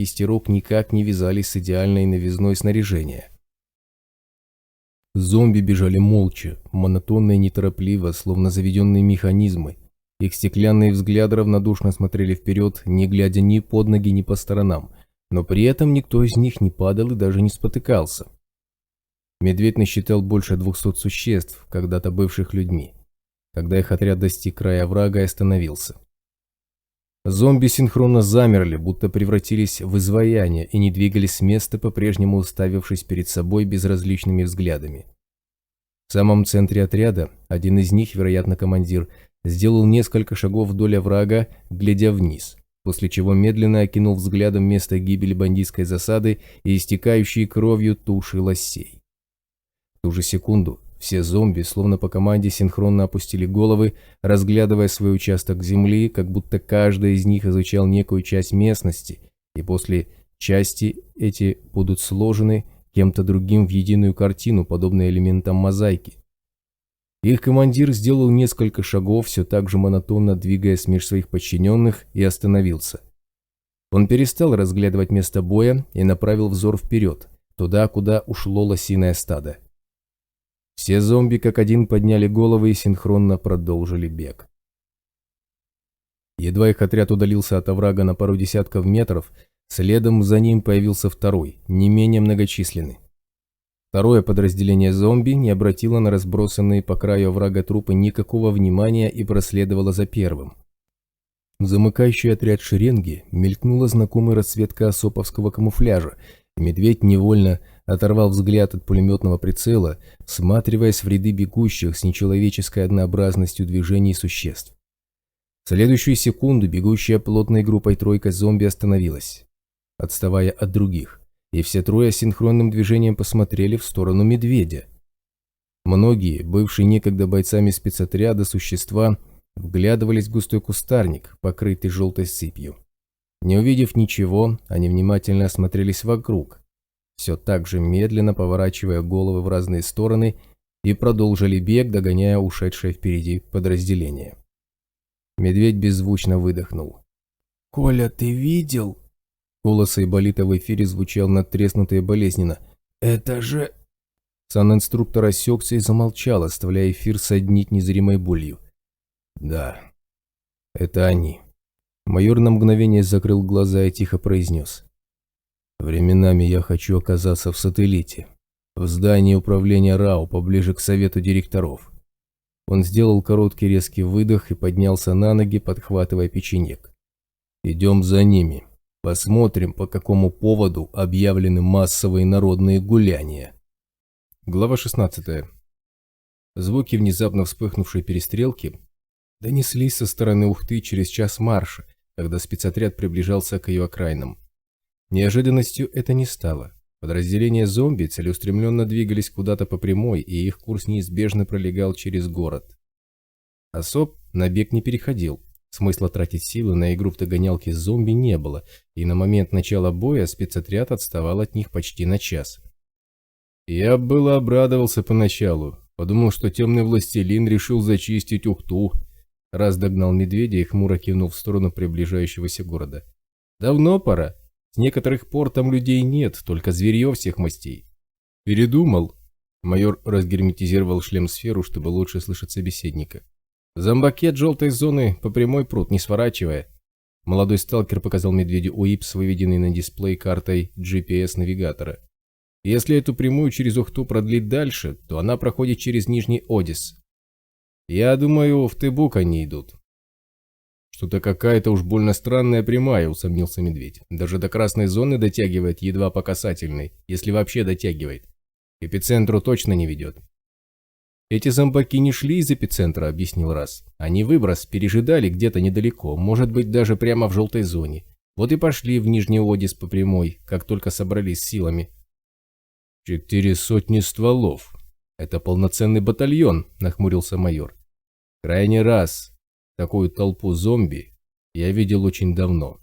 кисти рук никак не вязались с идеальной новизной снаряжения. Зомби бежали молча, монотонно и неторопливо, словно заведенные механизмы. Их стеклянные взгляды равнодушно смотрели вперед, не глядя ни под ноги, ни по сторонам, но при этом никто из них не падал и даже не спотыкался. Медведь насчитал больше 200 существ, когда-то бывших людьми, когда их отряд достиг края оврага и остановился. Зомби синхронно замерли, будто превратились в изваяние и не двигались с места, по-прежнему уставившись перед собой безразличными взглядами. В самом центре отряда один из них, вероятно командир, сделал несколько шагов вдоль оврага, глядя вниз, после чего медленно окинул взглядом место гибели бандитской засады и истекающие кровью туши лосей. В ту же секунду все зомби, словно по команде, синхронно опустили головы, разглядывая свой участок земли, как будто каждый из них изучал некую часть местности, и после части эти будут сложены кем-то другим в единую картину, подобно элементам мозаики. Их командир сделал несколько шагов, все так же монотонно двигаясь меж своих подчиненных, и остановился. Он перестал разглядывать место боя и направил взор вперед, туда, куда ушло лосиное стадо. Все зомби как один подняли головы и синхронно продолжили бег. Едва их отряд удалился от оврага на пару десятков метров, следом за ним появился второй, не менее многочисленный. Второе подразделение зомби не обратило на разбросанные по краю оврага трупы никакого внимания и проследовало за первым. В замыкающий отряд шеренги мелькнула знакомая расцветка осоповского камуфляжа, и медведь невольно оторвал взгляд от пулеметного прицела, всматриваясь в ряды бегущих с нечеловеческой однообразностью движений существ. В следующую секунду бегущая плотной группой тройка зомби остановилась, отставая от других, и все трое синхронным движением посмотрели в сторону медведя. Многие, бывшие некогда бойцами спецотряда существа, вглядывались в густой кустарник, покрытый желтой сыпью. Не увидев ничего, они внимательно осмотрелись вокруг, все так же медленно поворачивая головы в разные стороны, и продолжили бег, догоняя ушедшее впереди подразделение. Медведь беззвучно выдохнул. «Коля, ты видел?» Голос Айболита в эфире звучал надтреснуто и болезненно. «Это же...» Санинструктор осекся и замолчал, оставляя эфир соднить незримой болью. «Да, это они». Майор на мгновение закрыл глаза и тихо произнес. «Временами я хочу оказаться в сателлите, в здании управления РАО, поближе к совету директоров». Он сделал короткий резкий выдох и поднялся на ноги, подхватывая печенек. «Идем за ними. Посмотрим, по какому поводу объявлены массовые народные гуляния». Глава 16. Звуки внезапно вспыхнувшей перестрелки донеслись со стороны Ухты через час марша, когда спецотряд приближался к ее окраинам. Неожиданностью это не стало. Подразделения зомби целеустремленно двигались куда-то по прямой, и их курс неизбежно пролегал через город. Особ на бег не переходил. Смысла тратить силы на игру в догонялки с зомби не было, и на момент начала боя спецотряд отставал от них почти на час. Я было обрадовался поначалу, подумал, что темный властелин решил зачистить Ухту. Раз догнал медведя и хмуро кивнул в сторону приближающегося города. Давно пора. С некоторых пор там людей нет, только зверье всех мастей. Передумал. Майор разгерметизировал шлем-сферу, чтобы лучше слышать собеседника. Зомбаки от желтой зоны по прямой прут, не сворачивая. Молодой сталкер показал медведю УИПС, выведенный на дисплей картой GPS-навигатора. Если эту прямую через Ухту продлить дальше, то она проходит через Нижний Одис. Я думаю, в Тебук они идут. Что-то какая-то уж больно странная прямая, усомнился медведь. Даже до красной зоны дотягивает едва по касательной, если вообще дотягивает. К эпицентру точно не ведет. Эти зомбаки не шли из эпицентра, объяснил Раз. Они выброс пережидали где-то недалеко, может быть даже прямо в желтой зоне. Вот и пошли в Нижний Одис по прямой, как только собрались силами. 400 стволов. Это полноценный батальон, нахмурился майор. Крайний раз такую толпу зомби я видел очень давно.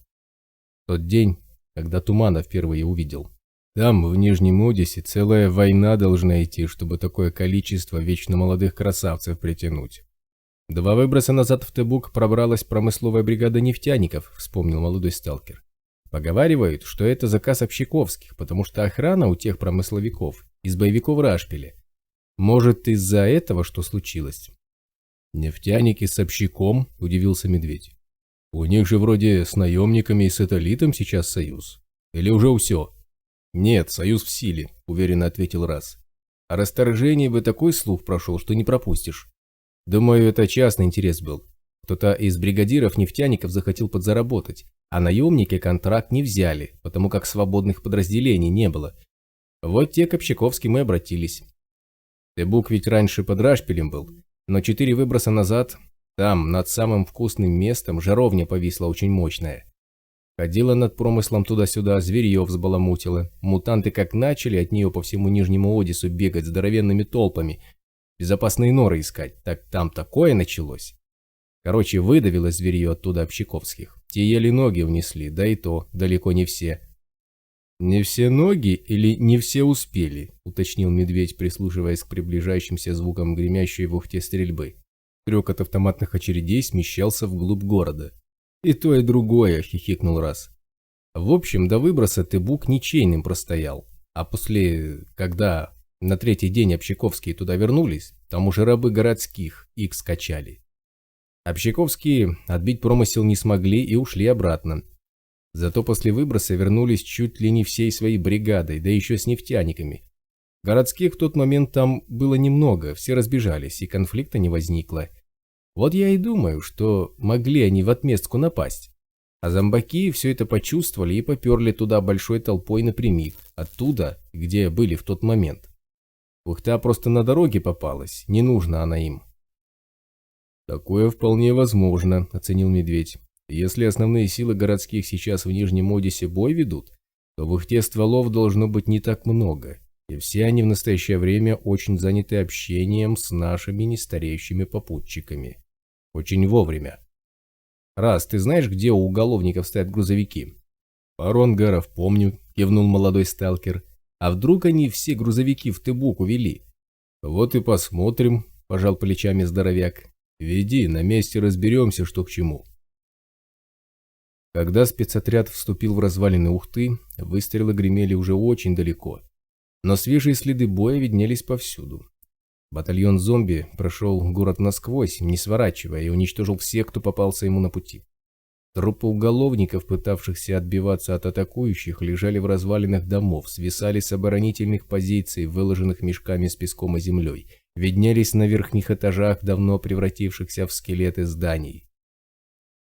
Тот день, когда Тумана впервые увидел. Там, в Нижнем Одиссе, целая война должна идти, чтобы такое количество вечно молодых красавцев притянуть. 2 выброса назад в Тебук пробралась промысловая бригада нефтяников, вспомнил молодой сталкер. Поговаривают, что это заказ общаковских, потому что охрана у тех промысловиков из боевиков Рашпиля. Может, из-за этого что случилось? Нефтяники с общаком, удивился Медведь. У них же вроде с наемниками и сателлитом сейчас союз. Или уже все? Нет, союз в силе, уверенно ответил Раз. О расторжении бы такой слух прошел, что не пропустишь. Думаю, это частный интерес был. Кто-то из бригадиров нефтяников захотел подзаработать, а наемники контракт не взяли, потому как свободных подразделений не было. Вот те к Общаковским и обратились. Тебук ведь раньше под Рашпилем был, но 4 выброса назад там, над самым вкусным местом, жаровня повисла очень мощная. Ходила над промыслом туда-сюда, зверье взбаламутила. Мутанты как начали от нее по всему Нижнему Одису бегать здоровенными толпами, безопасные норы искать, так там такое началось. Короче, выдавило зверье оттуда Общаковских. Те еле ноги внесли, да и то далеко не все. «Не все ноги или не все успели?» – уточнил Медведь, прислушиваясь к приближающимся звукам гремящей в ухте стрельбы. Трёк от автоматных очередей смещался вглубь города. «И то, и другое», – хихикнул Раз. В общем, до выброса Тебук ничейным простоял. А после, когда на 3-й день Общаковские туда вернулись, там уже рабы городских их скачали. Общаковские отбить промысел не смогли и ушли обратно. Зато после выброса вернулись чуть ли не всей своей бригадой, да еще с нефтяниками. Городских в тот момент там было немного, все разбежались, и конфликта не возникло. Вот я и думаю, что могли они в отместку напасть. А зомбаки все это почувствовали и поперли туда большой толпой напрямик, оттуда, где были в тот момент. Ухта просто на дороге попалась, не нужна она им. «Такое вполне возможно», – оценил Медведь. «Если основные силы городских сейчас в Нижнем Одисе бой ведут, то в Ухте стволов должно быть не так много, и все они в настоящее время очень заняты общением с нашими нестареющими попутчиками. Очень вовремя. Раз, ты знаешь, где у уголовников стоят грузовики?» «Пару ангаров помню», – кивнул молодой сталкер. «А вдруг они все грузовики в Тебук увели?» «Вот и посмотрим», – пожал плечами здоровяк. «Веди, на месте разберемся, что к чему». Когда спецотряд вступил в развалины Ухты, выстрелы гремели уже очень далеко, но свежие следы боя виднелись повсюду. Батальон зомби прошел город насквозь, не сворачивая, и уничтожил всех, кто попался ему на пути. Трупы уголовников, пытавшихся отбиваться от атакующих, лежали в развалинах домов, свисали с оборонительных позиций, выложенных мешками с песком и землей, виднелись на верхних этажах давно превратившихся в скелеты зданий.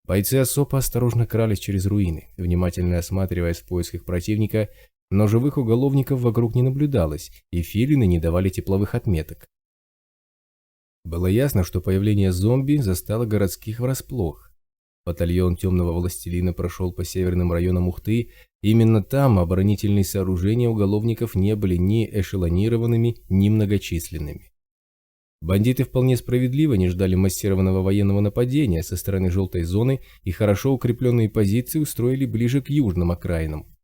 Бойцы особо осторожно крались через руины, внимательно осматриваясь в поисках противника, но живых уголовников вокруг не наблюдалось, и филины не давали тепловых отметок. Было ясно, что появление зомби застало городских врасплох. Батальон Темного Властелина прошел по северным районам Ухты, именно там оборонительные сооружения уголовников не были ни эшелонированными, ни многочисленными. Бандиты вполне справедливо не ждали массированного военного нападения со стороны желтой зоны и хорошо укрепленные позиции устроили ближе к южным окраинам.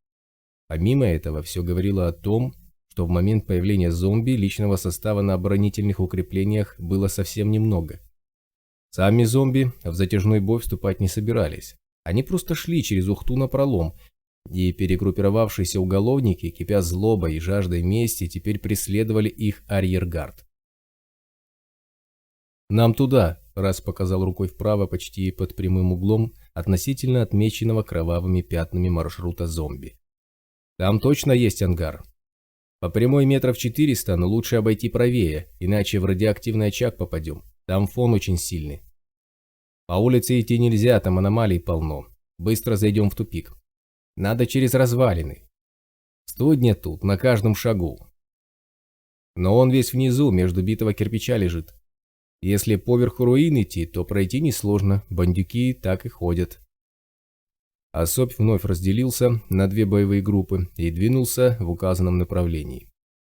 Помимо этого, все говорило о том, что в момент появления зомби личного состава на оборонительных укреплениях было совсем немного. Сами зомби в затяжной бой вступать не собирались. Они просто шли через Ухту напролом, и перегруппировавшиеся уголовники, кипя злобой и жаждой мести, теперь преследовали их арьергард. «Нам туда», – Раз показал рукой вправо почти под прямым углом относительно отмеченного кровавыми пятнами маршрута зомби. «Там точно есть ангар. По прямой метров 400, но лучше обойти правее, иначе в радиоактивный очаг попадем. Там фон очень сильный. По улице идти нельзя, там аномалий полно. Быстро зайдем в тупик. Надо через развалины. Студня тут, на каждом шагу. Но он весь внизу, между битого кирпича лежит. Если поверху руин идти, то пройти несложно, бандюки так и ходят». Особь вновь разделился на 2 боевые группы и двинулся в указанном направлении.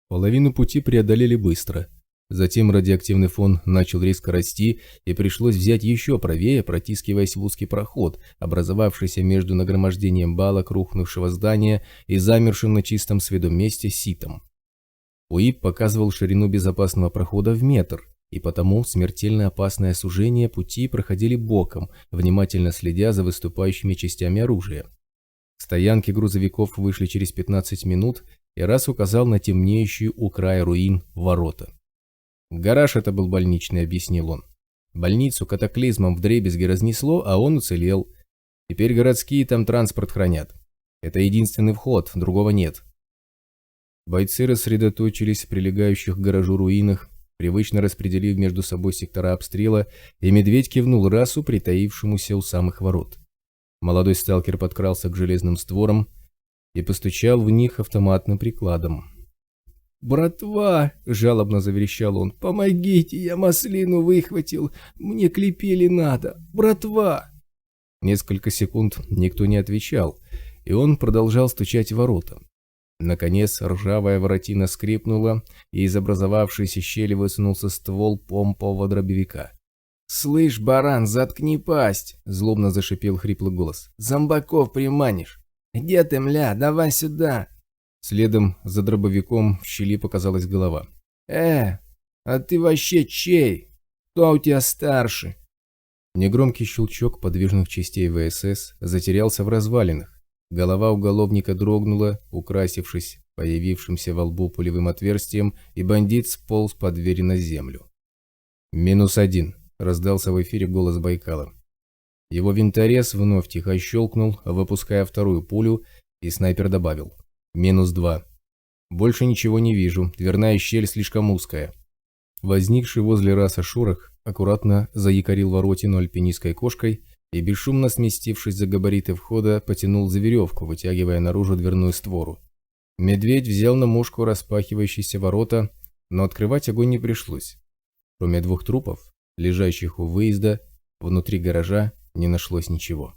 Половину пути преодолели быстро. Затем радиоактивный фон начал резко расти, и пришлось взять еще правее, протискиваясь в узкий проход, образовавшийся между нагромождением балок рухнувшего здания и замершим на чистом с виду месте ситом. УИП показывал ширину безопасного прохода в метр, и потому смертельно опасное сужение пути проходили боком, внимательно следя за выступающими частями оружия. Стоянки грузовиков вышли через 15 минут, и раз указал на темнеющие у края руин ворота. «Гараж это был больничный», — объяснил он. «Больницу катаклизмом вдребезги разнесло, а он уцелел. Теперь городские там транспорт хранят. Это единственный вход, другого нет». Бойцы рассредоточились в прилегающих к гаражу руинах, привычно распределив между собой сектора обстрела, и Медведь кивнул расу, притаившемуся у самых ворот. Молодой сталкер подкрался к железным створам и постучал в них автоматным прикладом. «Братва!» – жалобно заверещал он. «Помогите, я маслину выхватил, мне клепели надо! Братва!» Несколько секунд никто не отвечал, и он продолжал стучать в ворота. Наконец ржавая воротина скрипнула, и из образовавшейся щели высунулся ствол помпового дробовика. «Слышь, баран, заткни пасть!» – злобно зашипел хриплый голос. «Зомбаков приманишь! Где ты, мля? Давай сюда!» Следом за дробовиком в щели показалась голова. А ты вообще чей? Кто у тебя старше?» Негромкий щелчок подвижных частей ВСС затерялся в развалинах. Голова уголовника дрогнула, украсившись появившимся во лбу пулевым отверстием, и бандит сполз под дверь на землю. «-1», — раздался в эфире голос Байкала. Его винторез вновь тихо щелкнул, выпуская вторую пулю, и снайпер добавил. -2. Больше ничего не вижу, дверная щель слишком узкая. Возникший возле раса шорох аккуратно заякорил воротину альпинистской кошкой и, бесшумно сместившись за габариты входа, потянул за веревку, вытягивая наружу дверную створу. Медведь взял на мушку распахивающиеся ворота, но открывать огонь не пришлось. Кроме 2 трупов, лежащих у выезда, внутри гаража не нашлось ничего.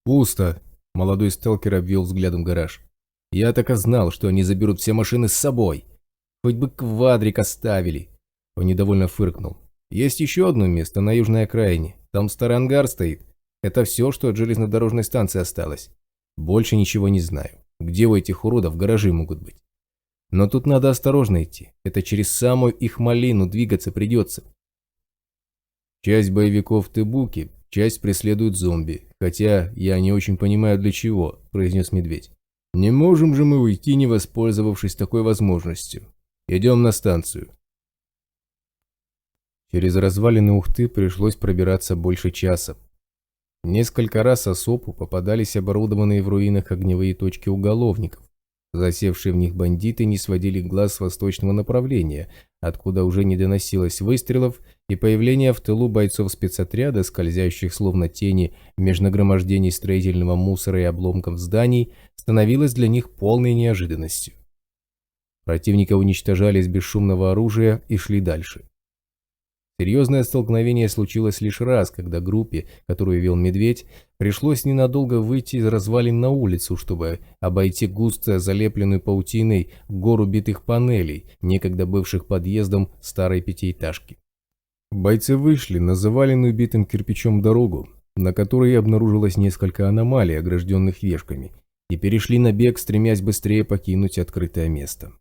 «Пусто!» – молодой сталкер обвел взглядом гараж. «Я так и знал, что они заберут все машины с собой. Хоть бы квадрик оставили!» Он недовольно фыркнул. «Есть еще одно место на южной окраине. Там старый ангар стоит. Это все, что от железнодорожной станции осталось. Больше ничего не знаю. Где у этих уродов гаражи могут быть? Но тут надо осторожно идти. Это через самую их малину двигаться придется. Часть боевиков в Тебуке, часть преследуют зомби. Хотя я не очень понимаю для чего», – произнес Медведь. «Не можем же мы уйти, не воспользовавшись такой возможностью. Идем на станцию». Через развалины Ухты пришлось пробираться больше часа. Несколько раз осопу попадались оборудованные в руинах огневые точки уголовников. Засевшие в них бандиты не сводили глаз с восточного направления, откуда уже не доносилось выстрелов, и появление в тылу бойцов спецотряда, скользящих словно тени меж нагромождений строительного мусора и обломков зданий, становилось для них полной неожиданностью. Противника уничтожали из бесшумного оружия и шли дальше. Серьезное столкновение случилось лишь раз, когда группе, которую вел Медведь, пришлось ненадолго выйти из развалин на улицу, чтобы обойти густо залепленную паутиной гору битых панелей, некогда бывших подъездом старой пятиэтажки. Бойцы вышли на заваленную битым кирпичом дорогу, на которой обнаружилось несколько аномалий, огражденных вешками, и перешли на бег, стремясь быстрее покинуть открытое место.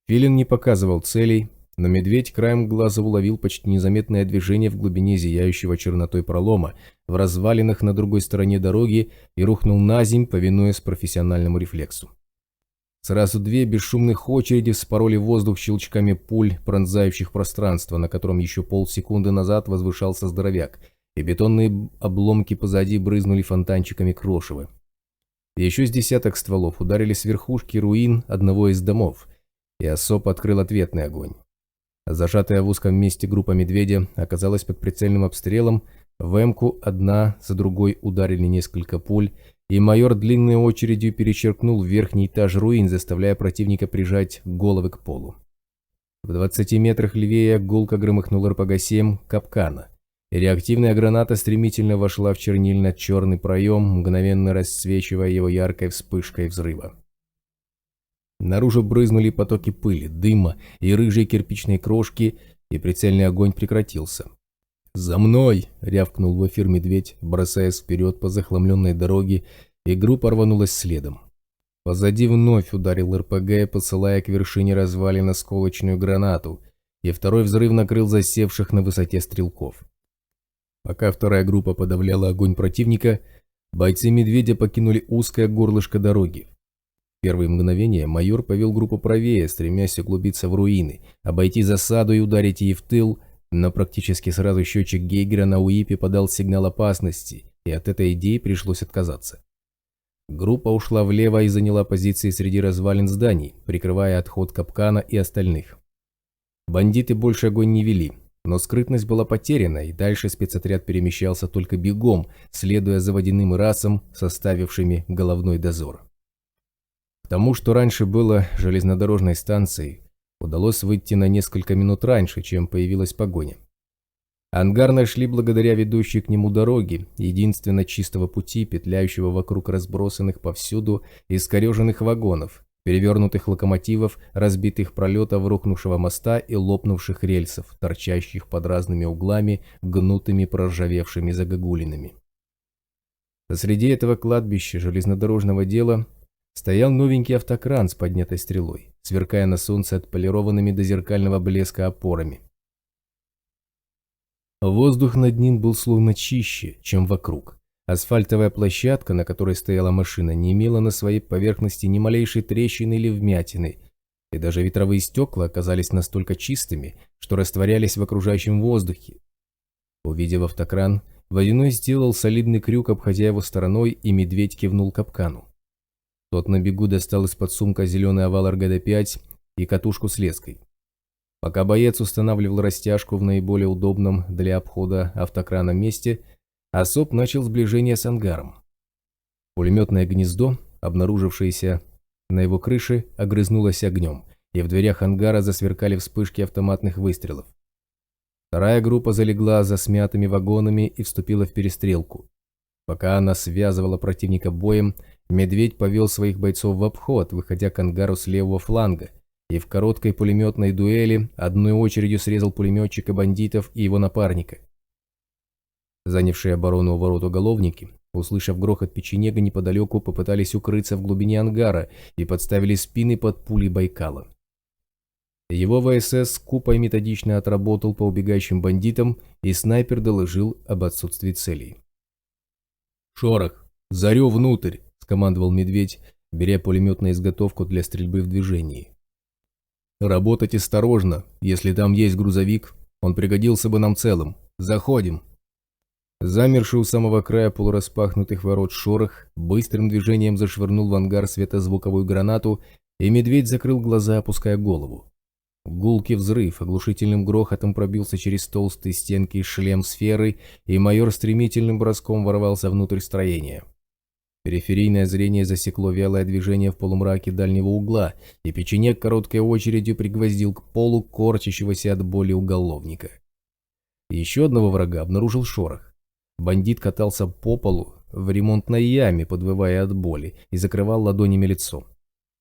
Филин не показывал целей, но Медведь краем глаза уловил почти незаметное движение в глубине зияющего чернотой пролома, в развалинах на другой стороне дороги, и рухнул наземь, повинуясь профессиональному рефлексу. Сразу 2 бесшумных очереди вспороли воздух щелчками пуль, пронзающих пространство, на котором еще полсекунды назад возвышался здоровяк, и бетонные обломки позади брызнули фонтанчиками крошева. Еще с десяток стволов ударили с верхушки руин одного из домов, и осоп открыл ответный огонь. Зажатая в узком месте группа Медведя оказалась под прицельным обстрелом, в эмку одна за другой ударили несколько пуль, и майор длинной очередью перечеркнул верхний этаж руин, заставляя противника прижать головы к полу. В 20 метрах левее гулко громыхнул РПГ-7 «Капкана», и реактивная граната стремительно вошла в чернильно-черный проем, мгновенно расцвечивая его яркой вспышкой взрыва. Наружу брызнули потоки пыли, дыма и рыжей кирпичной крошки, и прицельный огонь прекратился. «За мной!» — рявкнул в эфир Медведь, бросаясь вперед по захламленной дороге, и группа рванулась следом. Позади вновь ударил РПГ, посылая к вершине развалин осколочную гранату, и второй взрыв накрыл засевших на высоте стрелков. Пока вторая группа подавляла огонь противника, Бойцы «Медведя» покинули узкое горлышко дороги. В первые мгновения майор повел группу правее, стремясь углубиться в руины, обойти засаду и ударить ей в тыл, но практически сразу счетчик Гейгера на УИПе подал сигнал опасности, и от этой идеи пришлось отказаться. Группа ушла влево и заняла позиции среди развалин зданий, прикрывая отход капкана и остальных. Бандиты больше огонь не вели, но скрытность была потеряна, и дальше спецотряд перемещался только бегом, следуя за водяным расам, составившими головной дозор. К тому, что раньше было железнодорожной станцией, удалось выйти на несколько минут раньше, чем появилась погоня. Ангар нашли благодаря ведущей к нему дороге, единственно чистого пути, петляющего вокруг разбросанных повсюду искореженных вагонов, перевернутых локомотивов, разбитых пролетов рухнувшего моста и лопнувших рельсов, торчащих под разными углами, гнутыми проржавевшими загогулинами. Посреди этого кладбища железнодорожного дела стоял новенький автокран с поднятой стрелой, сверкая на солнце отполированными до зеркального блеска опорами. Воздух над ним был словно чище, чем вокруг. Асфальтовая площадка, на которой стояла машина, не имела на своей поверхности ни малейшей трещины или вмятины, и даже ветровые стекла оказались настолько чистыми, что растворялись в окружающем воздухе. Увидев автокран, Водяной сделал солидный крюк, обходя его стороной, и Медведь кивнул капкану. Тот на бегу достал из-под сумка зеленый овал РГД-5 и катушку с леской. Пока боец устанавливал растяжку в наиболее удобном для обхода автокрана месте, Осоп начал сближение с ангаром. Пулеметное гнездо, обнаружившееся на его крыше, огрызнулось огнем, и в дверях ангара засверкали вспышки автоматных выстрелов. Вторая группа залегла за смятыми вагонами и вступила в перестрелку. Пока она связывала противника боем, Медведь повел своих бойцов в обход, выходя к ангару с левого фланга, и в короткой пулеметной дуэли одной очередью срезал пулеметчика бандитов и его напарника. Занявшие оборону у ворот уголовники, услышав грохот печенега неподалеку, попытались укрыться в глубине ангара и подставили спины под пули Байкала. Его ВСС скупо и методично отработал по убегающим бандитам, и снайпер доложил об отсутствии целей. «Шорох! Зарю внутрь!» – скомандовал Медведь, беря пулемет на изготовку для стрельбы в движении. «Работать осторожно. Если там есть грузовик, он пригодился бы нам целым. Заходим!» Замерший у самого края полураспахнутых ворот Шорох быстрым движением зашвырнул в ангар светозвуковую гранату, и Медведь закрыл глаза, опуская голову. Гулкий взрыв оглушительным грохотом пробился через толстые стенки шлем сферы, и майор стремительным броском ворвался внутрь строения. Периферийное зрение засекло вялое движение в полумраке дальнего угла, и печенег короткой очередью пригвоздил к полу корчащегося от боли уголовника. Еще одного врага обнаружил Шорох. Бандит катался по полу в ремонтной яме, подвывая от боли, и закрывал ладонями лицо.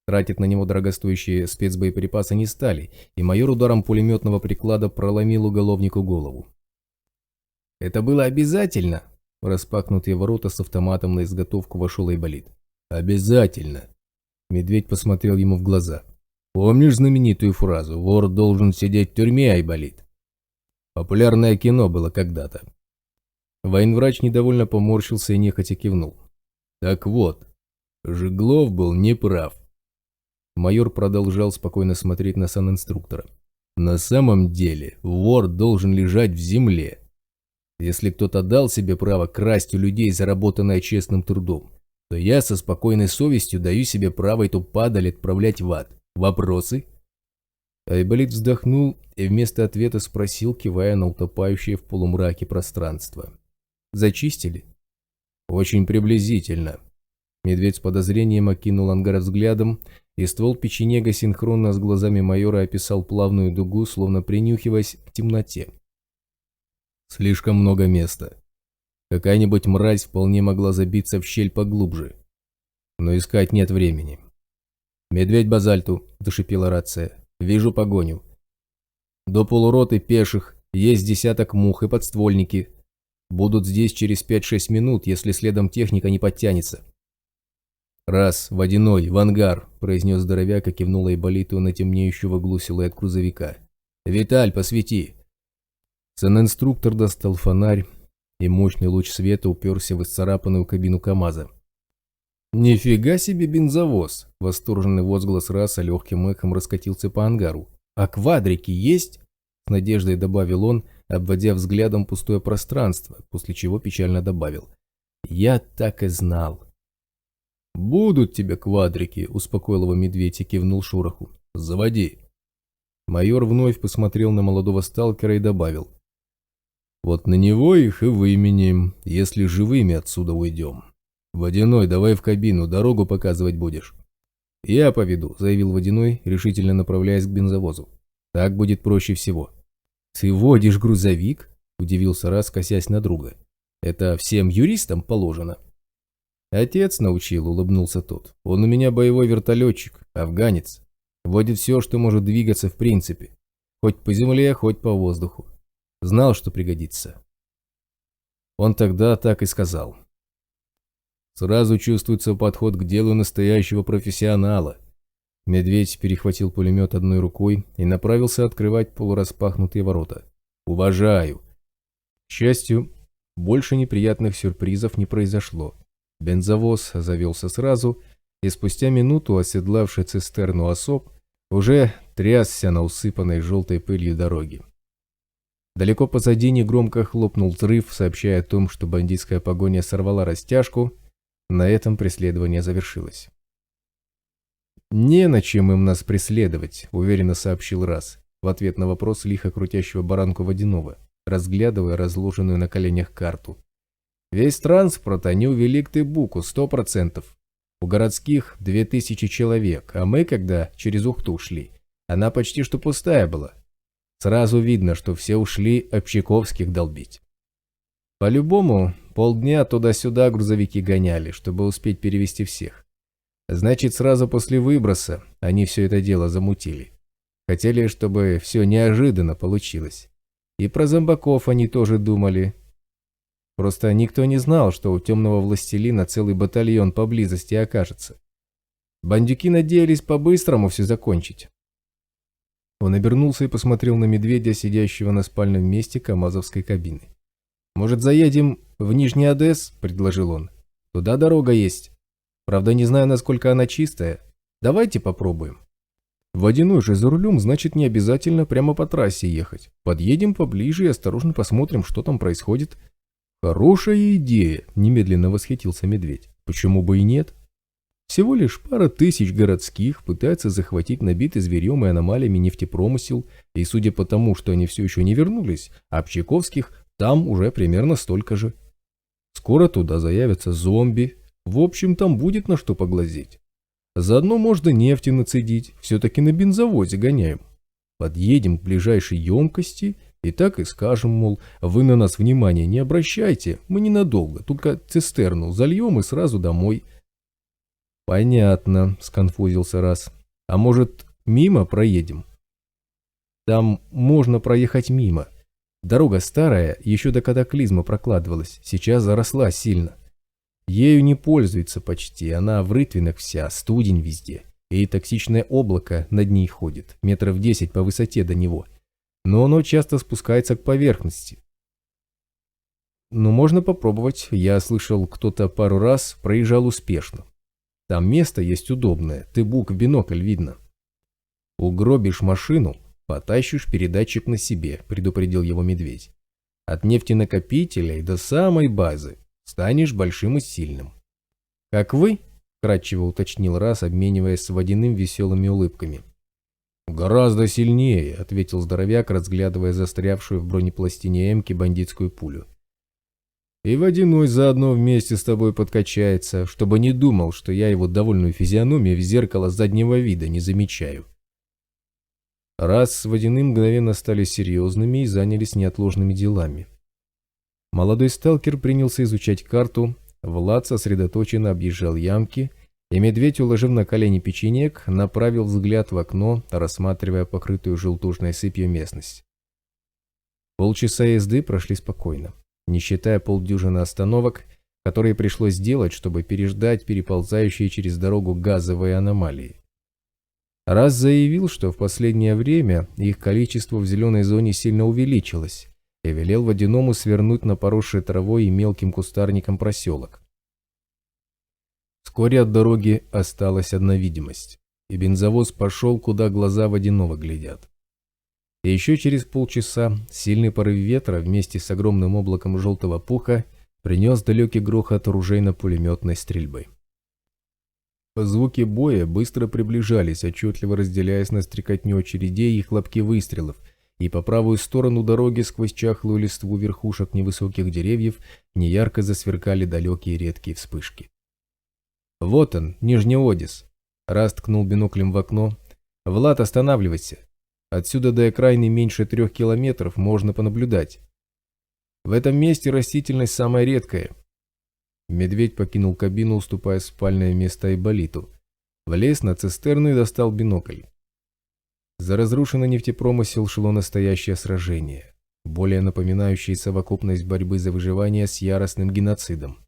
Тратить на него дорогостоящие спецбоеприпасы не стали, и майор ударом пулеметного приклада проломил уголовнику голову. «Это было обязательно?» В распахнутые ворота с автоматом на изготовку вошел Айболит. «Обязательно!» Медведь посмотрел ему в глаза. «Помнишь знаменитую фразу «Вор должен сидеть в тюрьме, Айболит»?» Популярное кино было когда-то. Военврач недовольно поморщился и нехотя кивнул. «Так вот, Жиглов был неправ». Майор продолжал спокойно смотреть на санинструктора. «На самом деле вор должен лежать в земле. Если кто-то дал себе право красть у людей, заработанное честным трудом, то я со спокойной совестью даю себе право эту падаль отправлять в ад. Вопросы?» Айболит вздохнул и вместо ответа спросил, кивая на утопающее в полумраке пространство. «Зачистили?» «Очень приблизительно». Медведь с подозрением окинул ангар взглядом, и ствол печенега синхронно с глазами майора описал плавную дугу, словно принюхиваясь к темноте. «Слишком много места. Какая-нибудь мразь вполне могла забиться в щель поглубже. Но искать нет времени». «Медведь базальту», – зашипела рация. «Вижу погоню. До полуроты пеших, есть десяток мух и подствольники. Будут здесь через 5-6 минут, если следом техника не подтянется». «Раз, Водяной, в ангар», – произнес здоровяк и кивнул Айболиту на темнеющую в углу силуэт грузовика. «Виталь, посвети». Санинструктор достал фонарь и мощный луч света уперся в исцарапанную кабину КамАЗа. «Нифига себе бензовоз!» – восторженный возглас Раса легким эхом раскатился по ангару. «А квадрики есть?» – с надеждой добавил он, обводя взглядом пустое пространство, после чего печально добавил. «Я так и знал». «Будут тебе квадрики», – успокоил его медведь и кивнул Шороху. «Заводи». Майор вновь посмотрел на молодого сталкера и добавил. «Вот на него их и выменим, если живыми отсюда уйдем. Водяной, давай в кабину, дорогу показывать будешь». «Я поведу», – заявил Водяной, решительно направляясь к бензовозу. «Так будет проще всего». «Ты водишь грузовик?» – удивился Рас, косясь на друга. «Это всем юристам положено». «Отец научил», – улыбнулся тот. «Он у меня боевой вертолетчик, афганец. Водит все, что может двигаться в принципе. Хоть по земле, хоть по воздуху. Знал, что пригодится». Он тогда так и сказал. Сразу чувствуется подход к делу настоящего профессионала. Медведь перехватил пулемет одной рукой и направился открывать полураспахнутые ворота. «Уважаю». К счастью, больше неприятных сюрпризов не произошло. Бензовоз завелся сразу, и спустя минуту оседлавший цистерну особ уже трясся на усыпанной желтой пылью дороге. Далеко позади негромко хлопнул взрыв, сообщая о том, что бандитская погоня сорвала растяжку. На этом преследование завершилось. «Не на чем им нас преследовать», — уверенно сообщил Рас, в ответ на вопрос лихо крутящего баранку Водяного, разглядывая разложенную на коленях карту. «Весь транспорт они увели к Тыбуку 100%. У городских 2000 человек, а мы, когда через Ухту шли, она почти что пустая была. Сразу видно, что все ушли общаковских долбить. По-любому, полдня туда-сюда грузовики гоняли, чтобы успеть перевести всех. Значит, сразу после выброса они все это дело замутили. Хотели, чтобы все неожиданно получилось. И про зомбаков они тоже думали. Просто никто не знал, что у темного властелина целый батальон поблизости окажется. Бандюки надеялись по-быстрому все закончить». Он обернулся и посмотрел на медведя, сидящего на спальном месте камазовской кабины. «Может, заедем в Нижний Одесс?» – предложил он. «Туда дорога есть. Правда, не знаю, насколько она чистая. Давайте попробуем». «Водяной же за рулем, значит, не обязательно прямо по трассе ехать. Подъедем поближе и осторожно посмотрим, что там происходит». «Хорошая идея», – немедленно восхитился медведь. «Почему бы и нет? Всего лишь пара тысяч городских пытается захватить набитый зверем и аномалиями нефтепромысел, и судя по тому, что они все еще не вернулись, общаковских там уже примерно столько же. Скоро туда заявятся зомби, в общем, там будет на что поглазеть. Заодно можно нефти нацедить, все-таки на бензовозе гоняем. Подъедем к ближайшей емкости и так и скажем, мол, вы на нас внимания не обращайте, мы ненадолго, только цистерну зальем и сразу домой». «Понятно», — сконфузился Рас. «А может, мимо проедем?» «Там можно проехать мимо. Дорога старая, еще до катаклизма прокладывалась, сейчас заросла сильно. Ею не пользуется почти, она в рытвинах вся, студень везде, и токсичное облако над ней ходит, метров 10 по высоте до него. Но оно часто спускается к поверхности. Но можно попробовать, я слышал, кто-то пару раз проезжал успешно. Там место есть удобное, Тыбук в бинокль видно. Угробишь машину, потащишь передатчик на себе», – предупредил его медведь. «От нефтенакопителей до самой базы станешь большим и сильным». «Как вы?» – кратчево уточнил Рас, обмениваясь с Водяным веселыми улыбками. «Гораздо сильнее», – ответил здоровяк, разглядывая застрявшую в бронепластине эмки бандитскую пулю. «И Водяной заодно вместе с тобой подкачается, чтобы не думал, что я его довольную физиономию в зеркало заднего вида не замечаю». Раз с Водяным мгновенно стали серьезными и занялись неотложными делами. Молодой сталкер принялся изучать карту, Влад сосредоточенно объезжал ямки, и медведь, уложив на колени печенек, направил взгляд в окно, рассматривая покрытую желтушной сыпью местность. Полчаса езды прошли спокойно, не считая полдюжины остановок, которые пришлось сделать, чтобы переждать переползающие через дорогу газовые аномалии. Раз заявил, что в последнее время их количество в зеленой зоне сильно увеличилось, и велел водяному свернуть на поросший травой и мелким кустарником проселок. Вскоре от дороги осталась одна видимость, и бензовоз пошел, куда глаза водяного глядят. И еще через полчаса сильный порыв ветра вместе с огромным облаком желтого пуха принес далекий грохот оружейно-пулеметной стрельбы. Звуки боя быстро приближались, отчетливо разделяясь на стрекотню очередей и хлопки выстрелов, и по правую сторону дороги сквозь чахлую листву верхушек невысоких деревьев неярко засверкали далекие редкие вспышки. «Вот он, Нижний Одес!» Раз ткнул биноклем в окно. «Влад, останавливайся! Отсюда до окраины меньше 3 километров можно понаблюдать. В этом месте растительность самая редкая». Медведь покинул кабину, уступая спальное место Айболиту. Влез на цистерну и достал бинокль. За разрушенный нефтепромысел шло настоящее сражение, более напоминающее совокупность борьбы за выживание с яростным геноцидом.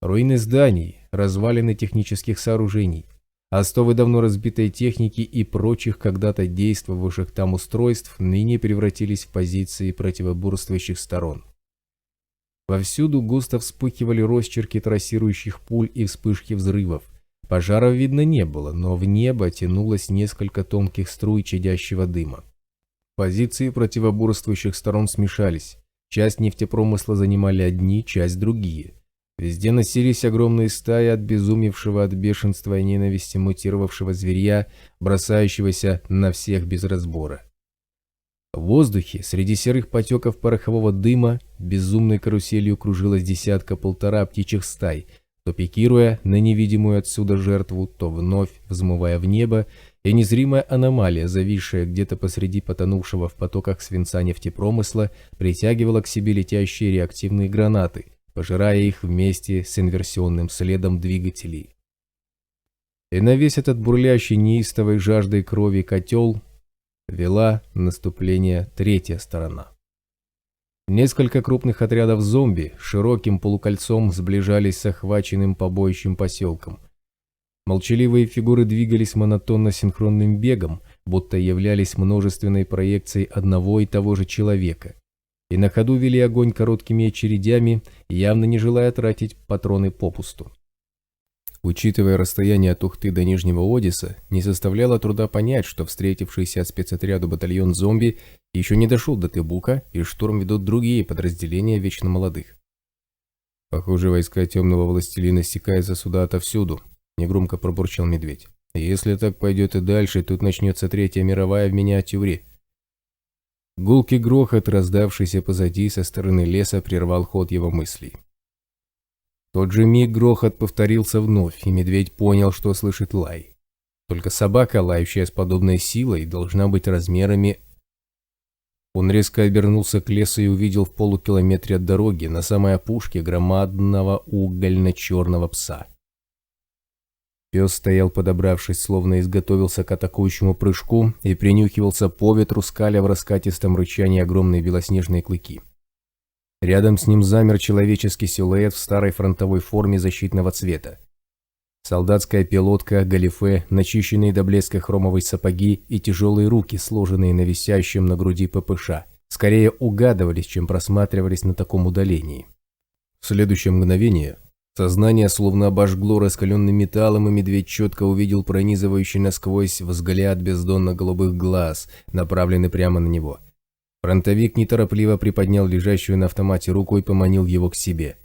Руины зданий, развалины технических сооружений, остовы давно разбитой техники и прочих когда-то действовавших там устройств ныне превратились в позиции противоборствующих сторон. Повсюду густо вспыхивали росчерки трассирующих пуль и вспышки взрывов. Пожаров видно не было, но в небо тянулось несколько тонких струй чадящего дыма. Позиции противоборствующих сторон смешались. Часть нефтепромысла занимали одни, часть другие. Везде носились огромные стаи обезумевшего от бешенства и ненависти мутировавшего зверья, бросающегося на всех без разбора. В воздухе, среди серых потеков порохового дыма, безумной каруселью кружилось десятка-полтора птичьих стай, то пикируя на невидимую отсюда жертву, то вновь взмывая в небо, и незримая аномалия, зависшая где-то посреди потонувшего в потоках свинца нефтепромысла, притягивала к себе летящие реактивные гранаты, пожирая их вместе с инверсионным следом двигателей. И на весь этот бурлящий неистовой жаждой крови котел вела наступление третья сторона. Несколько крупных отрядов зомби широким полукольцом сближались с охваченным побоищем поселком. Молчаливые фигуры двигались монотонно-синхронным бегом, будто являлись множественной проекцией одного и того же человека, и на ходу вели огонь короткими очередями, явно не желая тратить патроны попусту. Учитывая расстояние от Ухты до Нижнего Одесса, не составляло труда понять, что встретившийся от спецотряду батальон зомби еще не дошел до Тыбука, и штурм ведут другие подразделения вечно молодых. «Похоже, войска темного властелина стекаются сюда отовсюду», — негромко пробурчал Медведь. «Если так пойдет и дальше, тут начнется Третья мировая в миниатюре». Гулкий грохот, раздавшийся позади со стороны леса, прервал ход его мыслей. В тот же миг грохот повторился вновь, и медведь понял, что слышит лай. Только собака, лающая с подобной силой, должна быть размерами... Он резко обернулся к лесу и увидел в полукилометре от дороги, на самой опушке, громадного угольно-черного пса. Пес стоял, подобравшись, словно изготовился к атакующему прыжку, и принюхивался по ветру, скаля в раскатистом рычании огромные белоснежные клыки. Рядом с ним замер человеческий силуэт в старой фронтовой форме защитного цвета. Солдатская пилотка, галифе, начищенные до блеска хромовые сапоги и тяжелые руки, сложенные на висящем на груди ППШ, скорее угадывались, чем просматривались на таком удалении. В следующее мгновение сознание словно обожгло раскаленным металлом, и медведь четко увидел пронизывающий насквозь взгляд бездонно-голубых глаз, направленный прямо на него. Фронтовик неторопливо приподнял лежащую на автомате руку и поманил его к себе.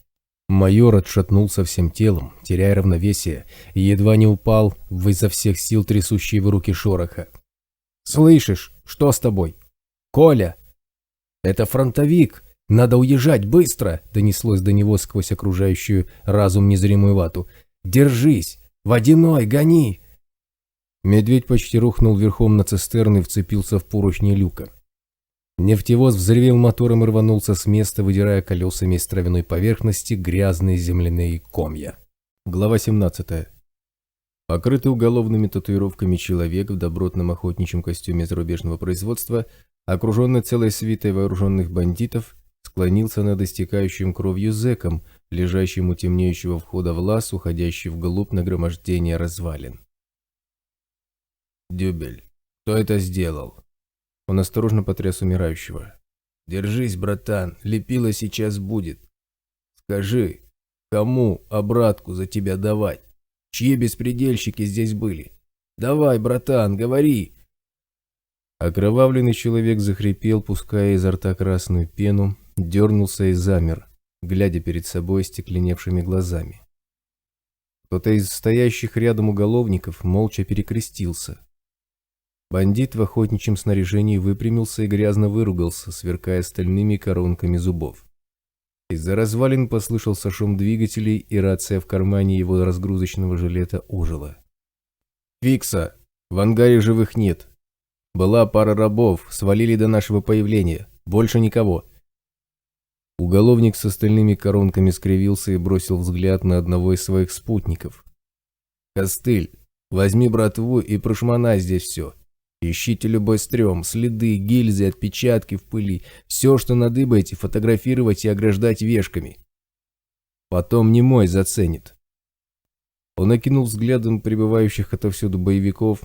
Майор отшатнулся всем телом, теряя равновесие, и едва не упал в изо всех сил трясущие в руки шороха. «Слышишь, что с тобой? Коля!» «Это фронтовик! Надо уезжать быстро!» — донеслось до него сквозь окружающую разум незримую вату. «Держись! Водяной, гони!» Медведь почти рухнул верхом на цистерну и вцепился в поручни люка. Нефтевоз взревел мотором и рванулся с места, выдирая колесами из травяной поверхности грязные земляные комья. Глава 17. Покрытый уголовными татуировками человек в добротном охотничьем костюме зарубежного производства, окруженный целой свитой вооруженных бандитов, склонился над истекающим кровью зэком, лежащим у темнеющего входа в лаз, уходящий вглубь нагромождения развалин. «Дюбель, кто это сделал?» Он осторожно потряс умирающего. Держись, братан, лепила сейчас будет. Скажи, кому обратку за тебя давать? Чьи беспредельщики здесь были? Давай, братан, говори!» Окровавленный человек захрипел, пуская изо рта красную пену, дернулся и замер, глядя перед собой стекленевшими глазами. Кто-то из стоящих рядом уголовников молча перекрестился. Бандит в охотничьем снаряжении выпрямился и грязно выругался, сверкая стальными коронками зубов. Из-за развалин послышался шум двигателей, и рация в кармане его разгрузочного жилета ожила. «Фикса! В ангаре живых нет. Была пара рабов, свалили до нашего появления. Больше никого». Уголовник с остальными коронками скривился и бросил взгляд на одного из своих спутников. «Костыль, возьми братву и прошмонай здесь все. Ищите любой стрём, следы, гильзы, отпечатки в пыли. Все, что надыбаете, фотографировать и ограждать вешками. Потом немой заценит». Он окинул взглядом прибывающих отовсюду боевиков,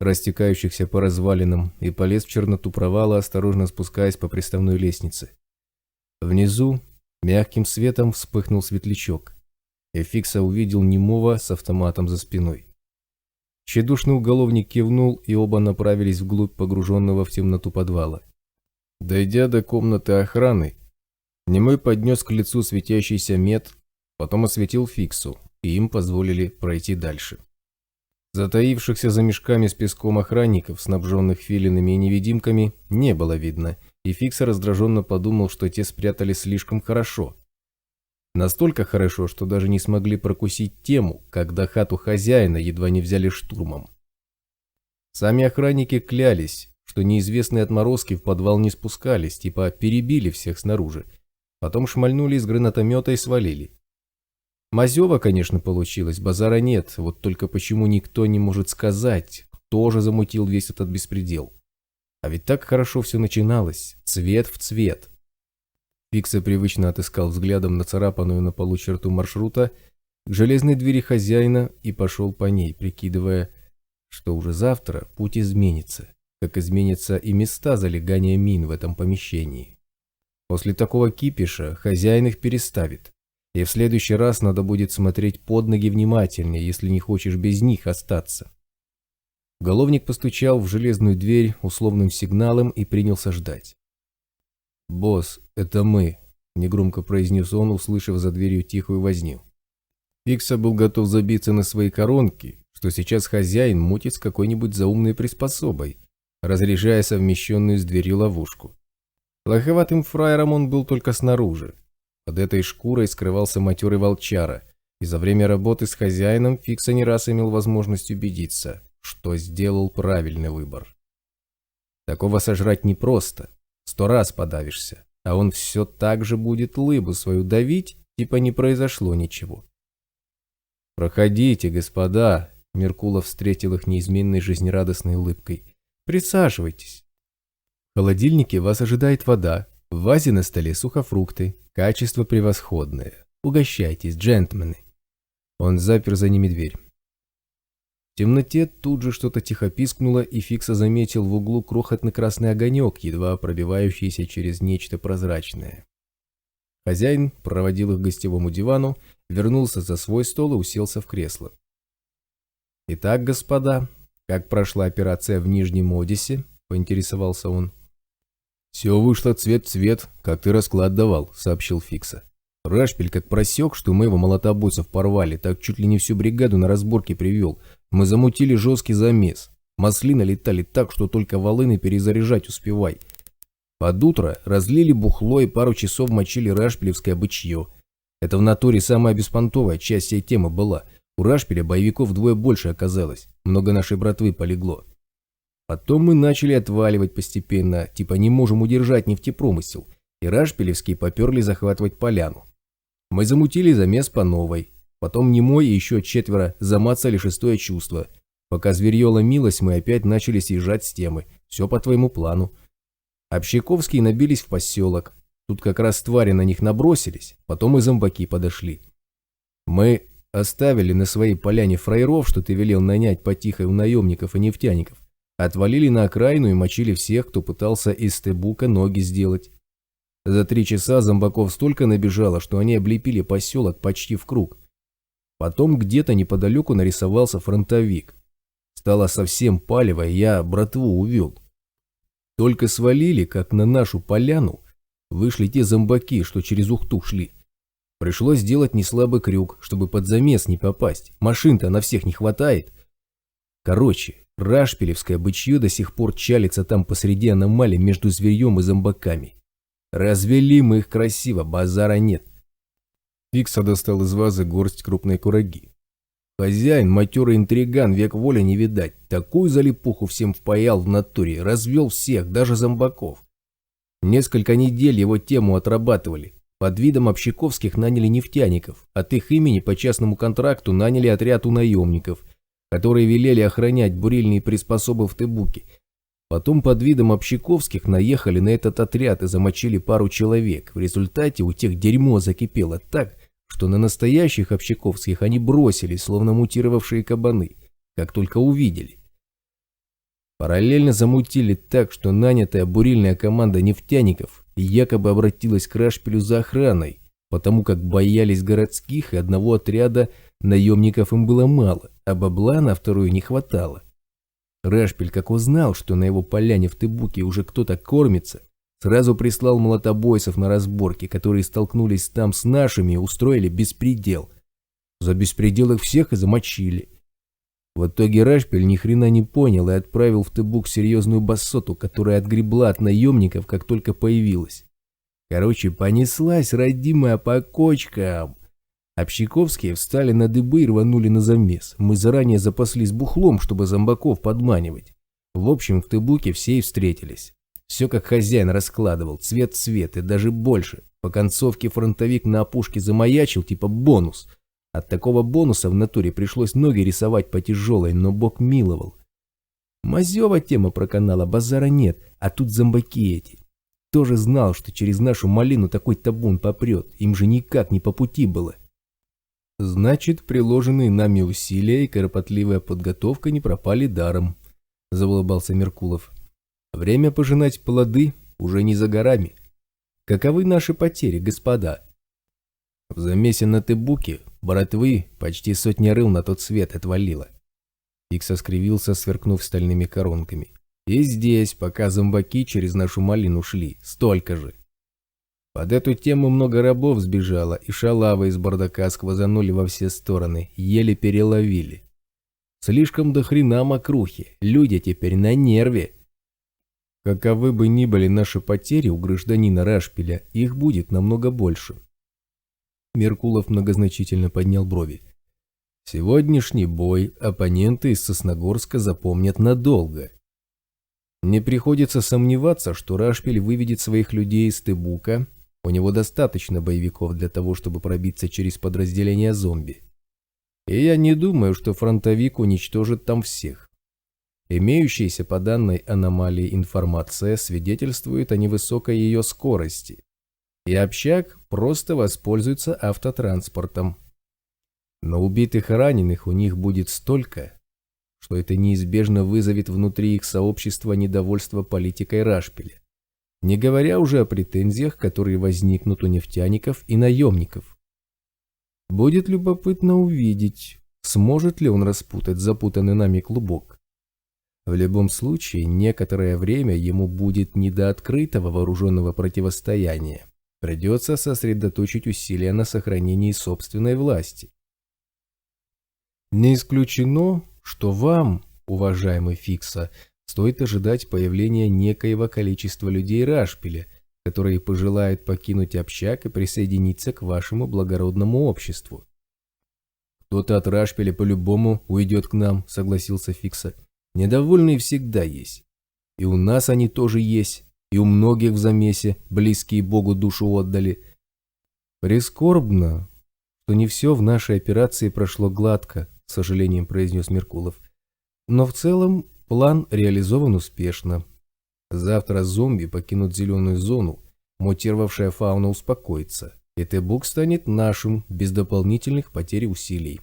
растекающихся по развалинам, и полез в черноту провала, осторожно спускаясь по приставной лестнице. Внизу мягким светом вспыхнул светлячок, и Фикса увидел немого с автоматом за спиной. Тщедушный уголовник кивнул, и оба направились вглубь погруженного в темноту подвала. Дойдя до комнаты охраны, немой поднес к лицу светящийся мед, потом осветил Фиксу, и им позволили пройти дальше. Затаившихся за мешками с песком охранников, снабженных филинами и невидимками, не было видно, и Фикса раздраженно подумал, что те спрятались слишком хорошо. Настолько хорошо, что даже не смогли прокусить тему, когда хату хозяина едва не взяли штурмом. Сами охранники клялись, что неизвестные отморозки в подвал не спускались, типа перебили всех снаружи, потом шмальнули из гранатомета и свалили. Мазёва, конечно, получилось, базара нет, вот только почему никто не может сказать, кто же замутил весь этот беспредел. А ведь так хорошо все начиналось, цвет в цвет. Фикса привычно отыскал взглядом нацарапанную на полу черту маршрута к железной двери хозяина и пошел по ней, прикидывая, что уже завтра путь изменится, как изменятся и места залегания мин в этом помещении. После такого кипиша хозяин их переставит, и в следующий раз надо будет смотреть под ноги внимательнее, если не хочешь без них остаться. Уголовник постучал в железную дверь условным сигналом и принялся ждать. «Босс, это мы», – негромко произнес он, услышав за дверью тихую возню. Фикса был готов забиться на свои коронки, что сейчас хозяин мутит с какой-нибудь заумной приспособой, разряжая совмещенную с дверью ловушку. Плоховатым фраером он был только снаружи. Под этой шкурой скрывался матерый волчара, и за время работы с хозяином Фикса не раз имел возможность убедиться, что сделал правильный выбор. Такого сожрать непросто, 100 раз подавишься, а он все так же будет лыбу свою давить, типа не произошло ничего. «Проходите, господа», — Меркулов встретил их неизменной жизнерадостной улыбкой. «Присаживайтесь. В холодильнике вас ожидает вода, в вазе на столе сухофрукты, качество превосходное. Угощайтесь, джентльмены». Он запер за ними дверь. В темноте тут же что-то тихо пискнуло, и Фикса заметил в углу крохотный красный огонек, едва пробивающийся через нечто прозрачное. Хозяин проводил их к гостевому дивану, вернулся за свой стол и уселся в кресло. «Итак, господа, как прошла операция в Нижнем Одессе?» – поинтересовался он. «Все вышло цвет в цвет, как ты расклад давал», – сообщил Фикса. «Рашпиль как просек, что мы его молотобойцев порвали, так чуть ли не всю бригаду на разборки привел. Мы замутили жесткий замес. Маслины летали так, что только волыны перезаряжать успевай. Под утро разлили бухло и пару часов мочили рашпилевское бычье. Это в натуре самая беспонтовая часть всей темы была. У Рашпиля боевиков вдвое больше оказалось, много нашей братвы полегло. Потом мы начали отваливать постепенно, типа не можем удержать нефтепромысел, и рашпилевские поперли захватывать поляну. Мы замутили замес по новой, потом Немой и еще 4 замацали 6-е чувство. Пока зверье ломилось, мы опять начали съезжать с темы, все по твоему плану. Общаковские набились в поселок, тут как раз твари на них набросились, потом и зомбаки подошли. Мы оставили на своей поляне фраеров, что ты велел нанять потихо у наемников и нефтяников, отвалили на окраину и мочили всех, кто пытался из Тебука ноги сделать. За 3 часа зомбаков столько набежало, что они облепили поселок почти в круг. Потом где-то неподалеку нарисовался фронтовик. Стало совсем палево, и я братву увел. Только свалили, как на нашу поляну вышли те зомбаки, что через Ухту шли. Пришлось сделать неслабый крюк, чтобы под замес не попасть. Машин-то на всех не хватает. Короче, рашпилевское бычье до сих пор чалится там посреди аномалий между зверьем и зомбаками. Развели мы их красиво, базара нет. Фикса достал из вазы горсть крупной кураги. Хозяин, матерый интриган, век воли не видать. Такую залипуху всем впаял в натуре, развел всех, даже зомбаков. Несколько недель его тему отрабатывали. Под видом общаковских наняли нефтяников. От их имени по частному контракту наняли отряд у наемников, которые велели охранять бурильные приспособы в Тебуке. Потом под видом общаковских наехали на этот отряд и замочили пару человек. В результате у тех дерьмо закипело так, что на настоящих общаковских они бросились, словно мутировавшие кабаны, как только увидели. Параллельно замутили так, что нанятая бурильная команда нефтяников якобы обратилась к Рашпилю за охраной, потому как боялись городских, и одного отряда наемников им было мало, а бабла на вторую не хватало. Рашпиль, как узнал, что на его поляне в Тебуке уже кто-то кормится, сразу прислал молотобойцев на разборки, которые столкнулись там с нашими и устроили беспредел. За беспредел их всех и замочили. В итоге Рашпиль ни хрена не понял и отправил в Тебук серьезную бассоту, которая отгребла от наемников, как только появилась. Короче, понеслась родимая по кочкам. Общаковские встали на дыбы и рванули на замес. Мы заранее запаслись бухлом, чтобы зомбаков подманивать. В общем, в Тебуке все и встретились. Все как хозяин раскладывал, цвет в цвет и даже больше. По концовке фронтовик на опушке замаячил, типа бонус. От такого бонуса в натуре пришлось ноги рисовать по тяжелой, но бог миловал. Мазева тема про канала, базара нет, а тут зомбаки эти. Тоже знал, что через нашу малину такой табун попрет, им же никак не по пути было. Значит, приложенные нами усилия и кропотливая подготовка не пропали даром, заулыбался Меркулов. Время пожинать плоды уже не за горами. Каковы наши потери, господа? В замесе на Тебуке братвы почти сотня рыл на тот свет отвалило. Фикса скривился, сверкнув стальными коронками. И здесь, пока зомбаки через нашу малину шли, столько же. Под эту тему много рабов сбежало, и шалавы из бардака сквозанули во все стороны, еле переловили. Слишком до хрена мокрухи, люди теперь на нерве. Каковы бы ни были наши потери у гражданина Рашпиля, их будет намного больше. Меркулов многозначительно поднял брови. Сегодняшний бой оппоненты из Сосногорска запомнят надолго. Не приходится сомневаться, что Рашпиль выведет своих людей из Тебука. У него достаточно боевиков для того, чтобы пробиться через подразделения зомби. И я не думаю, что фронтовик уничтожит там всех. Имеющаяся по данной аномалии информация свидетельствует о невысокой ее скорости. И общак просто воспользуется автотранспортом. Но убитых и раненых у них будет столько, что это неизбежно вызовет внутри их сообщества недовольство политикой Рашпиля, не говоря уже о претензиях, которые возникнут у нефтяников и наемников. Будет любопытно увидеть, сможет ли он распутать запутанный нами клубок. В любом случае, некоторое время ему будет не до открытого вооруженного противостояния. Придется сосредоточить усилия на сохранении собственной власти. Не исключено, что вам, уважаемый Фикса, стоит ожидать появления некоего количества людей Рашпиля, которые пожелают покинуть общак и присоединиться к вашему благородному обществу. Кто-то от Рашпиля по-любому уйдет к нам, согласился Фикса. Недовольные всегда есть. И у нас они тоже есть, и у многих в замесе близкие Богу душу отдали. Прискорбно, что не все в нашей операции прошло гладко, с сожалением произнес Меркулов. Но в целом план реализован успешно. Завтра зомби покинут зеленую зону, мутировавшая фауна успокоится, и Тебук станет нашим без дополнительных потерь усилий.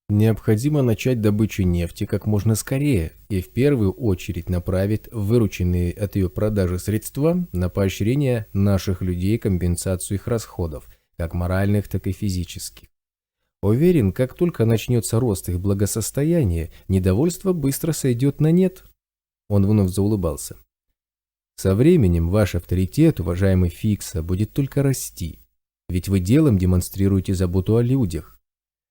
Необходимо начать добычу нефти как можно скорее и в первую очередь направить вырученные от ее продажи средства на поощрение наших людей, компенсацию их расходов, как моральных, так и физических. Уверен, как только начнется рост их благосостояния, недовольство быстро сойдет на нет. Он вновь заулыбался. Со временем ваш авторитет, уважаемый Фикса, будет только расти, ведь вы делом демонстрируете заботу о людях.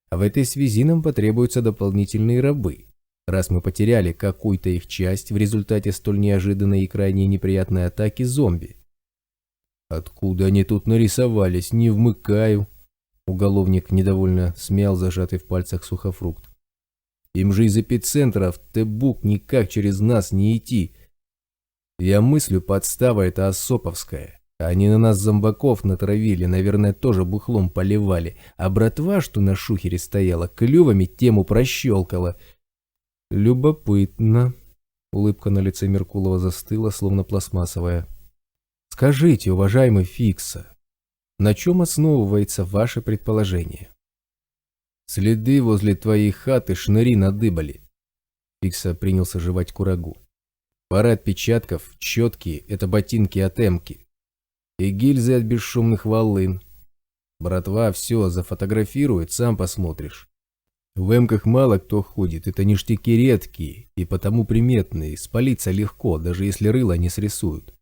А в этой связи нам потребуются дополнительные рабы, раз мы потеряли какую-то их часть в результате столь неожиданной и крайне неприятной атаки зомби. Откуда они тут нарисовались, не вмыкаю. Уголовник недовольно смял зажатый в пальцах сухофрукт. Им же из эпицентра в Тебук никак через нас не идти. Я мыслю, подстава эта осоповская. Они на нас зомбаков натравили, наверное, тоже бухлом поливали, а братва, что на шухере стояла, клювами тему прощелкала. Любопытно. Улыбка на лице Меркулова застыла, словно пластмассовая. Скажите, уважаемый Фикса, на чем основывается ваше предположение? Следы возле твоей хаты шныри надыбали. Фикса принялся жевать курагу. Пара отпечатков, четкие, это ботинки от эмки. И гильзы от бесшумных волын. Братва все зафотографирует, сам посмотришь. В эмках мало кто ходит, это ништяки редкие и потому приметные, спалиться легко, даже если рыло не срисуют.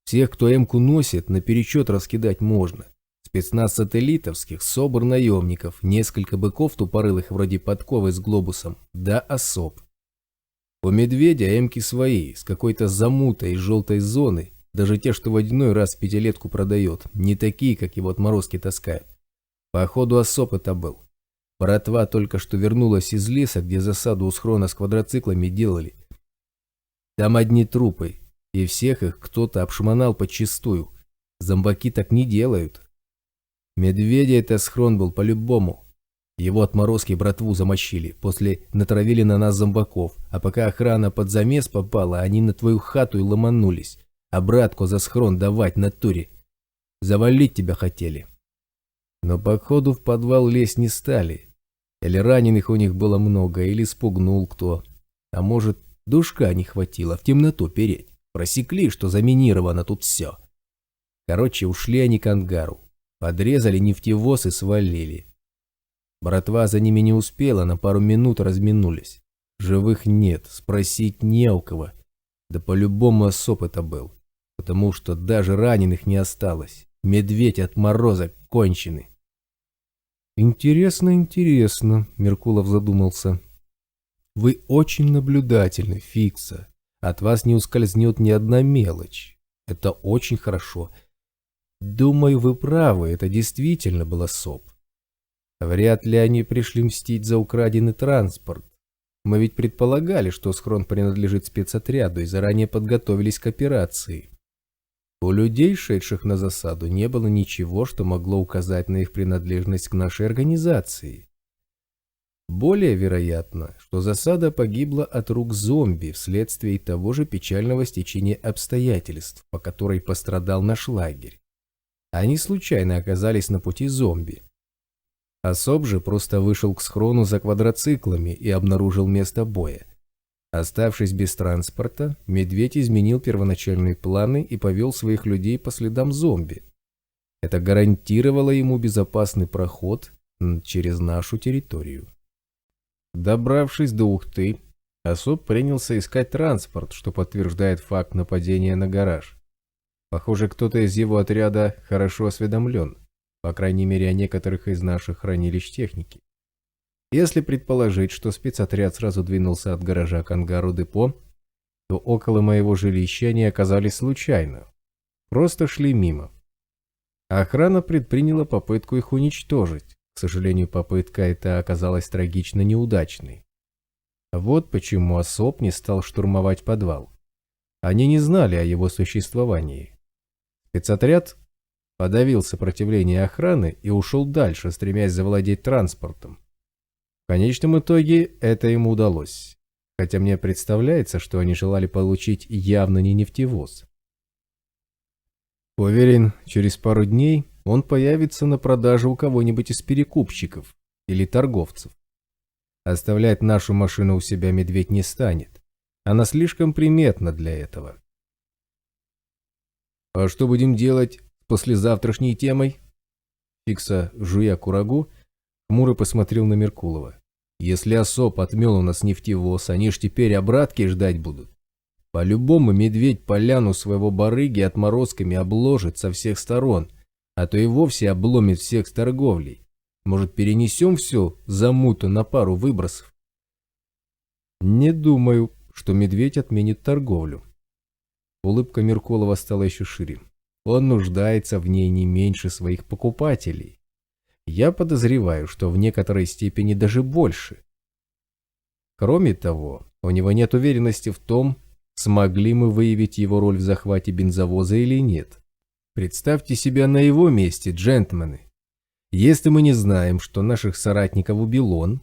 Всех, кто эмку носит, наперечет раскидать можно. Спецназ сателлитовских, собор наемников, несколько быков тупорылых вроде подковы с глобусом, да особ. У медведя эмки свои, с какой-то замутой из желтой зоны. Даже те, что водяной раз в пятилетку продает, не такие, как его отморозки таскают. Походу особ это был. Братва только что вернулась из леса, где засаду у схрона с квадроциклами делали. Там одни трупы, и всех их кто-то обшмонал подчистую. Зомбаки так не делают. Медведя это схрон был по-любому. Его отморозки братву замочили, после натравили на нас зомбаков, а пока охрана под замес попала, они на твою хату и ломанулись. А братку за схрон давать натуре. Завалить тебя хотели. Но походу в подвал лезть не стали. Или раненых у них было много, или спугнул кто. А может, душка не хватило в темноту переть. Просекли, что заминировано тут все. Короче, ушли они к ангару. Подрезали нефтевоз и свалили. Братва за ними не успела, на пару минут разминулись. Живых нет, спросить не у кого. Да по-любому особ это был. Потому что даже раненых не осталось. Медведь от мороза конченый. Интересно, интересно, Меркулов задумался. Вы очень наблюдательны, Фикса. От вас не ускользнет ни одна мелочь. Это очень хорошо. Думаю, вы правы, это действительно был особ. Вряд ли они пришли мстить за украденный транспорт. Мы ведь предполагали, что схрон принадлежит спецотряду и заранее подготовились к операции. У людей, шедших на засаду, не было ничего, что могло указать на их принадлежность к нашей организации. Более вероятно, что засада погибла от рук зомби вследствие того же печального стечения обстоятельств, по которой пострадал наш лагерь. Они случайно оказались на пути зомби. Особ же просто вышел к схрону за квадроциклами и обнаружил место боя. Оставшись без транспорта, медведь изменил первоначальные планы и повел своих людей по следам зомби. Это гарантировало ему безопасный проход через нашу территорию. Добравшись до Ухты, особ принялся искать транспорт, что подтверждает факт нападения на гараж. Похоже, кто-то из его отряда хорошо осведомлен, по крайней мере о некоторых из наших хранилищ техники. Если предположить, что спецотряд сразу двинулся от гаража к ангару депо, то около моего жилища они оказались случайно. Просто шли мимо. Охрана предприняла попытку их уничтожить. К сожалению, попытка эта оказалась трагично неудачной. Вот почему особ не стал штурмовать подвал. Они не знали о его существовании. Спецотряд подавил сопротивление охраны и ушел дальше, стремясь завладеть транспортом. В конечном итоге это ему удалось, хотя мне представляется, что они желали получить явно не нефтевоз. Уверен, через пару дней он появится на продаже у кого-нибудь из перекупщиков или торговцев. Оставлять нашу машину у себя медведь не станет. Она слишком приметна для этого. А что будем делать с послезавтрашней темой? Фикса, жуя курагу, хмуро посмотрел на Меркулова. Если особ отмел у нас нефтевоз, они ж теперь обратки ждать будут. По-любому медведь поляну своего барыги отморозками обложит со всех сторон, а то и вовсе обломит всех с торговлей. Может, перенесем все замуту на пару выбросов? Не думаю, что медведь отменит торговлю. Улыбка Меркулова стала еще шире. Он нуждается в ней не меньше своих покупателей. Я подозреваю, что в некоторой степени даже больше. Кроме того, у него нет уверенности в том, смогли мы выявить его роль в захвате бензовоза или нет. Представьте себя на его месте, джентльмены. Если мы не знаем, что наших соратников убил он,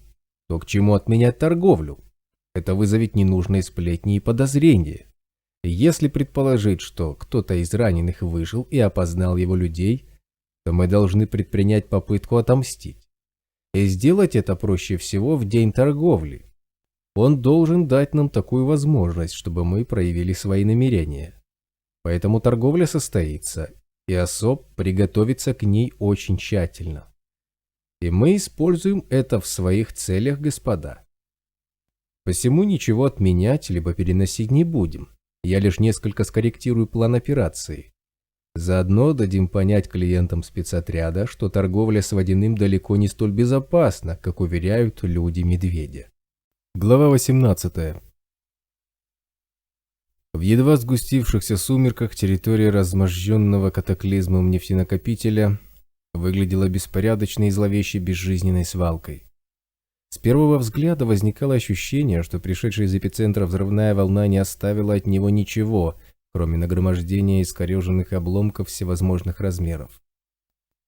то к чему отменять торговлю? Это вызовет ненужные сплетни и подозрения. Если предположить, что кто-то из раненых выжил и опознал его людей, то мы должны предпринять попытку отомстить. И сделать это проще всего в день торговли. Он должен дать нам такую возможность, чтобы мы проявили свои намерения. Поэтому торговля состоится, и особ приготовится к ней очень тщательно. И мы используем это в своих целях, господа. Посему ничего отменять либо переносить не будем. Я лишь несколько скорректирую план операции. Заодно дадим понять клиентам спецотряда, что торговля с водяным далеко не столь безопасна, как уверяют люди-медведя. Глава 18. В едва сгустившихся сумерках территория разможженного катаклизмом нефтенакопителя выглядела беспорядочной и зловещей безжизненной свалкой. С первого взгляда возникало ощущение, что пришедшая из эпицентра взрывная волна не оставила от него ничего, кроме нагромождения искореженных обломков всевозможных размеров.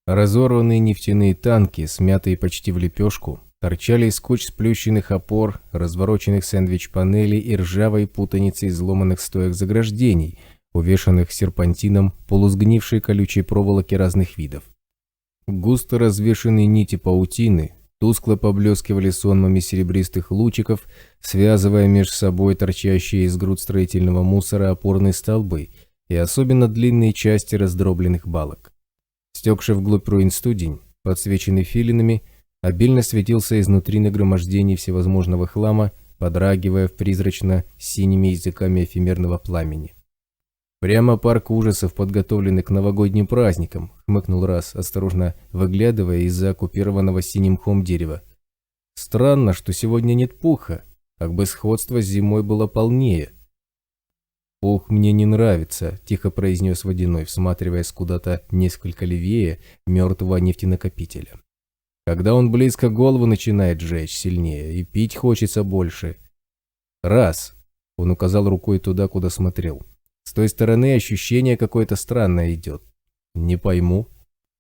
Разорванные нефтяные танки, смятые почти в лепешку, торчали из куч сплющенных опор, развороченных сэндвич-панелей и ржавой путаницы изломанных стоек заграждений, увешанных серпантином полусгнившей колючей проволоки разных видов. Густо развешанные нити паутины тускло поблескивали сонмами серебристых лучиков, связывая между собой торчащие из груд строительного мусора опорные столбы и особенно длинные части раздробленных балок. Стекший вглубь руин студень, подсвеченный филинами, обильно светился изнутри нагромождений всевозможного хлама, подрагивая в призрачно-синими языками эфемерного пламени. «Прямо парк ужасов, подготовленный к новогодним праздникам», — хмыкнул Раз, осторожно выглядывая из-за оккупированного синим мхом дерева. «Странно, что сегодня нет пуха, как бы сходство с зимой было полнее». «Пух мне не нравится», — тихо произнес Водяной, всматриваясь куда-то несколько левее мертвого нефтенакопителя. «Когда он близко, голову начинает жечь сильнее, и пить хочется больше». «Раз», — он указал рукой туда, куда смотрел. «С той стороны ощущение какое-то странное идет». «Не пойму».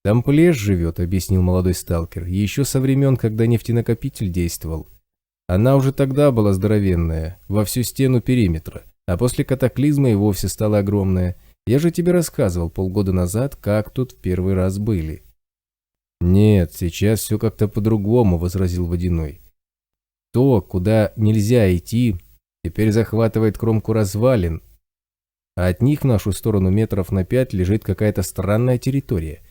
«Там плешь живет», — объяснил молодой сталкер, — «еще со времен, когда нефтенакопитель действовал. Она уже тогда была здоровенная, во всю стену периметра, а после катаклизма и вовсе стала огромная. Я же тебе рассказывал полгода назад, как тут в первый раз были». «Нет, сейчас все как-то по-другому», — возразил Водяной. «То, куда нельзя идти, теперь захватывает кромку развалин, а от них в нашу сторону метров на 5 лежит какая-то странная территория.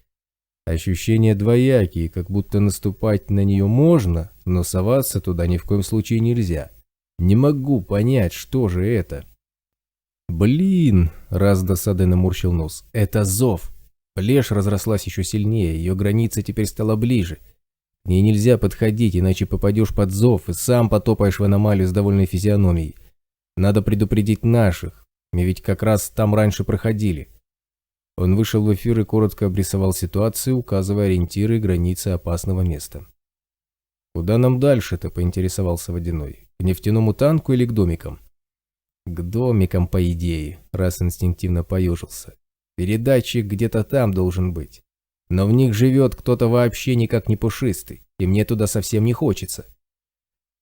Ощущения двоякие, как будто наступать на нее можно, но соваться туда ни в коем случае нельзя. Не могу понять, что же это». «Блин!» — Раз с досадой наморщил нос. «Это зов!» Плешь разрослась еще сильнее, ее граница теперь стала ближе. К ней нельзя подходить, иначе попадешь под зов и сам потопаешь в аномалию с довольной физиономией. Надо предупредить наших. Мы ведь как раз там раньше проходили». Он вышел в эфир и коротко обрисовал ситуацию, указывая ориентиры и границы опасного места. «Куда нам дальше-то?» — поинтересовался Водяной. «К нефтяному танку или к домикам?» «К домикам, по идее», — Раз инстинктивно поежился. «Передатчик где-то там должен быть. Но в них живет кто-то вообще никак не пушистый, и мне туда совсем не хочется».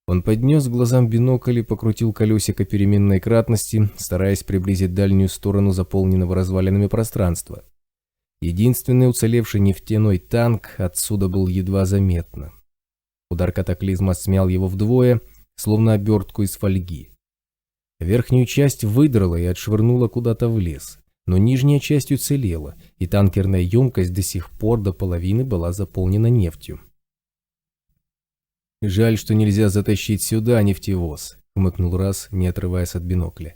Он поднес к глазам бинокль и покрутил колесико переменной кратности, стараясь приблизить дальнюю сторону заполненного развалинами пространства. Единственный уцелевший нефтяной танк отсюда был едва заметно. Удар катаклизма смял его вдвое, словно обертку из фольги. Верхнюю часть выдрала и отшвырнула куда-то в лес, но нижняя часть уцелела, и танкерная емкость до сих пор до половины была заполнена нефтью. «Жаль, что нельзя затащить сюда нефтевоз», — хмыкнул Раз, не отрываясь от бинокля.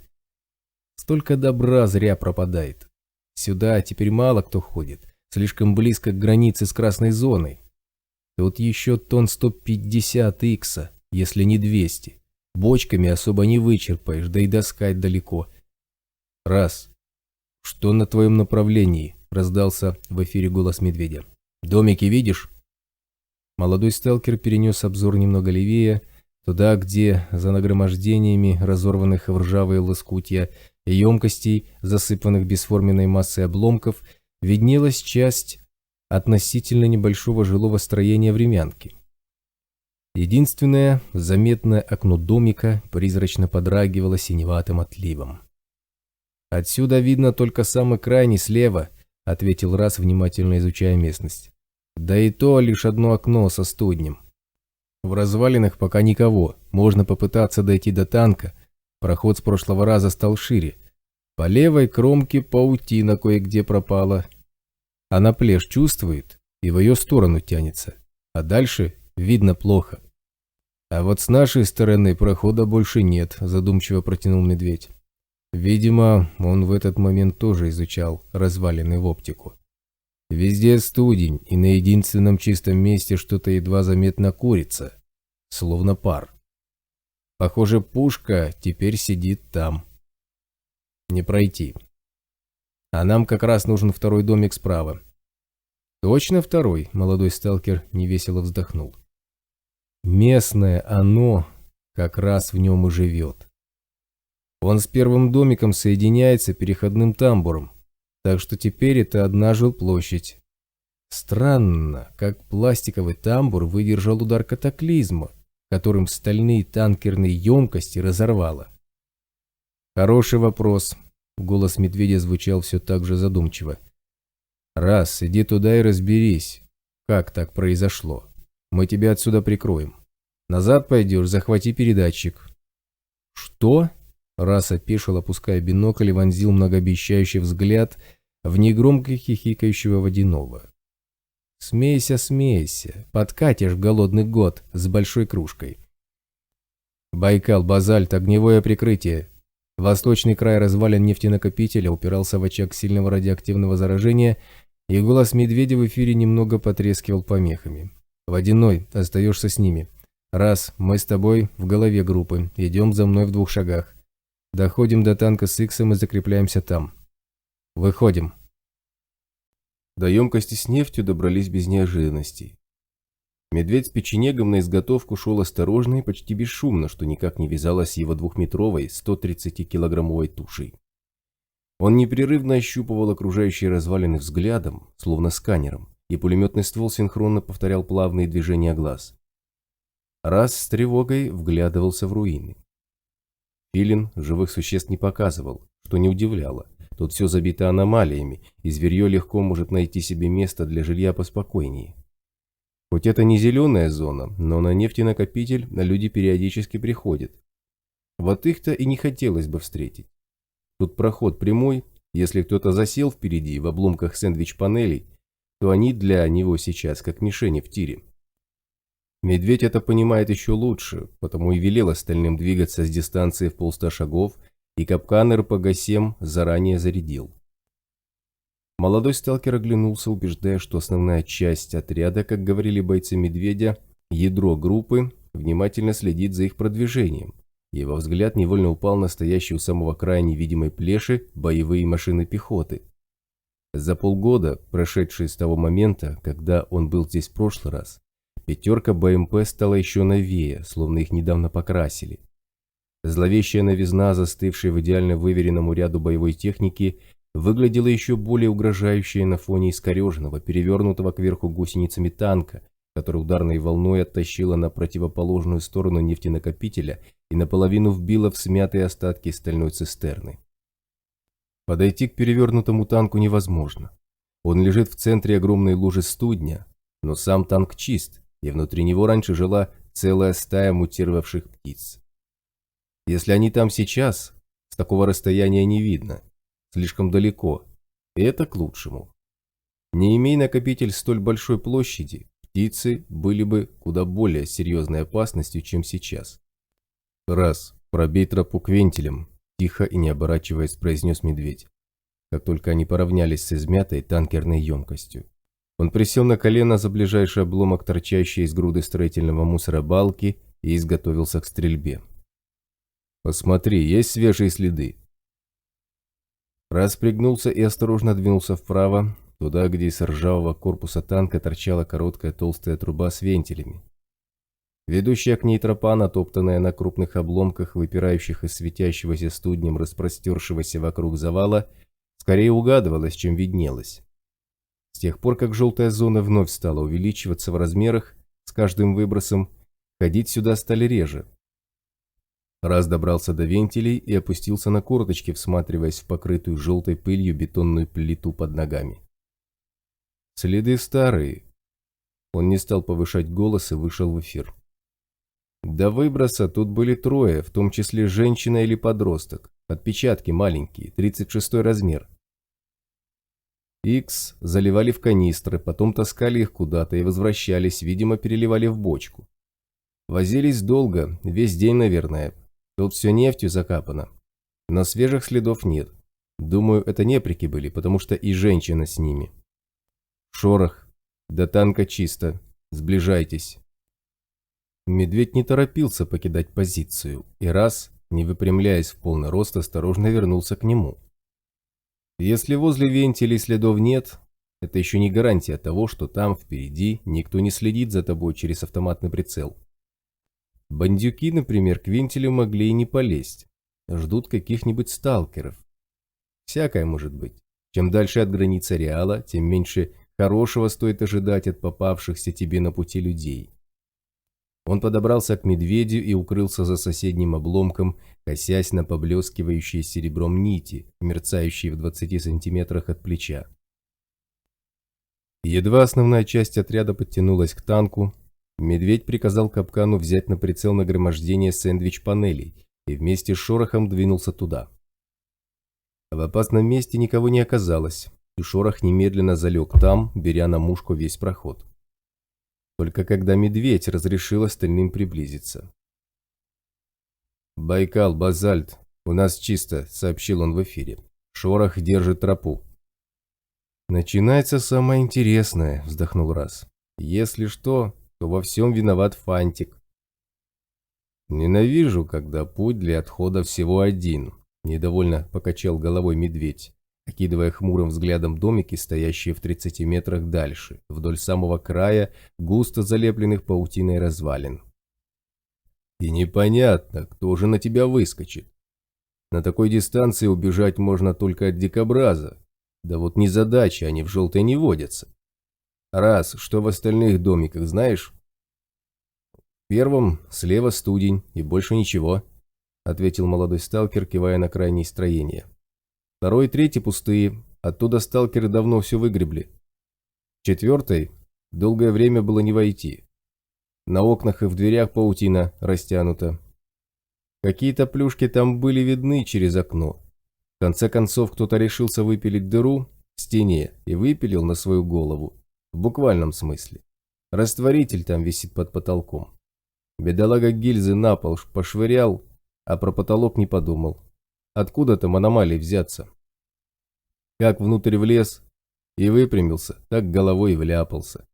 «Столько добра зря пропадает. Сюда теперь мало кто ходит, слишком близко к границе с красной зоной. Тут еще тонн 150 икса, если не 200. Бочками особо не вычерпаешь, да и доскать далеко. Раз. Что на твоем направлении?» — раздался в эфире голос Медведя. «Домики видишь?» Молодой сталкер перенес обзор немного левее, туда, где за нагромождениями разорванных в ржавые лоскутья и емкостей, засыпанных бесформенной массой обломков, виднелась часть относительно небольшого жилого строения времянки. Единственное заметное окно домика призрачно подрагивало синеватым отливом. «Отсюда видно только самый крайний слева», — ответил Раз, внимательно изучая местность. «Да и то лишь одно окно со студнем. В развалинах пока никого, можно попытаться дойти до танка, проход с прошлого раза стал шире. По левой кромке паутина кое-где пропала. Она плешь чувствует и в ее сторону тянется, а дальше видно плохо. А вот с нашей стороны прохода больше нет», — задумчиво протянул Медведь. Видимо, он в этот момент тоже изучал развалины в оптику. Везде студень, и на единственном чистом месте что-то едва заметно курится, словно пар. Похоже, пушка теперь сидит там. Не пройти. А нам как раз нужен второй домик справа. Точно второй, молодой сталкер невесело вздохнул. Местное оно как раз в нем и живет. Он с первым домиком соединяется переходным тамбуром, так что теперь это одна жилплощадь. Странно, как пластиковый тамбур выдержал удар катаклизма, которым стальные танкерные емкости разорвало. Хороший вопрос. Голос Медведя звучал все так же задумчиво. Раз, иди туда и разберись, как так произошло. Мы тебя отсюда прикроем. Назад пойдешь, захвати передатчик. Что? Раз опешил, опуская бинокль, и вонзил многообещающий взгляд в негромко хихикающего водяного. «Смейся, смейся, подкатишь в голодный год с большой кружкой». «Байкал, базальт, огневое прикрытие». Восточный край развалин нефтенакопителя упирался в очаг сильного радиоактивного заражения, и голос Медведя в эфире немного потрескивал помехами. «Водяной, остаешься с ними. Раз, мы с тобой в голове группы, идем за мной в 2 шагах. Доходим до танка с Иксом и закрепляемся там. Выходим». До емкости с нефтью добрались без неожиданностей. Медведь с печенегом на изготовку шел осторожно и почти бесшумно, что никак не вязалось с его 2-метровой, 130-килограммовой тушей. Он непрерывно ощупывал окружающие развалины взглядом, словно сканером, и пулеметный ствол синхронно повторял плавные движения глаз. Раз с тревогой вглядывался в руины. Филин живых существ не показывал, что не удивляло. Тут все забито аномалиями, и зверье легко может найти себе место для жилья поспокойнее. Хоть это не зеленая зона, но на нефтенакопитель люди периодически приходят. Вот их-то и не хотелось бы встретить. Тут проход прямой, если кто-то засел впереди в обломках сэндвич-панелей, то они для него сейчас как мишени в тире. Медведь это понимает еще лучше, потому и велел остальным двигаться с дистанции в 100 шагов, и капкан РПГ-7 заранее зарядил. Молодой сталкер оглянулся, убеждая, что основная часть отряда, как говорили бойцы Медведя, ядро группы, внимательно следит за их продвижением. Его взгляд невольно упал на стоящие у самого края невидимой плеши боевые машины пехоты. За полгода, прошедшие с того момента, когда он был здесь в прошлый раз, 5 БМП стала еще новее, словно их недавно покрасили. Зловещая новизна, застывшая в идеально выверенному ряду боевой техники, выглядела еще более угрожающей на фоне искореженного, перевернутого кверху гусеницами танка, который ударной волной оттащила на противоположную сторону нефтенакопителя и наполовину вбила в смятые остатки стальной цистерны. Подойти к перевернутому танку невозможно. Он лежит в центре огромной лужи студня, но сам танк чист, и внутри него раньше жила целая стая мутировавших птиц. Если они там сейчас, с такого расстояния не видно, слишком далеко, и это к лучшему. Не имея накопитель столь большой площади, птицы были бы куда более серьезной опасностью, чем сейчас. «Раз, пробей тропу к вентилям», – тихо и не оборачиваясь произнес медведь, как только они поравнялись с измятой танкерной емкостью. Он присел на колено за ближайший обломок, торчащий из груды строительного мусора балки, и изготовился к стрельбе. «Посмотри, есть свежие следы?» Раз пригнулся и осторожно двинулся вправо, туда, где из ржавого корпуса танка торчала короткая толстая труба с вентилями. Ведущая к ней тропа, натоптанная на крупных обломках, выпирающих из светящегося студнем распростершегося вокруг завала, скорее угадывалась, чем виднелась. С тех пор, как желтая зона вновь стала увеличиваться в размерах, с каждым выбросом ходить сюда стали реже. Раз добрался до вентилей и опустился на корточки, всматриваясь в покрытую желтой пылью бетонную плиту под ногами. Следы старые. Он не стал повышать голос и вышел в эфир. До выброса тут были трое, в том числе женщина или подросток. Отпечатки маленькие, 36-й размер. Икс заливали в канистры, потом таскали их куда-то и возвращались, видимо, переливали в бочку. Возились долго, весь день, наверное. Тут все нефтью закапано. Но свежих следов нет. Думаю, это неприки были, потому что и женщина с ними. Шорох. До танка чисто. Сближайтесь. Медведь не торопился покидать позицию, и раз, не выпрямляясь в полный рост, осторожно вернулся к нему. Если возле вентилей следов нет, это еще не гарантия того, что там впереди никто не следит за тобой через автоматный прицел. Бандюки, например, к вентилю могли и не полезть. Ждут каких-нибудь сталкеров. Всякое может быть. Чем дальше от границы ареала, тем меньше хорошего стоит ожидать от попавшихся тебе на пути людей. Он подобрался к медведю и укрылся за соседним обломком, косясь на поблескивающие серебром нити, мерцающие в 20 сантиметрах от плеча. Едва основная часть отряда подтянулась к танку, медведь приказал капкану взять на прицел нагромождение сэндвич-панелей и вместе с шорохом двинулся туда. В опасном месте никого не оказалось, и шорох немедленно залег там, беря на мушку весь проход. Только когда медведь разрешил остальным приблизиться. «Байкал, базальт, у нас чисто», — сообщил он в эфире. «Шорох держит тропу». «Начинается самое интересное», — вздохнул Раз. «Если что, то во всем виноват Фантик». «Ненавижу, когда путь для отхода всего один», — недовольно покачал головой медведь, окидывая хмурым взглядом домики, стоящие в 30 метрах дальше, вдоль самого края густо залепленных паутиной развалин. «И непонятно, кто же на тебя выскочит. На такой дистанции убежать можно только от дикобраза. Да вот незадача, они в желтой не водятся. Раз, что в остальных домиках, знаешь?» «В первом слева студень и больше ничего», — ответил молодой сталкер, кивая на крайние строения. «Второй и третий пустые, оттуда сталкеры давно все выгребли. В четвертой долгое время было не войти. На окнах и в дверях паутина растянута. Какие-то плюшки там были видны через окно. В конце концов кто-то решился выпилить дыру в стене и выпилил на свою голову, в буквальном смысле. Растворитель там висит под потолком. Бедолага гильзы на пол пошвырял, а про потолок не подумал. Откуда там аномалии взяться? Как внутрь влез и выпрямился, так головой и вляпался.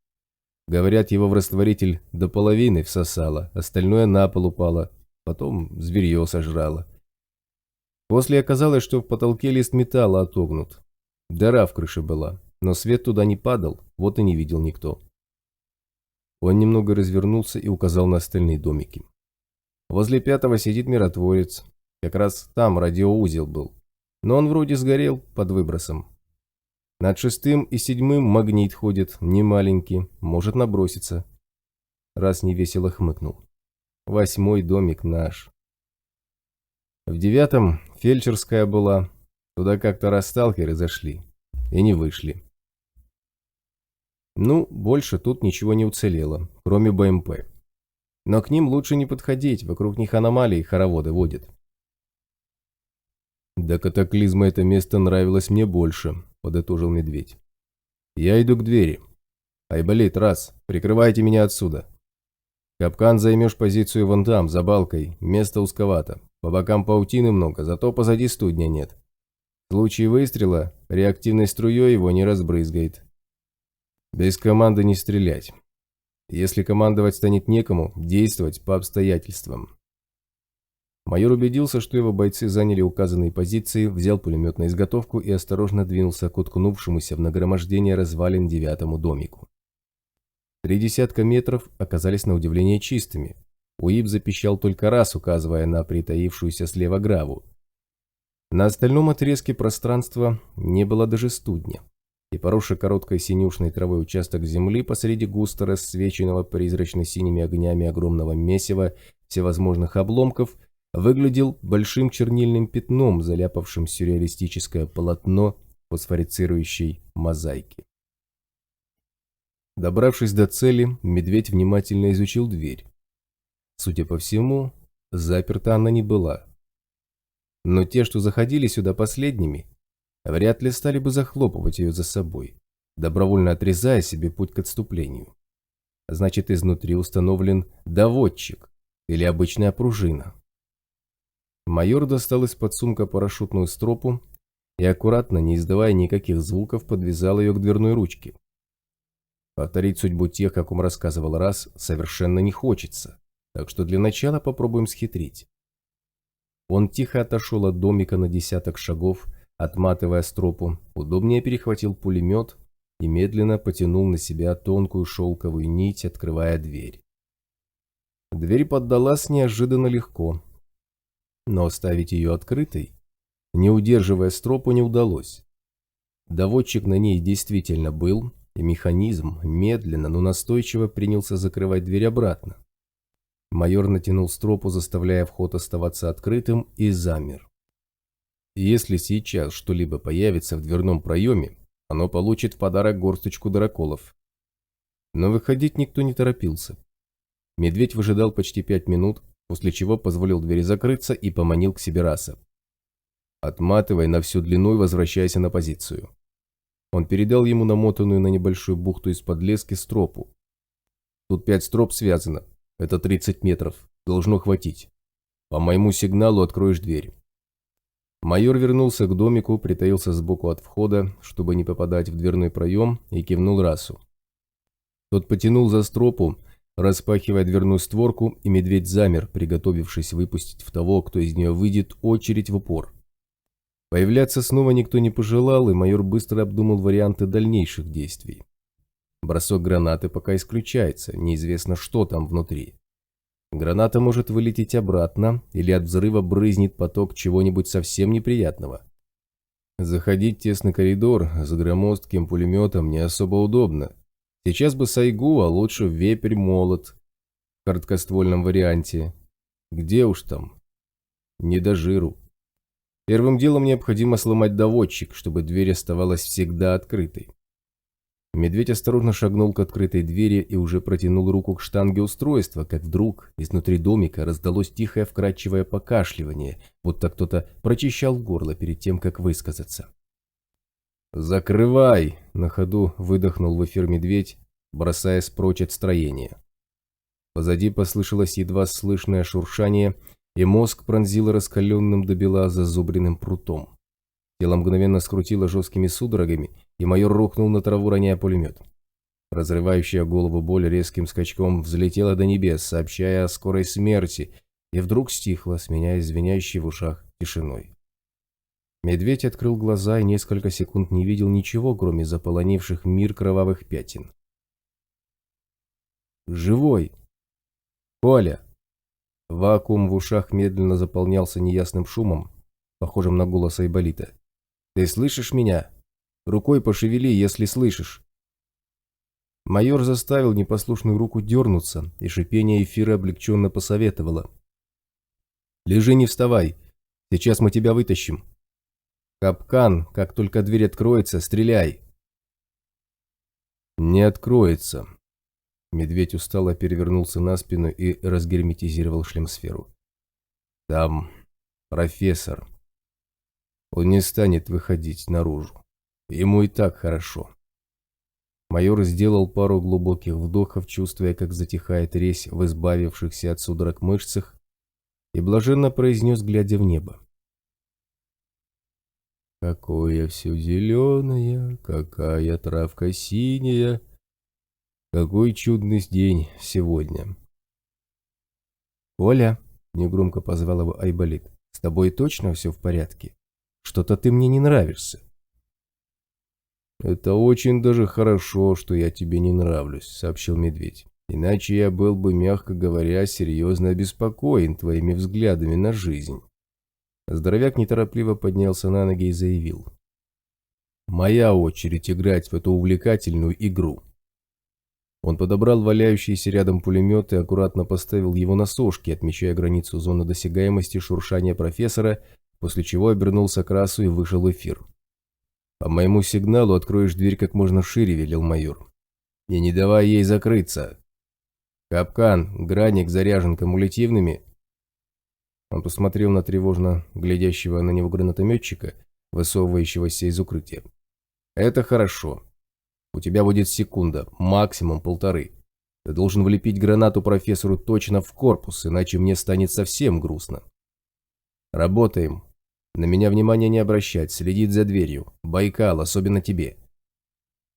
Говорят, его в растворитель до половины всосало, остальное на пол упало, потом зверье сожрало. После оказалось, что в потолке лист металла отогнут. Дыра в крыше была, но свет туда не падал, вот и не видел никто. Он немного развернулся и указал на остальные домики. Возле пятого сидит миротворец. Как раз там радиоузел был. Но он вроде сгорел под выбросом. Над шестым и седьмым магнит ходит, не маленький, может наброситься. Раз невесело хмыкнул. 8-й домик наш. В 9-м фельдшерская была. Туда как-то раз сталкеры зашли. И не вышли. Ну, больше тут ничего не уцелело, кроме БМП. Но к ним лучше не подходить, вокруг них аномалии хороводы водят. До катаклизма это место нравилось мне больше, подытожил медведь. Я иду к двери. Айболит, раз, прикрывайте меня отсюда. Капкан, займешь позицию вон там, за балкой, место узковато. По бокам паутины много, зато позади студня нет. В случае выстрела реактивной струей его не разбрызгает. Без команды не стрелять. Если командовать станет некому, действовать по обстоятельствам. Майор убедился, что его бойцы заняли указанные позиции, взял пулемет на изготовку и осторожно двинулся к уткнувшемуся в нагромождение развалин 9-му домику. 3 десятка метров оказались на удивление чистыми. УИП запищал только раз, указывая на притаившуюся слева граву. На остальном отрезке пространства не было даже студня, и поросший короткой синюшной травой участок земли посреди густо рассвеченного призрачно-синими огнями огромного месива всевозможных обломков выглядел большим чернильным пятном, заляпавшим сюрреалистическое полотно фосфорицирующей мозаики. Добравшись до цели, медведь внимательно изучил дверь. Судя по всему, заперта она не была. Но те, что заходили сюда последними, вряд ли стали бы захлопывать ее за собой, добровольно отрезая себе путь к отступлению. Значит, изнутри установлен доводчик или обычная пружина. Майор достал из-под сумка парашютную стропу и аккуратно, не издавая никаких звуков, подвязал ее к дверной ручке. Повторить судьбу тех, о ком рассказывал Раз, совершенно не хочется, так что для начала попробуем схитрить. Он тихо отошел от домика на десяток шагов, отматывая стропу, удобнее перехватил пулемет и медленно потянул на себя тонкую шелковую нить, открывая дверь. Дверь поддалась неожиданно легко, но оставить ее открытой, не удерживая стропу, не удалось. Доводчик на ней действительно был, и механизм медленно, но настойчиво принялся закрывать дверь обратно. Майор натянул стропу, заставляя вход оставаться открытым, и замер. Если сейчас что-либо появится в дверном проеме, оно получит в подарок горсточку драколов. Но выходить никто не торопился. Медведь выжидал почти 5 минут, после чего позволил двери закрыться и поманил к себе Раса. «Отматывай на всю длину и возвращайся на позицию». Он передал ему намотанную на небольшую бухту из-под лески стропу. «Тут 5 строп связано. Это 30 метров. Должно хватить. По моему сигналу откроешь дверь». Майор вернулся к домику, притаился сбоку от входа, чтобы не попадать в дверной проем, и кивнул Расу. Тот потянул за стропу, распахивая дверную створку, и медведь замер, приготовившись выпустить в того, кто из нее выйдет, очередь в упор. Появляться снова никто не пожелал, и майор быстро обдумал варианты дальнейших действий. Бросок гранаты пока исключается, неизвестно, что там внутри. Граната может вылететь обратно, или от взрыва брызнет поток чего-нибудь совсем неприятного. Заходить в тесный коридор с громоздким пулеметом не особо удобно. Сейчас бы сайгу, а лучше вепрь-молот в короткоствольном варианте. Где уж там? Не до жиру. Первым делом необходимо сломать доводчик, чтобы дверь оставалась всегда открытой. Медведь осторожно шагнул к открытой двери и уже протянул руку к штанге устройства, как вдруг изнутри домика раздалось тихое вкрадчивое покашливание, будто кто-то прочищал горло перед тем, как высказаться. «Закрывай!» – на ходу выдохнул в эфир медведь, бросаясь прочь от строения. Позади послышалось едва слышное шуршание, и мозг пронзило раскаленным до бела зазубренным прутом. Тело мгновенно скрутило жесткими судорогами, и майор рухнул на траву, роняя пулемет. Разрывающая голову боль резким скачком взлетела до небес, сообщая о скорой смерти, и вдруг стихла, сменяясь звенящей в ушах тишиной. Медведь открыл глаза и несколько секунд не видел ничего, кроме заполонивших мир кровавых пятен. «Живой! Коля!» Вакуум в ушах медленно заполнялся неясным шумом, похожим на голос Айболита. «Ты слышишь меня? Рукой пошевели, если слышишь». Майор заставил непослушную руку дернуться, и шипение эфира облегченно посоветовало. «Лежи, не вставай. Сейчас мы тебя вытащим. Капкан, как только дверь откроется, стреляй». Не откроется. Медведь устало перевернулся на спину и разгерметизировал шлемсферу. Там профессор. Он не станет выходить наружу. Ему и так хорошо. Майор сделал пару глубоких вдохов, чувствуя, как затихает резь в избавившихся от судорог мышцах, и блаженно произнес, глядя в небо. «Какое все зеленое, какая травка синяя, какой чудный день сегодня!» «Оля!» — негромко позвал его Айболит. «С тобой точно все в порядке? Что-то ты мне не нравишься». «Это очень даже хорошо, что я тебе не нравлюсь», — сообщил медведь. «Иначе я был бы, мягко говоря, серьезно обеспокоен твоими взглядами на жизнь». Здоровяк неторопливо поднялся на ноги и заявил. «Моя очередь играть в эту увлекательную игру». Он подобрал валяющийся рядом пулемет и аккуратно поставил его на сошки, отмечая границу зоны досягаемости шуршания профессора, после чего обернулся к расу и вышел в эфир. «По моему сигналу откроешь дверь как можно шире», — велел майор. «И не давай ей закрыться. Капкан, граник заряжен кумулятивными». Он посмотрел на тревожно глядящего на него гранатометчика, высовывающегося из укрытия. «Это хорошо. У тебя будет секунда, максимум 1,5. Ты должен влепить гранату профессору точно в корпус, иначе мне станет совсем грустно. Работаем. На меня внимания не обращать, следить за дверью. Байкал, особенно тебе».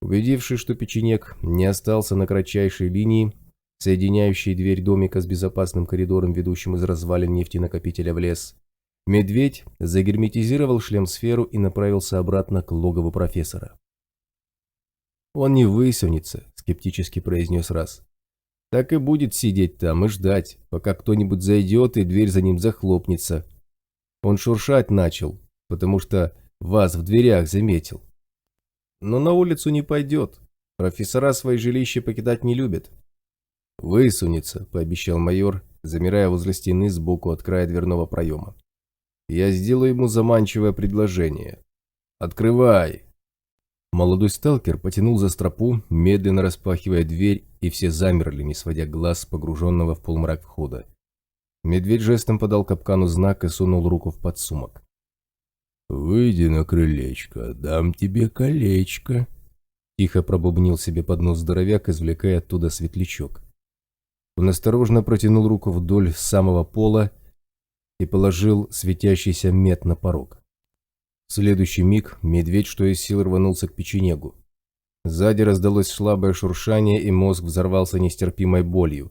Убедившись, что печенек не остался на кратчайшей линии, соединяющей дверь домика с безопасным коридором, ведущим из развалин нефтенакопителя в лес, медведь загерметизировал шлемсферу и направился обратно к логову профессора. «Он не высунется», — скептически произнес Раз. «Так и будет сидеть там и ждать, пока кто-нибудь зайдет и дверь за ним захлопнется. Он шуршать начал, потому что вас в дверях заметил. Но на улицу не пойдет. Профессора свои жилища покидать не любят». «Высунется», — пообещал майор, замирая возле стены сбоку от края дверного проема. «Я сделаю ему заманчивое предложение. Открывай!» Молодой сталкер потянул за стропу, медленно распахивая дверь, и все замерли, не сводя глаз с погруженного в полумрак входа. Медведь жестом подал капкану знак и сунул руку в подсумок. «Выйди на крылечко, дам тебе колечко», — тихо пробубнил себе под нос здоровяк, извлекая оттуда светлячок. Он осторожно протянул руку вдоль самого пола и положил светящийся мед на порог. В следующий миг медведь что из сил рванулся к печенегу. Сзади раздалось слабое шуршание, и мозг взорвался нестерпимой болью.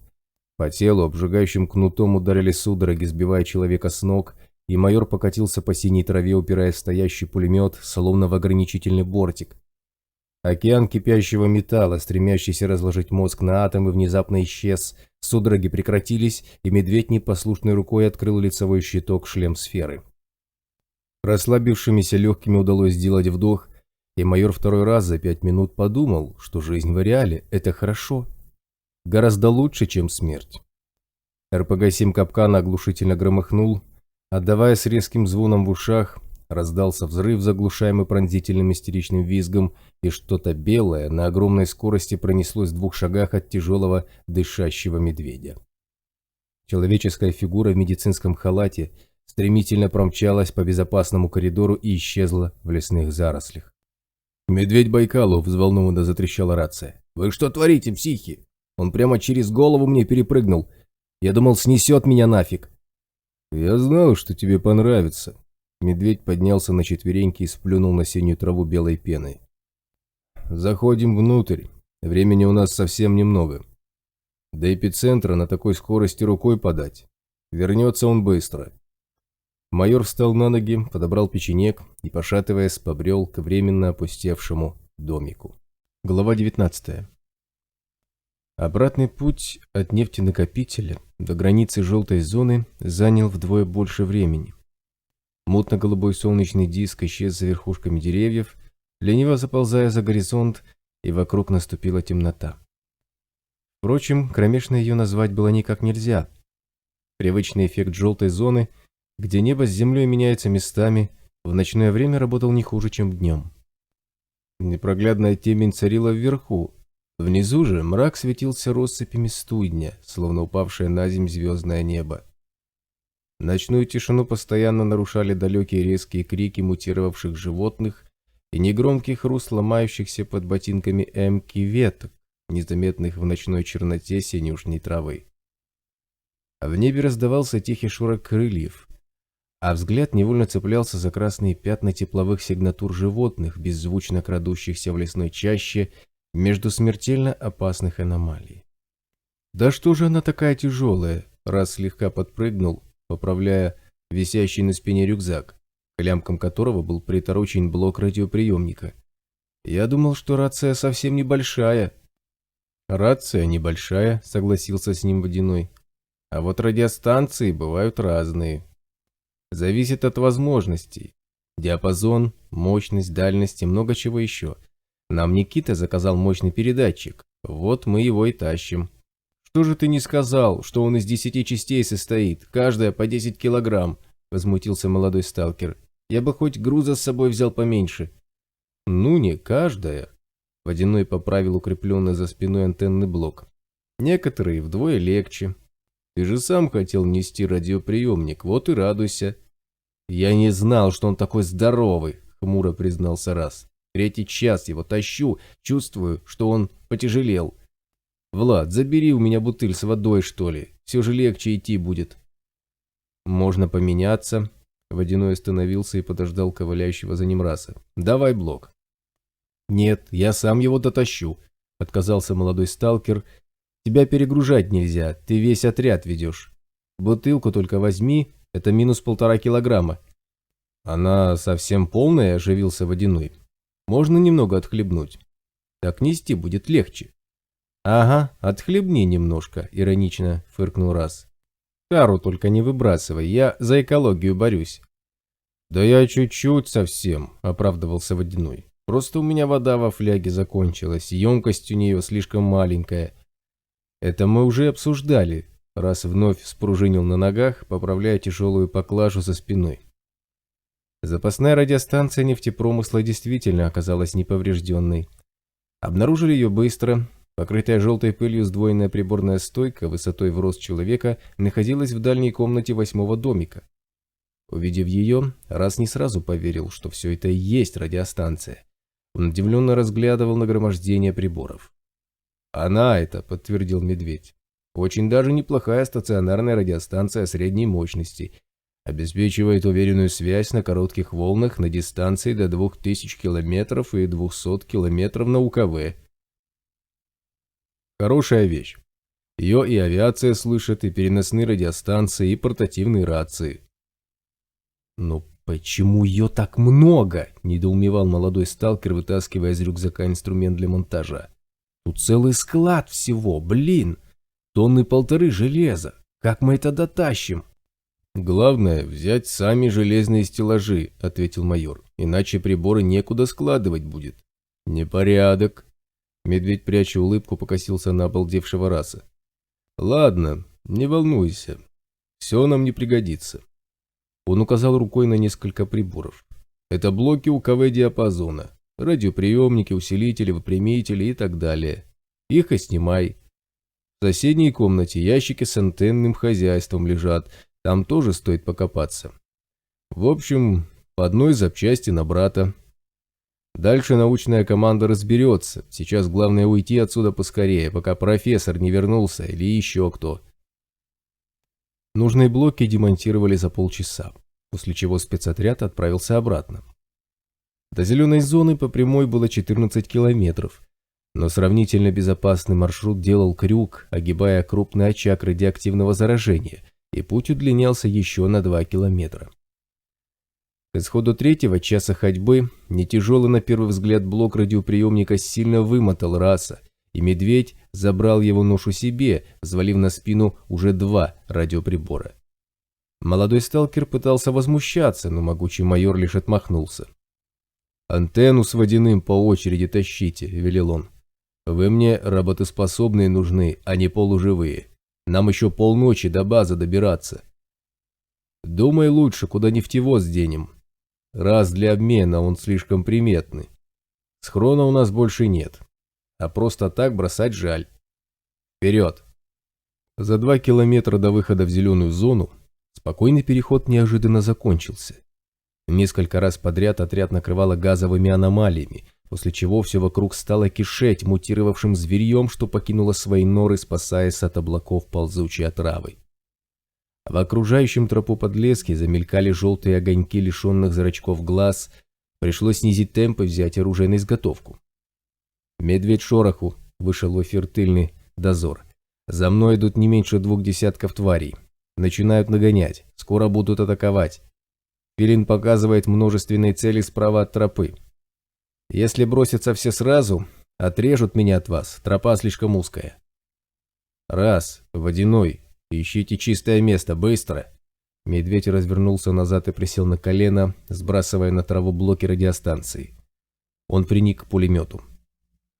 По телу обжигающим кнутом ударили судороги, сбивая человека с ног, и майор покатился по синей траве, упираясь в стоящий пулемет, словно в ограничительный бортик. Океан кипящего металла, стремящийся разложить мозг на атомы, внезапно исчез, судороги прекратились, и медведь непослушной рукой открыл лицевой щиток шлем-сферы. Расслабившимися легкими удалось сделать вдох, и майор второй раз за 5 минут подумал, что жизнь в реале – это хорошо. Гораздо лучше, чем смерть. РПГ-7 капкана оглушительно громыхнул, отдавая с резким звоном в ушах, раздался взрыв, заглушаемый пронзительным истеричным визгом, и что-то белое на огромной скорости пронеслось в 2 шагах от тяжелого дышащего медведя. Человеческая фигура в медицинском халате стремительно промчалась по безопасному коридору и исчезла в лесных зарослях. «Медведь Байкалу!» — взволнованно затрещала рация. «Вы что творите, психи? Он прямо через голову мне перепрыгнул. Я думал, снесет меня нафиг». «Я знал, что тебе понравится». Медведь поднялся на четвереньки и сплюнул на синюю траву белой пеной. «Заходим внутрь. Времени у нас совсем немного. До эпицентра на такой скорости рукой подать. Вернется он быстро». Майор встал на ноги, подобрал печенек и, пошатываясь, побрел к временно опустевшему домику. Глава 19. Обратный путь от нефтенакопителя до границы желтой зоны занял вдвое больше времени. Мутно-голубой солнечный диск исчез за верхушками деревьев, лениво заползая за горизонт, и вокруг наступила темнота. Впрочем, кромешной ее назвать было никак нельзя. Привычный эффект желтой зоны, где небо с землей меняются местами, в ночное время работал не хуже, чем днем. Непроглядная темень царила вверху, Внизу же мрак светился россыпями студня, словно упавшее на земь звездное небо. Ночную тишину постоянно нарушали далекие резкие крики мутировавших животных и негромкий хруст ломающихся под ботинками эмки веток, незаметных в ночной черноте синюшней травы. А в небе раздавался тихий шорох крыльев, а взгляд невольно цеплялся за красные пятна тепловых сигнатур животных, беззвучно крадущихся в лесной чаще между смертельно опасных аномалий. «Да что же она такая тяжелая?» Раз слегка подпрыгнул, поправляя висящий на спине рюкзак, к лямкам которого был приторочен блок радиоприемника. «Я думал, что рация совсем небольшая». «Рация небольшая», — согласился с ним Водяной. «А вот радиостанции бывают разные. Зависит от возможностей. Диапазон, мощность, дальность и много чего еще. Нам Никита заказал мощный передатчик. Вот мы его и тащим». «Что же ты не сказал, что он из 10 частей состоит, каждая по 10 килограмм?» – возмутился молодой сталкер. «Я бы хоть груза с собой взял поменьше». «Ну, не каждая». Водяной поправил укрепленный за спиной антенный блок. «Некоторые вдвое легче. Ты же сам хотел нести радиоприемник, вот и радуйся». «Я не знал, что он такой здоровый», – хмуро признался Раз. «Третий час его тащу, чувствую, что он потяжелел». «Влад, забери у меня бутыль с водой, что ли, все же легче идти будет». «Можно поменяться». Водяной остановился и подождал ковыляющего за ним Раса. «Давай блок». «Нет, я сам его дотащу», — отказался молодой сталкер. «Тебя перегружать нельзя, ты весь отряд ведешь. Бутылку только возьми, это минус 1,5 килограмма». «Она совсем полная?» – оживился Водяной. «Можно немного отхлебнуть. Так нести будет легче». «Ага, отхлебни немножко», – иронично фыркнул Раз. «Тару только не выбрасывай, я за экологию борюсь». «Да я чуть-чуть совсем», – оправдывался Водяной. «Просто у меня вода во фляге закончилась, емкость у нее слишком маленькая». «Это мы уже обсуждали», – Раз вновь спружинил на ногах, поправляя тяжелую поклажу за спиной. Запасная радиостанция нефтепромысла действительно оказалась неповрежденной. Обнаружили ее быстро. Покрытая желтой пылью сдвоенная приборная стойка высотой в рост человека находилась в дальней комнате 8-го домика. Увидев ее, Раз не сразу поверил, что все это и есть радиостанция. Он удивленно разглядывал нагромождение приборов. «Она это», — подтвердил Медведь. «Очень даже неплохая стационарная радиостанция средней мощности. Обеспечивает уверенную связь на коротких волнах на дистанции до 2000 километров и 200 километров на УКВ. Хорошая вещь. Ее и авиация слышит, и переносные радиостанции, и портативные рации». «Но почему ее так много?» – недоумевал молодой сталкер, вытаскивая из рюкзака инструмент для монтажа. «Тут целый склад всего, блин! 1,5 тонны железа! Как мы это дотащим?» «Главное – взять сами железные стеллажи», – ответил майор. «Иначе приборы некуда складывать будет». «Непорядок». Медведь, пряча улыбку, покосился на обалдевшего Раса. «Ладно, не волнуйся. Все нам не пригодится». Он указал рукой на несколько приборов. «Это блоки УКВ диапазона, радиоприемники, усилители, выпрямители и так далее. Их и снимай. В соседней комнате ящики с антенным хозяйством лежат, там тоже стоит покопаться. В общем, по одной запчасти на брата. Дальше научная команда разберется. Сейчас главное уйти отсюда поскорее, пока профессор не вернулся или еще кто». Нужные блоки демонтировали за полчаса, после чего спецотряд отправился обратно. До зеленой зоны по прямой было 14 километров, но сравнительно безопасный маршрут делал крюк, огибая крупный очаг радиоактивного заражения, и путь удлинялся еще на 2 километра. К исходу 3-го часа ходьбы нетяжелый на первый взгляд блок радиоприемника сильно вымотал Раса, и Медведь забрал его ношу себе, взвалив на спину уже 2 радиоприбора. Молодой сталкер пытался возмущаться, но могучий майор лишь отмахнулся. «Антенну с Водяным по очереди тащите», — велел он. «Вы мне работоспособные нужны, а не полуживые. Нам еще полночи до базы добираться. Думай лучше, куда нефтевоз денем. Раз для обмена он слишком приметный. Схрона у нас больше нет. а просто так бросать жаль. Вперед! За 2 километра до выхода в зеленую зону спокойный переход неожиданно закончился. Несколько раз подряд отряд накрывало газовыми аномалиями, после чего все вокруг стало кишеть мутировавшим зверьем, что покинуло свои норы, спасаясь от облаков ползучей отравы. В окружающем тропу подлеске замелькали желтые огоньки лишенных зрачков глаз, пришлось снизить темп и взять оружие на изготовку. «Медведь шороху», — вышел в эфир тыльный дозор. «За мной идут не меньше 2 десятков тварей. Начинают нагонять, скоро будут атаковать. Филин показывает множественные цели справа от тропы. Если бросятся все сразу, отрежут меня от вас, тропа слишком узкая». «Раз, Водяной, ищите чистое место, быстро!» Медведь развернулся назад и присел на колено, сбрасывая на траву блоки радиостанции. Он приник к пулемету.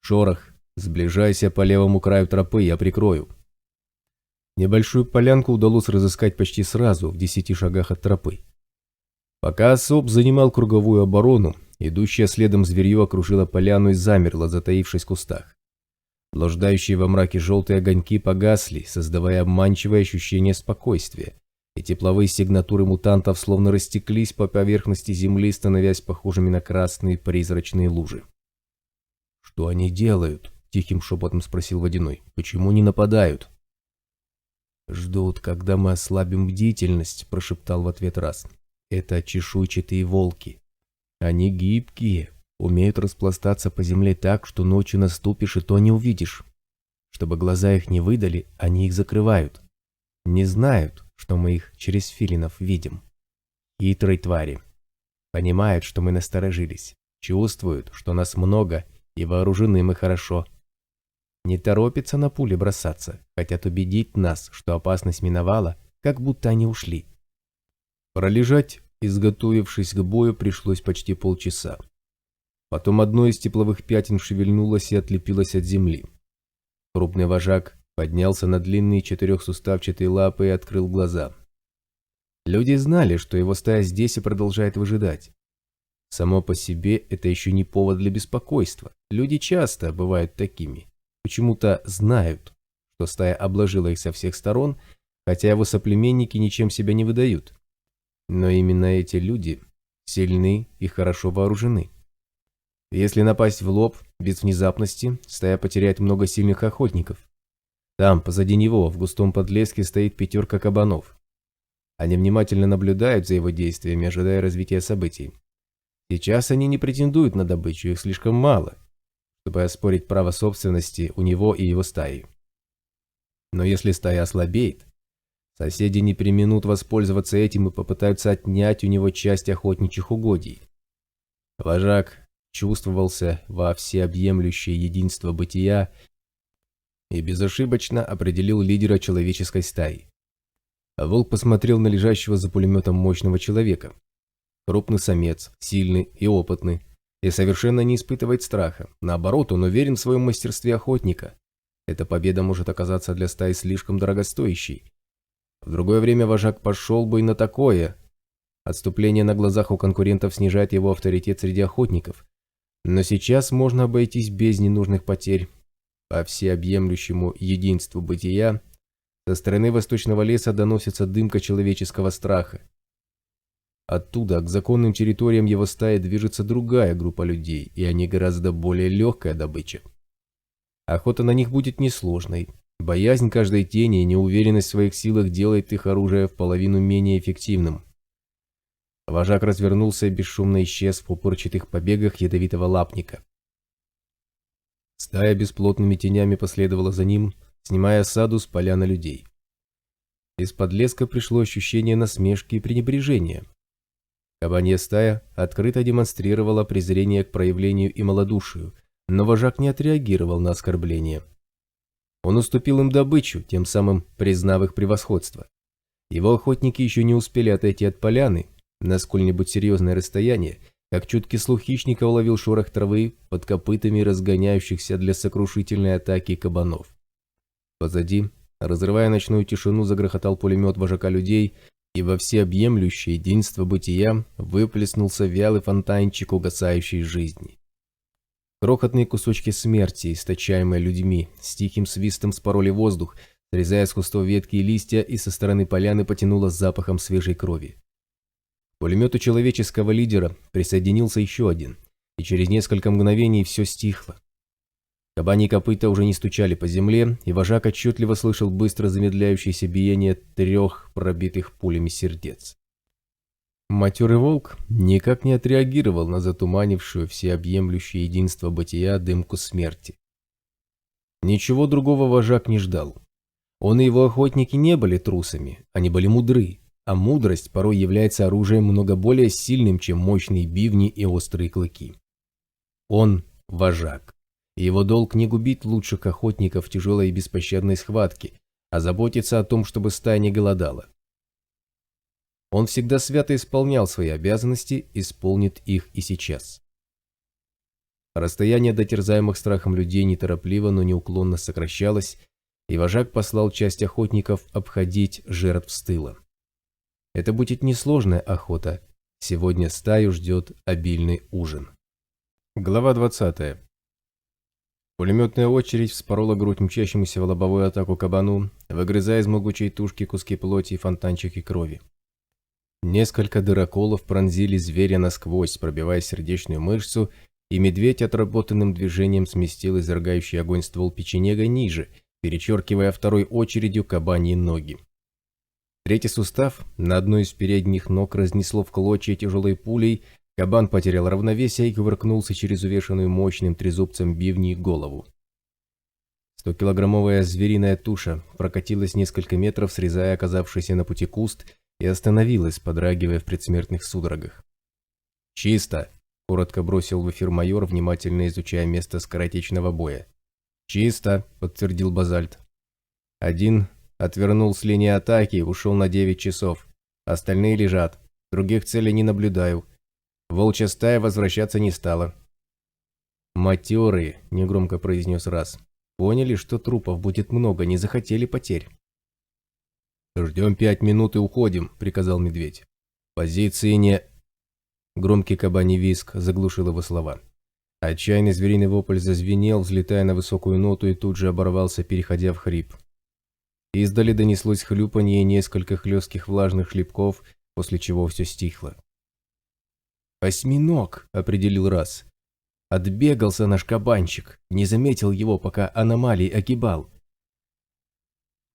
«Шорох, сближайся по левому краю тропы, я прикрою». Небольшую полянку удалось разыскать почти сразу, в 10 шагах от тропы. Пока особ занимал круговую оборону, идущее следом зверье окружило поляну и замерло, затаившись в кустах. Блуждающие во мраке желтые огоньки погасли, создавая обманчивое ощущение спокойствия, и тепловые сигнатуры мутантов словно растеклись по поверхности земли, становясь похожими на красные призрачные лужи. «Что они делают?» – тихим шепотом спросил Водяной. «Почему не нападают?» «Ждут, когда мы ослабим бдительность», – прошептал в ответ Раз. «Это чешуйчатые волки. Они гибкие, умеют распластаться по земле так, что ночью наступишь и то не увидишь. Чтобы глаза их не выдали, они их закрывают. Не знают, что мы их через филинов видим. Хитрые твари. Понимают, что мы насторожились. Чувствуют, что нас много и вооружены мы хорошо. Не торопятся на пули бросаться, хотят убедить нас, что опасность миновала, как будто они ушли». Пролежать, изготовившись к бою, пришлось почти полчаса. Потом одно из тепловых пятен шевельнулось и отлепилось от земли. Крупный вожак поднялся на длинные 4-суставчатые лапы и открыл глаза. Люди знали, что его стая здесь и продолжает выжидать. Само по себе это еще не повод для беспокойства. Люди часто бывают такими. Почему-то знают, что стая обложила их со всех сторон, хотя его соплеменники ничем себя не выдают. Но именно эти люди сильны и хорошо вооружены. Если напасть в лоб, без внезапности, стая потеряет много сильных охотников. Там, позади него, в густом подлеске, стоит 5 кабанов. Они внимательно наблюдают за его действиями, ожидая развития событий. Сейчас они не претендуют на добычу, их слишком мало, чтобы оспорить право собственности у него и его стаи. Но если стая ослабеет, соседи не преминут воспользоваться этим и попытаются отнять у него часть охотничьих угодий. Вожак чувствовался во всеобъемлющее единство бытия и безошибочно определил лидера человеческой стаи. Волк посмотрел на лежащего за пулеметом мощного человека. Крупный самец, сильный и опытный, и совершенно не испытывает страха. Наоборот, он уверен в своем мастерстве охотника. Эта победа может оказаться для стаи слишком дорогостоящей. В другое время вожак пошел бы и на такое. Отступление на глазах у конкурентов снижает его авторитет среди охотников. Но сейчас можно обойтись без ненужных потерь. По всеобъемлющему единству бытия со стороны восточного леса доносится дымка человеческого страха. Оттуда к законным территориям его стаи движется другая группа людей, и они гораздо более легкая добыча. Охота на них будет несложной. Боязнь каждой тени и неуверенность в своих силах делает их оружие в половину менее эффективным. Вожак развернулся и бесшумно исчез в пупырчатых побегах ядовитого лапника. Стая бесплотными тенями последовала за ним, снимая осаду с поляны людей. Из-под леска пришло ощущение насмешки и пренебрежения. Кабанья стая открыто демонстрировала презрение к проявлению и малодушию, но вожак не отреагировал на оскорбление. Он уступил им добычу, тем самым признав их превосходство. Его охотники еще не успели отойти от поляны на сколь-нибудь серьезное расстояние, как чуткий слух хищника уловил шорох травы под копытами разгоняющихся для сокрушительной атаки кабанов. Позади, разрывая ночную тишину, загрохотал пулемет вожака людей, и во всеобъемлющее единство бытия выплеснулся вялый фонтанчик угасающей жизни. Крохотные кусочки смерти, источаемые людьми, с тихим свистом спороли воздух, срезая с кустов ветки и листья, и со стороны поляны потянуло запахом свежей крови. К пулемету человеческого лидера присоединился еще один, и через несколько мгновений все стихло. Кабаньи копыта уже не стучали по земле, и вожак отчетливо слышал быстро замедляющееся биение 3 пробитых пулями сердец. Матерый волк никак не отреагировал на затуманившую всеобъемлющее единство бытия дымку смерти. Ничего другого вожак не ждал. Он и его охотники не были трусами, они были мудры, а мудрость порой является оружием много более сильным, чем мощные бивни и острые клыки. Он – вожак, и его долг не губить лучших охотников в тяжелой и беспощадной схватке, а заботиться о том, чтобы стая не голодала. Он всегда свято исполнял свои обязанности, исполнит их и сейчас. Расстояние до терзаемых страхом людей неторопливо, но неуклонно сокращалось, и вожак послал часть охотников обходить жертв с тыла. Это будет несложная охота. Сегодня стаю ждет обильный ужин. Глава 20. Пулеметная очередь вспорола грудь мчащемуся в лобовую атаку кабану, выгрызая из могучей тушки куски плоти и фонтанчики крови. Несколько дыроколов пронзили зверя насквозь, пробивая сердечную мышцу, и медведь отработанным движением сместил изрыгающий огонь ствол печенега ниже, перечеркивая второй очередью кабаньи ноги. Третий сустав на одной из передних ног разнесло в клочья тяжелой пулей, кабан потерял равновесие и кувыркнулся через увешанную мощным трезубцем бивни голову. 100-килограммовая звериная туша прокатилась несколько метров, срезая оказавшийся на пути куст, и остановилась, подрагивая в предсмертных судорогах. «Чисто!» – коротко бросил в эфир майор, внимательно изучая место скоротечного боя. «Чисто!» – подтвердил Базальт. «Один отвернул с линии атаки и ушел на 9 часов. Остальные лежат. Других целей не наблюдаю. Волчья стая возвращаться не стала». «Матерые!» – негромко произнес Раз. «Поняли, что трупов будет много, не захотели потерь». «Ждем 5 минут и уходим», — приказал медведь. «Позиции не...» Громкий кабаний визг заглушил его слова. Отчаянный звериный вопль зазвенел, взлетая на высокую ноту, и тут же оборвался, переходя в хрип. Издали донеслось хлюпанье и несколько хлестких влажных шлепков, после чего все стихло. «Осьминог», — определил Раз. «Отбегался наш кабанчик, не заметил его, пока аномалий огибал».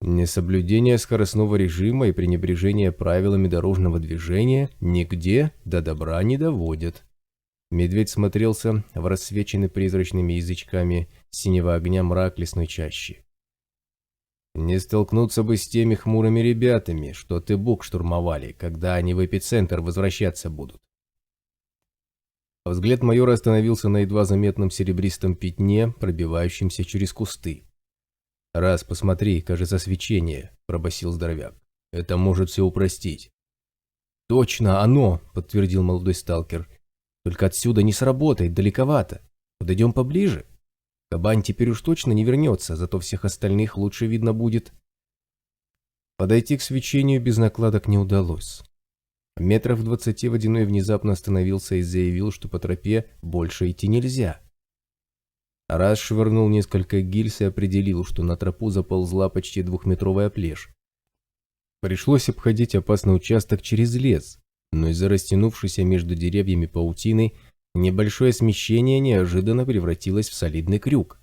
Несоблюдение скоростного режима и пренебрежение правилами дорожного движения нигде до добра не доводят. Медведь смотрелся в рассвеченный призрачными язычками синего огня мрак лесной чащи. Не столкнуться бы с теми хмурыми ребятами, что Тыбук штурмовали, когда они в эпицентр возвращаться будут. Взгляд майора остановился на едва заметном серебристом пятне, пробивающемся через кусты. «Раз, посмотри, кажется, свечение», – пробасил здоровяк. «Это может все упростить». «Точно, оно», – подтвердил молодой сталкер. «Только отсюда не сработает, далековато. Подойдем поближе. Кабан теперь уж точно не вернется, зато всех остальных лучше видно будет». Подойти к свечению без накладок не удалось. Метров в 20 водяной внезапно остановился и заявил, что по тропе больше идти нельзя. Раз швырнул несколько гильз и определил, что на тропу заползла почти 2-метровая плешь. Пришлось обходить опасный участок через лес, но из-за растянувшейся между деревьями паутины небольшое смещение неожиданно превратилось в солидный крюк.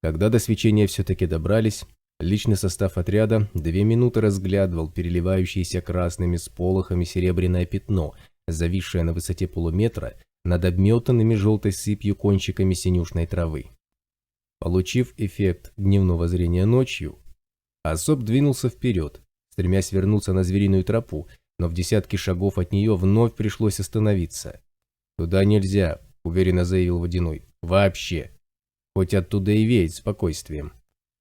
Когда до свечения все-таки добрались, личный состав отряда 2 минуты разглядывал переливающееся красными сполохами серебряное пятно, зависшее на высоте полуметра, над обметанными желтой сыпью кончиками синюшной травы. Получив эффект дневного зрения ночью, особ двинулся вперед, стремясь вернуться на звериную тропу, но в десятке шагов от нее вновь пришлось остановиться. «Туда нельзя», — уверенно заявил Водяной. «Вообще. Хоть оттуда и веет спокойствием».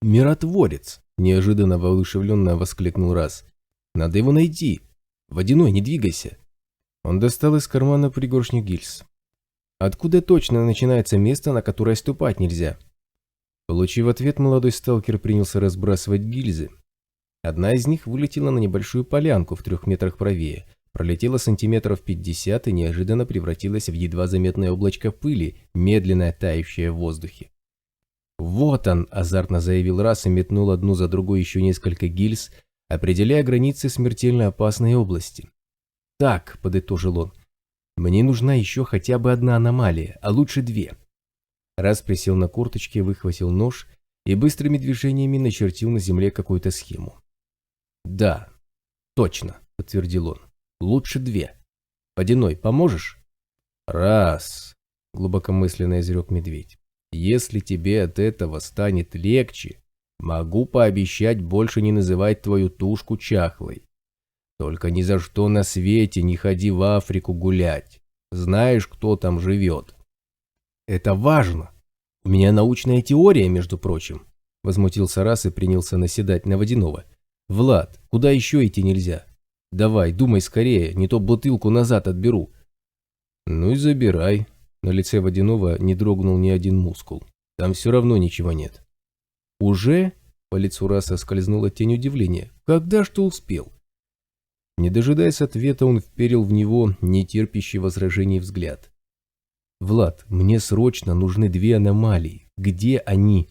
«Миротворец!» — неожиданно воодушевленно воскликнул Раз. «Надо его найти. Водяной, не двигайся». Он достал из кармана пригоршню гильз. «Откуда точно начинается место, на которое ступать нельзя?» Получив ответ, молодой сталкер принялся разбрасывать гильзы. Одна из них вылетела на небольшую полянку в 3 метрах правее, пролетела сантиметров 50 и неожиданно превратилась в едва заметное облачко пыли, медленно тающее в воздухе. «Вот он!» – азартно заявил Расс и метнул одну за другой еще несколько гильз, определяя границы смертельно опасной области. «Так», – подытожил он, – «мне нужна еще хотя бы одна аномалия, а лучше две». Расс присел на корточки, выхватил нож и быстрыми движениями начертил на земле какую-то схему. «Да, точно», – подтвердил он, – «лучше две. Водяной, поможешь?» «Раз», – глубокомысленно изрек медведь. «Если тебе от этого станет легче, могу пообещать больше не называть твою тушку чахлой. Только ни за что на свете не ходи в Африку гулять. Знаешь, кто там живет?» «Это важно. У меня научная теория, между прочим», – возмутился Расс и принялся наседать на Водяного. «Влад, куда еще идти нельзя? Давай, думай скорее, не то бутылку назад отберу». «Ну и забирай». На лице Водяного не дрогнул ни один мускул. «Там все равно ничего нет». «Уже?» – по лицу Расса скользнула тень удивления. «Когда ж ты успел?» Не дожидаясь ответа, он вперил в него нетерпящий возражений взгляд. «Влад, мне срочно нужны две аномалии. Где они?»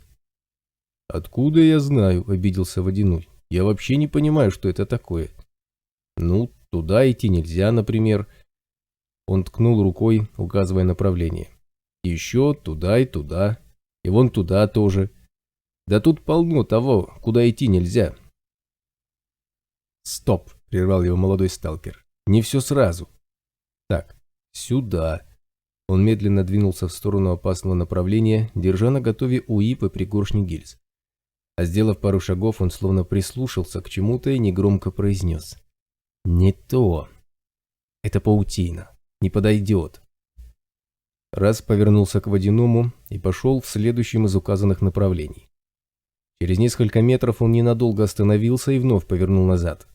«Откуда я знаю?» – обиделся Водяной. «Я вообще не понимаю, что это такое». «Ну, туда идти нельзя, например». Он ткнул рукой, указывая направление. «Еще туда и туда. И вон туда тоже. Да тут полно того, куда идти нельзя». «Стоп!» – прервал его молодой сталкер. «Не все сразу. Так, сюда». Он медленно двинулся в сторону опасного направления, держа наготове УИП и пригоршни гильз. А сделав пару шагов, он словно прислушался к чему-то и негромко произнес. «Не то. Это паутина. Не подойдет». Раз повернулся к Водяному и пошел в следующем из указанных направлений. Через несколько метров он ненадолго остановился и вновь повернул назад.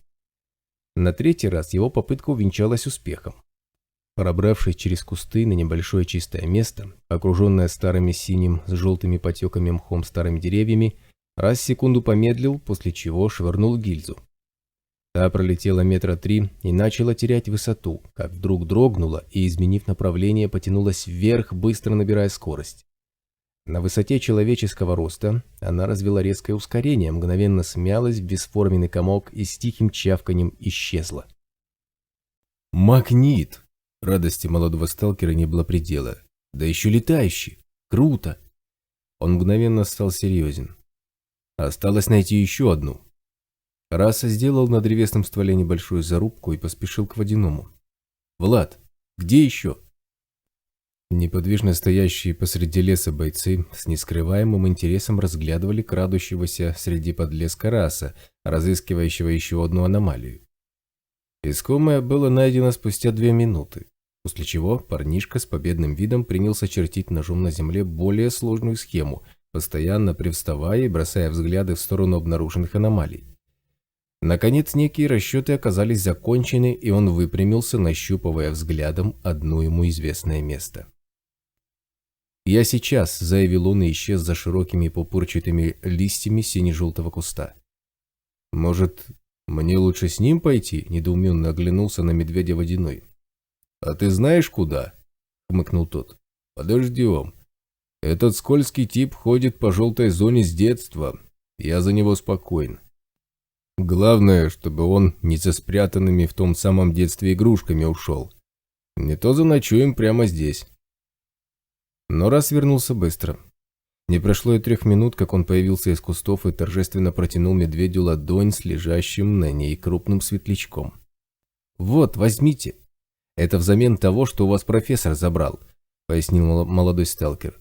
На третий раз его попытка увенчалась успехом. Пробравшись через кусты на небольшое чистое место, окруженное старыми синим с желтыми потеками мхом старыми деревьями, Раз секунду помедлил, после чего швырнул гильзу. Та пролетела метра 3 и начала терять высоту, как вдруг дрогнула и, изменив направление, потянулась вверх, быстро набирая скорость. На высоте человеческого роста она развела резкое ускорение, мгновенно смялась в бесформенный комок и с тихим чавканьем исчезла. «Магнит!» Радости молодого сталкера не было предела. «Да еще летающий! Круто!» Он мгновенно стал серьезен. Осталось найти еще одну. Расс сделал на древесном стволе небольшую зарубку и поспешил к Водяному. «Влад, где еще?» Неподвижно стоящие посреди леса бойцы с нескрываемым интересом разглядывали крадущегося среди подлеска Расса, разыскивающего еще одну аномалию. Искомое было найдено спустя 2 минуты, после чего парнишка с победным видом принялся чертить ножом на земле более сложную схему, постоянно привставая и бросая взгляды в сторону обнаруженных аномалий. Наконец, некие расчеты оказались закончены, и он выпрямился, нащупывая взглядом одно ему известное место. «Я сейчас», — заявил он и исчез за широкими пупырчатыми листьями сине-желтого куста. «Может, мне лучше с ним пойти?» — недоуменно оглянулся на медведя Водяной. «А ты знаешь, куда?» — хмыкнул тот. «Подождем. Этот скользкий тип ходит по желтой зоне с детства. Я за него спокоен. Главное, чтобы он не со спрятанными в том самом детстве игрушками ушел. Не то заночуем прямо здесь». Но Расс вернулся быстро. Не прошло и 3 минут, как он появился из кустов и торжественно протянул медведю ладонь с лежащим на ней крупным светлячком. «Вот, возьмите. Это взамен того, что у вас профессор забрал», — пояснил молодой сталкер.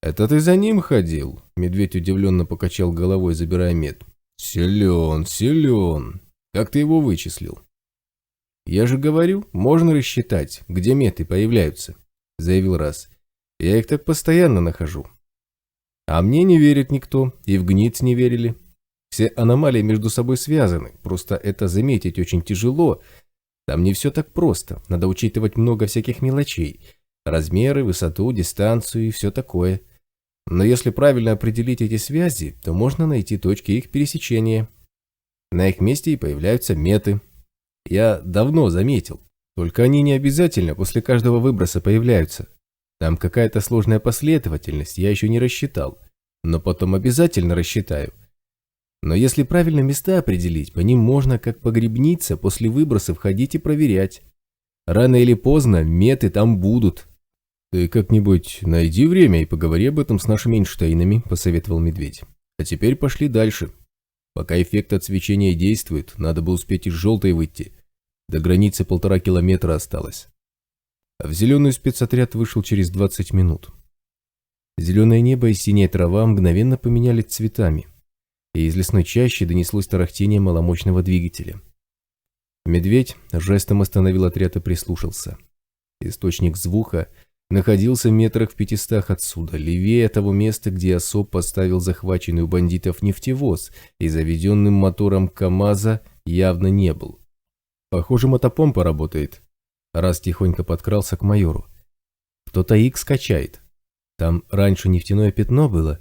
«Это ты за ним ходил?» — медведь удивленно покачал головой, забирая мед. «Силен, силен. Как ты его вычислил?» «Я же говорю, можно рассчитать, где меты появляются», — заявил Расс. «Я их так постоянно нахожу». «А мне не верит никто, и в ГНИЦ не верили. Все аномалии между собой связаны, просто это заметить очень тяжело. Там не все так просто, надо учитывать много всяких мелочей. Размеры, высоту, дистанцию и все такое. Но если правильно определить эти связи, то можно найти точки их пересечения. На их месте и появляются меты. Я давно заметил. Только они не обязательно после каждого выброса появляются. Там какая-то сложная последовательность, я еще не рассчитал. Но потом обязательно рассчитаю. Но если правильно места определить, по ним можно, как по грибнице, после выброса входить и проверять. Рано или поздно меты там будут. Ты как-нибудь найди время и поговори об этом с нашими Эйнштейнами, посоветовал Медведь. А теперь пошли дальше. Пока эффект от свечения действует, надо бы успеть из желтой выйти. До границы 1,5 километра осталось. А в зеленую спецотряд вышел через 20 минут. Зеленое небо и синяя трава мгновенно поменялись цветами, и из лесной чащи донеслось тарахтение маломощного двигателя. Медведь жестом остановил отряд и прислушался. Источник звука находился метрах в 500 отсюда, левее того места, где особ поставил захваченный у бандитов нефтевоз и заведенным мотором КамАЗа явно не был. Похоже, мотопомпа работает. Раз тихонько подкрался к майору. Кто-то Икс качает. Там раньше нефтяное пятно было.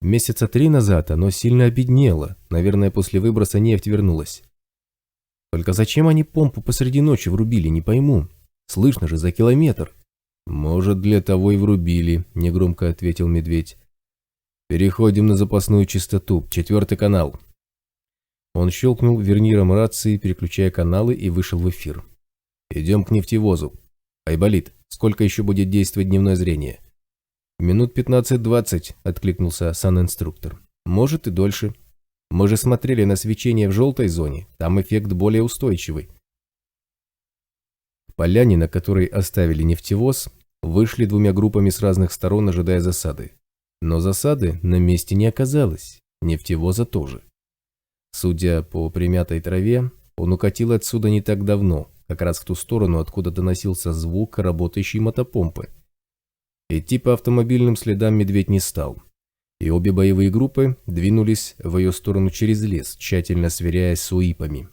Месяца 3 назад оно сильно обеднело. Наверное, после выброса нефть вернулась. Только зачем они помпу посреди ночи врубили, не пойму. Слышно же за километр. Может, для того и врубили, негромко ответил Медведь. Переходим на запасную частоту, 4-й канал. Он щелкнул верниром рации, переключая каналы, и вышел в эфир. Идем к нефтевозу. Айболит, сколько еще будет действовать дневное зрение? Минут 15-20, откликнулся санинструктор. Может и дольше. Мы же смотрели на свечение в желтой зоне, там эффект более устойчивый. К поляне, на которой оставили нефтевоз, вышли 2 группами с разных сторон, ожидая засады. Но засады на месте не оказалось, нефтевоза тоже. Судя по примятой траве, он укатил отсюда не так давно, как раз в ту сторону, откуда доносился звук работающей мотопомпы. Идти по автомобильным следам Медведь не стал, и обе боевые группы двинулись в ее сторону через лес, тщательно сверяясь с УИПами.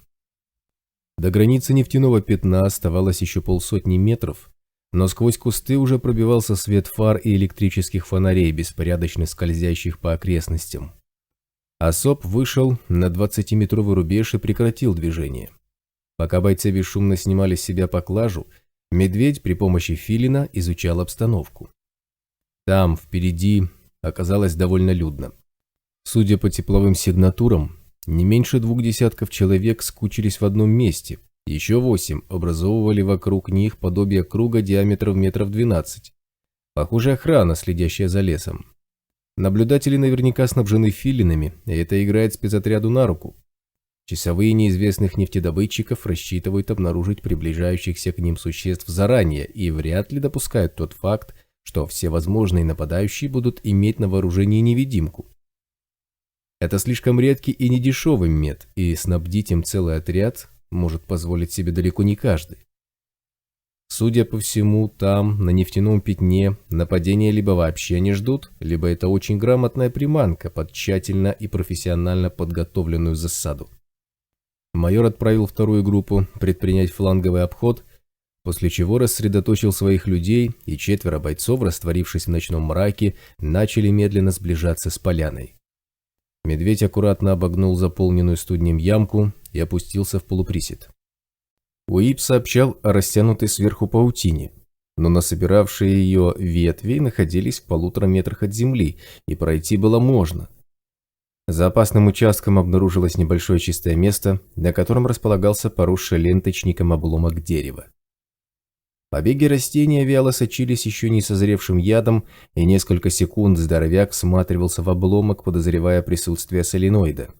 До границы нефтяного пятна оставалось еще 150 метров, но сквозь кусты уже пробивался свет фар и электрических фонарей, беспорядочно скользящих по окрестностям. Особ вышел на 20-метровый рубеж и прекратил движение. Пока бойцы бесшумно снимали с себя поклажу, Медведь при помощи филина изучал обстановку. Там, впереди, оказалось довольно людно. Судя по тепловым сигнатурам, не меньше 2 десятков человек скучились в одном месте, еще 8 образовывали вокруг них подобие круга диаметром метров 12. Похоже, охрана, следящая за лесом. Наблюдатели наверняка снабжены филинами, и это играет спецотряду на руку. Часовые неизвестных нефтедобытчиков рассчитывают обнаружить приближающихся к ним существ заранее и вряд ли допускают тот факт, что все возможные нападающие будут иметь на вооружении невидимку. Это слишком редкий и недешевый мед, и снабдить им целый отряд может позволить себе далеко не каждый. Судя по всему, там, на нефтяном пятне, нападения либо вообще не ждут, либо это очень грамотная приманка под тщательно и профессионально подготовленную засаду. Майор отправил вторую группу предпринять фланговый обход, после чего рассредоточил своих людей, и 4 бойцов, растворившись в ночном мраке, начали медленно сближаться с поляной. Медведь аккуратно обогнул заполненную студнем ямку и опустился в полуприсед. УИП сообщал о растянутой сверху паутине, но насобиравшие ее ветви находились в 1,5 метрах от земли, и пройти было можно. За опасным участком обнаружилось небольшое чистое место, на котором располагался поросший ленточником обломок дерева. Побеги растения вяло сочились еще не созревшим ядом, и несколько секунд здоровяк всматривался в обломок, подозревая присутствие соленоида.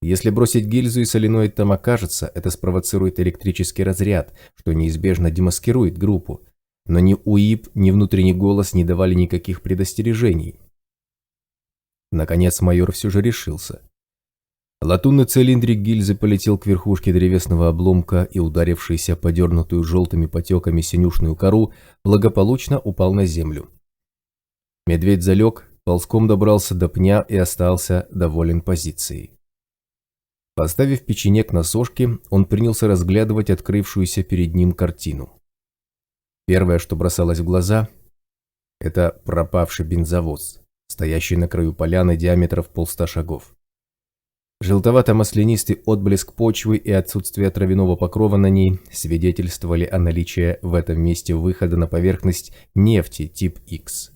Если бросить гильзу и соленоид там окажется, это спровоцирует электрический разряд, что неизбежно демаскирует группу, но ни УИП, ни внутренний голос не давали никаких предостережений. Наконец майор все же решился. Латунный цилиндрик гильзы полетел к верхушке древесного обломка и, ударившийся подернутую желтыми потеками синюшную кору, благополучно упал на землю. Медведь залег, ползком добрался до пня и остался доволен позицией. Поставив печенек на сошке, он принялся разглядывать открывшуюся перед ним картину. Первое, что бросалось в глаза, это пропавший бензовоз, стоящий на краю поляны диаметром в 100 шагов. Желтовато-маслянистый отблеск почвы и отсутствие травяного покрова на ней свидетельствовали о наличии в этом месте выхода на поверхность нефти тип X.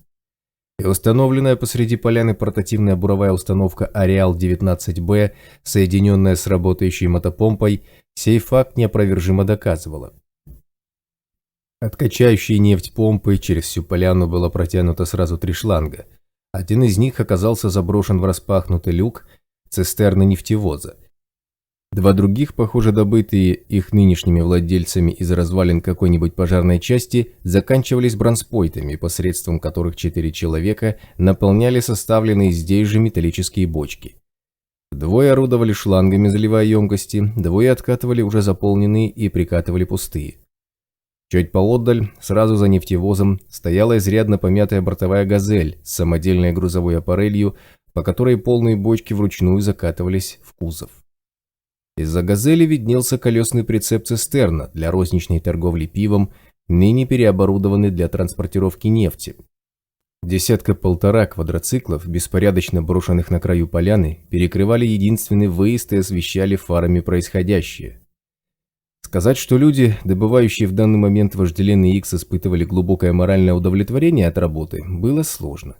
И установленная посреди поляны портативная буровая установка Ареал-19Б, соединенная с работающей мотопомпой, сей факт неопровержимо доказывала. От качающей нефть помпы через всю поляну было протянуто сразу 3 шланга. Один из них оказался заброшен в распахнутый люк цистерны нефтевоза. 2 других, похоже добытые их нынешними владельцами из развалин какой-нибудь пожарной части, заканчивались бронспойтами, посредством которых 4 человека наполняли составленные здесь же металлические бочки. 2 орудовали шлангами, заливая емкости, 2 откатывали уже заполненные и прикатывали пустые. Чуть поотдаль, сразу за нефтевозом, стояла изрядно помятая бортовая «Газель» с самодельной грузовой аппарелью, по которой полные бочки вручную закатывались в кузов. Из-за «Газели» виднелся колесный прицеп «Цистерна» для розничной торговли пивом, ныне переоборудованный для транспортировки нефти. 10-1.5 квадроциклов, беспорядочно брошенных на краю поляны, перекрывали единственный выезд и освещали фарами происходящее. Сказать, что люди, добывающие в данный момент вожделенный Икс, испытывали глубокое моральное удовлетворение от работы, было сложно.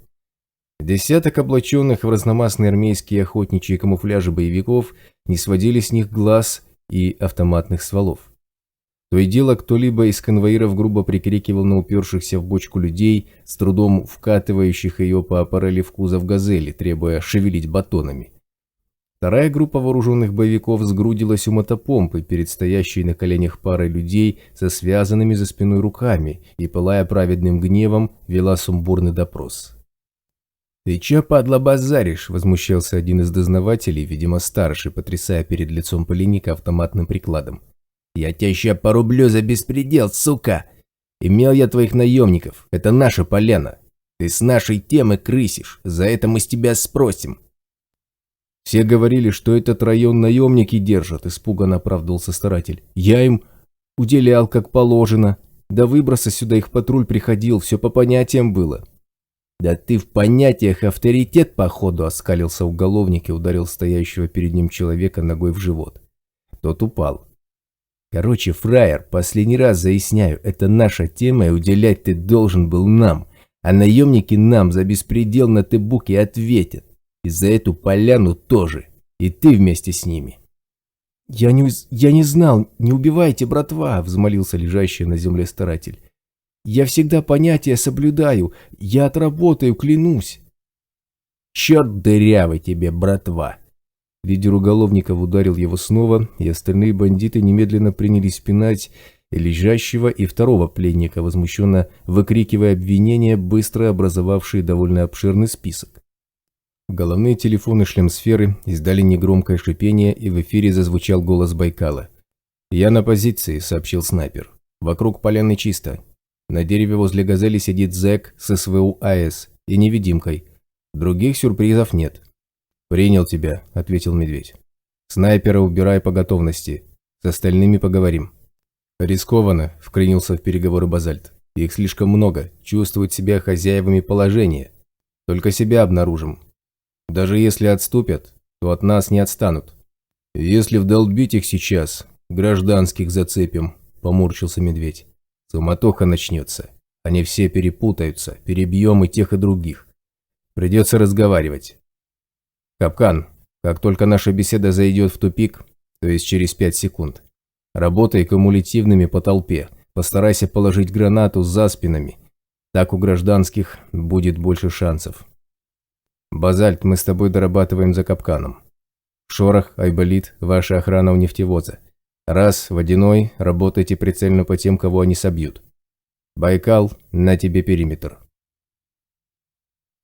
Десяток облаченных в разномастные армейские охотничьи камуфляжи боевиков не сводили с них глаз и автоматных стволов. То и дело, кто-либо из конвоиров грубо прикрикивал на упершихся в бочку людей, с трудом вкатывающих ее по аппарели в кузов «Газели», требуя шевелить батонами. Вторая группа вооруженных боевиков сгрудилась у мотопомпы перед стоящей на коленях парой людей со связанными за спиной руками и, пылая праведным гневом, вела сумбурный допрос. «Ты чё, падла, базаришь?» – возмущался один из дознавателей, видимо старший, потрясая перед лицом пленника автоматным прикладом. «Я тебя ща порублю за беспредел, сука! Имел я твоих наемников, это наша поляна. Ты с нашей темы крысишь, за это мы с тебя спросим». «Все говорили, что этот район наемники держат», – испуганно оправдывался старатель. «Я им уделял как положено. До выброса сюда их патруль приходил, все по понятиям было». «Да ты в понятиях авторитет, походу», – оскалился уголовник и ударил стоящего перед ним человека ногой в живот. Тот упал. «Короче, фраер, последний раз заясняю, это наша тема, и уделять ты должен был нам, а наемники нам за беспредел на Тебуке ответят. И за эту поляну тоже, и ты вместе с ними». «Я не знал, не убивайте, братва», – взмолился лежащий на земле старатель. «Я всегда понятия соблюдаю, я отработаю, клянусь». «Черт дырявый тебе, братва!» Лидер уголовников ударил его снова, и остальные бандиты немедленно принялись пинать лежащего и второго пленника, возмущенно выкрикивая обвинения, быстро образовавшие довольно обширный список. Головные телефоны шлемсферы издали негромкое шипение, и в эфире зазвучал голос Байкала. «Я на позиции», — сообщил снайпер. «Вокруг поляны чисто. На дереве возле «Газели» сидит зэк с СВУ АЭС и невидимкой. Других сюрпризов нет». «Принял тебя», — ответил Медведь. «Снайпера убирай по готовности. С остальными поговорим». «Рискованно», — вклинился в переговоры Базальт. «Их слишком много, чувствуют себя хозяевами положения. Только себя обнаружим. Даже если отступят, то от нас не отстанут». «Если вдолбить их сейчас, гражданских зацепим», — поморщился Медведь. «Суматоха начнется. Они все перепутаются, перебьем и тех, и других. Придется разговаривать. Капкан, как только наша беседа зайдет в тупик, то есть через 5 секунд, работай кумулятивными по толпе, постарайся положить гранату за спинами. Так у гражданских будет больше шансов. Базальт, мы с тобой дорабатываем за капканом. Шорох, Айболит, ваша охрана у нефтевоза. Раз, Водяной, работайте прицельно по тем, кого они собьют. Байкал, на тебе периметр».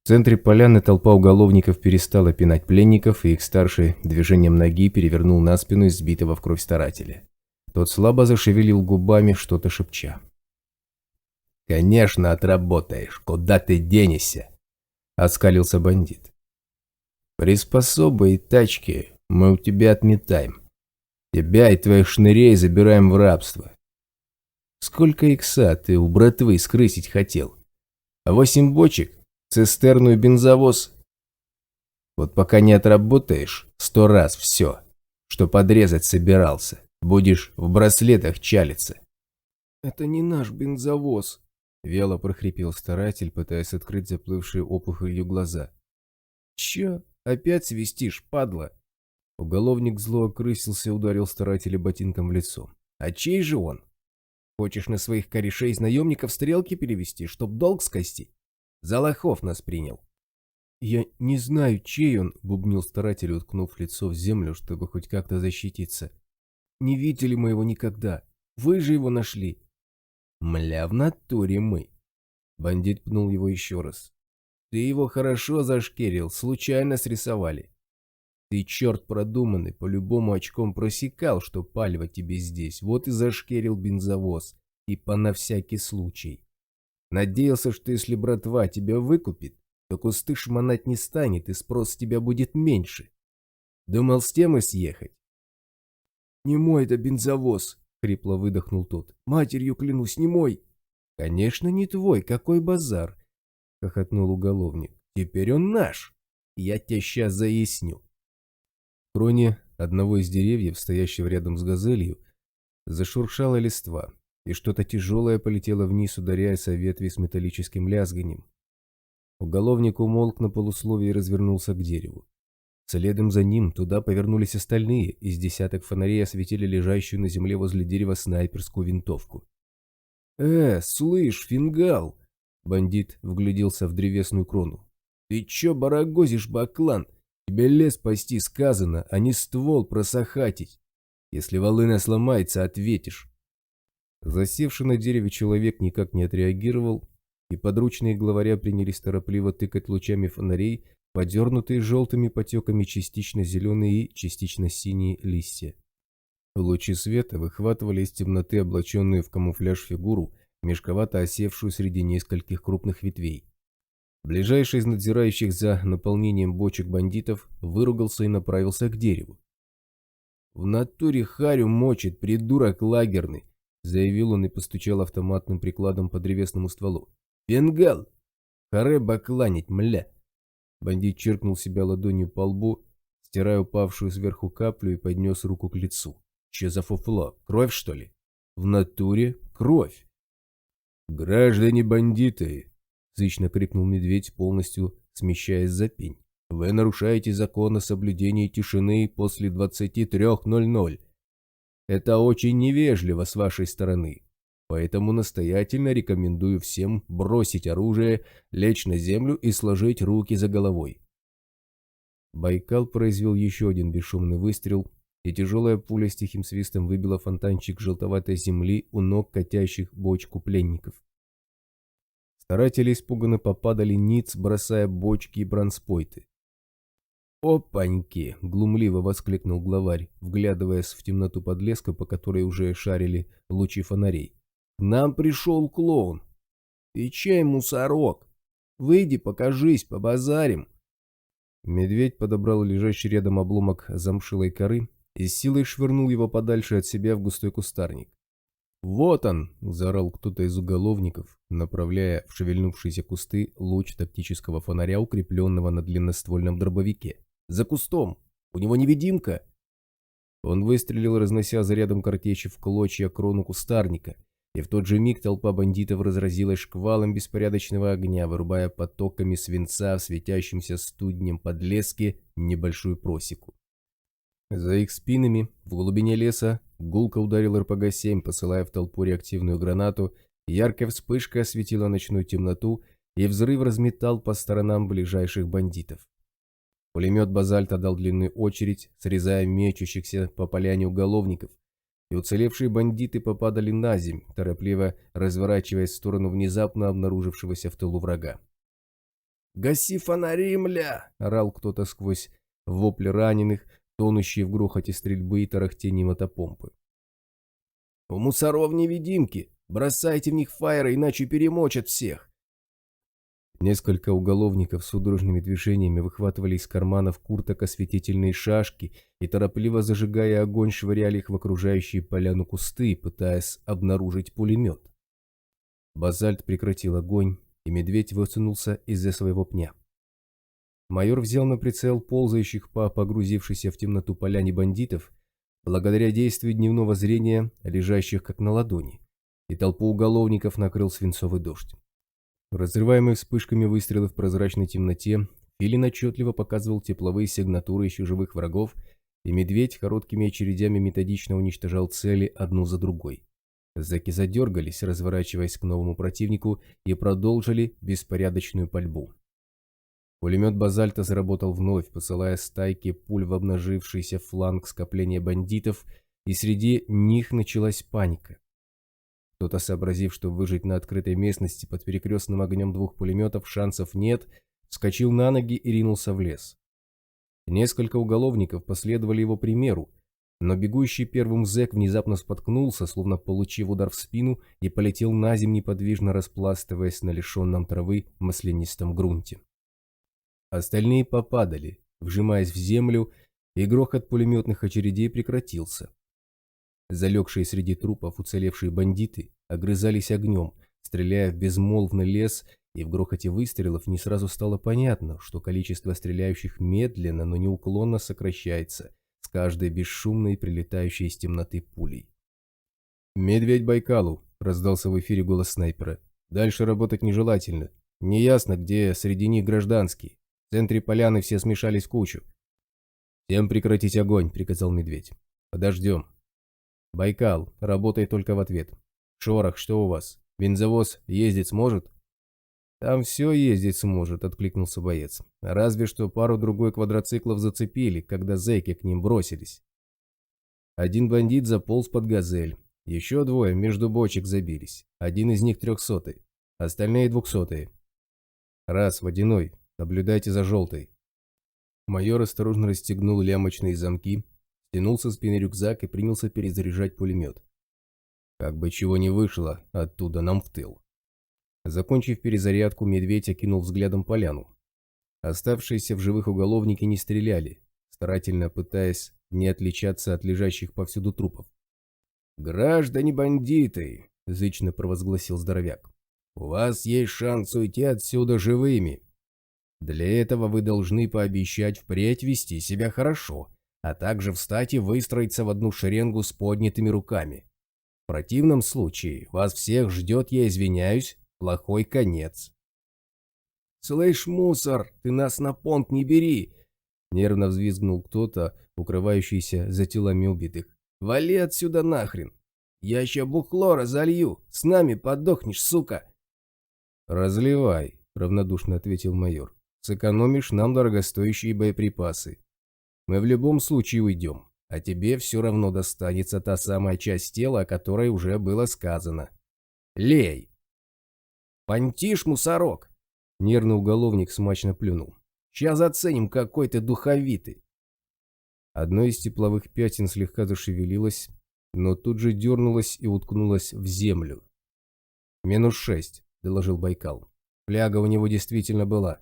В центре поляны толпа уголовников перестала пинать пленников, и их старший движением ноги перевернул на спину избитого в кровь старателя. Тот слабо зашевелил губами, что-то шепча. «Конечно, отработаешь. Куда ты денешься?» – оскалился бандит. «Приспособы и тачки мы у тебя отметаем. Тебя и твоих шнырей забираем в рабство. Сколько икса ты у братвы скрысить хотел? 8 бочек? Цистерну и бензовоз?» Вот пока не отработаешь 100 раз все, что подрезать собирался, будешь в браслетах чалиться. «Это не наш бензовоз», — вяло прохрипел старатель, пытаясь открыть заплывшие опухолью глаза. «Чё, опять свистишь, падла?» Уголовник зло окрысился и ударил старателя ботинком в лицо. «А чей же он? Хочешь на своих корешей из наемников стрелки перевести, чтоб долг скостить? За лохов нас принял». «Я не знаю, чей он», — бубнил старатель, уткнув лицо в землю, чтобы хоть как-то защититься. «Не видели мы его никогда. Вы же его нашли». «Мля, в натуре мы». Бандит пнул его еще раз. «Ты его хорошо зашкерил, случайно срисовали. Ты, черт продуманный, по-любому очком просекал, что палево тебе здесь, вот и зашкерил бензовоз, типа на всякий случай. Надеялся, что если братва тебя выкупит, то кусты шмонать не станет и спрос с тебя будет меньше. Думал с темы съехать?» «Не мой это бензовоз», — хрипло выдохнул тот. «Матерью клянусь, не мой». «Конечно, не твой, какой базар», — хохотнул уголовник. «Теперь он наш. Я тебя сейчас заясню». В кроне одного из деревьев, стоящего рядом с газелью, зашуршала листва, и что-то тяжелое полетело вниз, ударяясь о ветви с металлическим лязганием. Уголовник умолк на полусловие и развернулся к дереву. Следом за ним туда повернулись остальные, из десяток фонарей осветили лежащую на земле возле дерева снайперскую винтовку. Слышь, фингал!» Бандит вгляделся в древесную крону. «Ты чё барагозишь, баклан? Тебе лес пасти сказано, а не ствол просохатить. Если волына сломается, ответишь». Засевший на дереве человек никак не отреагировал, и подручные главаря принялись торопливо тыкать лучами фонарей подернутые желтыми потеками частично зеленые и частично синие листья. Лучи света выхватывали из темноты облаченную в камуфляж фигуру, мешковато осевшую среди нескольких крупных ветвей. Ближайший из надзирающих за наполнением бочек бандитов выругался и направился к дереву. «В натуре харю мочит, придурок лагерный», — заявил он и постучал автоматным прикладом по древесному стволу. «Бенгал! Харе бакланить, мля!» Бандит чиркнул себя ладонью по лбу, стирая упавшую сверху каплю, и поднес руку к лицу. «Че за фуфло? Кровь, что ли?» «В натуре кровь!» «Граждане бандиты!» — зычно крикнул медведь, полностью смещаясь за пень. «Вы нарушаете закон о соблюдении тишины после 23:00. Это очень невежливо с вашей стороны. Поэтому настоятельно рекомендую всем бросить оружие, лечь на землю и сложить руки за головой». Байкал произвел еще один бесшумный выстрел, и тяжелая пуля с тихим свистом выбила фонтанчик желтоватой земли у ног катящих бочку пленников. Старатели испуганно попадали ниц, бросая бочки и бронспойты. «Опаньки!» — глумливо воскликнул главарь, вглядываясь в темноту подлеска, по которой уже шарили лучи фонарей. «К нам пришел клоун! Ты чей, мусорок? Выйди, покажись, побазарим!» Медведь подобрал лежащий рядом обломок замшилой коры и с силой швырнул его подальше от себя в густой кустарник. «Вот он!» — заорал кто-то из уголовников, направляя в шевельнувшиеся кусты луч тактического фонаря, укрепленного на длинноствольном дробовике. «За кустом! У него невидимка!» Он выстрелил, разнося зарядом картечи в клочья крону кустарника, и в тот же миг толпа бандитов разразилась шквалом беспорядочного огня, вырубая потоками свинца в светящемся студнем подлеске небольшую просеку. За их спинами, в глубине леса, гулко ударил РПГ-7, посылая в толпу реактивную гранату, яркая вспышка осветила ночную темноту, и взрыв разметал по сторонам ближайших бандитов. Пулемет «Базальт» дал длинную очередь, срезая мечущихся по поляне уголовников, и уцелевшие бандиты попадали на земь, торопливо разворачиваясь в сторону внезапно обнаружившегося в тылу врага. «Гаси фонари, мля!» — орал кто-то сквозь вопли раненых, тонущие в грохоте стрельбы и тарахтении мотопомпы. «У мусоров невидимки! Бросайте в них фаеры, иначе перемочат всех!» Несколько уголовников с судорожными движениями выхватывали из карманов курток осветительные шашки и, торопливо зажигая огонь, швыряли их в окружающие поляну кусты, пытаясь обнаружить пулемет. Базальт прекратил огонь, и медведь высунулся из-за своего пня. Майор взял на прицел ползающих по погрузившейся в темноту поляне бандитов, благодаря действию дневного зрения, лежащих как на ладони, и толпу уголовников накрыл свинцовый дождь. Разрываемый вспышками выстрелов в прозрачной темноте, Филин отчетливо показывал тепловые сигнатуры еще живых врагов, и медведь короткими очередями методично уничтожал цели одну за другой. Зэки задергались, разворачиваясь к новому противнику, и продолжили беспорядочную пальбу. Пулемет «Базальта» заработал вновь, посылая стайки пуль в обнажившийся фланг скопления бандитов, и среди них началась паника. Кто-то, сообразив, что выжить на открытой местности под перекрестным огнем двух пулеметов шансов нет, вскочил на ноги и ринулся в лес. Несколько уголовников последовали его примеру, но бегущий первым зэк внезапно споткнулся, словно получив удар в спину, и полетел наземь, неподвижно распластываясь на лишенном травы маслянистом грунте. Остальные попадали, вжимаясь в землю, и грохот пулеметных очередей прекратился. Залегшие среди трупов уцелевшие бандиты огрызались огнем, стреляя в безмолвный лес, и в грохоте выстрелов не сразу стало понятно, что количество стреляющих медленно, но неуклонно сокращается с каждой бесшумной прилетающей из темноты пулей. «Медведь Байкалу!» – раздался в эфире голос снайпера. «Дальше работать нежелательно. Неясно, где среди них гражданские. В центре поляны все смешались в кучу». «Всем прекратить огонь!» – приказал Медведь. «Подождем». «Байкал, работай только в ответ. Шорох, что у вас? Бензовоз ездить сможет?» «Там все ездить сможет», — откликнулся боец. «Разве что пару-другой квадроциклов зацепили, когда зэки к ним бросились». Один бандит заполз под «Газель». Еще двое между бочек забились. Один из них 300-й, остальные 200-е. «Раз, водяной, наблюдайте за желтой». Майор осторожно расстегнул лямочные замки, стянул со спины рюкзак и принялся перезаряжать пулемет. Как бы чего не вышло, оттуда нам в тыл. Закончив перезарядку, Медведь окинул взглядом поляну. Оставшиеся в живых уголовники не стреляли, старательно пытаясь не отличаться от лежащих повсюду трупов. «Граждане бандиты!» – зычно провозгласил здоровяк. «У вас есть шанс уйти отсюда живыми. Для этого вы должны пообещать впредь вести себя хорошо, а также встать и выстроиться в одну шеренгу с поднятыми руками. В противном случае вас всех ждет, я извиняюсь, плохой конец». «Слышь, мусор, ты нас на понт не бери!» — нервно взвизгнул кто-то, укрывающийся за телами убитых. «Вали отсюда нахрен! Я ща бухло разолью, с нами подохнешь, сука!» «Разливай», — равнодушно ответил майор. «Сэкономишь нам дорогостоящие боеприпасы. Мы в любом случае уйдем, а тебе все равно достанется та самая часть тела, о которой уже было сказано. Лей!» «Понтишь, мусорок!» — нервный уголовник смачно плюнул. «Сейчас оценим, какой ты духовитый!» Одно из тепловых пятен слегка зашевелилось, но тут же дернулось и уткнулось в землю. «-6», — доложил Байкал. «Фляга у него действительно была».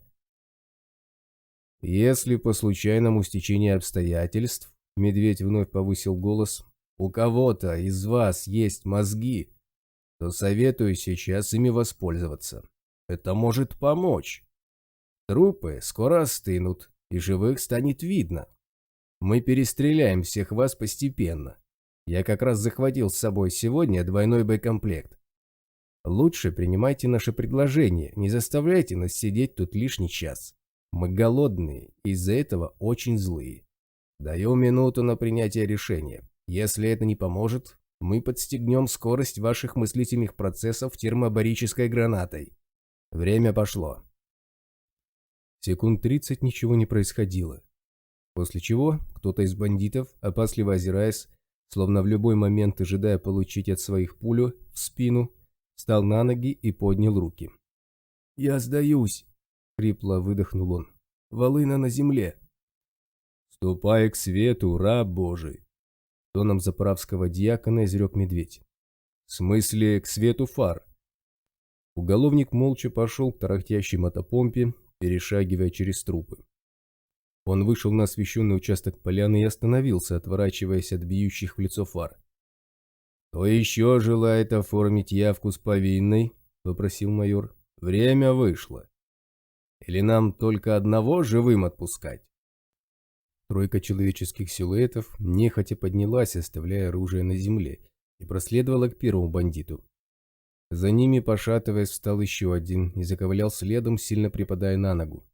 «Если по случайному стечению обстоятельств, — Медведь вновь повысил голос, — у кого-то из вас есть мозги, то советую сейчас ими воспользоваться. Это может помочь. Трупы скоро остынут, и живых станет видно. Мы перестреляем всех вас постепенно. Я как раз захватил с собой сегодня двойной боекомплект. Лучше принимайте наше предложение, не заставляйте нас сидеть тут лишний час. Мы голодные, из-за этого очень злые. Даю минуту на принятие решения. Если это не поможет, мы подстегнем скорость ваших мыслительных процессов термобарической гранатой. Время пошло». Секунд 30 ничего не происходило. После чего кто-то из бандитов, опасливо озираясь, словно в любой момент ожидая получить от своих пулю в спину, встал на ноги и поднял руки. «Я сдаюсь!» — хрипло выдохнул он. «Волына на земле!» «Ступай к свету, раб Божий!» — тоном заправского дьякона изрек Медведь. «В смысле, к свету фар?» Уголовник молча пошел к тарахтящей мотопомпе, перешагивая через трупы. Он вышел на освещенный участок поляны и остановился, отворачиваясь от бьющих в лицо фар. «Кто еще желает оформить явку с повинной?» – попросил майор. «Время вышло». Или нам только одного живым отпускать?» Тройка человеческих силуэтов нехотя поднялась, оставляя оружие на земле, и проследовала к первому бандиту. За ними, пошатываясь, встал еще один и заковылял следом, сильно припадая на ногу.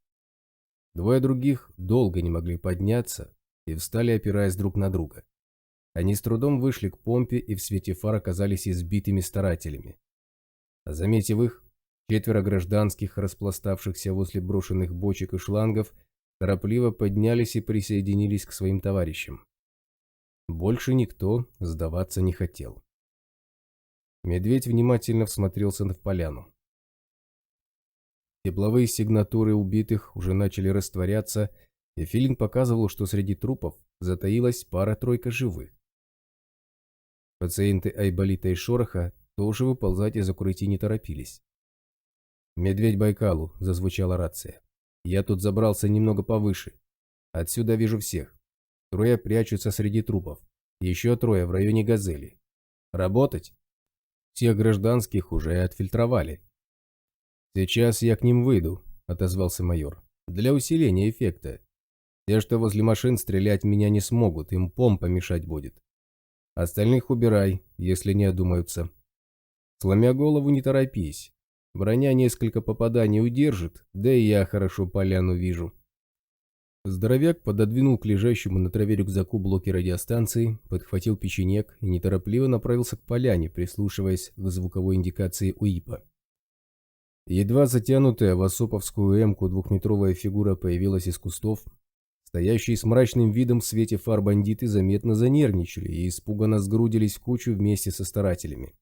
Двое других долго не могли подняться и встали, опираясь друг на друга. Они с трудом вышли к помпе и в свете фар оказались избитыми старателями. Заметив их, 4 гражданских, распластавшихся возле брошенных бочек и шлангов, торопливо поднялись и присоединились к своим товарищам. Больше никто сдаваться не хотел. Медведь внимательно всмотрелся в поляну. Тепловые сигнатуры убитых уже начали растворяться, и Филин показывал, что среди трупов затаилась пара-тройка живых. Пациенты Айболита и Шороха тоже выползать из укрытий не торопились. «Медведь Байкалу», — зазвучала рация. «Я тут забрался немного повыше. Отсюда вижу всех. 3 прячутся среди трупов. Еще 3 в районе Газели. Работать? Всех гражданских уже отфильтровали». «Сейчас я к ним выйду», — отозвался майор. «Для усиления эффекта. Те, что возле машин, стрелять в меня не смогут, им помпа мешать будет. Остальных убирай, если не одумаются. Сломя голову, не торопись. Броня несколько попаданий удержит, да и я хорошо поляну вижу». Здоровяк пододвинул к лежащему на траве рюкзаку блоки радиостанции, подхватил печенек и неторопливо направился к поляне, прислушиваясь к звуковой индикации УИПа. Едва затянутая в осоповскую эмку 2-метровая фигура появилась из кустов. Стоящие с мрачным видом в свете фар бандиты заметно занервничали и испуганно сгрудились в кучу вместе со старателями.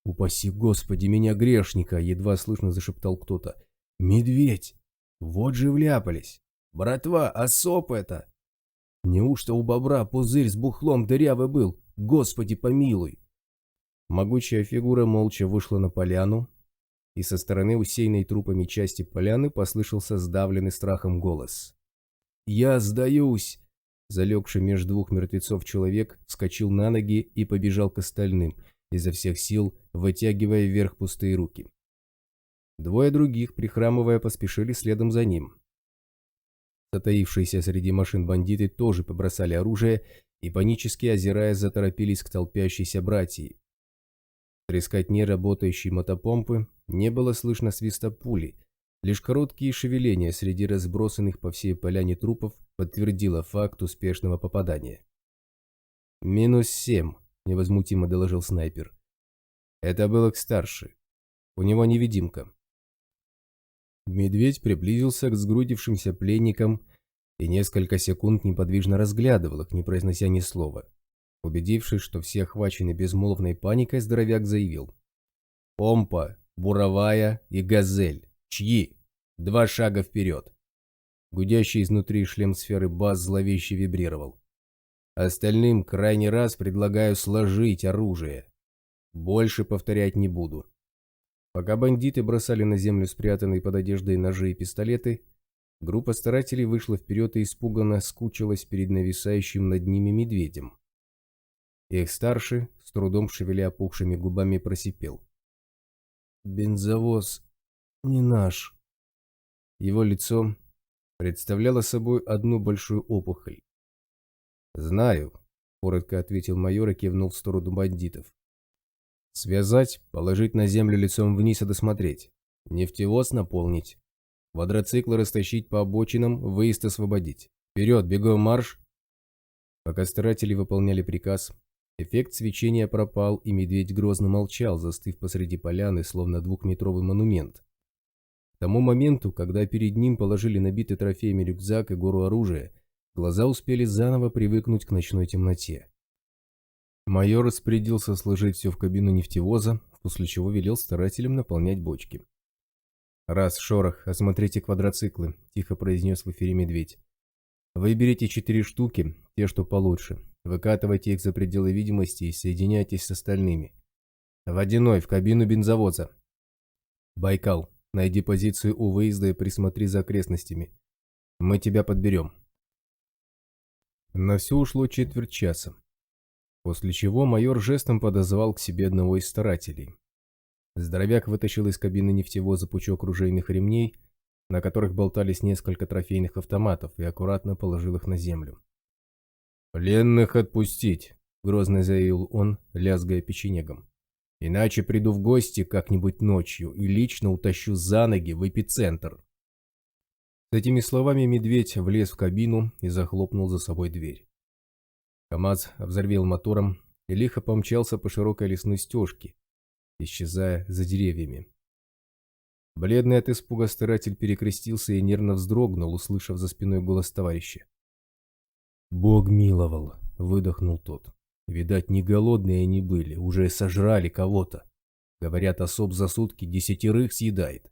«Упаси Господи меня, грешника!» — едва слышно зашептал кто-то. «Медведь! Вот же вляпались! Братва, осоп это! Неужто у бобра пузырь с бухлом дырявый был? Господи помилуй!» Могучая фигура молча вышла на поляну, и со стороны усеянной трупами части поляны послышался сдавленный страхом голос. «Я сдаюсь!» Залегший между 2 мертвецов человек вскочил на ноги и побежал к остальным, изо всех сил вытягивая вверх пустые руки. 2 других, прихрамывая, поспешили следом за ним. Затаившиеся среди машин бандиты тоже побросали оружие и, панически озираясь, заторопились к толпящейся братьи. В трескотне работающей мотопомпы не было слышно свиста пули, лишь короткие шевеления среди разбросанных по всей поляне трупов подтвердило факт успешного попадания. «-7», — невозмутимо доложил снайпер. «Это был их старший. У него невидимка». Медведь приблизился к сгрудившимся пленникам и несколько секунд неподвижно разглядывал их, не произнося ни слова. Убедившись, что все охвачены безмолвной паникой, здоровяк заявил: «Помпа, буровая и газель. Чьи? 2 шага вперед!» Гудящий изнутри шлем сферы бас зловеще вибрировал. «Остальным крайний раз предлагаю сложить оружие. Больше повторять не буду». Пока бандиты бросали на землю спрятанные под одеждой ножи и пистолеты, группа старателей вышла вперед и испуганно скучилась перед нависающим над ними медведем. Их старший, с трудом шевеля опухшими губами, просипел: «Бензовоз не наш». Его лицо представляло собой одну большую опухоль. «Знаю», — коротко ответил майор и кивнул в сторону бандитов. «Связать, положить на землю лицом вниз и досмотреть. Нефтевоз наполнить. Квадроциклы растащить по обочинам, выезд освободить. Вперед, бегом марш!» Пока старатели выполняли приказ, эффект свечения пропал, и медведь грозно молчал, застыв посреди поляны, словно 2-метровый монумент. К тому моменту, когда перед ним положили набитый трофеями рюкзак и гору оружия, глаза успели заново привыкнуть к ночной темноте. Майор распорядился сложить все в кабину нефтевоза, после чего велел старателям наполнять бочки. «Раз, Шорох, осмотрите квадроциклы», – тихо произнес в эфире медведь. «Выберите 4 штуки, те, что получше. Выкатывайте их за пределы видимости и соединяйтесь с остальными. Водяной, в кабину бензовоза. Байкал, найди позицию у выезда и присмотри за окрестностями. Мы тебя подберем». На все ушло четверть часа, после чего майор жестом подозвал к себе одного из старателей. Здоровяк вытащил из кабины нефтевоза пучок ружейных ремней на которых болтались несколько трофейных автоматов, и аккуратно положил их на землю. «Пленных отпустить», — грозно заявил он, лязгая печенегом. «Иначе приду в гости как-нибудь ночью и лично утащу за ноги в эпицентр». С этими словами медведь влез в кабину и захлопнул за собой дверь. КамАЗ взревел мотором и лихо помчался по широкой лесной стежке, исчезая за деревьями. Бледный от испуга старатель перекрестился и нервно вздрогнул, услышав за спиной голос товарища. «Бог миловал», — выдохнул тот. «Видать, не голодные они были, уже сожрали кого-то. Говорят, особ за сутки 10 съедает».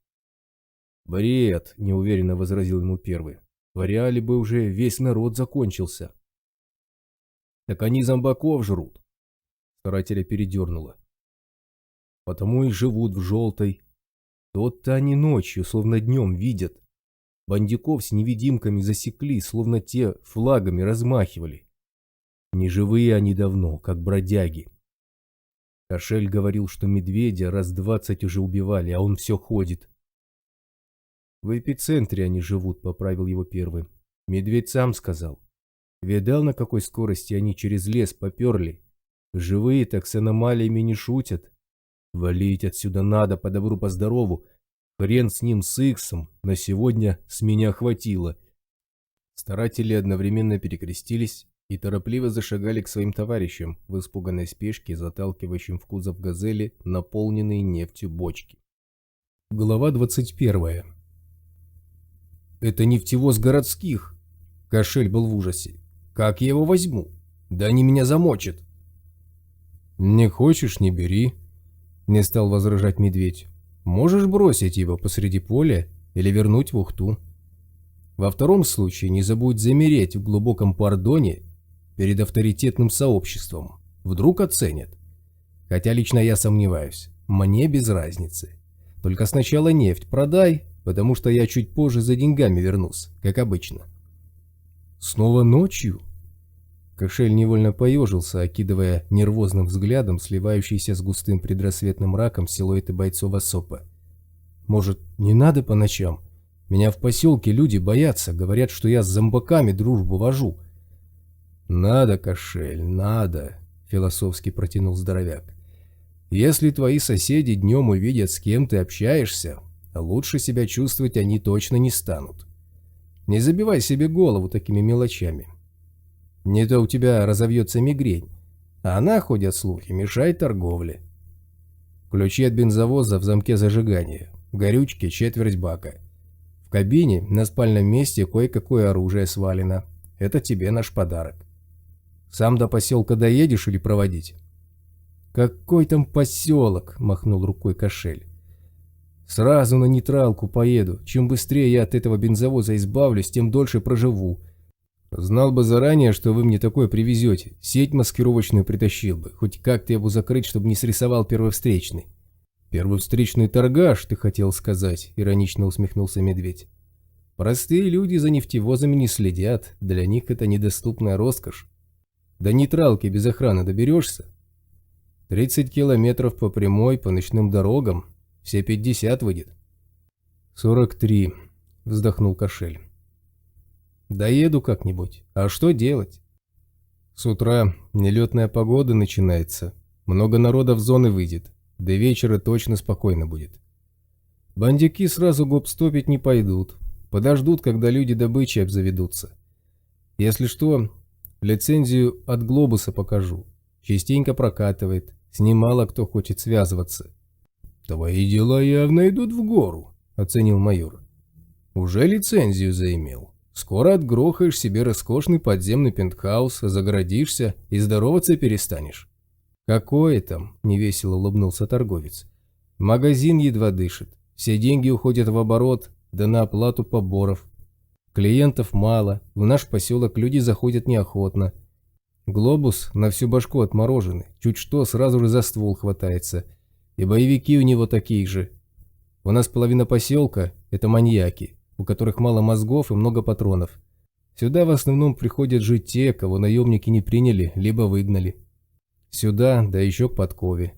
«Бред», — неуверенно возразил ему первый. «В ареале бы уже весь народ закончился». «Так они зомбаков жрут». Старателя передернуло. «Потому и живут в желтой. Тот-то они ночью, словно днем, видят. Бандюков с невидимками засекли, словно те флагами размахивали. Неживые они давно, как бродяги. Кошель говорил, что медведя раз 20 уже убивали, а он все ходит». «В эпицентре они живут», — поправил его первый. «Медведь сам сказал. Видал, на какой скорости они через лес поперли? Живые так с аномалиями не шутят. Валить отсюда надо по добру по здорову. Хрен с ним, с Иксом, на сегодня с меня хватило». Старатели одновременно перекрестились и торопливо зашагали к своим товарищам в испуганной спешке, заталкивающим в кузов «Газели» наполненные нефтью бочки. Глава 21. «Это нефтевоз городских!» Кошель был в ужасе. «Как я его возьму? Да они меня замочат!» «Не хочешь — не бери», — не стал возражать медведь. «Можешь бросить его посреди поля или вернуть в Ухту. Во втором случае не забудь замереть в глубоком пардоне перед авторитетным сообществом. Вдруг оценят. Хотя лично я сомневаюсь. Мне без разницы. Только сначала нефть продай, потому что я чуть позже за деньгами вернусь, как обычно». «Снова ночью?» Кошель невольно поежился, окидывая нервозным взглядом сливающийся с густым предрассветным мраком силуэты бойцов ОСОПа. «Может, не надо по ночам? Меня в поселке люди боятся, говорят, что я с зомбаками дружбу вожу». «Надо, Кошель, надо», — философски протянул здоровяк. «Если твои соседи днем увидят, с кем ты общаешься, лучше себя чувствовать они точно не станут. Не забивай себе голову такими мелочами. Не то у тебя разовьется мигрень, а она, ходят слухи, мешает торговле. Ключи от бензовоза в замке зажигания, горючки четверть бака. В кабине на спальном месте кое-какое оружие свалено. Это тебе наш подарок. Сам до поселка доедешь или проводить?» «Какой там поселок?» – махнул рукой Кошель. «Сразу на нейтралку поеду. Чем быстрее я от этого бензовоза избавлюсь, тем дольше проживу. Знал бы заранее, что вы мне такое привезете. Сеть маскировочную притащил бы. Хоть как-то его закрыть, чтобы не срисовал первый встречный». «Первый встречный торгаш, ты хотел сказать», — иронично усмехнулся медведь. «Простые люди за нефтевозами не следят. Для них это недоступная роскошь. До нейтралки без охраны доберешься? 30 километров по прямой, по ночным дорогам. Все 50 выйдет». 43, вздохнул Кошель. «Доеду как-нибудь. А что делать? С утра нелетная погода начинается. Много народа в зоны выйдет. До вечера точно спокойно будет. Бандюки сразу гоп-стопить не пойдут. Подождут, когда люди добычей обзаведутся. Если что, лицензию от Глобуса покажу. Частенько прокатывает. С ним мало кто хочет связываться». «Твои дела явно идут в гору», — оценил майор. «Уже лицензию заимел. Скоро отгрохаешь себе роскошный подземный пентхаус, загородишься и здороваться перестанешь». «Какое там?» — невесело улыбнулся торговец. «Магазин едва дышит. Все деньги уходят в оборот, да на оплату поборов. Клиентов мало, в наш поселок люди заходят неохотно. Глобус на всю башку отмороженный, чуть что сразу же за ствол хватается. И боевики у него такие же. У нас половина поселка – это маньяки, у которых мало мозгов и много патронов. Сюда в основном приходят жить те, кого наемники не приняли, либо выгнали. Сюда, да еще к подкове.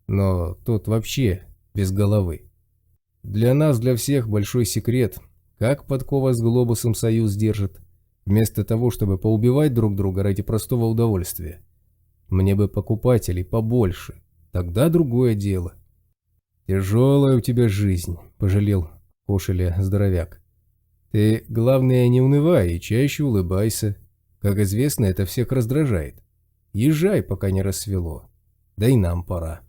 Но тот вообще без головы. Для нас, для всех большой секрет, как подкова с глобусом союз держит, вместо того, чтобы поубивать друг друга ради простого удовольствия. Мне бы покупателей побольше, тогда другое дело. Тяжелая у тебя жизнь, пожалел Кошеля здоровяк. Ты, главное, не унывай и чаще улыбайся. Как известно, это всех раздражает. Езжай, пока не рассвело. Да и нам пора.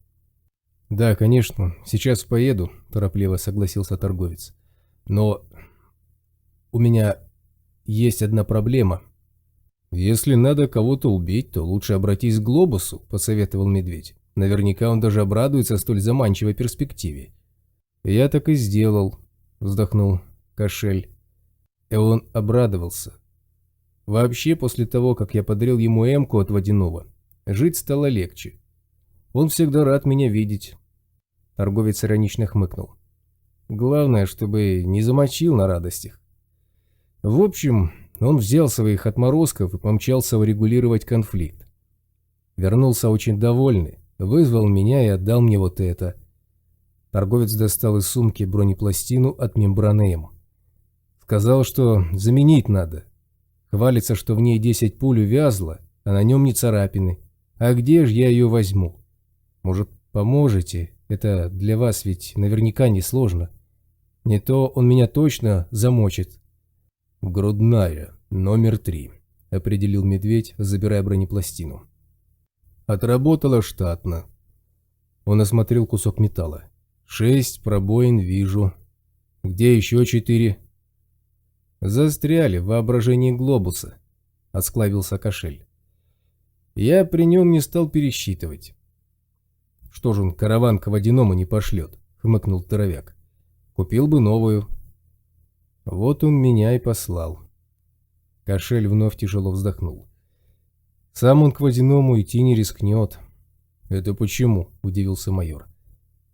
Да, конечно, сейчас поеду, торопливо согласился торговец. Но у меня есть одна проблема. Если надо кого-то убить, то лучше обратись к глобусу, посоветовал медведь. Наверняка он даже обрадуется столь заманчивой перспективе. Я так и сделал, вздохнул Кошель. И он обрадовался. Вообще, после того, как я подарил ему эмку от водяного, жить стало легче. Он всегда рад меня видеть. Торговец иронично хмыкнул. Главное, чтобы не замочил на радостях. В общем, он взял своих отморозков и помчался урегулировать конфликт. Вернулся очень довольный, вызвал меня и отдал мне вот это. Торговец достал из сумки бронепластину от мембраны М. Сказал, что заменить надо. Хвалится, что в ней 10 пуль увязло, а на нем не царапины. А где же я ее возьму? Может, поможете? Это для вас ведь наверняка не сложно. Не то он меня точно замочит. Грудная, номер 3, определил медведь, забирая бронепластину. Отработала штатно. Он осмотрел кусок металла. 6 пробоин вижу. Где еще 4? Застряли в воображении глобуса, осклабился Кошель. Я при нем не стал пересчитывать. Что ж он караван к водяному не пошлет, хмыкнул здоровяк. Купил бы новую. Вот он меня и послал. Кошель вновь тяжело вздохнул. Сам он к водяному идти не рискнет. Это почему? Удивился майор.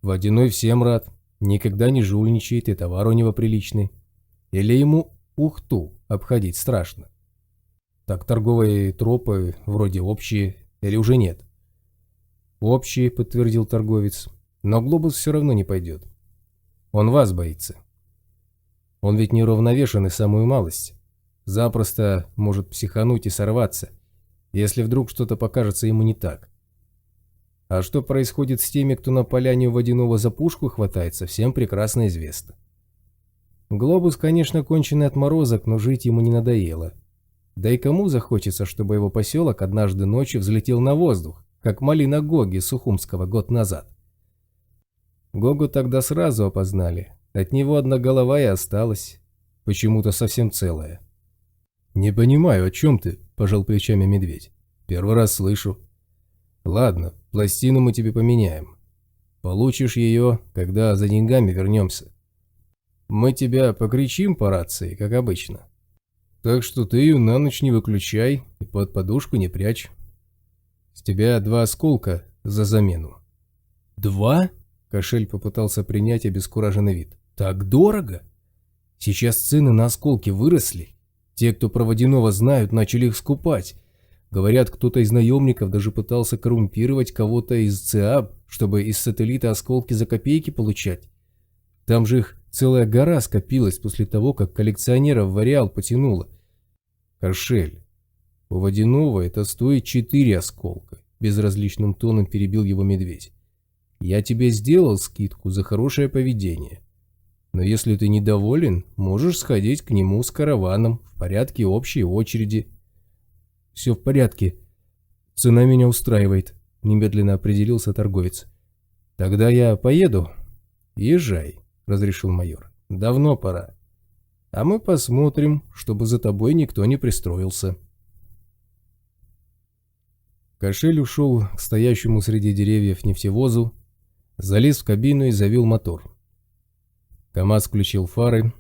Водяной всем рад, никогда не жульничает и товар у него приличный. Или ему Ухту обходить страшно. Так торговые тропы вроде общие или уже нет? Общие, подтвердил торговец, но глобус все равно не пойдет. Он вас боится. Он ведь неуравновешенный самую малость. Запросто может психануть и сорваться, если вдруг что-то покажется ему не так. А что происходит с теми, кто на поляне у водяного за пушку хватается, всем прекрасно известно. Глобус, конечно, конченый отморозок, но жить ему не надоело. Да и кому захочется, чтобы его поселок однажды ночью взлетел на воздух, как малина Гоги Сухумского год назад? Гогу тогда сразу опознали. От него одна голова и осталась. Почему-то совсем целая. «Не понимаю, о чем ты?» – пожал плечами медведь. «Первый раз слышу». «Ладно, пластину мы тебе поменяем. Получишь ее, когда за деньгами вернемся. Мы тебя покричим по рации, как обычно. Так что ты ее на ночь не выключай и под подушку не прячь. С тебя 2 осколка за замену». «2?» – Кошель попытался принять обескураженный вид. «Так дорого? Сейчас цены на осколки выросли. Те, кто про водяного знают, начали их скупать. Говорят, кто-то из наемников даже пытался коррумпировать кого-то из ЦИАБ, чтобы из сателлита осколки за копейки получать. Там же их целая гора скопилась после того, как коллекционеров в ареал потянуло. Кошель, у водяного это стоит 4 осколка», – безразличным тоном перебил его медведь. «Я тебе сделал скидку за хорошее поведение. Но если ты недоволен, можешь сходить к нему с караваном в порядке общей очереди». «Все в порядке. Цена меня устраивает», – немедленно определился торговец. «Тогда я поеду?» «Езжай», – разрешил майор. «Давно пора. А мы посмотрим, чтобы за тобой никто не пристроился». Кошель ушел к стоящему среди деревьев нефтевозу, залез в кабину и завел мотор. КамАЗ включил фары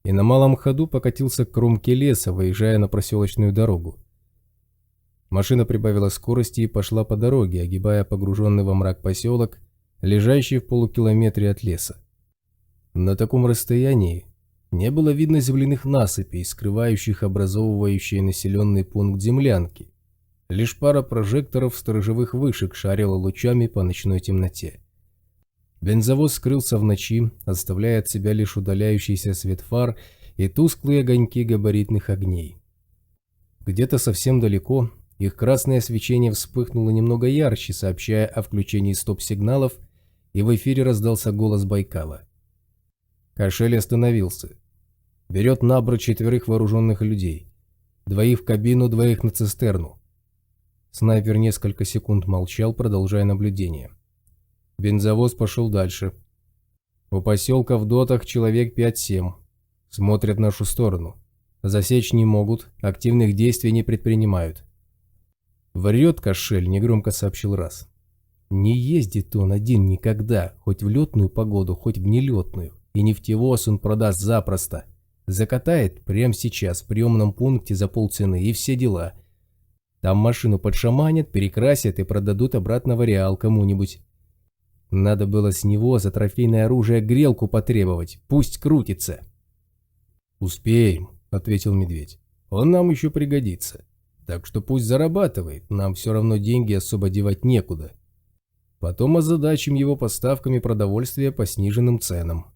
и на малом ходу покатился к кромке леса, выезжая на проселочную дорогу. Машина прибавила скорости и пошла по дороге, огибая погруженный во мрак поселок, лежащий в полукилометре от леса. На таком расстоянии не было видно земляных насыпей, скрывающих образовывающие населенный пункт землянки. Лишь пара прожекторов сторожевых вышек шарила лучами по ночной темноте. Бензовоз скрылся в ночи, оставляя от себя лишь удаляющийся свет фар и тусклые огоньки габаритных огней. Где-то совсем далеко их красное свечение вспыхнуло немного ярче, сообщая о включении стоп-сигналов, и в эфире раздался голос Байкала. Кошель остановился. Берет набор 4 вооруженных людей. 2 в кабину, 2 на цистерну. Снайпер несколько секунд молчал, продолжая наблюдение. Бензовоз пошел дальше. У поселка в дотах человек 5-7. Смотрят в нашу сторону. Засечь не могут, активных действий не предпринимают. «Врет кошель», — негромко сообщил Раз. «Не ездит он один никогда, хоть в летную погоду, хоть в нелетную. И нефтевоз он продаст запросто. Закатает прямо сейчас в приемном пункте за полцены и все дела. Там машину подшаманят, перекрасят и продадут обратно в ареал кому-нибудь. Надо было с него за трофейное оружие грелку потребовать, пусть крутится». «Успеем», — ответил Медведь. «Он нам еще пригодится. Так что пусть зарабатывает, нам все равно деньги особо девать некуда. Потом озадачим его поставками продовольствия по сниженным ценам».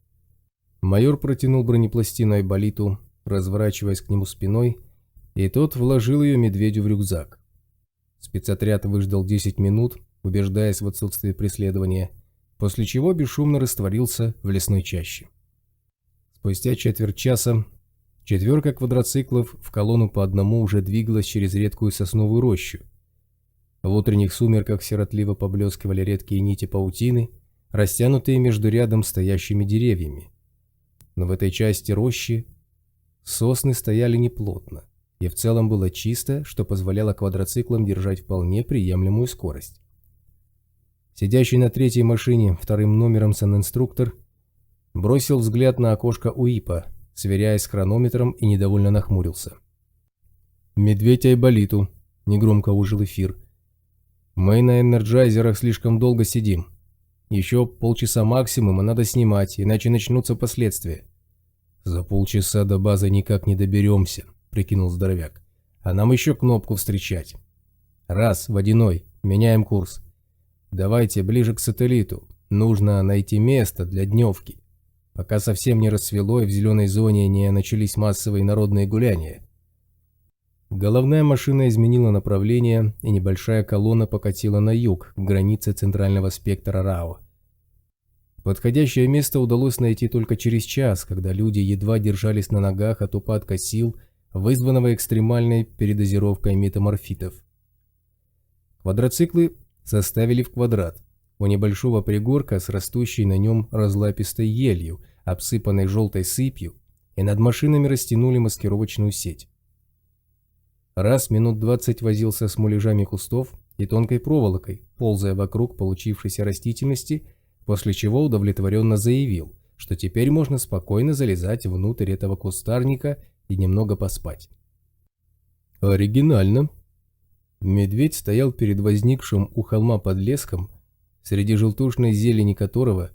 Майор протянул бронепластину Айболиту, разворачиваясь к нему спиной, и тот вложил ее Медведю в рюкзак. Спецотряд выждал 10 минут, убеждаясь в отсутствии преследования, после чего бесшумно растворился в лесной чаще. Спустя четверть часа 4 квадроциклов в колонну по одному уже двигалась через редкую сосновую рощу. В утренних сумерках сиротливо поблескивали редкие нити паутины, растянутые между рядом стоящими деревьями. Но в этой части рощи сосны стояли неплотно, и в целом было чисто, что позволяло квадроциклам держать вполне приемлемую скорость. Сидящий на 3-й машине 2-м номером санинструктор бросил взгляд на окошко УИПа, сверяясь с хронометром, и недовольно нахмурился. «Медведь Айболиту», — негромко ужил эфир. «Мы на энерджайзерах слишком долго сидим. Еще полчаса максимум, и надо снимать, иначе начнутся последствия». «За полчаса до базы никак не доберемся», — прикинул здоровяк. «А нам еще кнопку встречать. Раз, водяной, меняем курс. Давайте ближе к сателлиту. Нужно найти место для дневки, пока совсем не рассвело и в зеленой зоне не начались массовые народные гуляния». Головная машина изменила направление, и небольшая колонна покатила на юг, к границе центрального спектра РАО. Подходящее место удалось найти только через час, когда люди едва держались на ногах от упадка сил, вызванного экстремальной передозировкой метаморфитов. Квадроциклы составили в квадрат. У небольшого пригорка с растущей на нем разлапистой елью, обсыпанной желтой сыпью, и над машинами растянули маскировочную сеть. Раз минут 20 возился с муляжами кустов и тонкой проволокой, ползая вокруг получившейся растительности, после чего удовлетворенно заявил, что теперь можно спокойно залезать внутрь этого кустарника и немного поспать. «Оригинально». Медведь стоял перед возникшим у холма подлеском, среди желтушной зелени которого,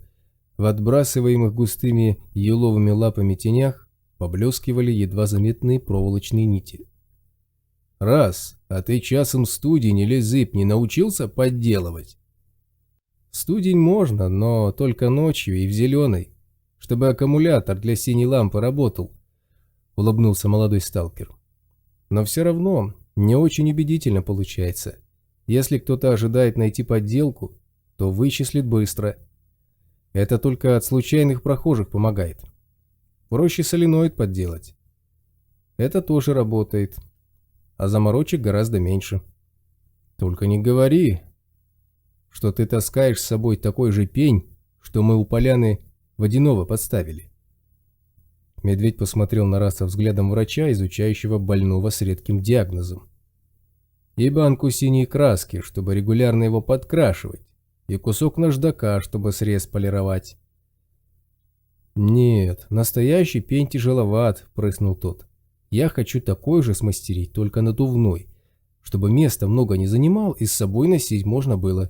в отбрасываемых густыми еловыми лапами тенях, поблескивали едва заметные проволочные нити. «Раз, а ты часом студень или зыб не научился подделывать?» «Студень можно, но только ночью и в зеленой, чтобы аккумулятор для синей лампы работал», — улыбнулся молодой сталкер. «Но все равно не очень убедительно получается. Если кто-то ожидает найти подделку, то вычислит быстро. Это только от случайных прохожих помогает. Проще соленоид подделать. Это тоже работает, а заморочек гораздо меньше. Только не говори, что ты таскаешь с собой такой же пень, что мы у поляны водяного подставили». Медведь посмотрел на Раса взглядом врача, изучающего больного с редким диагнозом. «И банку синей краски, чтобы регулярно его подкрашивать, и кусок наждака, чтобы срез полировать». «Нет, настоящий пень тяжеловат», — прыснул тот. «Я хочу такой же смастерить, только надувной, чтобы места много не занимал и с собой носить можно было.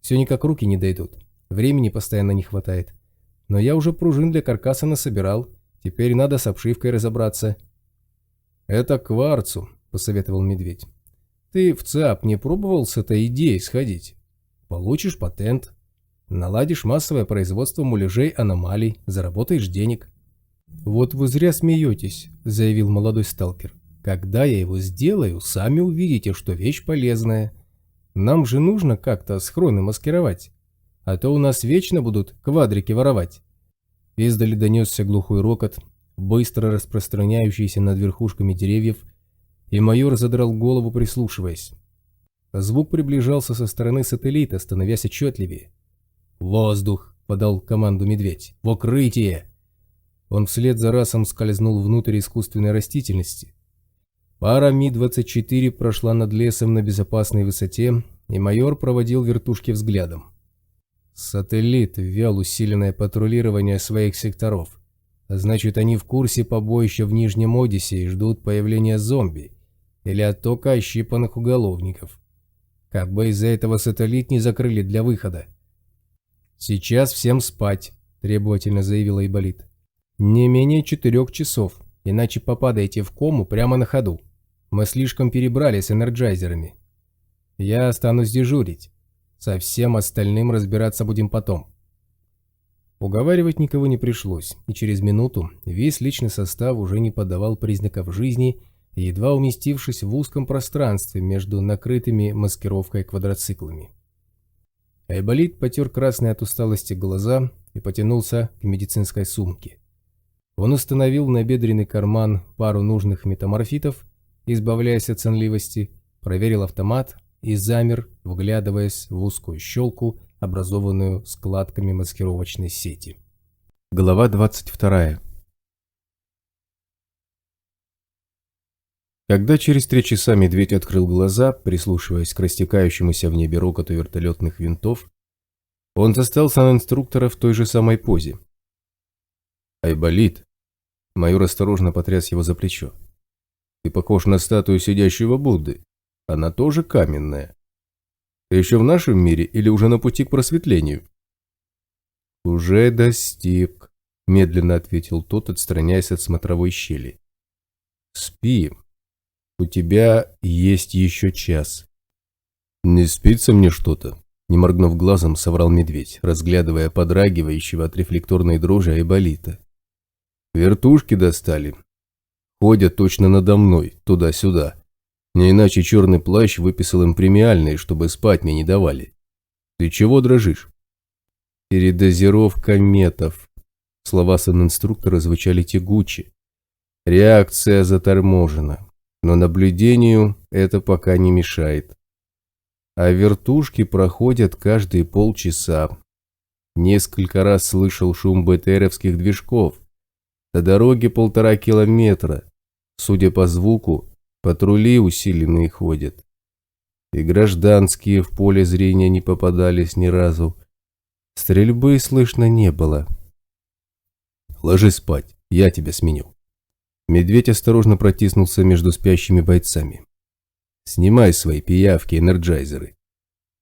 Все никак руки не дойдут, времени постоянно не хватает. Но я уже пружин для каркаса насобирал, теперь надо с обшивкой разобраться». «Это к кварцу», — посоветовал Медведь. «Ты в ЦАП не пробовал с этой идеей сходить? Получишь патент. Наладишь массовое производство муляжей аномалий, заработаешь денег». «Вот вы зря смеетесь», – заявил молодой сталкер. «Когда я его сделаю, сами увидите, что вещь полезная. Нам же нужно как-то схроны маскировать, а то у нас вечно будут квадрики воровать». Издали донесся глухой рокот, быстро распространяющийся над верхушками деревьев, и майор задрал голову, прислушиваясь. Звук приближался со стороны сателлита, становясь отчетливее. «Воздух!» – подал команду медведь. «В укрытие!» Он вслед за расом скользнул внутрь искусственной растительности. Пара Ми-24 прошла над лесом на безопасной высоте, и майор проводил вертушки взглядом. Сателлит ввел усиленное патрулирование своих секторов. Значит, они в курсе побоища в Нижнем Одиссе и ждут появления зомби или оттока ощипанных уголовников. Как бы из-за этого сателлит не закрыли для выхода. «Сейчас всем спать», – требовательно заявил Айболит. «Не менее 4 часов, иначе попадаете в кому прямо на ходу. Мы слишком перебрали с энерджайзерами. Я останусь дежурить. Со всем остальным разбираться будем потом». Уговаривать никого не пришлось, и через минуту весь личный состав уже не подавал признаков жизни, едва уместившись в узком пространстве между накрытыми маскировкой квадроциклами. Айболит потер красные от усталости глаза и потянулся к медицинской сумке. Он установил в набедренный карман пару нужных метаморфитов, избавляясь от сонливости, проверил автомат и замер, вглядываясь в узкую щелку, образованную складками маскировочной сети. Глава 22. Когда через 3 часа медведь открыл глаза, прислушиваясь к растекающемуся в небе рокоту вертолетных винтов, он застал санинструктора в той же самой позе. «Айболит!» Майор осторожно потряс его за плечо. «Ты похож на статую сидящего Будды. Она тоже каменная. Ты еще в нашем мире или уже на пути к просветлению?» «Уже достиг», – медленно ответил тот, отстраняясь от смотровой щели. «Спи. У тебя есть еще час». «Не спится мне что-то?» – не моргнув глазом, соврал медведь, разглядывая подрагивающего от рефлекторной дрожи Айболита. «Вертушки достали. Ходят точно надо мной, туда-сюда. Не иначе черный плащ выписал им премиальные, чтобы спать мне не давали. Ты чего дрожишь?» «Передозировка метов». Слова санинструктора звучали тягуче. «Реакция заторможена, но наблюдению это пока не мешает. А вертушки проходят каждые полчаса. Несколько раз слышал шум БТРовских движков. До дороги 1,5 километра. Судя по звуку, патрули усиленные ходят. И гражданские в поле зрения не попадались ни разу. Стрельбы слышно не было». «Ложись спать, я тебя сменю». Медведь осторожно протиснулся между спящими бойцами. «Снимай свои пиявки, энерджайзеры,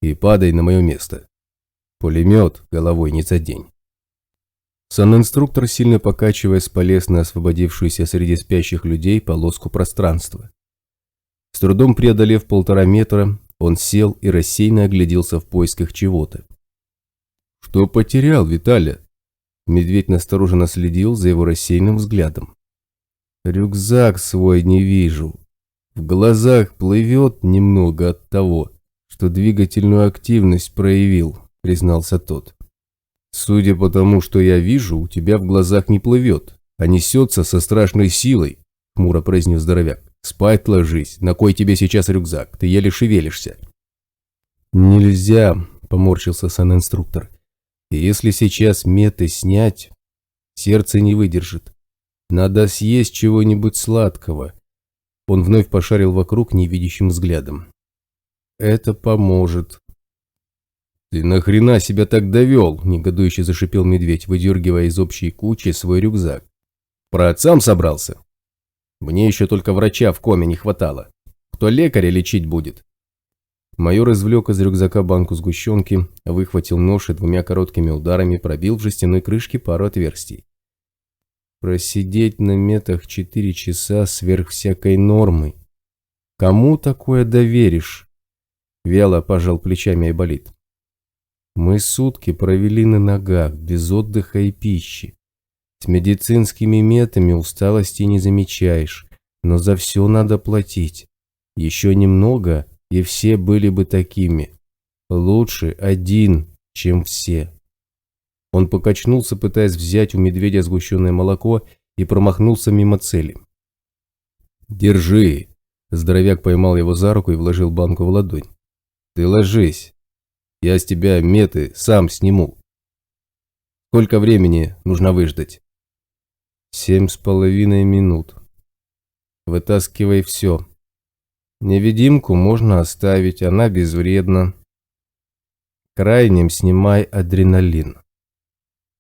и падай на мое место. Пулемет головой не задень». Санинструктор, сильно покачиваясь, полез на освободившуюся среди спящих людей полоску пространства. С трудом преодолев 1,5 метра, он сел и рассеянно огляделся в поисках чего-то. «Что потерял, Виталя?» Медведь настороженно следил за его рассеянным взглядом. «Рюкзак свой не вижу. В глазах плывет немного от того, что двигательную активность проявил», признался тот. «Судя по тому, что я вижу, у тебя в глазах не плывет, а несется со страшной силой», хмуро произнес здоровяк. «Спать ложись, на кой тебе сейчас рюкзак, ты еле шевелишься». «Нельзя», поморщился санинструктор. «Если сейчас меты снять, сердце не выдержит. Надо съесть чего-нибудь сладкого». Он вновь пошарил вокруг невидящим взглядом. «Это поможет». «Ты нахрена себя так довел?» – негодующе зашипел медведь, выдергивая из общей кучи свой рюкзак. «Про отцам собрался? Мне еще только врача в коме не хватало. Кто лекаря лечить будет?» Майор извлек из рюкзака банку сгущенки, выхватил нож и 2 короткими ударами пробил в жестяной крышке пару отверстий. «Просидеть на метах 4 часа сверх всякой нормы. Кому такое доверишь?» Вяло пожал плечами Айболит. Мы сутки провели на ногах, без отдыха и пищи. С медицинскими метами усталости не замечаешь, но за все надо платить. Еще немного, и все были бы такими. Лучше один, чем все. Он покачнулся, пытаясь взять у медведя сгущенное молоко, и промахнулся мимо цели. «Держи!» Здоровяк поймал его за руку и вложил банку в ладонь. «Ты ложись. Я с тебя меты сам сниму. Сколько времени нужно выждать?» 7,5 минут. Вытаскивай все. Невидимку можно оставить, она безвредна. Крайним снимай адреналин.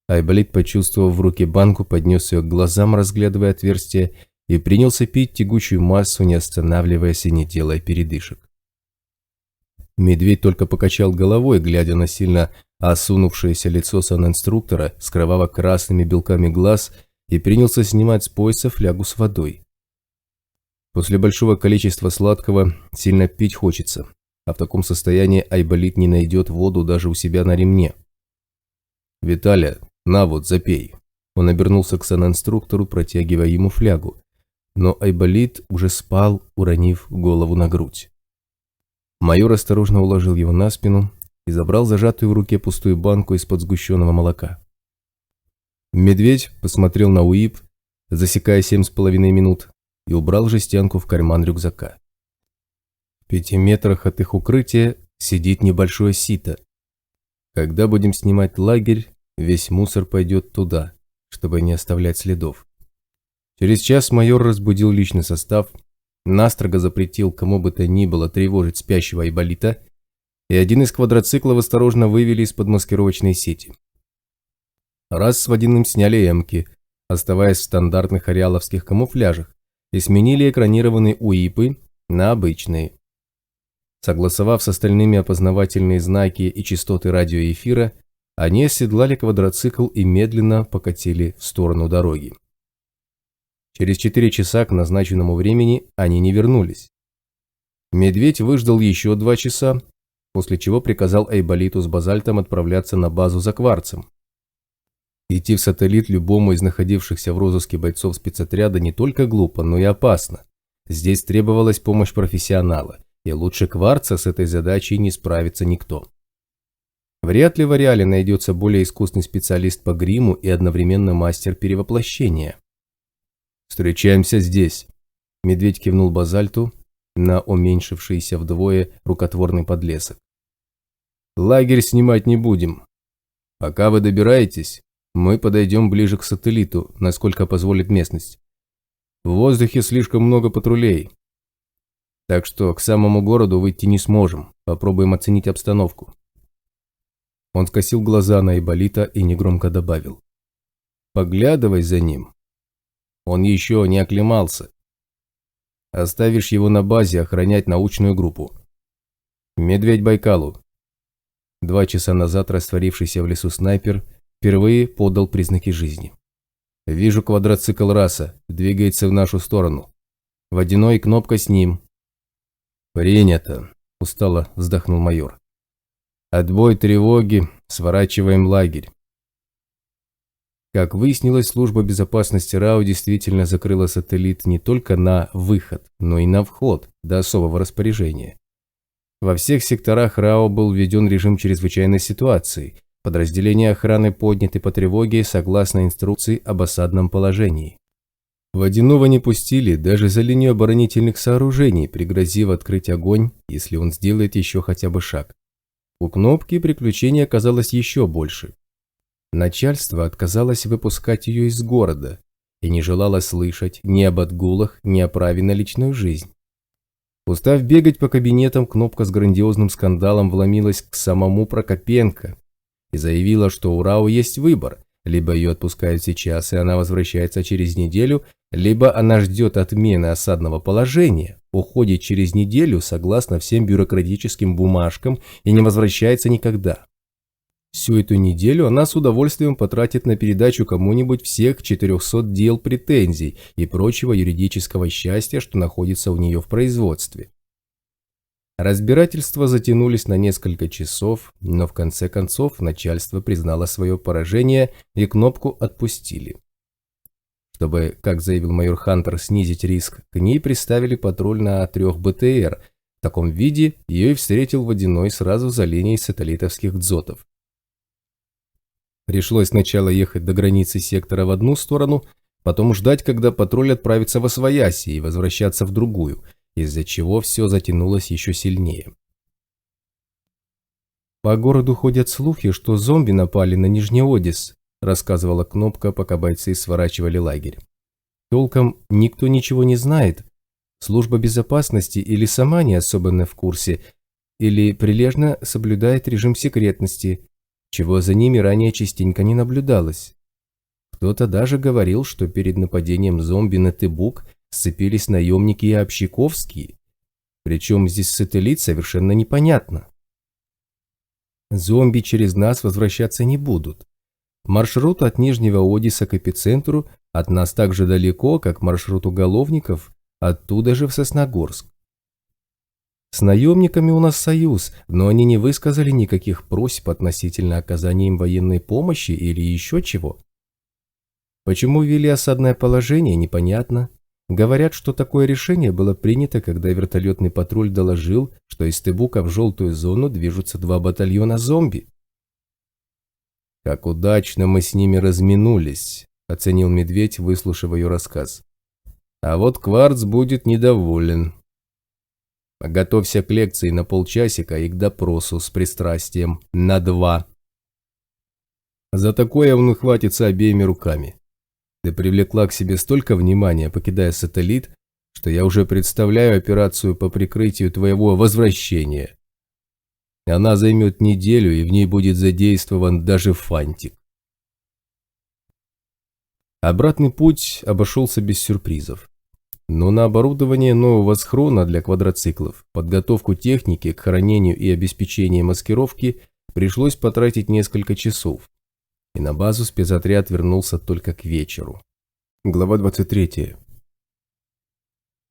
Айболит, почувствовав в руке банку, поднес ее к глазам, разглядывая отверстие, и принялся пить тягучую массу, не останавливаясь и не делая передышек. Медведь только покачал головой, глядя на сильно осунувшееся лицо санинструктора с кроваво-красными белками глаз, и принялся снимать с пояса флягу с водой. После большого количества сладкого сильно пить хочется, а в таком состоянии Айболит не найдет воду даже у себя на ремне. «Виталя, на вот, запей». Он обернулся к санинструктору, протягивая ему флягу, но Айболит уже спал, уронив голову на грудь. Майор осторожно уложил его на спину и забрал зажатую в руке пустую банку из-под сгущенного молока. Медведь посмотрел на УИП, засекая 7,5 минут, и убрал жестянку в карман рюкзака. В 5 метрах от их укрытия сидит небольшое сито. Когда будем снимать лагерь, весь мусор пойдет туда, чтобы не оставлять следов. Через час майор разбудил личный состав, настрого запретил кому бы то ни было тревожить спящего Айболита, и один из квадроциклов осторожно вывели из-под маскировочной сети. Раз с водяным сняли эмки, оставаясь в стандартных ареаловских камуфляжах, и сменили экранированные УИПы на обычные. Согласовав с остальными опознавательные знаки и частоты радиоэфира, они оседлали квадроцикл и медленно покатили в сторону дороги. Через 4 часа к назначенному времени они не вернулись. Медведь выждал еще 2 часа, после чего приказал Айболиту с Базальтом отправляться на базу за кварцем. Идти в сателлит любому из находившихся в розыске бойцов спецотряда не только глупо, но и опасно. Здесь требовалась помощь профессионала, и лучше кварца с этой задачей не справится никто. Вряд ли в ареале найдется более искусный специалист по гриму и одновременно мастер перевоплощения. «Встречаемся здесь», – Медведь кивнул Базальту на уменьшившийся вдвое рукотворный подлесок. «Лагерь снимать не будем. Пока вы добираетесь, мы подойдем ближе к сателлиту, насколько позволит местность. В воздухе слишком много патрулей, так что к самому городу выйти не сможем. Попробуем оценить обстановку». Он скосил глаза на Айболита и негромко добавил: «Поглядывай за ним. Он еще не оклемался. Оставишь его на базе охранять научную группу. Медведь Байкалу». 2 часа назад растворившийся в лесу снайпер впервые подал признаки жизни. «Вижу квадроцикл раса, двигается в нашу сторону. Водяной, кнопка с ним». «Принято», – устало вздохнул майор. «Отбой тревоги, сворачиваем лагерь». Как выяснилось, служба безопасности РАО действительно закрыла сателлит не только на выход, но и на вход до особого распоряжения. Во всех секторах РАО был введен режим чрезвычайной ситуации. Подразделения охраны подняты по тревоге согласно инструкции об осадном положении. Водяного не пустили даже за линию оборонительных сооружений, пригрозив открыть огонь, если он сделает еще хотя бы шаг. У Кнопки приключений оказалось еще больше. Начальство отказалось выпускать ее из города и не желало слышать ни об отгулах, ни о праве на личную жизнь. Устав бегать по кабинетам, Кнопка с грандиозным скандалом вломилась к самому Прокопенко и заявила, что у РАО есть выбор: либо ее отпускают сейчас, и она возвращается через неделю, либо она ждет отмены осадного положения, уходит через неделю согласно всем бюрократическим бумажкам и не возвращается никогда. Всю эту неделю она с удовольствием потратит на передачу кому-нибудь всех 400 дел претензий и прочего юридического счастья, что находится у нее в производстве. Разбирательства затянулись на несколько часов, но в конце концов начальство признало свое поражение и Кнопку отпустили. Чтобы, как заявил майор Хантер, снизить риск, к ней приставили патруль на 3 БТР. В таком виде ее и встретил Водяной сразу за линией сателлитовских дзотов. Пришлось сначала ехать до границы сектора в одну сторону, потом ждать, когда патруль отправится во свояси, и возвращаться в другую, из-за чего все затянулось еще сильнее. «По городу ходят слухи, что зомби напали на Нижний Одесс», рассказывала Кнопка, пока бойцы сворачивали лагерь. «Толком никто ничего не знает. Служба безопасности или сама не особенно в курсе, или прилежно соблюдает режим секретности, чего за ними ранее частенько не наблюдалось. Кто-то даже говорил, что перед нападением зомби на Тыбук сцепились наемники и общаковские. Причем здесь сателлит, совершенно непонятно. Зомби через нас возвращаться не будут. Маршрут от Нижнего Одесса к эпицентру от нас так же далеко, как маршрут уголовников оттуда же в Сосногорск. С наемниками у нас союз, но они не высказали никаких просьб относительно оказания им военной помощи или еще чего. Почему ввели осадное положение, непонятно. Говорят, что такое решение было принято, когда вертолетный патруль доложил, что из Тыбука в желтую зону движутся 2 батальона зомби. «Как удачно мы с ними разминулись», – оценил Медведь, выслушав ее рассказ. «А вот Кварц будет недоволен. Готовься к лекции на полчасика и к допросу с пристрастием на 2. За такое он ухватится обеими руками. Ты привлекла к себе столько внимания, покидая сателлит, что я уже представляю операцию по прикрытию твоего возвращения. Она займет неделю, и в ней будет задействован даже фантик». Обратный путь обошелся без сюрпризов. Но на оборудование нового схрона для квадроциклов, подготовку техники к хранению и обеспечению маскировки пришлось потратить несколько часов. И на базу спецотряд вернулся только к вечеру. Глава 23.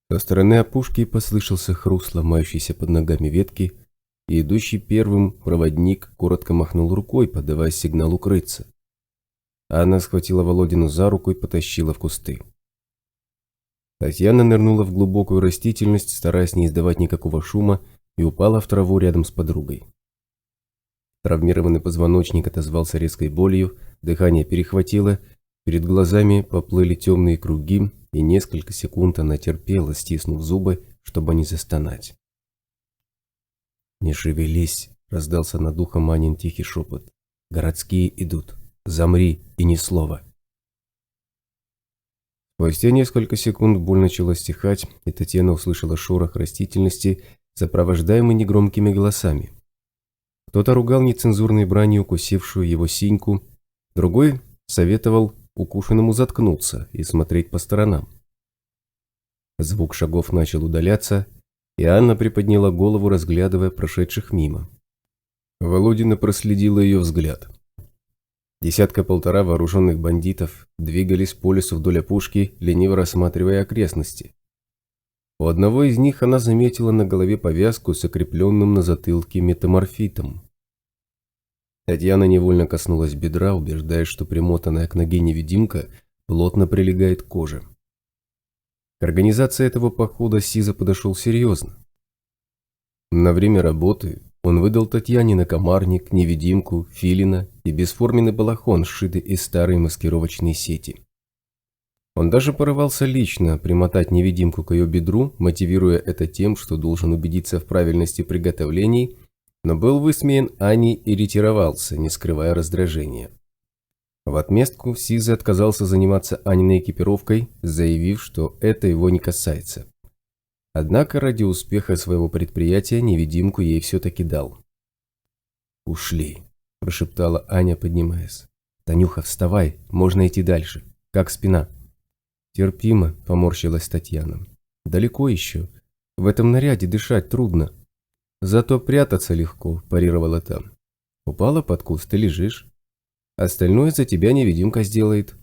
Со стороны опушки послышался хруст ломающейся под ногами ветки, и идущий первым проводник коротко махнул рукой, подавая сигнал укрыться. Анна схватила Володину за руку и потащила в кусты. Татьяна нырнула в глубокую растительность, стараясь не издавать никакого шума, и упала в траву рядом с подругой. Травмированный позвоночник отозвался резкой болью, дыхание перехватило, перед глазами поплыли темные круги, и несколько секунд она терпела, стиснув зубы, чтобы не застонать. «Не шевелись», – раздался над ухом Анин тихий шепот. «Городские идут. Замри и ни слова». Спустя несколько секунд боль начала стихать, и Татьяна услышала шорох растительности, сопровождаемый негромкими голосами. Кто-то ругал нецензурной бранью укусившую его синьку, другой советовал укушенному заткнуться и смотреть по сторонам. Звук шагов начал удаляться, и Анна приподняла голову, разглядывая прошедших мимо. Володина проследила ее взгляд. 10-1.5 вооруженных бандитов двигались по лесу вдоль опушки, лениво рассматривая окрестности. У одного из них она заметила на голове повязку с закрепленным на затылке метаморфитом. Татьяна невольно коснулась бедра, убеждаясь, что примотанная к ноге невидимка плотно прилегает к коже. К организации этого похода Сиза подошел серьезно. На время работы он выдал Татьяне накомарник, невидимку, филина и бесформенный балахон, сшитый из старой маскировочной сети. Он даже порывался лично примотать невидимку к ее бедру, мотивируя это тем, что должен убедиться в правильности приготовлений, но был высмеян Аней и ретировался, не скрывая раздражения. В отместку Сиза отказался заниматься Аниной экипировкой, заявив, что это его не касается. Однако ради успеха своего предприятия невидимку ей все-таки дал. «Ушли», – прошептала Аня, поднимаясь. «Танюха, вставай, можно идти дальше. Как спина?» «Терпимо», – поморщилась Татьяна. «Далеко еще. В этом наряде дышать трудно. Зато прятаться легко», – парировала та. «Упала под куст и лежишь. Остальное за тебя невидимка сделает.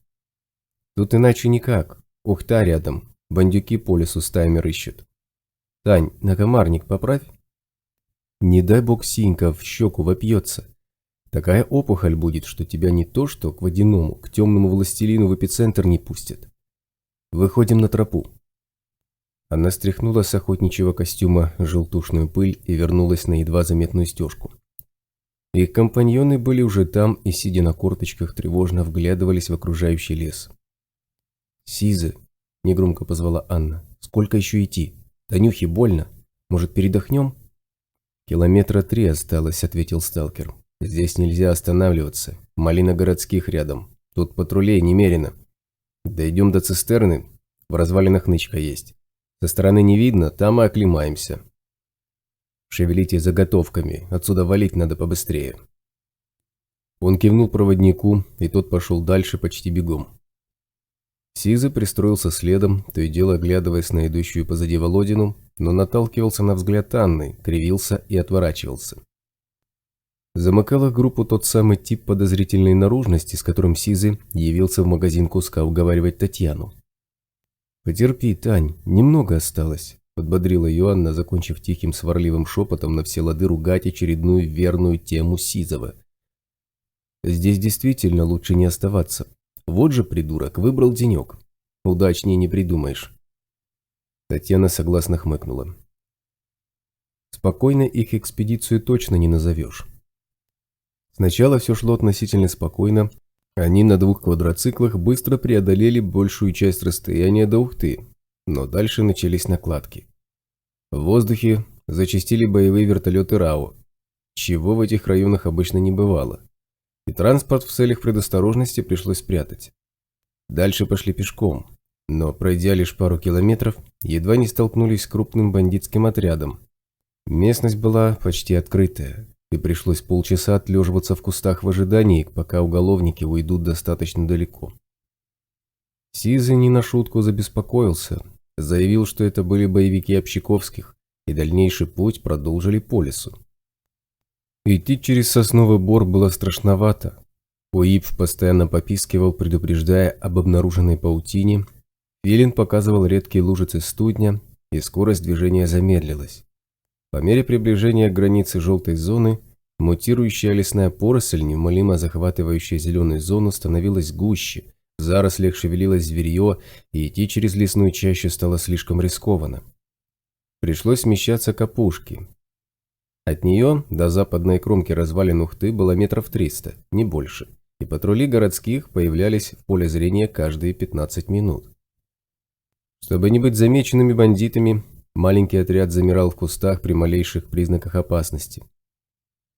Тут иначе никак. Ухта рядом. Бандюки по лесу стаями рыщут. Тань, накомарник поправь». Не дай бог синька в щеку вопьется. Такая опухоль будет, что тебя не то что к водяному, к темному властелину в эпицентр не пустят. Выходим на тропу. Она стряхнула с охотничьего костюма желтушную пыль и вернулась на едва заметную стежку. Их компаньоны были уже там и, сидя на корточках, тревожно вглядывались в окружающий лес. «Сиза!» – негромко позвала Анна. «Сколько еще идти? Танюхе больно. Может, передохнем?» «Километра 3 осталось», – ответил сталкер. «Здесь нельзя останавливаться. Малина городских рядом. Тут патрулей немерено. Дойдем до цистерны. В развалинах нычка есть. Со стороны не видно, там и оклемаемся. Шевелите заготовками, отсюда валить надо побыстрее». Он кивнул проводнику, и тот пошел дальше почти бегом. Сиза пристроился следом, то и дело оглядываясь на идущую позади Володину, но наталкивался на взгляд Анны, кривился и отворачивался. Замыкал их группу тот самый тип подозрительной наружности, с которым Сизы явился в магазин куска уговаривать Татьяну. «Потерпи, Тань, немного осталось», – подбодрила ее Анна, закончив тихим сварливым шепотом на все лады ругать очередную верную тему Сизова. «Здесь действительно лучше не оставаться. Вот же придурок, выбрал денек. Удачнее не придумаешь». Татьяна согласно хмыкнула. Спокойно их экспедицию точно не назовешь. Сначала все шло относительно спокойно. Они на 2 квадроциклах быстро преодолели большую часть расстояния до Ухты, но дальше начались накладки. В воздухе зачастили боевые вертолеты РАО, чего в этих районах обычно не бывало, и транспорт в целях предосторожности пришлось спрятать. Дальше пошли пешком, но, пройдя лишь пару километров, едва не столкнулись с крупным бандитским отрядом. Местность была почти открытая, и пришлось полчаса отлеживаться в кустах в ожидании, пока уголовники уйдут достаточно далеко. Сизый не на шутку забеспокоился, заявил, что это были боевики общаковских, и дальнейший путь продолжили по лесу. Идти через сосновый бор было страшновато. Уипф постоянно попискивал, предупреждая об обнаруженной паутине, Филин показывал редкие лужицы студня, и скорость движения замедлилась. По мере приближения к границе желтой зоны, мутирующая лесная поросль, неумолимо захватывающая зеленую зону, становилась гуще, в зарослях шевелилось зверье, и идти через лесную чащу стало слишком рискованно. Пришлось смещаться к опушке. От нее до западной кромки развалин Ухты было метров 300, не больше, и патрули городских появлялись в поле зрения каждые 15 минут. Чтобы не быть замеченными бандитами, маленький отряд замирал в кустах при малейших признаках опасности.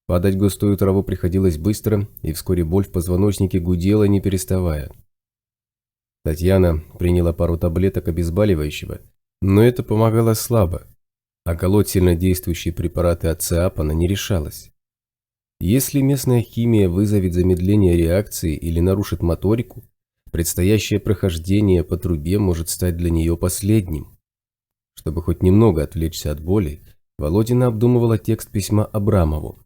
Падать в густую траву приходилось быстро, и вскоре боль в позвоночнике гудела, не переставая. Татьяна приняла пару таблеток обезболивающего, но это помогало слабо, а колоть сильнодействующие препараты от ЦИАП она не решалась. Если местная химия вызовет замедление реакции или нарушит моторику, предстоящее прохождение по трубе может стать для нее последним. Чтобы хоть немного отвлечься от боли, Володина обдумывала текст письма Абрамову.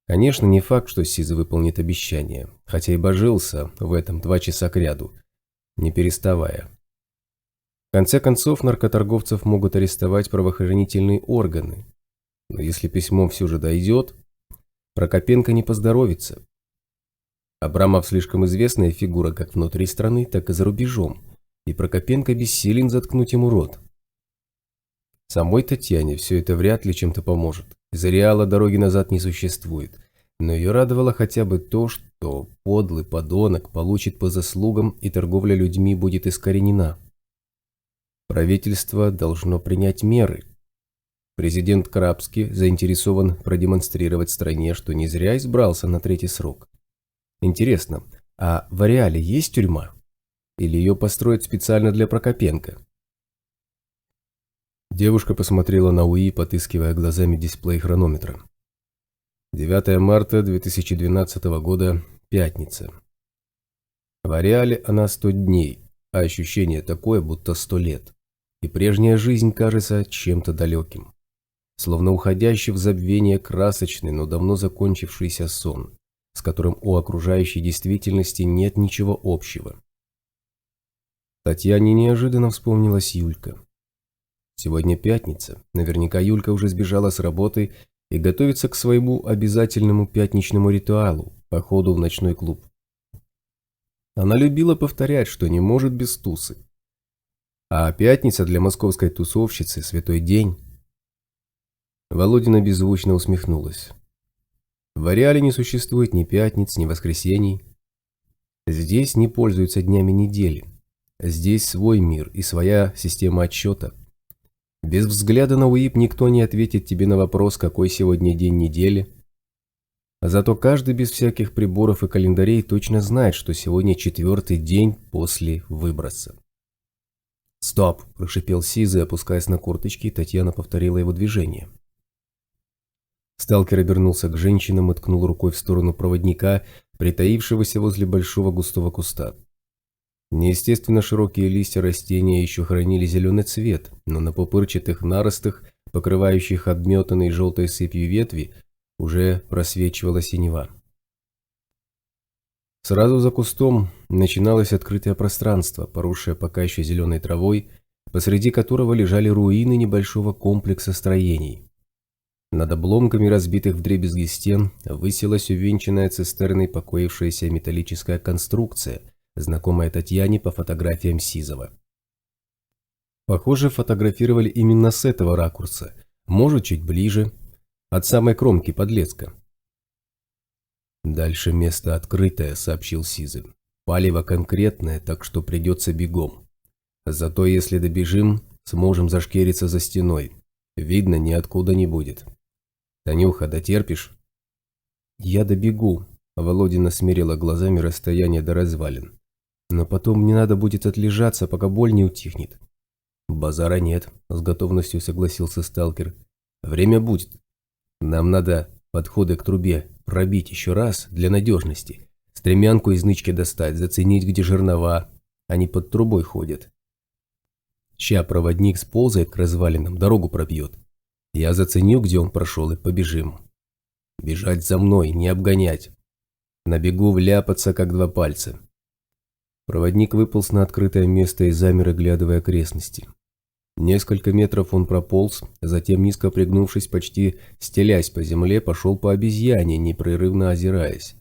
Конечно, не факт, что Сиза выполнит обещание, хотя и божился в этом 2 часа кряду, не переставая. В конце концов, наркоторговцев могут арестовать правоохранительные органы. Но если письмо все же дойдет, Прокопенко не поздоровится. Абрамов слишком известная фигура как внутри страны, так и за рубежом, и Прокопенко бессилен заткнуть ему рот. Самой Татьяне все это вряд ли чем-то поможет. Из ареала дороги назад не существует. Но ее радовало хотя бы то, что подлый подонок получит по заслугам, и торговля людьми будет искоренена. Правительство должно принять меры. Президент Крапский заинтересован продемонстрировать стране, что не зря избрался на 3-й срок. Интересно, а в ареале есть тюрьма? Или ее построят специально для Прокопенко? Девушка посмотрела на УИ, потыскивая глазами дисплей хронометра. 9 марта 2012 года, пятница. В ареале она 100 дней, а ощущение такое, будто 100 лет. И прежняя жизнь кажется чем-то далеким. Словно уходящий в забвение красочный, но давно закончившийся сон, с которым у окружающей действительности нет ничего общего. Татьяне неожиданно вспомнилась Юлька. Сегодня пятница, наверняка Юлька уже сбежала с работы и готовиться к своему обязательному пятничному ритуалу – походу в ночной клуб. Она любила повторять, что не может без тусы. А пятница для московской тусовщицы – святой день. Володина беззвучно усмехнулась. В ареале не существует ни пятниц, ни воскресений. Здесь не пользуются днями недели. Здесь свой мир и своя система отсчета. Без взгляда на УИП никто не ответит тебе на вопрос, какой сегодня день недели. Зато каждый без всяких приборов и календарей точно знает, что сегодня 4-й день после выброса. «Стоп!» – прошипел Сизый, опускаясь на корточки, и Татьяна повторила его движение. Сталкер обернулся к женщинам и ткнул рукой в сторону проводника, притаившегося возле большого густого куста. Неестественно широкие листья растения еще хранили зеленый цвет, но на пупырчатых наростах, покрывающих обметанной желтой сыпью ветви, уже просвечивала синева. Сразу за кустом начиналось открытое пространство, поросшее пока еще зеленой травой, посреди которого лежали руины небольшого комплекса строений. Над обломками разбитых вдребезги стен высилась увенчанная цистерной покоившаяся металлическая конструкция, знакомая Татьяне по фотографиям Сизова. Похоже, фотографировали именно с этого ракурса, может, чуть ближе, от самой кромки подлеска. «Дальше место открытое», — сообщил Сизый. «Палево конкретное, так что придется бегом. Зато если добежим, сможем зашкериться за стеной. Видно, ниоткуда не будет. Танюха, дотерпишь?» «Я добегу», — Володина смерила глазами расстояние до развалин. «Но потом мне надо будет отлежаться, пока боль не утихнет». «Базара нет», — с готовностью согласился сталкер. «Время будет. Нам надо подходы к трубе пробить еще раз для надежности. Стремянку из нычки достать, заценить, где жернова. Они под трубой ходят. Ща проводник сползает к развалинам, дорогу пробьет. Я заценю, где он прошел, и побежим. Бежать за мной, не обгонять. На бегу вляпаться, как два пальца». Проводник выполз на открытое место и замер, оглядывая окрестности. Несколько метров он прополз, затем, низко пригнувшись, почти стелясь по земле, пошел по обезьяне, непрерывно озираясь.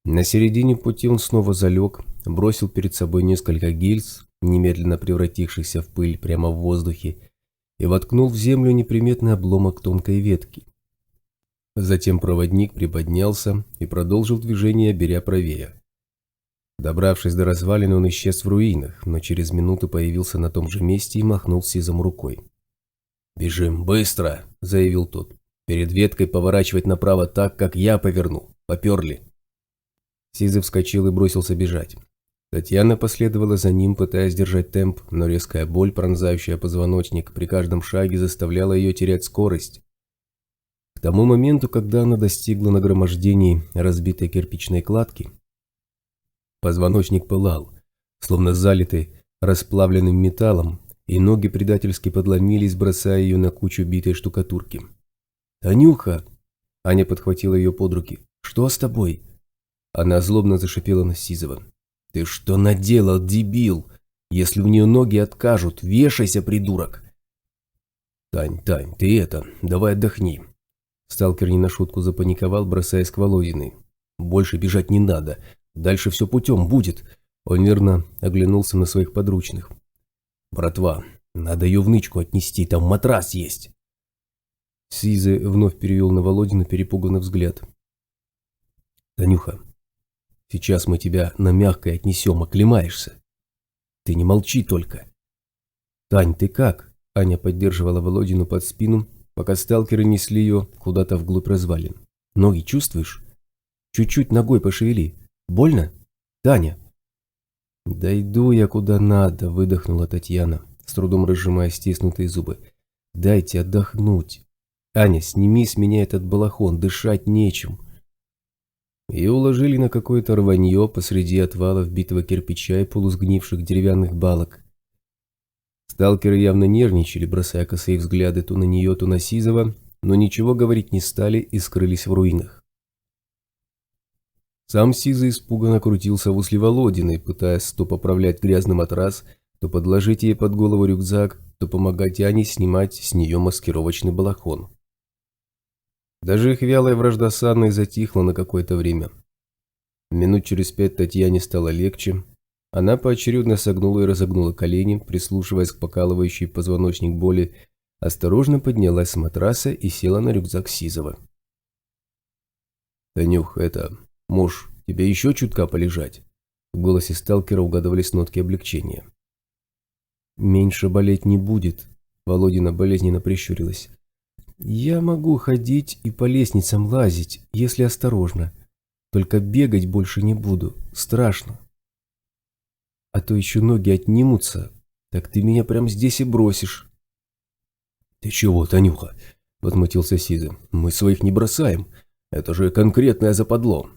На середине пути он снова залег, бросил перед собой несколько гильз, немедленно превратившихся в пыль прямо в воздухе, и воткнул в землю неприметный обломок тонкой ветки. Затем проводник приподнялся и продолжил движение, беря правее. Добравшись до развалин, он исчез в руинах, но через минуту появился на том же месте и махнул Сизому рукой. «Бежим, быстро!» – заявил тот. «Перед веткой поворачивать направо так, как я поверну. Поперли!» Сизый вскочил и бросился бежать. Татьяна последовала за ним, пытаясь держать темп, но резкая боль, пронзающая позвоночник, при каждом шаге заставляла ее терять скорость. К тому моменту, когда она достигла нагромождений разбитой кирпичной кладки, позвоночник пылал, словно залитый расплавленным металлом, и ноги предательски подломились, бросая ее на кучу битой штукатурки. «Танюха!» – Аня подхватила ее под руки. «Что с тобой?» Она злобно зашипела на Сизова. «Ты что наделал, дебил? Если у нее ноги откажут, вешайся, придурок!» «Тань, ты давай отдохни!» Сталкер не на шутку запаниковал, бросаясь к Володиной. «Больше бежать не надо. Дальше все путем будет». Он нервно оглянулся на своих подручных. «Братва, надо ее в нычку отнести, там матрас есть». Сизый вновь перевел на Володину перепуганный взгляд. «Танюха, сейчас мы тебя на мягкое отнесем, оклемаешься. Ты не молчи только». «Тань, ты как?» Аня поддерживала Володину под спину, пока сталкеры несли ее куда-то вглубь развалин. «Ноги чувствуешь? Чуть-чуть ногой пошевели. Больно? Таня?» «Да иду я куда надо», – выдохнула Татьяна, с трудом разжимая стиснутые зубы. «Дайте отдохнуть. Аня, сними с меня этот балахон, дышать нечем». Ее уложили на какое-то рванье посреди отвалов битого кирпича и полусгнивших деревянных балок. Сталкеры явно нервничали, бросая косые взгляды то на нее, то на Сизова, но ничего говорить не стали и скрылись в руинах. Сам Сизый испуганно крутился возле Володиной, пытаясь то поправлять грязный матрас, то подложить ей под голову рюкзак, то помогать Ане снимать с нее маскировочный балахон. Даже их вялая вражда с Анной затихла на какое-то время. Минут через 5 Татьяне стало легче. Она поочередно согнула и разогнула колени, прислушиваясь к покалывающей позвоночник боли, осторожно поднялась с матраса и села на рюкзак Сизова. «Танюх, можешь тебе еще чутка полежать?» В голосе сталкера угадывались нотки облегчения. «Меньше болеть не будет», — Володина болезненно прищурилась. «Я могу ходить и по лестницам лазить, если осторожно. Только бегать больше не буду, страшно. А то еще ноги отнимутся, так ты меня прямо здесь и бросишь». «Ты чего, Танюха?» – возмутился Сиза. «Мы своих не бросаем. Это же конкретное западло».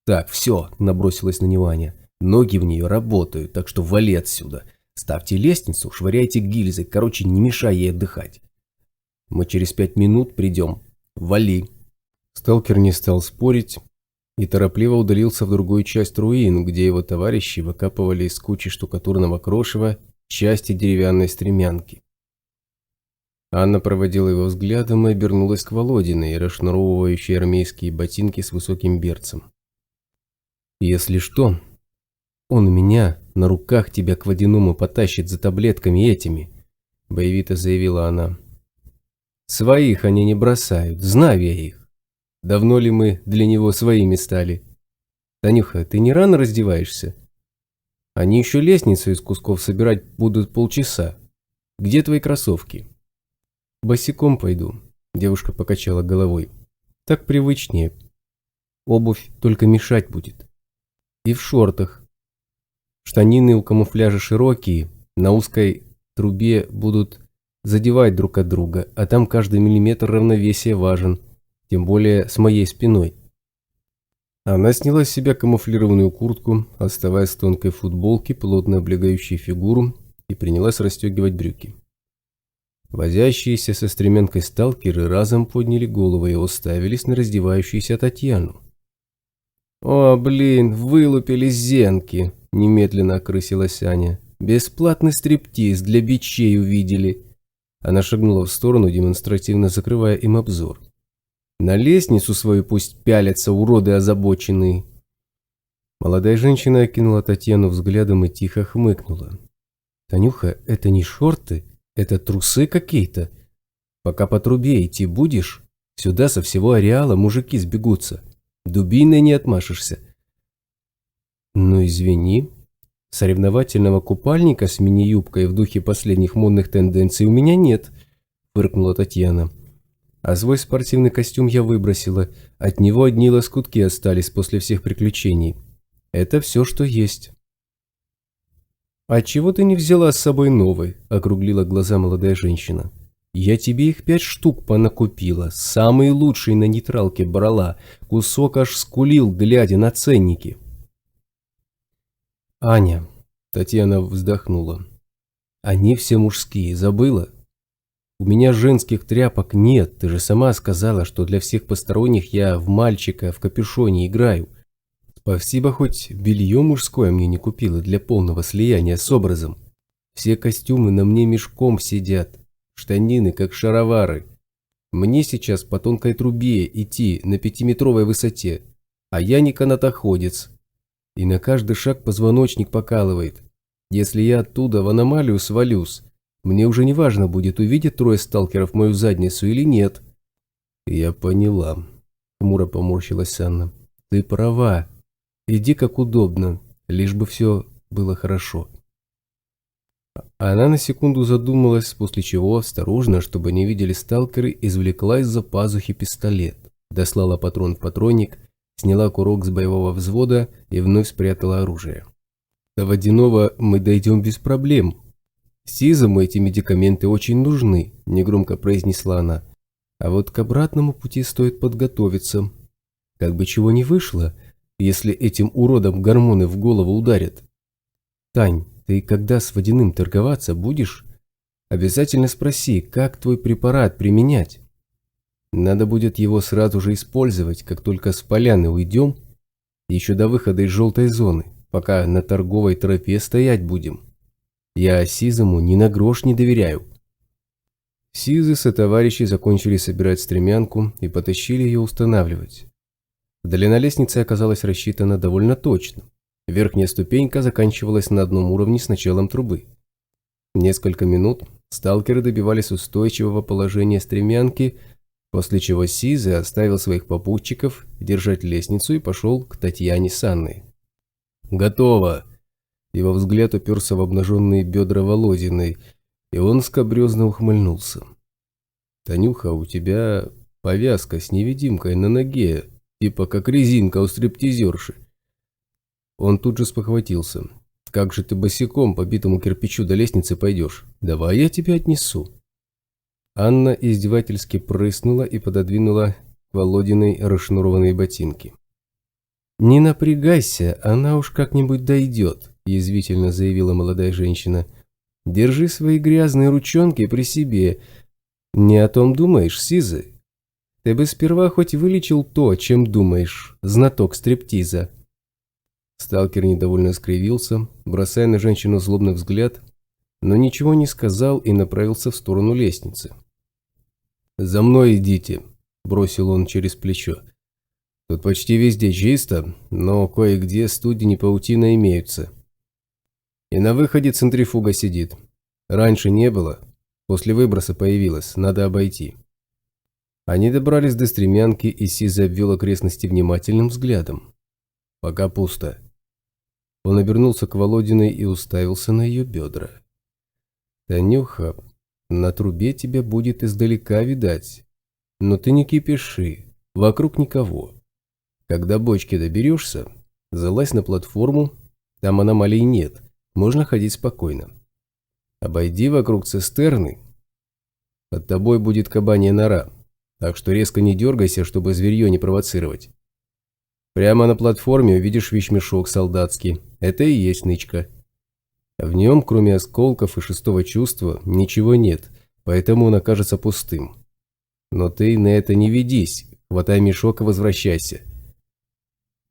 «Так, все», – набросилась на него Аня. «Ноги в нее работают, так что вали отсюда. Ставьте лестницу, швыряйте гильзы, короче, не мешай ей отдыхать. Мы через 5 минут придем. Вали». Сталкер не стал спорить и торопливо удалился в другую часть руин, где его товарищи выкапывали из кучи штукатурного крошева части деревянной стремянки. Анна проводила его взглядом и обернулась к Володиной, расшнуровывающей армейские ботинки с высоким берцем. «Если что, он меня на руках тебя к водяному потащит за таблетками этими», – боевито заявила она. «Своих они не бросают, знаю я их. Давно ли мы для него своими стали? Танюха, ты не рано раздеваешься? Они еще лестницу из кусков собирать будут полчаса. Где твои кроссовки?» «Босиком пойду», – девушка покачала головой. «Так привычнее. Обувь только мешать будет. И в шортах. Штанины у камуфляжа широкие, на узкой трубе будут задевать друг от друга, а там каждый миллиметр равновесия важен, тем более с моей спиной». Она сняла с себя камуфлированную куртку, оставаясь в тонкой футболке, плотно облегающей фигуру, и принялась расстегивать брюки. Возящиеся со стремянкой сталкеры разом подняли головы и уставились на раздевающуюся Татьяну. «О, блин, вылупились зенки!» – немедленно окрысилась Аня. «Бесплатный стриптиз для бичей увидели!» Она шагнула в сторону, демонстративно закрывая им обзор. «На лестницу свою пусть пялятся, уроды озабоченные!» Молодая женщина окинула Татьяну взглядом и тихо хмыкнула. «Танюха, это не шорты, это трусы какие-то. Пока по трубе идти будешь, сюда со всего ареала мужики сбегутся. Дубиной не отмашешься». «Ну извини, соревновательного купальника с мини-юбкой в духе последних модных тенденций у меня нет», – фыркнула Татьяна. «А свой спортивный костюм я выбросила, от него одни лоскутки остались после всех приключений. Это все, что есть». «А чего ты не взяла с собой новый?» – округлила глаза молодая женщина. «Я тебе их 5 штук понакупила, самые лучшие на нейтралке брала, кусок аж скулил, глядя на ценники». «Аня», – Татьяна вздохнула, – «они все мужские, забыла? У меня женских тряпок нет, ты же сама сказала, что для всех посторонних я в мальчика в капюшоне играю. Спасибо, хоть белье мужское мне не купила для полного слияния с образом. Все костюмы на мне мешком сидят, штанины как шаровары. Мне сейчас по тонкой трубе идти на 5-метровой высоте, а я не канатоходец. И на каждый шаг позвоночник покалывает. Если я оттуда в аномалию свалюсь, мне уже не важно будет, увидеть 3 сталкеров мою задницу или нет». «Я поняла», – хмуро поморщилась Анна. «Ты права. Иди как удобно, лишь бы все было хорошо». Она на секунду задумалась, после чего, осторожно, чтобы не видели сталкеры, извлекла из-за пазухи пистолет, дослала патрон в патронник, сняла курок с боевого взвода и вновь спрятала оружие. «До водяного мы дойдем без проблем. Сизому эти медикаменты очень нужны», – негромко произнесла она. «А вот к обратному пути стоит подготовиться. Как бы чего не вышло, если этим уродам гормоны в голову ударят. Тань, ты когда с водяным торговаться будешь, обязательно спроси, как твой препарат применять. Надо будет его сразу же использовать, как только с поляны уйдем, еще до выхода из желтой зоны, пока на торговой тропе стоять будем. Я Сизому ни на грош не доверяю». Сизы со товарищи закончили собирать стремянку и потащили ее устанавливать. Длина лестницы оказалась рассчитана довольно точно. Верхняя ступенька заканчивалась на одном уровне с началом трубы. Несколько минут сталкеры добивались устойчивого положения стремянки, после чего Сизы оставил своих попутчиков держать лестницу и пошел к Татьяне с Анной. «Готово!» Его взгляд уперся в обнаженные бедра Володиной, и он скабрезно ухмыльнулся. «Танюха, у тебя повязка с невидимкой на ноге, типа как резинка у стриптизерши». Он тут же спохватился. «Как же ты босиком по битому кирпичу до лестницы пойдешь? Давай я тебя отнесу». Анна издевательски прыснула и пододвинула к Володиной расшнурованные ботинки. «Не напрягайся, она уж как-нибудь дойдет», – язвительно заявила молодая женщина. «Держи свои грязные ручонки при себе. Не о том думаешь, Сизы? Ты бы сперва хоть вылечил то, о чем думаешь, знаток стриптиза». Сталкер недовольно скривился, бросая на женщину злобный взгляд, но ничего не сказал и направился в сторону лестницы. «За мной идите», – бросил он через плечо. «Тут почти везде чисто, но кое-где студени паутина имеются. И на выходе центрифуга сидит. Раньше не было, после выброса появилась, надо обойти». Они добрались до стремянки, и Сиза обвел окрестности внимательным взглядом. «Пока пусто». Он обернулся к Володиной и уставился на ее бедра. «Танюха, на трубе тебя будет издалека видать, но ты не кипиши, вокруг никого. Когда бочки доберешься, залазь на платформу, там аномалий нет, можно ходить спокойно. Обойди вокруг цистерны, под тобой будет кабанья нора, так что резко не дергайся, чтобы зверье не провоцировать. Прямо на платформе увидишь вещмешок солдатский, это и есть нычка. В нем, кроме осколков и шестого чувства, ничего нет, поэтому он окажется пустым. Но ты на это не ведись, хватай мешок и возвращайся.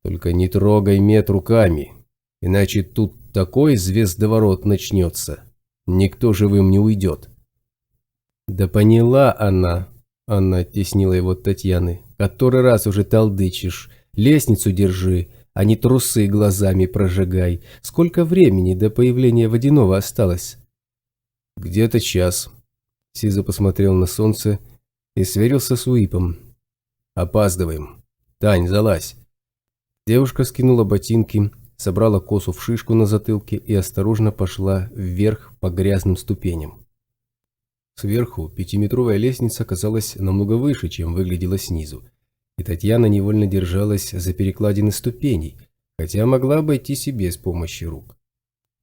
Только не трогай мед руками, иначе тут такой звездоворот начнется. Никто живым не уйдет». «Да поняла она», – Анна оттеснила его от Татьяны, – «который раз уже толдычишь. Лестницу держи, а не трусы глазами прожигай. Сколько времени до появления водяного осталось?» «Где-то час». Сиза посмотрел на солнце и сверился с Уипом. «Опаздываем. Тань, залазь». Девушка скинула ботинки, собрала косу в шишку на затылке и осторожно пошла вверх по грязным ступеням. Сверху 5-метровая лестница казалась намного выше, чем выглядела снизу, и Татьяна невольно держалась за перекладины ступеней, хотя могла обойтись и без помощи рук.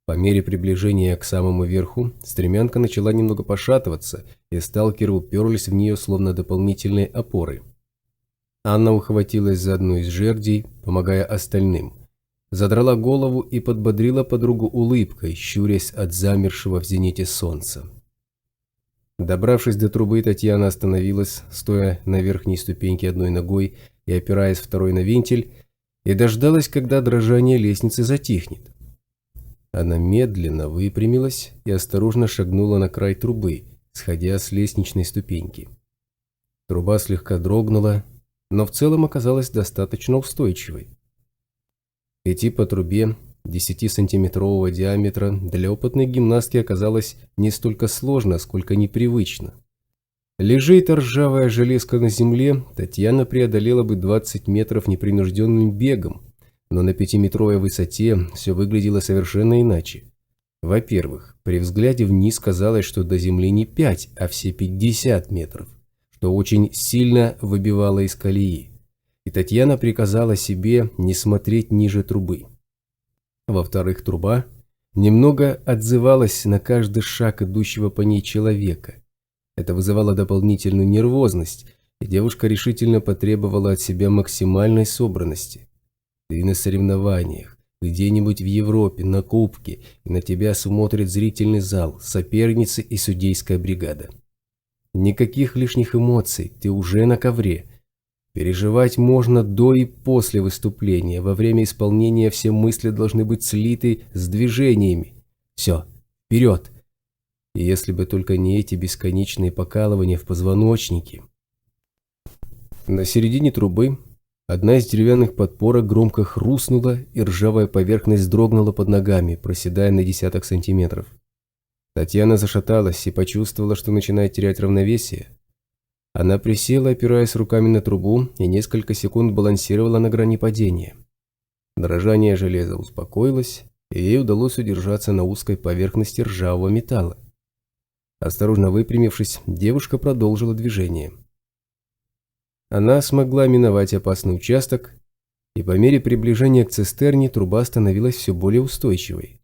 По мере приближения к самому верху стремянка начала немного пошатываться, и сталкеры уперлись в нее словно дополнительные опоры. Анна ухватилась за одну из жердей, помогая остальным. Задрала голову и подбодрила подругу улыбкой, щурясь от замершего в зените солнца. Добравшись до трубы, Татьяна остановилась, стоя на верхней ступеньке одной ногой и опираясь второй на вентиль, и дождалась, когда дрожание лестницы затихнет. Она медленно выпрямилась и осторожно шагнула на край трубы, сходя с лестничной ступеньки. Труба слегка дрогнула, но в целом оказалась достаточно устойчивой. Идти по трубе 10-сантиметрового диаметра для опытной гимнастки оказалось не столько сложно, сколько непривычно. Лежит ржавая железка на земле, Татьяна преодолела бы 20 метров непринужденным бегом, но на 5-метровой высоте все выглядело совершенно иначе. Во-первых, при взгляде вниз казалось, что до земли не 5, а все 50 метров, что очень сильно выбивало из колеи, и Татьяна приказала себе не смотреть ниже трубы. Во-вторых, труба немного отзывалась на каждый шаг идущего по ней человека. Это вызывало дополнительную нервозность, и девушка решительно потребовала от себя максимальной собранности. Ты на соревнованиях, где-нибудь в Европе, на кубке, и на тебя смотрит зрительный зал, соперницы и судейская бригада. Никаких лишних эмоций, ты уже на ковре. Переживать можно до и после выступления, во время исполнения все мысли должны быть слиты с движениями. Все, вперед! И если бы только не эти бесконечные покалывания в позвоночнике. На середине трубы одна из деревянных подпорок громко хрустнула, и ржавая поверхность дрогнула под ногами, проседая на десяток сантиметров. Татьяна зашаталась и почувствовала, что начинает терять равновесие. Она присела, опираясь руками на трубу, и несколько секунд балансировала на грани падения. Дрожание железа успокоилось, и ей удалось удержаться на узкой поверхности ржавого металла. Осторожно выпрямившись, девушка продолжила движение. Она смогла миновать опасный участок, и по мере приближения к цистерне труба становилась все более устойчивой.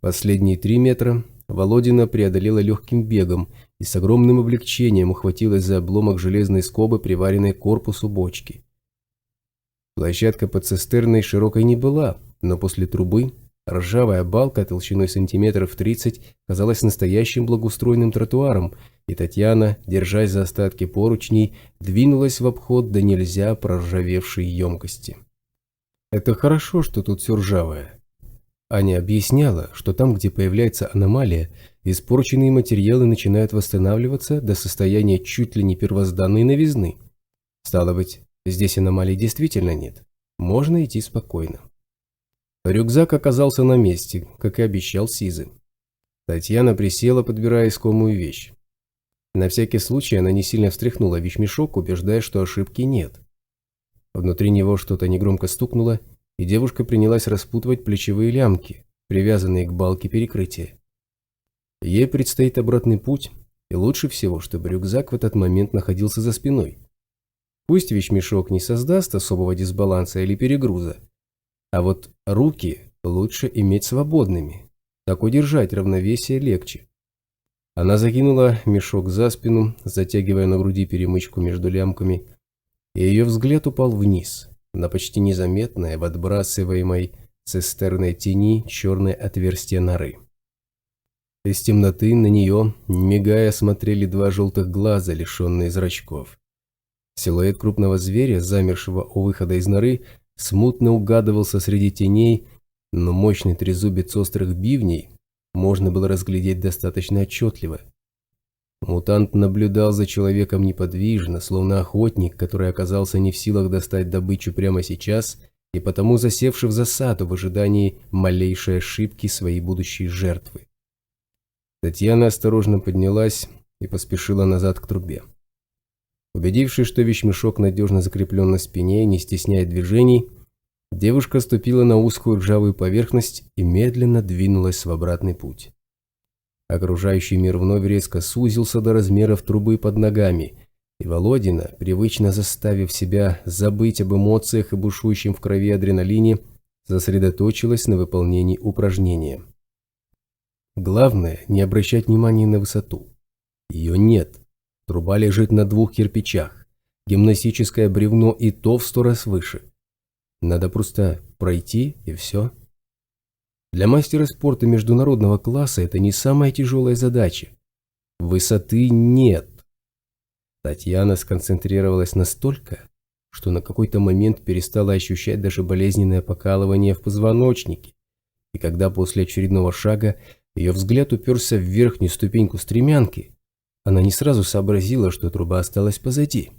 Последние 3 метра Володина преодолела легким бегом и с огромным облегчением ухватилась за обломок железной скобы, приваренной к корпусу бочки. Площадка под цистерной широкой не была, но после трубы ржавая балка толщиной сантиметров 30 казалась настоящим благоустроенным тротуаром, и Татьяна, держась за остатки поручней, двинулась в обход до нельзя проржавевшей емкости. «Это хорошо, что тут все ржавое». Аня объясняла, что там, где появляется аномалия, испорченные материалы начинают восстанавливаться до состояния чуть ли не первозданной новизны. Стало быть, здесь аномалий действительно нет. Можно идти спокойно. Рюкзак оказался на месте, как и обещал Сизы. Татьяна присела, подбирая искомую вещь. На всякий случай она не сильно встряхнула вещмешок, убеждая, что ошибки нет. Внутри него что-то негромко стукнуло, и девушка принялась распутывать плечевые лямки, привязанные к балке перекрытия. Ей предстоит обратный путь, и лучше всего, чтобы рюкзак в этот момент находился за спиной. Пусть вещмешок не создаст особого дисбаланса или перегруза, а вот руки лучше иметь свободными, так удержать равновесие легче. Она закинула мешок за спину, затягивая на груди перемычку между лямками, и ее взгляд упал вниз, на почти незаметное в отбрасываемой цистерной тени черное отверстие норы. Из темноты на нее, мигая, смотрели 2 желтых глаза, лишенные зрачков. Силуэт крупного зверя, замершего у выхода из норы, смутно угадывался среди теней, но мощный трезубец острых бивней можно было разглядеть достаточно отчетливо. Мутант наблюдал за человеком неподвижно, словно охотник, который оказался не в силах достать добычу прямо сейчас и потому засевший в засаду в ожидании малейшей ошибки своей будущей жертвы. Татьяна осторожно поднялась и поспешила назад к трубе. Убедившись, что вещмешок надежно закреплен на спине и не стесняет движений, девушка ступила на узкую ржавую поверхность и медленно двинулась в обратный путь. Окружающий мир вновь резко сузился до размеров трубы под ногами, и Володина, привычно заставив себя забыть об эмоциях и бушующем в крови адреналине, сосредоточилась на выполнении упражнения. Главное – не обращать внимания на высоту. Ее нет. Труба лежит на 2 кирпичах. Гимнастическое бревно и то в 100 раз выше. Надо просто пройти, и все. Для мастера спорта международного класса это не самая тяжелая задача. Высоты нет. Татьяна сконцентрировалась настолько, что на какой-то момент перестала ощущать даже болезненное покалывание в позвоночнике, и когда после очередного шага ее взгляд уперся в верхнюю ступеньку стремянки, она не сразу сообразила, что труба осталась позади.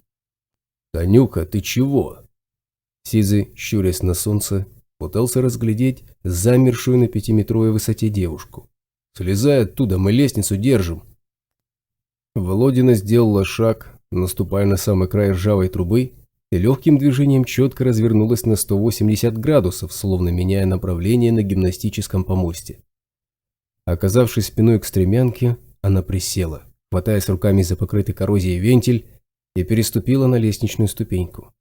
«Танюка, ты чего?» Сизый, щурясь на солнце, пытался разглядеть замершую на 5-метровой высоте девушку. «Слезай оттуда, мы лестницу держим!» Володина сделала шаг, наступая на самый край ржавой трубы, и легким движением четко развернулась на 180 градусов, словно меняя направление на гимнастическом помосте. Оказавшись спиной к стремянке, она присела, хватаясь руками за покрытый коррозией вентиль, и переступила на лестничную ступеньку.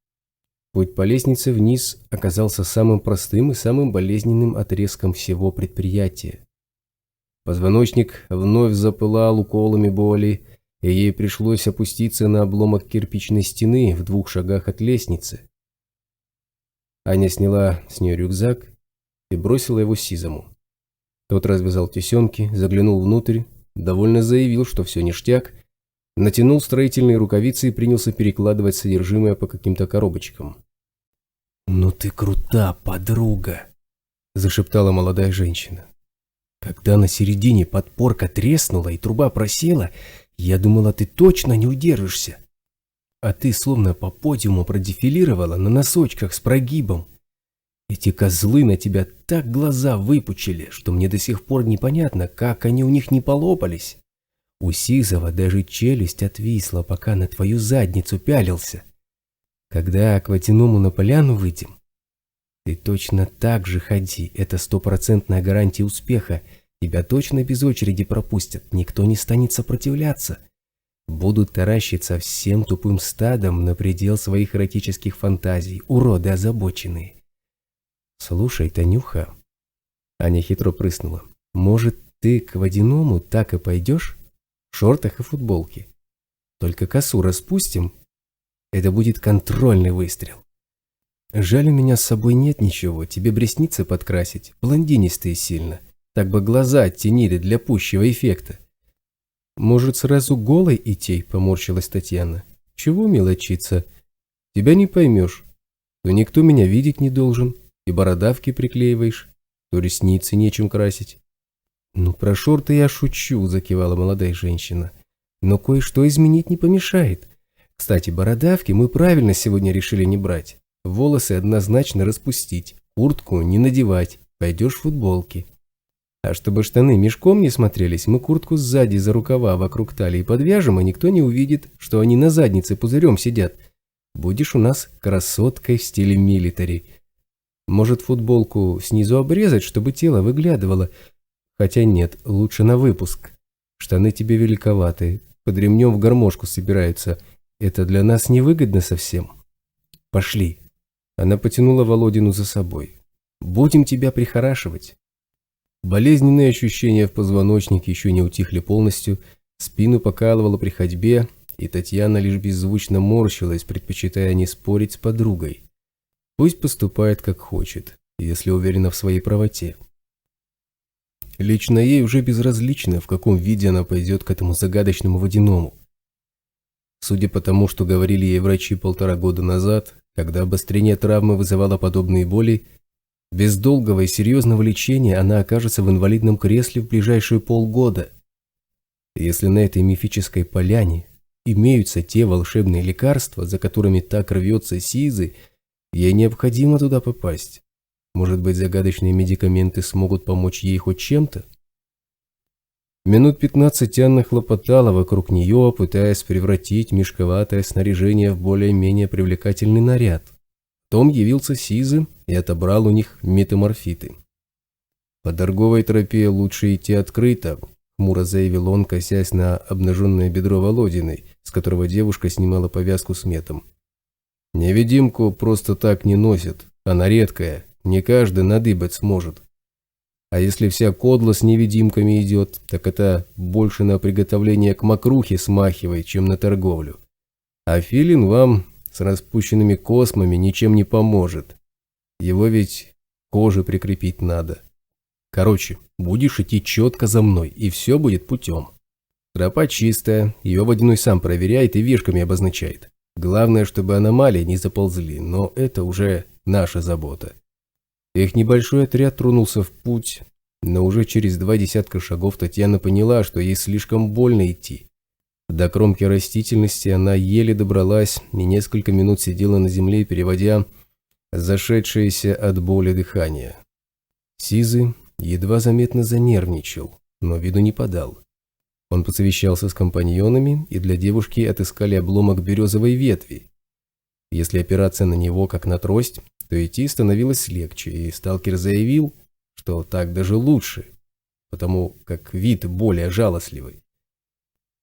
Путь по лестнице вниз оказался самым простым и самым болезненным отрезком всего предприятия. Позвоночник вновь запылал уколами боли, и ей пришлось опуститься на обломок кирпичной стены в 2 шагах от лестницы. Аня сняла с нее рюкзак и бросила его Сизому. Тот развязал тесемки, заглянул внутрь, довольно заявил, что все ништяк, натянул строительные рукавицы и принялся перекладывать содержимое по каким-то коробочкам. «Ну ты крута, подруга!» – зашептала молодая женщина. Когда на середине подпорка треснула и труба просела, я думала, ты точно не удержишься. А ты словно по подиуму продефилировала на носочках с прогибом. Эти козлы на тебя так глаза выпучили, что мне до сих пор непонятно, как они у них не полопались. У Сизова даже челюсть отвисла, пока на твою задницу пялился. Когда к водяному на поляну выйдем, ты точно так же ходи, это 100% гарантия успеха. Тебя точно без очереди пропустят, никто не станет сопротивляться. Будут таращиться всем тупым стадом на предел своих эротических фантазий, уроды озабоченные. Слушай, Танюха, Аня хитро прыснула, может, ты к водяному так и пойдешь? В шортах и футболке. Только косу распустим. Это будет контрольный выстрел. Жаль, у меня с собой нет ничего, тебе бы ресницы подкрасить, блондинистые сильно. Так бы глаза оттенили для пущего эффекта. Может, сразу голой идти, поморщилась Татьяна. Чего мелочиться? Тебя не поймешь. То никто меня видеть не должен, и бородавки приклеиваешь, то ресницы нечем красить. Ну, про шорты я шучу, закивала молодая женщина. Но кое-что изменить не помешает. Кстати, бородавки мы правильно сегодня решили не брать. Волосы однозначно распустить, куртку не надевать, пойдешь в футболке. А чтобы штаны мешком не смотрелись, мы куртку сзади за рукава вокруг талии подвяжем, и никто не увидит, что они на заднице пузырем сидят. Будешь у нас красоткой в стиле милитари. Может, футболку снизу обрезать, чтобы тело выглядывало? Хотя нет, лучше на выпуск. Штаны тебе великоваты, под ремнем в гармошку собираются. Это для нас невыгодно совсем. Пошли. Она потянула Володину за собой. Будем тебя прихорашивать. Болезненные ощущения в позвоночнике еще не утихли полностью, спину покалывало при ходьбе, и Татьяна лишь беззвучно морщилась, предпочитая не спорить с подругой. Пусть поступает как хочет, если уверена в своей правоте. Лично ей уже безразлично, в каком виде она пойдет к этому загадочному водяному. Судя по тому, что говорили ей врачи 1,5 года назад, когда обострение травмы вызывало подобные боли, без долгого и серьезного лечения она окажется в инвалидном кресле в ближайшие полгода. Если на этой мифической поляне имеются те волшебные лекарства, за которыми так рвется Сизы, ей необходимо туда попасть. Может быть, загадочные медикаменты смогут помочь ей хоть чем-то? Минут 15 Анна хлопотала вокруг нее, пытаясь превратить мешковатое снаряжение в более-менее привлекательный наряд. Потом явился Сизы и отобрал у них метаморфиты. «По торговой тропе лучше идти открыто», — хмуро заявил он, косясь на обнаженное бедро Володиной, с которого девушка снимала повязку с метом. «Невидимку просто так не носят, она редкая, не каждый надыбать сможет. А если вся кодла с невидимками идет, так это больше на приготовление к мокрухе смахивает, чем на торговлю. А филин вам с распущенными космами ничем не поможет. Его ведь коже прикрепить надо. Короче, будешь идти четко за мной, и все будет путем. Тропа чистая, ее водяной сам проверяет и вешками обозначает. Главное, чтобы аномалии не заползли, но это уже наша забота». Их небольшой отряд тронулся в путь, но уже через 2 десятка шагов Татьяна поняла, что ей слишком больно идти. До кромки растительности она еле добралась и несколько минут сидела на земле, переводя зашедшееся от боли дыхание. Сизы едва заметно занервничал, но виду не подал. Он посовещался с компаньонами, и для девушки отыскали обломок березовой ветви. Если опираться на него как на трость, то идти становилось легче, и сталкер заявил, что так даже лучше, потому как вид более жалостливый.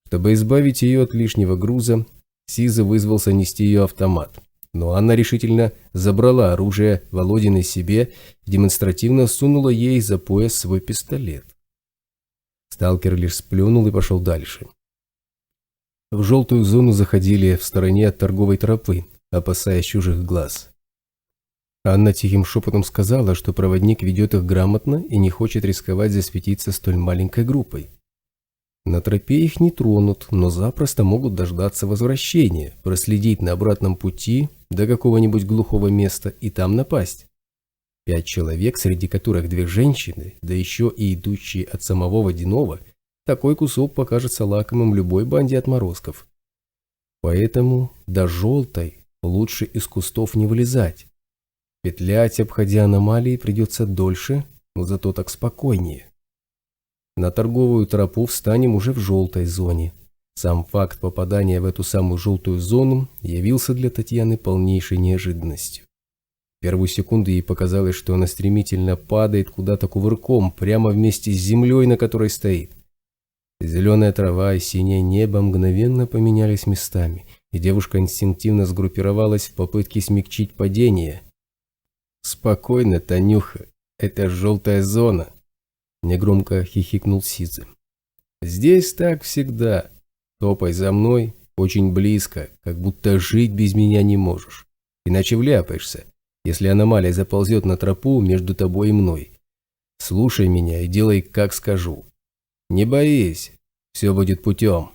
Чтобы избавить ее от лишнего груза, Сиза вызвался нести ее автомат, но Анна решительно забрала оружие Володиной себе и демонстративно сунула ей за пояс свой пистолет. Сталкер лишь сплюнул и пошел дальше. В желтую зону заходили в стороне от торговой тропы, опасаясь чужих глаз. Анна тихим шепотом сказала, что проводник ведет их грамотно и не хочет рисковать засветиться столь маленькой группой. На тропе их не тронут, но запросто могут дождаться возвращения, проследить на обратном пути до какого-нибудь глухого места и там напасть. 5 человек, среди которых 2 женщины, да еще и идущие от самого Водяного, такой кусок покажется лакомым любой банде отморозков. Поэтому до Желтой лучше из кустов не вылезать. Петлять, обходя аномалии, придется дольше, но зато так спокойнее. На торговую тропу встанем уже в желтой зоне. Сам факт попадания в эту самую желтую зону явился для Татьяны полнейшей неожиданностью. В первую секунду ей показалось, что она стремительно падает куда-то кувырком, прямо вместе с землей, на которой стоит. Зеленая трава и синее небо мгновенно поменялись местами, и девушка инстинктивно сгруппировалась в попытке смягчить падение. «Спокойно, Танюха, это желтая зона», – негромко хихикнул Сидзе. «Здесь так всегда. Топай за мной, очень близко, как будто жить без меня не можешь. Иначе вляпаешься, если аномалия заползет на тропу между тобой и мной. Слушай меня и делай, как скажу. Не боись, все будет путем».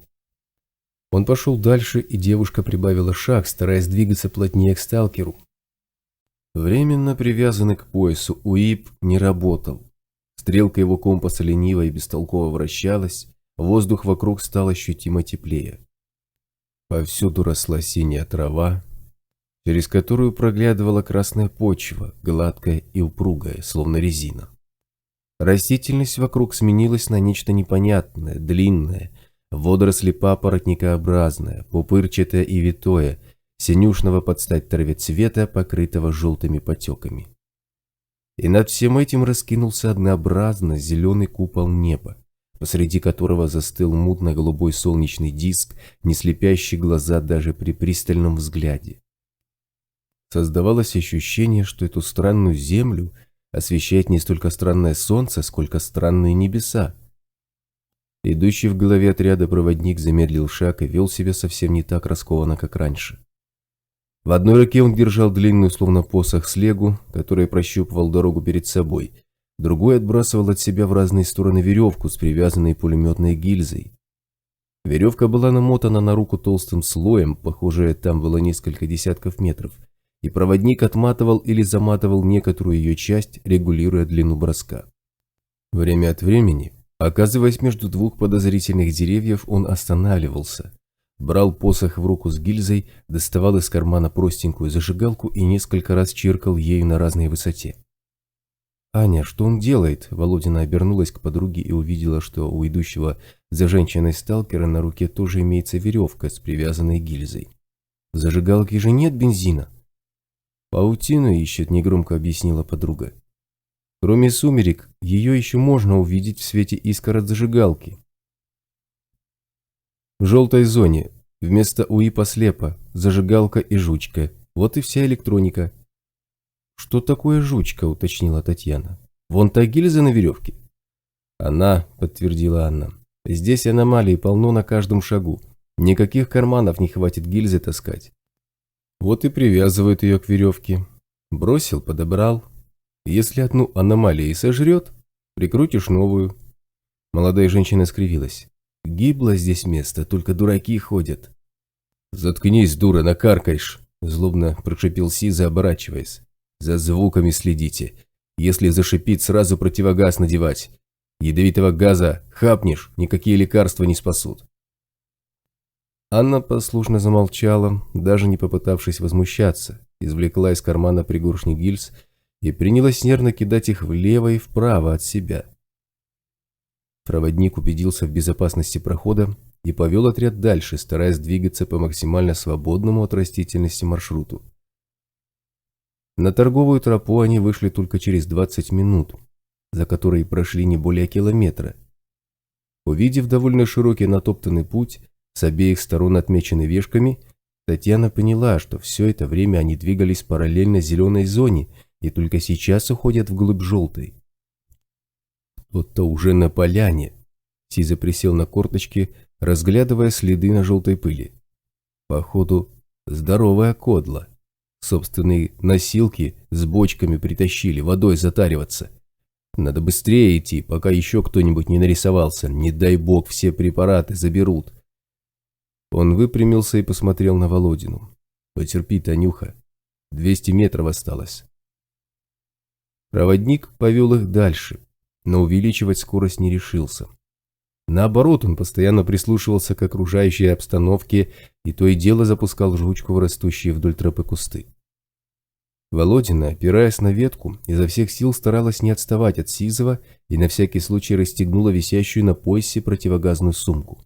Он пошел дальше, и девушка прибавила шаг, стараясь двигаться плотнее к сталкеру. Временно привязанный к поясу УИП не работал. Стрелка его компаса лениво и бестолково вращалась, воздух вокруг стал ощутимо теплее. Повсюду росла синяя трава, через которую проглядывала красная почва, гладкая и упругая, словно резина. Растительность вокруг сменилась на нечто непонятное, длинное, водоросли папоротникообразное, пупырчатое и витое, синюшного под стать траве цвета, покрытого желтыми потеками. И над всем этим раскинулся однообразно зеленый купол неба, посреди которого застыл мутно-голубой солнечный диск, не слепящий глаза даже при пристальном взгляде. Создавалось ощущение, что эту странную землю освещает не столько странное солнце, сколько странные небеса. Идущий в голове отряда проводник замедлил шаг и вел себя совсем не так раскованно, как раньше. В одной руке он держал длинную, словно посох, слегу, которой прощупывал дорогу перед собой, другой отбрасывал от себя в разные стороны веревку с привязанной пулеметной гильзой. Веревка была намотана на руку толстым слоем, похоже, там было несколько десятков метров, и проводник отматывал или заматывал некоторую ее часть, регулируя длину броска. Время от времени, оказываясь между двух подозрительных деревьев, он останавливался, брал посох в руку с гильзой, доставал из кармана простенькую зажигалку и несколько раз чиркал ею на разной высоте. «Аня, что он делает?» Володина обернулась к подруге и увидела, что у идущего за женщиной сталкера на руке тоже имеется веревка с привязанной гильзой. «В зажигалке же нет бензина». «Паутину ищет», — негромко объяснила подруга. «Кроме сумерек, ее еще можно увидеть в свете искр от зажигалки». В желтой зоне вместо УИПа слепо, зажигалка и жучка. Вот и вся электроника. «Что такое жучка?» — уточнила Татьяна. «Вон та гильза на веревке». «Она», — подтвердила Анна. «Здесь аномалий полно на каждом шагу. Никаких карманов не хватит гильзы таскать. Вот и привязывают ее к веревке. Бросил, подобрал. Если одну аномалию и сожрет, прикрутишь новую». Молодая женщина скривилась. «Гибло здесь место, только дураки ходят». «Заткнись, дура, накаркаешь», – злобно прошипел Сиза, оборачиваясь. «За звуками следите. Если зашипит, сразу противогаз надевать. Ядовитого газа хапнешь, никакие лекарства не спасут». Анна послушно замолчала, даже не попытавшись возмущаться, извлекла из кармана пригоршни гильз и принялась нервно кидать их влево и вправо от себя. Проводник убедился в безопасности прохода и повел отряд дальше, стараясь двигаться по максимально свободному от растительности маршруту. На торговую тропу они вышли только через 20 минут, за которые прошли не более километра. Увидев довольно широкий натоптанный путь, с обеих сторон отмеченный вешками, Татьяна поняла, что все это время они двигались параллельно зеленой зоне и только сейчас уходят вглубь желтой. «Кто-то уже на поляне», — Сиза присел на корточки, разглядывая следы на желтой пыли. «Походу, здоровая кодла. Собственные носилки с бочками притащили, водой затариваться. Надо быстрее идти, пока еще кто-нибудь не нарисовался. Не дай бог, все препараты заберут». Он выпрямился и посмотрел на Володину. «Потерпи, Танюха. 200 метров осталось». Проводник повел их дальше, но увеличивать скорость не решился. Наоборот, он постоянно прислушивался к окружающей обстановке и то и дело запускал жучку в растущие вдоль тропы кусты. Володина, опираясь на ветку, изо всех сил старалась не отставать от Сизова и на всякий случай расстегнула висящую на поясе противогазную сумку.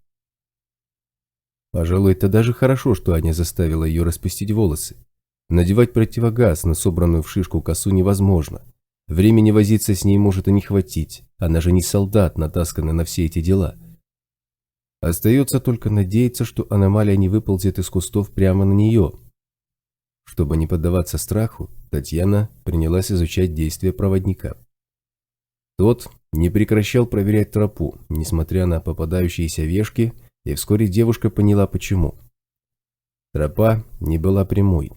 Пожалуй, это даже хорошо, что Аня заставила ее распустить волосы. Надевать противогаз на собранную в шишку косу невозможно. Времени возиться с ней может и не хватить, она же не солдат, натасканный на все эти дела. Остается только надеяться, что аномалия не выползет из кустов прямо на нее. Чтобы не поддаваться страху, Татьяна принялась изучать действия проводника. Тот не прекращал проверять тропу, несмотря на попадающиеся вешки, и вскоре девушка поняла почему. Тропа не была прямой.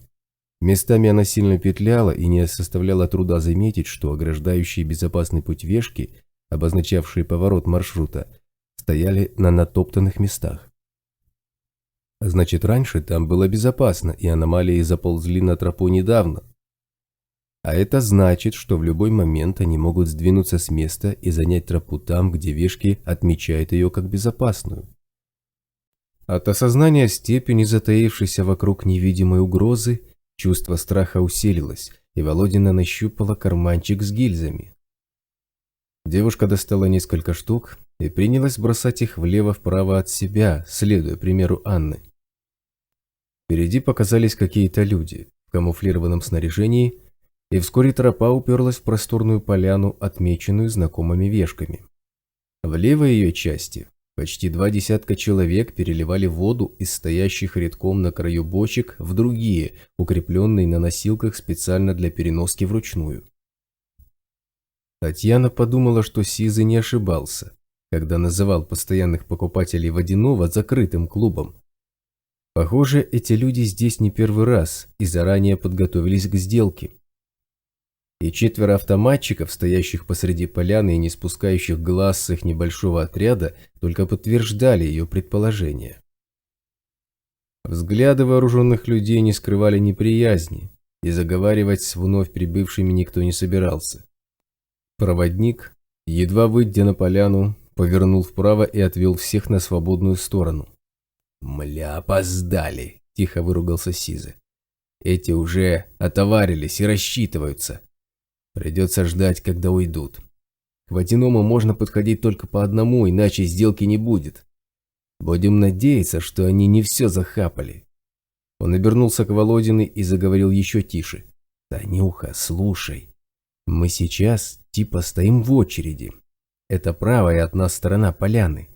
Местами она сильно петляла и не составляла труда заметить, что ограждающие безопасный путь вешки, обозначавшие поворот маршрута, стояли на натоптанных местах. Значит, раньше там было безопасно, и аномалии заползли на тропу недавно. А это значит, что в любой момент они могут сдвинуться с места и занять тропу там, где вешки отмечают ее как безопасную. От осознания степени затаившейся вокруг невидимой угрозы чувство страха усилилось, и Володина нащупала карманчик с гильзами. Девушка достала несколько штук и принялась бросать их влево-вправо от себя, следуя примеру Анны. Впереди показались какие-то люди в камуфлированном снаряжении, и вскоре тропа уперлась в просторную поляну, отмеченную знакомыми вешками. В левой ее части почти 20 человек переливали воду из стоящих рядком на краю бочек в другие, укрепленные на носилках специально для переноски вручную. Татьяна подумала, что Сизый не ошибался, когда называл постоянных покупателей водяного закрытым клубом. Похоже, эти люди здесь не первый раз и заранее подготовились к сделке. И 4 автоматчиков, стоящих посреди поляны и не спускающих глаз с их небольшого отряда, только подтверждали ее предположение. Взгляды вооруженных людей не скрывали неприязни, и заговаривать с вновь прибывшими никто не собирался. Проводник, едва выйдя на поляну, повернул вправо и отвел всех на свободную сторону. «Мля, опоздали!» – тихо выругался Сизый. «Эти уже отоварились и рассчитываются. Придется ждать, когда уйдут. К водяному можно подходить только по одному, иначе сделки не будет. Будем надеяться, что они не все захапали». Он обернулся к Володиной и заговорил еще тише. «Танюха, слушай, мы сейчас типа стоим в очереди. Это правая от нас сторона поляны.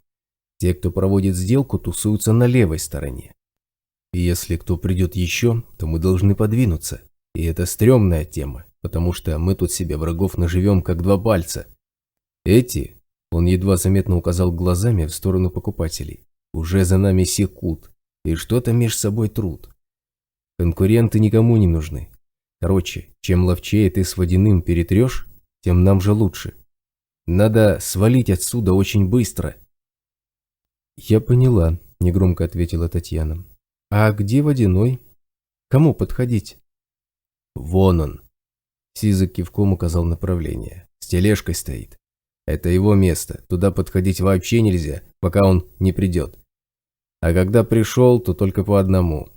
Те, кто проводит сделку, тусуются на левой стороне. И если кто придет еще, то мы должны подвинуться. И это стрёмная тема, потому что мы тут себе врагов наживем как 2 пальца. Эти, он едва заметно указал глазами в сторону покупателей, уже за нами секут и что-то меж собой трут. Конкуренты никому не нужны. Короче, чем ловчее ты с водяным перетрешь, тем нам же лучше. Надо свалить отсюда очень быстро». «Я поняла», – негромко ответила Татьяна. «А где водяной? Кому подходить?» «Вон он», – Сизый кивком указал направление. «С тележкой стоит. Это его место, туда подходить вообще нельзя, пока он не придет. А когда пришел, то только по одному.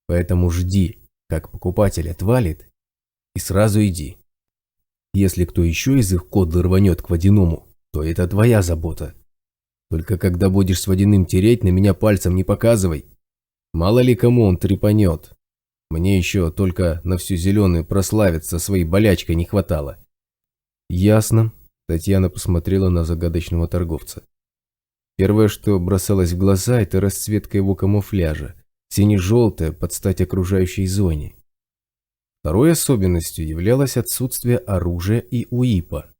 Поэтому жди, как покупатель отвалит, и сразу иди. Если кто еще из их кодлы рванет к водяному, то это твоя забота. Только когда будешь с водяным тереть, на меня пальцем не показывай. Мало ли кому он трепанет. Мне еще только на всю зеленую прославиться своей болячкой не хватало». «Ясно», – Татьяна посмотрела на загадочного торговца. Первое, что бросалось в глаза, это расцветка его камуфляжа, сине-желтая под стать окружающей зоне. Второй особенностью являлось отсутствие оружия и УИПа.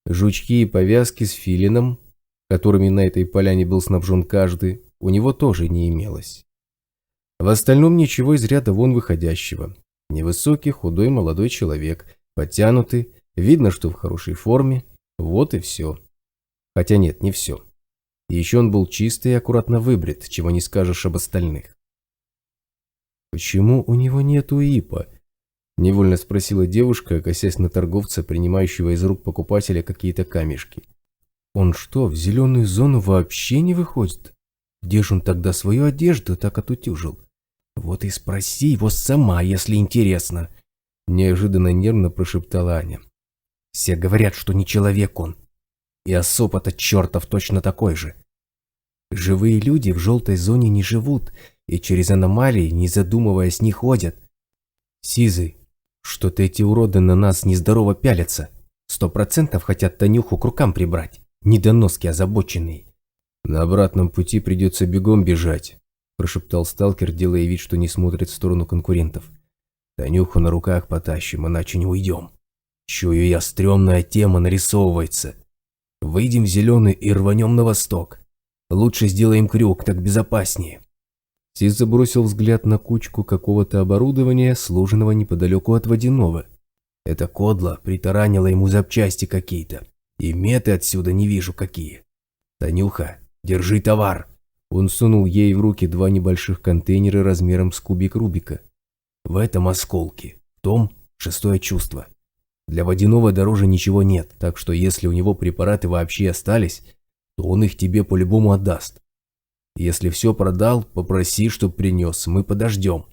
Жучки и повязки с филином, которыми на этой поляне был снабжен каждый, у него тоже не имелось. В остальном ничего из ряда вон выходящего. Невысокий, худой молодой человек, подтянутый, видно, что в хорошей форме, вот и все. Хотя нет, не все. Еще он был чистый и аккуратно выбрит, чего не скажешь об остальных. «Почему у него нет УИПа?» Невольно спросила девушка, косясь на торговца, принимающего из рук покупателя какие-то камешки. Он что, в зеленую зону вообще не выходит? Где же он тогда свою одежду так отутюжил? Вот и спроси его сама, если интересно. Неожиданно нервно прошептала Аня. Все говорят, что не человек он. И осоп-то чертов точно такой же. Живые люди в желтой зоне не живут и через аномалии, не задумываясь, не ходят. Сизый, что-то эти уроды на нас нездорово пялятся. 100% хотят Танюху к рукам прибрать. Недоноски озабоченные. На обратном пути придется бегом бежать, прошептал сталкер, делая вид, что не смотрит в сторону конкурентов. Танюху на руках потащим, иначе не уйдем. Чую я, стрёмная тема нарисовывается. Выйдем в зеленый и рванем на восток. Лучше сделаем крюк, так безопаснее. Сиз забросил взгляд на кучку какого-то оборудования, сложенного неподалеку от водяного. Это кодло притаранило ему запчасти какие-то. И меты отсюда не вижу какие. Танюха, держи товар. Он сунул ей в руки 2 небольших контейнера размером с кубик Рубика. В этом осколки, в том 6-е чувство. Для водяного дороже ничего нет, так что если у него препараты вообще остались, то он их тебе по-любому отдаст. Если все продал, попроси, чтоб принес, мы подождем.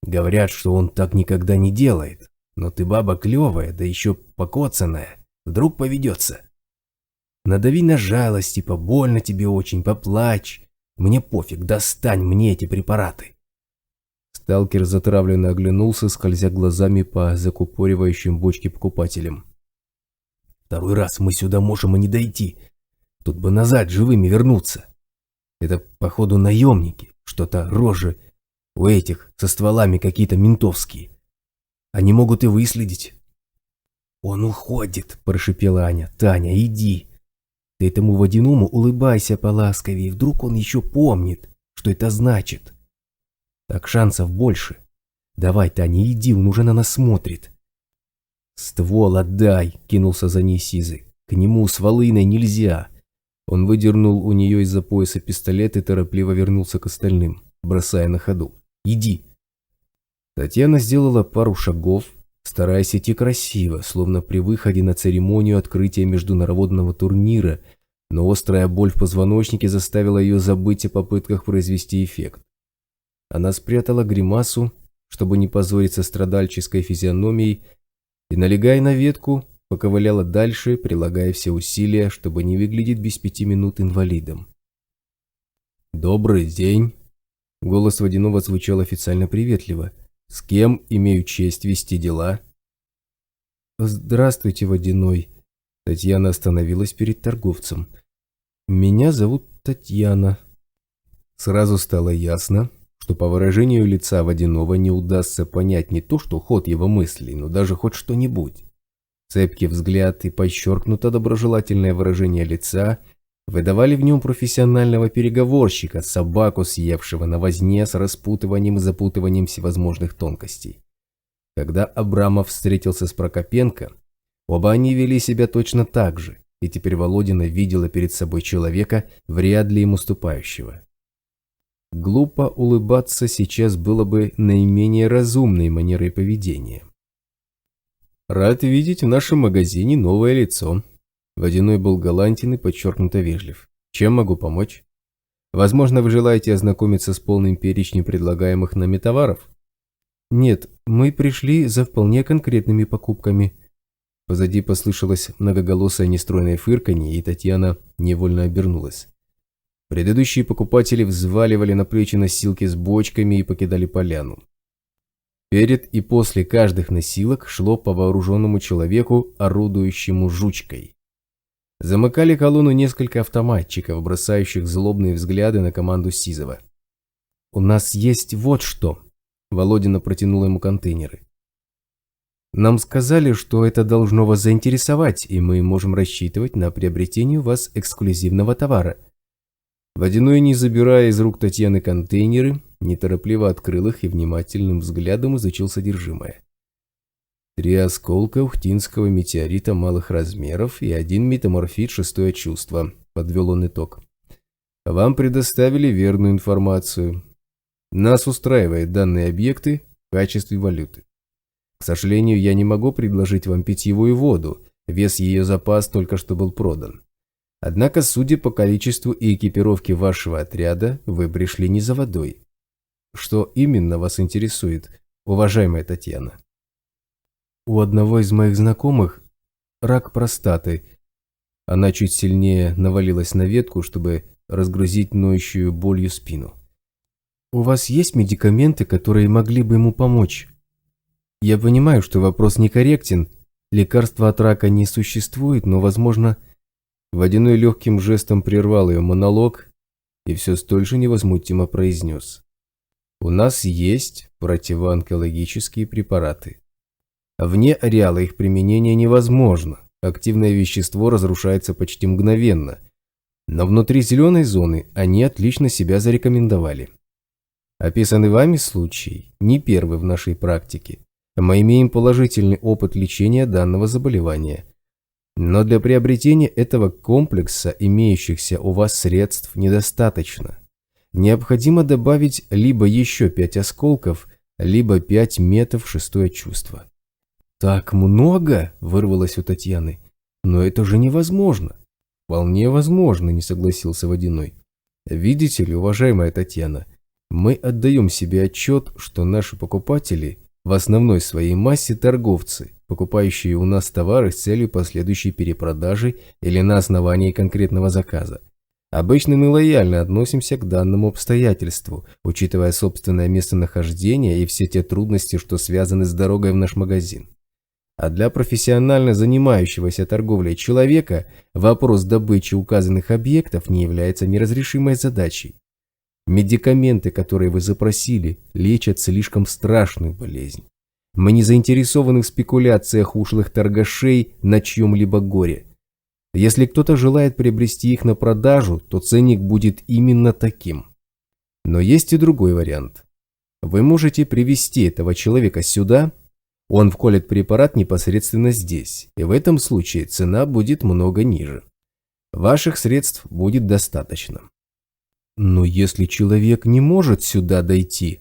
Говорят, что он так никогда не делает, но ты баба клевая, да еще покоцанная, вдруг поведется. Надави на жалость, типа больно тебе очень, поплачь. Мне пофиг, достань мне эти препараты. Сталкер затравленно оглянулся, скользя глазами по закупоривающим бочки покупателям. Второй раз мы сюда можем и не дойти. Тут бы назад живыми вернуться. Это, походу, наемники, что-то рожи у этих со стволами какие-то ментовские. Они могут и выследить. Он уходит, прошипела Аня. Таня, иди. Ты этому водяному улыбайся поласковее, вдруг он еще помнит, что это значит. Так шансов больше. Давай, Таня, иди, он уже на нас смотрит. Ствол отдай, кинулся за ней Сизый. К нему с волыной нельзя. Он выдернул у нее из-за пояса пистолет и торопливо вернулся к остальным, бросая на ходу. «Иди!» Татьяна сделала пару шагов, стараясь идти красиво, словно при выходе на церемонию открытия международного турнира, но острая боль в позвоночнике заставила ее забыть о попытках произвести эффект. Она спрятала гримасу, чтобы не позориться страдальческой физиономией, и, налегая на ветку, поковыляла дальше, прилагая все усилия, чтобы не выглядеть без 5 минут инвалидом. «Добрый день!» Голос водяного звучал официально приветливо. «С кем имею честь вести дела?» «Здравствуйте, водяной!» Татьяна остановилась перед торговцем. «Меня зовут Татьяна». Сразу стало ясно, что по выражению лица водяного не удастся понять не то, что ход его мыслей, но даже хоть что-нибудь. Цепкий взгляд и подчеркнуто доброжелательное выражение лица выдавали в нем профессионального переговорщика, собаку, съевшего на возне с распутыванием и запутыванием всевозможных тонкостей. Когда Абрамов встретился с Прокопенко, оба они вели себя точно так же, и теперь Володина видела перед собой человека, вряд ли им уступающего. Глупо улыбаться сейчас было бы наименее разумной манерой поведения. «Рад видеть в нашем магазине новое лицо». Водяной был галантен и подчеркнуто вежлив. «Чем могу помочь? Возможно, вы желаете ознакомиться с полным перечнем предлагаемых нами товаров?» «Нет, мы пришли за вполне конкретными покупками». Позади послышалось многоголосое нестройное фырканье, и Татьяна невольно обернулась. Предыдущие покупатели взваливали на плечи носилки с бочками и покидали поляну. Перед и после каждых носилок шло по вооруженному человеку, орудующему жучкой. Замыкали колонну несколько автоматчиков, бросающих злобные взгляды на команду Сизова. «У нас есть вот что», – Володина протянула ему контейнеры. «Нам сказали, что это должно вас заинтересовать, и мы можем рассчитывать на приобретение у вас эксклюзивного товара». Водяной, не забирая из рук Татьяны контейнеры, неторопливо открыл их и внимательным взглядом изучил содержимое. 3 осколка ухтинского метеорита малых размеров и 1 метаморфит 6-е чувство, подвел он итог. Вам предоставили верную информацию. Нас устраивают данные объекты в качестве валюты. К сожалению, я не могу предложить вам питьевую воду, вес ее запас только что был продан. Однако, судя по количеству и экипировке вашего отряда, вы пришли не за водой. Что именно вас интересует, уважаемая Татьяна? У одного из моих знакомых рак простаты. Она чуть сильнее навалилась на ветку, чтобы разгрузить ноющую болью спину. У вас есть медикаменты, которые могли бы ему помочь? Я понимаю, что вопрос некорректен, лекарства от рака не существует, но, возможно... Водяной легким жестом прервал ее монолог и все столь же невозмутимо произнес. У нас есть противоонкологические препараты. Вне ареала их применения невозможно, активное вещество разрушается почти мгновенно, но внутри зеленой зоны они отлично себя зарекомендовали. Описанный вами случай не первый в нашей практике. Мы имеем положительный опыт лечения данного заболевания. Но для приобретения этого комплекса имеющихся у вас средств недостаточно. Необходимо добавить либо еще 5 осколков, либо 5 метов в шестое чувство. «Так много?» – вырвалось у Татьяны. «Но это же невозможно». «Вполне возможно», – не согласился Водяной. «Видите ли, уважаемая Татьяна, мы отдаем себе отчет, что наши покупатели в основной своей массе торговцы, покупающие у нас товары с целью последующей перепродажи или на основании конкретного заказа. Обычно мы лояльно относимся к данному обстоятельству, учитывая собственное местонахождение и все те трудности, что связаны с дорогой в наш магазин. А для профессионально занимающегося торговлей человека вопрос добычи указанных объектов не является неразрешимой задачей. Медикаменты, которые вы запросили, лечат слишком страшную болезнь. Мы не заинтересованы в спекуляциях ушлых торгашей на чьем-либо горе. Если кто-то желает приобрести их на продажу, то ценник будет именно таким. Но есть и другой вариант. Вы можете привести этого человека сюда, он вколет препарат непосредственно здесь, и в этом случае цена будет много ниже. Ваших средств будет достаточно. Но если человек не может сюда дойти,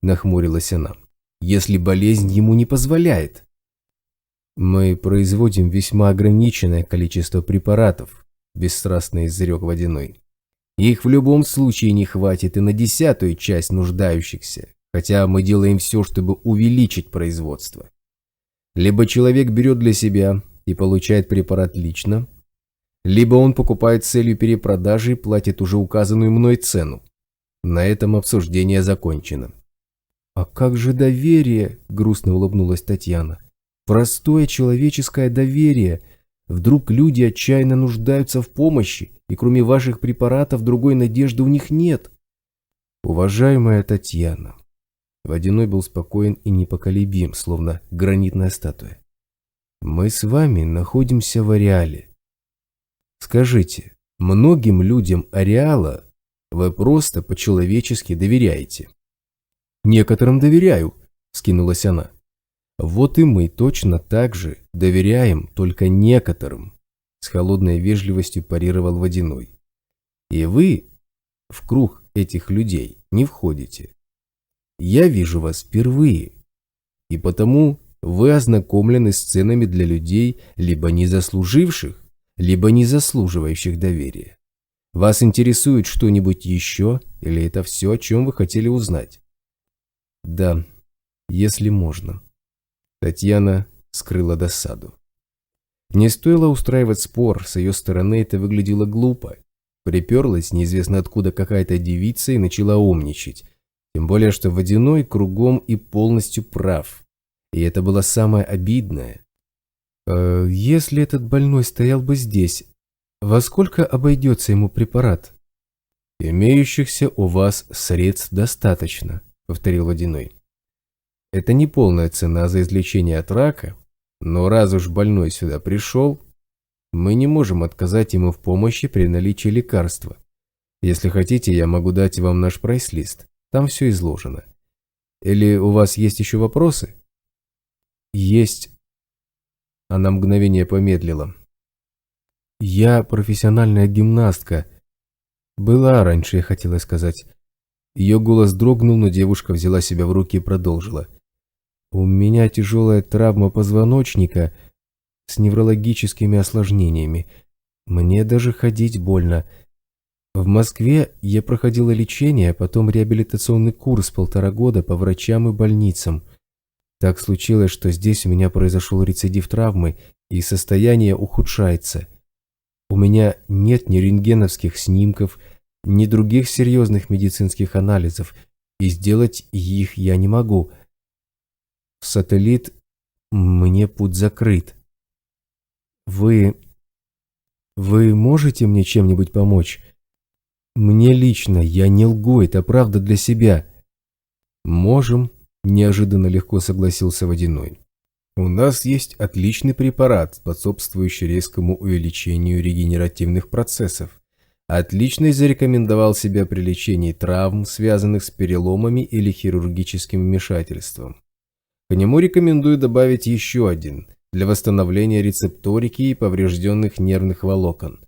нахмурилась она, если болезнь ему не позволяет. Мы производим весьма ограниченное количество препаратов, бесстрастно изрек Водяной. Их в любом случае не хватит и на 10-ю часть нуждающихся, хотя мы делаем все, чтобы увеличить производство. Либо человек берет для себя и получает препарат лично, либо он покупает с целью перепродажи и платит уже указанную мной цену. На этом обсуждение закончено. «А как же доверие?» – грустно улыбнулась Татьяна. «Простое человеческое доверие. Вдруг люди отчаянно нуждаются в помощи, и кроме ваших препаратов другой надежды у них нет». «Уважаемая Татьяна», – Водяной был спокоен и непоколебим, словно гранитная статуя. «Мы с вами находимся в ареале. Скажите, многим людям ареала вы просто по-человечески доверяете?» «Некоторым доверяю», – скинулась она. «Вот и мы точно так же доверяем только некоторым», – с холодной вежливостью парировал Водяной. «И вы в круг этих людей не входите. Я вижу вас впервые, и потому вы ознакомлены с ценами для людей, либо не заслуживших, либо не заслуживающих доверия. Вас интересует что-нибудь еще, или это все, о чем вы хотели узнать?» «Да, если можно». Татьяна скрыла досаду. Не стоило устраивать спор, с ее стороны это выглядело глупо. Приперлась неизвестно откуда какая-то девица и начала умничать. Тем более, что Водяной кругом и полностью прав. И это было самое обидное. «Если этот больной стоял бы здесь, во сколько обойдется ему препарат?» «Имеющихся у вас средств достаточно», — повторил Водяной. «Это не полная цена за излечение от рака, но раз уж больной сюда пришел, мы не можем отказать ему в помощи при наличии лекарства. Если хотите, я могу дать вам наш прайс-лист, там все изложено. Или у вас есть еще вопросы?» «Есть». Она мгновение помедлила. «Я профессиональная гимнастка. Была раньше, я хотела сказать». Ее голос дрогнул, но девушка взяла себя в руки и продолжила. У меня тяжелая травма позвоночника с неврологическими осложнениями. Мне даже ходить больно. В Москве я проходила лечение, а потом реабилитационный курс 1,5 года по врачам и больницам. Так случилось, что здесь у меня произошел рецидив травмы, и состояние ухудшается. У меня нет ни рентгеновских снимков, ни других серьезных медицинских анализов, и сделать их я не могу. В сателлит мне путь закрыт. Вы можете мне чем-нибудь помочь? Мне лично, я не лгу, это правда для себя. Можем, неожиданно легко согласился Водяной. У нас есть отличный препарат, способствующий резкому увеличению регенеративных процессов. Отлично зарекомендовал себя при лечении травм, связанных с переломами или хирургическим вмешательством. К нему рекомендую добавить еще один, для восстановления рецепторики и поврежденных нервных волокон.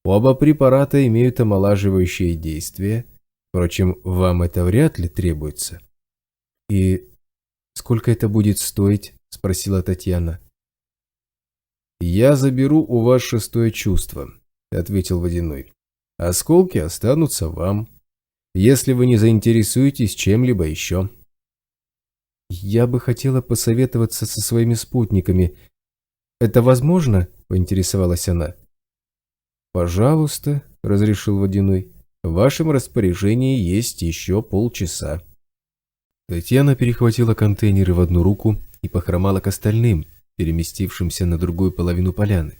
Оба препарата имеют омолаживающее действие, впрочем, вам это вряд ли требуется. И сколько это будет стоить? — спросила Татьяна. «Я заберу у вас шестое чувство», — ответил Водяной. «Осколки останутся вам, если вы не заинтересуетесь чем-либо еще». «Я бы хотела посоветоваться со своими спутниками. Это возможно?» — поинтересовалась она. «Пожалуйста», — разрешил Водяной. «В вашем распоряжении есть еще полчаса». Татьяна перехватила контейнеры в одну руку и похромала к остальным, переместившимся на другую половину поляны.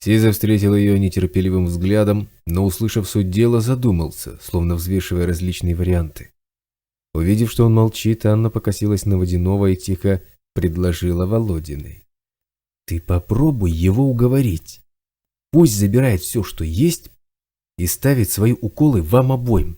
Сиза встретил ее нетерпеливым взглядом, но, услышав суть дела, задумался, словно взвешивая различные варианты. Увидев, что он молчит, Анна покосилась на Водяного и тихо предложила Володиной: «Ты попробуй его уговорить. Пусть забирает все, что есть, и ставит свои уколы вам обоим.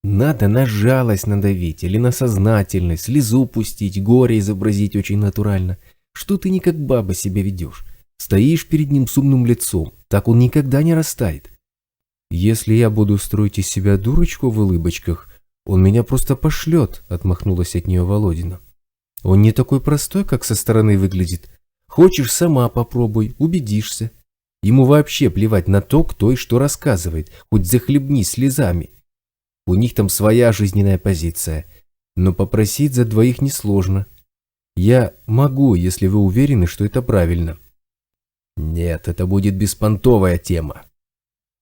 Надо на жалость надавить или на сознательность, слезу пустить, горе изобразить очень натурально. Что ты не как баба себя ведешь? Стоишь перед ним с умным лицом, так он никогда не растает. Если я буду строить из себя дурочку в улыбочках, он меня просто пошлет», — отмахнулась от нее Володина. «Он не такой простой, как со стороны выглядит. Хочешь, сама попробуй, убедишься. Ему вообще плевать на то, кто и что рассказывает, хоть захлебнись слезами. У них там своя жизненная позиция, но попросить за двоих несложно. Я могу, если вы уверены, что это правильно». «Нет, это будет беспонтовая тема.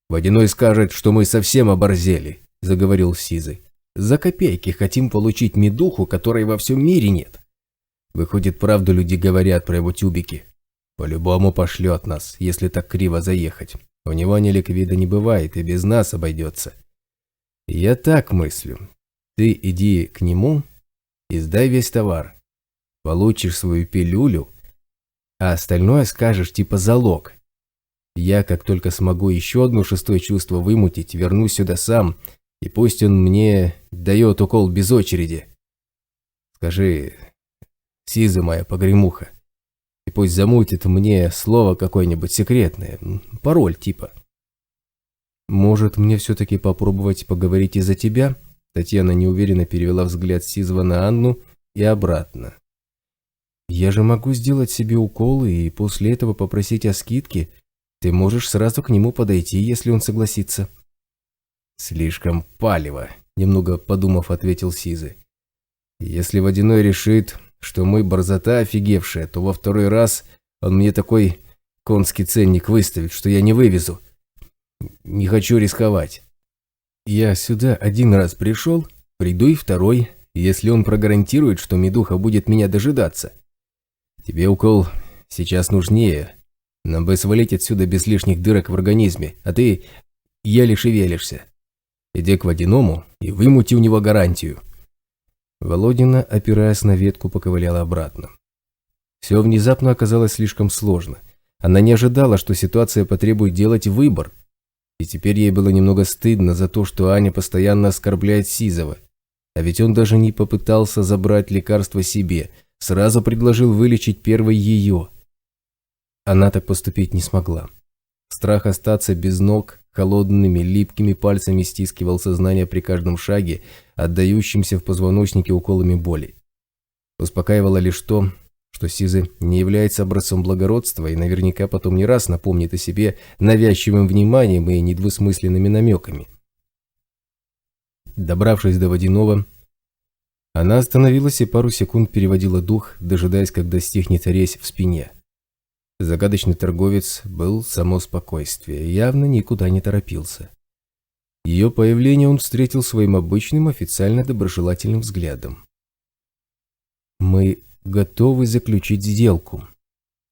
Водяной скажет, что мы совсем оборзели», — заговорил Сизый. «За копейки хотим получить медуху, которой во всем мире нет. Выходит, правду люди говорят про его тюбики. По-любому пошлет нас, если так криво заехать. У него ни ликвида не бывает, и без нас обойдется. Я так мыслю. Ты иди к нему и сдай весь товар. Получишь свою пилюлю, а остальное скажешь типа залог. Я, как только смогу еще одно шестое чувство вымутить, вернусь сюда сам, и пусть он мне дает укол без очереди. Скажи, Сиза моя погремуха, и пусть замутит мне слово какое-нибудь секретное, пароль типа». «Может, мне все-таки попробовать поговорить из-за тебя?» Татьяна неуверенно перевела взгляд Сизова на Анну и обратно. «Я же могу сделать себе уколы и после этого попросить о скидке. Ты можешь сразу к нему подойти, если он согласится». «Слишком палево», — немного подумав, ответил Сизый. «Если Водяной решит, что мы борзота офигевшая, то во второй раз он мне такой конский ценник выставит, что я не вывезу. Не хочу рисковать. Я сюда один раз пришел, приду и второй, если он прогарантирует, что медуха будет меня дожидаться. Тебе укол сейчас нужнее. Нам бы свалить отсюда без лишних дырок в организме, а ты еле шевелишься. Иди к Водяному и вымути у него гарантию». Володина, опираясь на ветку, поковыляла обратно. Все внезапно оказалось слишком сложно. Она не ожидала, что ситуация потребует делать выбор. И теперь ей было немного стыдно за то, что Аня постоянно оскорбляет Сизова. А ведь он даже не попытался забрать лекарство себе, сразу предложил вылечить первой ее. Она так поступить не смогла. Страх остаться без ног холодными, липкими пальцами стискивал сознание при каждом шаге, отдающимся в позвоночнике уколами боли. Успокаивало лишь то, что Сизы не является образцом благородства и наверняка потом не раз напомнит о себе навязчивым вниманием и недвусмысленными намеками. Добравшись до Водяного, она остановилась и пару секунд переводила дух, дожидаясь, когда стихнет резь в спине. Загадочный торговец был само спокойствие, явно никуда не торопился. Ее появление он встретил своим обычным официально доброжелательным взглядом. «Мы готовы заключить сделку».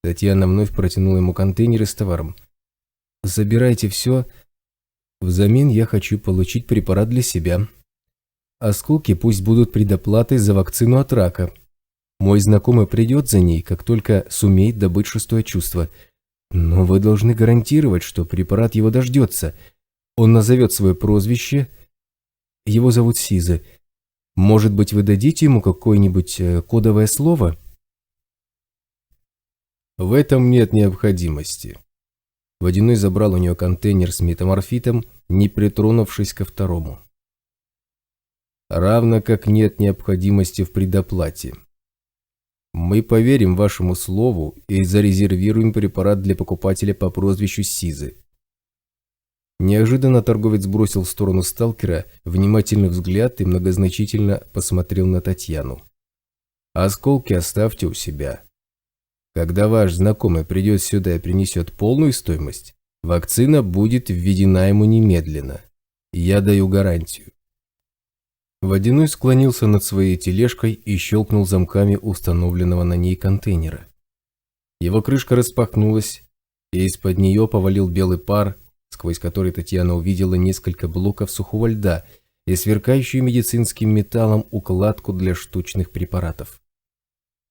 Татьяна вновь протянула ему контейнеры с товаром. «Забирайте все. Взамен я хочу получить препарат для себя. Осколки пусть будут предоплатой за вакцину от рака. Мой знакомый придет за ней, как только сумеет добыть шестое чувство. Но вы должны гарантировать, что препарат его дождется. Он назовет свое прозвище. Его зовут Сиза. Может быть, вы дадите ему какое-нибудь кодовое слово?» В этом нет необходимости. Водяной забрал у нее контейнер с метаморфитом, не притронувшись ко второму. Равно как нет необходимости в предоплате. Мы поверим вашему слову и зарезервируем препарат для покупателя по прозвищу Сизы. Неожиданно торговец бросил в сторону сталкера внимательный взгляд и многозначительно посмотрел на Татьяну. «Осколки оставьте у себя. Когда ваш знакомый придет сюда и принесет полную стоимость, вакцина будет введена ему немедленно. Я даю гарантию». Водяной склонился над своей тележкой и щелкнул замками установленного на ней контейнера. Его крышка распахнулась, и из-под нее повалил белый пар, сквозь который Татьяна увидела несколько блоков сухого льда и сверкающую медицинским металлом укладку для штучных препаратов.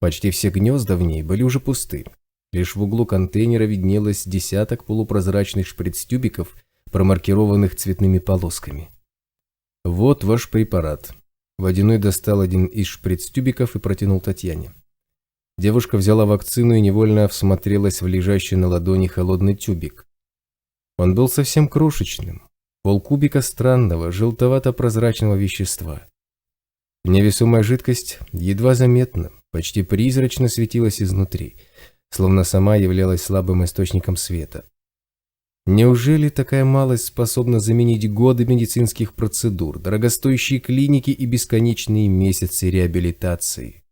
Почти все гнезда в ней были уже пусты. Лишь в углу контейнера виднелось десяток полупрозрачных шприц-тюбиков, промаркированных цветными полосками. «Вот ваш препарат». Водяной достал один из шприц-тюбиков и протянул Татьяне. Девушка взяла вакцину и невольно всмотрелась в лежащий на ладони холодный тюбик. Он был совсем крошечным, полкубика странного, желтовато-прозрачного вещества. Невесомая жидкость едва заметно, почти призрачно светилась изнутри, словно сама являлась слабым источником света. Неужели такая малость способна заменить годы медицинских процедур, дорогостоящие клиники и бесконечные месяцы реабилитации?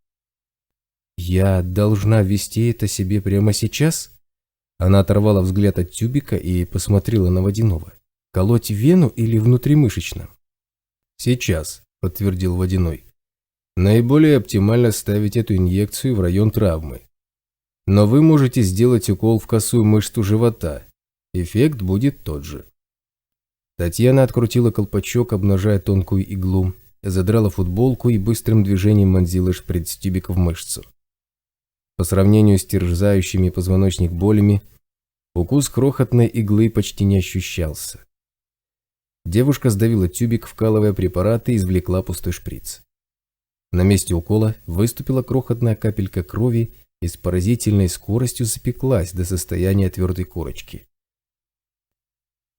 «Я должна ввести это себе прямо сейчас?» Она оторвала взгляд от тюбика и посмотрела на Водяного. «Колоть в вену или внутримышечно?» «Сейчас», – подтвердил Водяной. «Наиболее оптимально ставить эту инъекцию в район травмы. Но вы можете сделать укол в косую мышцу живота. Эффект будет тот же». Татьяна открутила колпачок, обнажая тонкую иглу, задрала футболку и быстрым движением вонзила шприц-тюбик в мышцу. По сравнению с терзающими позвоночник болями, укус крохотной иглы почти не ощущался. Девушка сдавила тюбик, вкалывая препарат, и извлекла пустой шприц. На месте укола выступила крохотная капелька крови и с поразительной скоростью запеклась до состояния твердой корочки.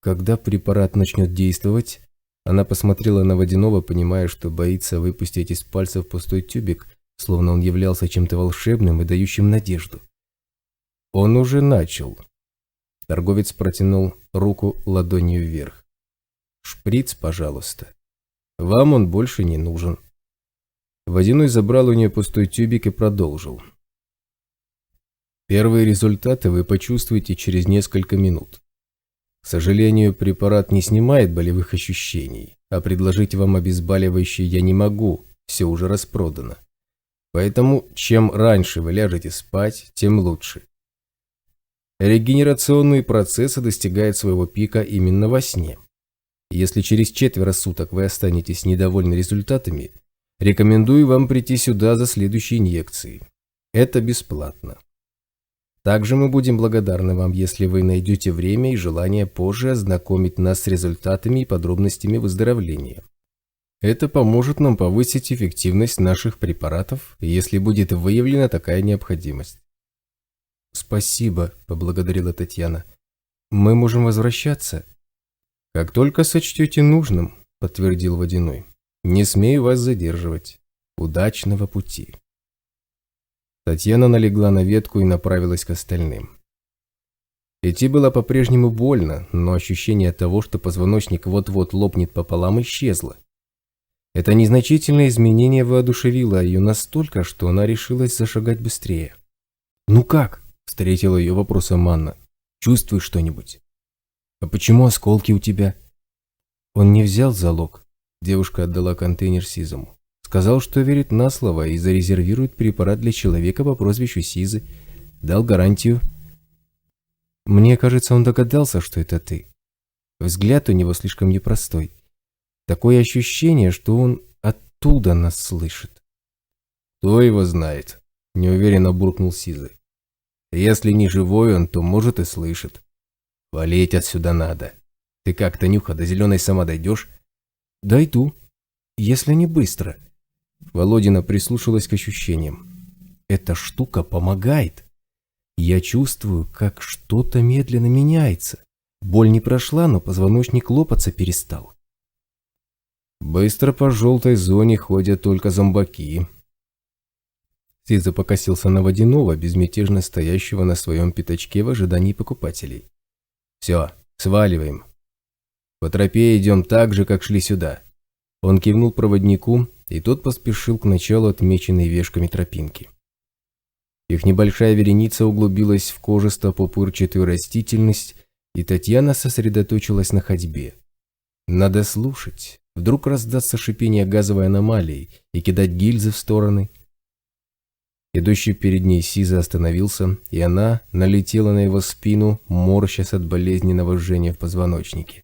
Когда препарат начнет действовать, она посмотрела на Водяного, понимая, что боится выпустить из пальцев пустой тюбик, словно он являлся чем-то волшебным и дающим надежду. «Он уже начал». Торговец протянул руку ладонью вверх. «Шприц, пожалуйста. Вам он больше не нужен». Водяной забрал у нее пустой тюбик и продолжил. «Первые результаты вы почувствуете через несколько минут. К сожалению, препарат не снимает болевых ощущений, а предложить вам обезболивающее я не могу, все уже распродано. Поэтому, чем раньше вы ляжете спать, тем лучше. Регенерационные процессы достигают своего пика именно во сне. Если через 4 суток вы останетесь недовольны результатами, рекомендую вам прийти сюда за следующей инъекцией. Это бесплатно. Также мы будем благодарны вам, если вы найдете время и желание позже ознакомить нас с результатами и подробностями выздоровления. Это поможет нам повысить эффективность наших препаратов, если будет выявлена такая необходимость». «Спасибо», – поблагодарила Татьяна. «Мы можем возвращаться?» «Как только сочтете нужным», – подтвердил Водяной. «Не смею вас задерживать. Удачного пути». Татьяна налегла на ветку и направилась к остальным. Идти было по-прежнему больно, но ощущение того, что позвоночник вот-вот лопнет пополам, исчезло. Это незначительное изменение воодушевило ее настолько, что она решилась зашагать быстрее. «Ну как?» – встретила ее вопросом Анна. «Чувствуешь что-нибудь?» «А почему осколки у тебя?» Он не взял залог. Девушка отдала контейнер Сизому. Сказал, что верит на слово и зарезервирует препарат для человека по прозвищу Сизы. Дал гарантию. Мне кажется, он догадался, что это ты. Взгляд у него слишком непростой. Такое ощущение, что он оттуда нас слышит. Кто его знает? Неуверенно буркнул Сизы. Если не живой он, то может и слышит. Валить отсюда надо. Ты как, Танюха, до Зеленой сама дойдешь? Дойду, если не быстро. Володина прислушалась к ощущениям. Эта штука помогает. Я чувствую, как что-то медленно меняется. Боль не прошла, но позвоночник лопаться перестал. Быстро по желтой зоне ходят только зомбаки. Сиза покосился на Водяного, безмятежно стоящего на своем пятачке в ожидании покупателей. Все, сваливаем. По тропе идем так же, как шли сюда. Он кивнул проводнику, и тот поспешил к началу отмеченной вешками тропинки. Их небольшая вереница углубилась в кожисто-пупырчатую растительность, и Татьяна сосредоточилась на ходьбе. Надо слушать. Вдруг раздастся шипение газовой аномалии и кидать гильзы в стороны. Идущий перед ней Сиза остановился, и она налетела на его спину, морщась от болезненного жжения в позвоночнике.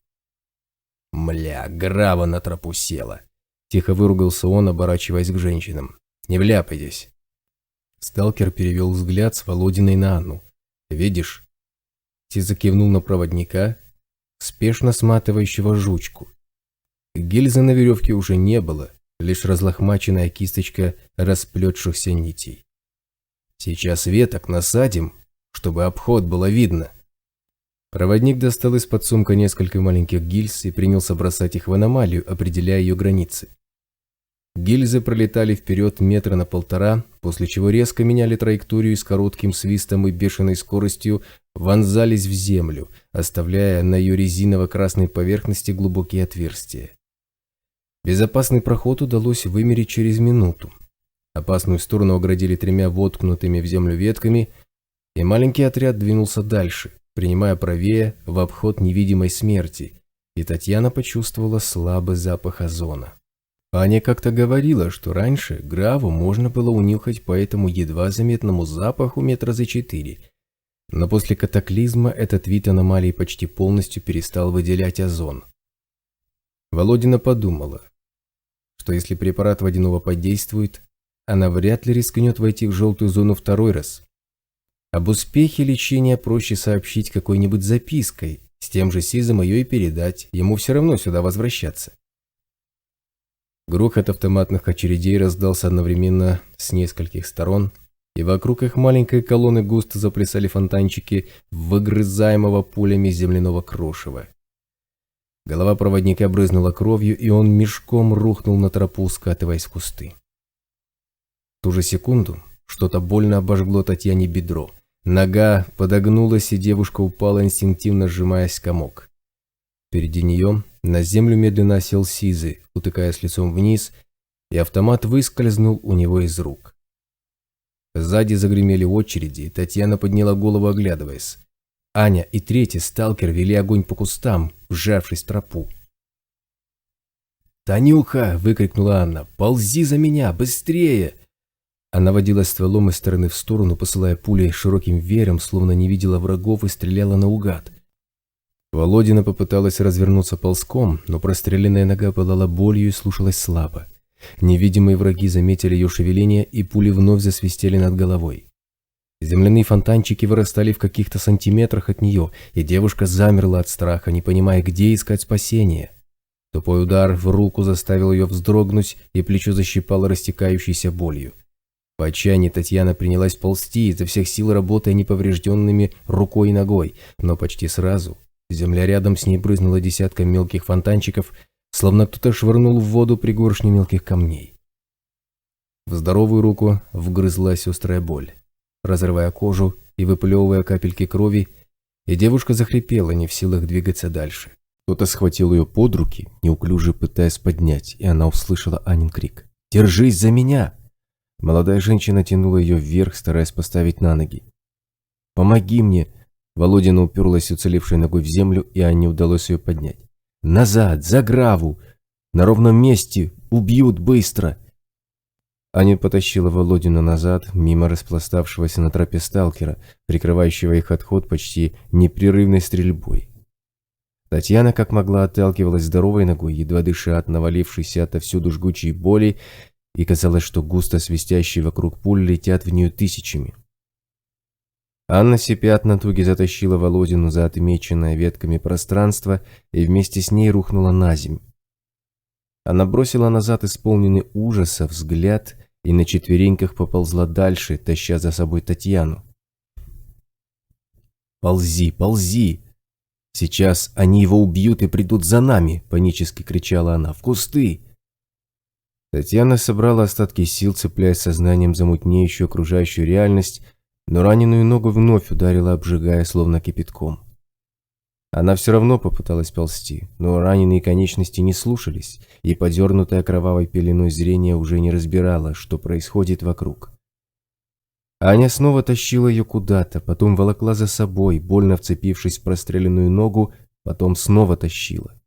«Мля, Грава на тропу села!» – тихо выругался он, оборачиваясь к женщинам. «Не вляпайтесь!» Сталкер перевел взгляд с Володиной на Анну. «Видишь?» Сиза кивнул на проводника, спешно сматывающего жучку. Гильзы на веревке уже не было, лишь разлохмаченная кисточка расплетшихся нитей. «Сейчас веток насадим, чтобы обход было видно». Проводник достал из-под сумка несколько маленьких гильз и принялся бросать их в аномалию, определяя ее границы. Гильзы пролетали вперед метра на 1,5, после чего резко меняли траекторию и с коротким свистом и бешеной скоростью вонзались в землю, оставляя на ее резиново-красной поверхности глубокие отверстия. Безопасный проход удалось вымерить через минуту. Опасную сторону оградили 3 воткнутыми в землю ветками, и маленький отряд двинулся дальше, принимая правее в обход невидимой смерти, и Татьяна почувствовала слабый запах озона. Аня как-то говорила, что раньше Граву можно было унюхать по этому едва заметному запаху метра за 4, но после катаклизма этот вид аномалии почти полностью перестал выделять озон. Володина подумала, что если препарат Водяного подействует, она вряд ли рискнет войти в желтую зону второй раз. Об успехе лечения проще сообщить какой-нибудь запиской, с тем же Сизом ее и передать, ему все равно сюда возвращаться. Грохот автоматных очередей раздался одновременно с нескольких сторон, и вокруг их маленькой колонны густо заплясали фонтанчики выгрызаемого пулями земляного крошева. Голова проводника брызнула кровью, и он мешком рухнул на тропу, скатываясь в кусты. В ту же секунду что-то больно обожгло Татьяне бедро. Нога подогнулась, и девушка упала, инстинктивно сжимаясь в комок. Впереди нее на землю медленно осел Сизы, утыкаясь лицом вниз, и автомат выскользнул у него из рук. Сзади загремели очереди, и Татьяна подняла голову, оглядываясь. Аня и третий сталкер вели огонь по кустам, вжавшись в тропу. «Танюха!» – выкрикнула Анна. «Ползи за меня! Быстрее!» Она водила стволом из стороны в сторону, посылая пули широким веером, словно не видела врагов, и стреляла наугад. Володина попыталась развернуться ползком, но простреленная нога пылала болью и слушалась слабо. Невидимые враги заметили ее шевеление, и пули вновь засвистели над головой. Земляные фонтанчики вырастали в каких-то сантиметрах от нее, и девушка замерла от страха, не понимая, где искать спасение. Тупой удар в руку заставил ее вздрогнуть, и плечо защипало растекающейся болью. В отчаянии Татьяна принялась ползти, изо всех сил работая неповрежденными рукой и ногой, но почти сразу земля рядом с ней брызнула десятком мелких фонтанчиков, словно кто-то швырнул в воду пригоршню мелких камней. В здоровую руку вгрызлась острая боль, разрывая кожу и выплевывая капельки крови, и девушка захрипела, не в силах двигаться дальше. Кто-то схватил ее под руки, неуклюже пытаясь поднять, и она услышала Анин крик: «Держись за меня!». Молодая женщина тянула ее вверх, стараясь поставить на ноги. «Помоги мне!» Володина уперлась уцелевшей ногой в землю, и Анне удалось ее поднять. «Назад, за Граву! На ровном месте! Убьют быстро!» Аня потащила Володину назад, мимо распластавшегося на тропе сталкера, прикрывающего их отход почти непрерывной стрельбой. Татьяна как могла отталкивалась здоровой ногой, едва дыша от навалившейся отовсюду жгучей боли, и казалось, что густо свистящие вокруг пуль летят в нее тысячами. Анна, сипя от натуги, затащила Володину за отмеченное ветками пространство и вместе с ней рухнула наземь. Она бросила назад исполненный ужаса взгляд и на четвереньках поползла дальше, таща за собой Татьяну. «Ползи, ползи! Сейчас они его убьют и придут за нами!» – панически кричала она. «В кусты!» Татьяна собрала остатки сил, цепляясь сознанием за мутнеющую окружающую реальность, но раненую ногу вновь ударила, обжигая, словно кипятком. Она все равно попыталась ползти, но раненые конечности не слушались, и подернутая кровавой пеленой зрение уже не разбирало, что происходит вокруг. Аня снова тащила ее куда-то, потом волокла за собой, больно вцепившись в простреленную ногу, потом снова тащила.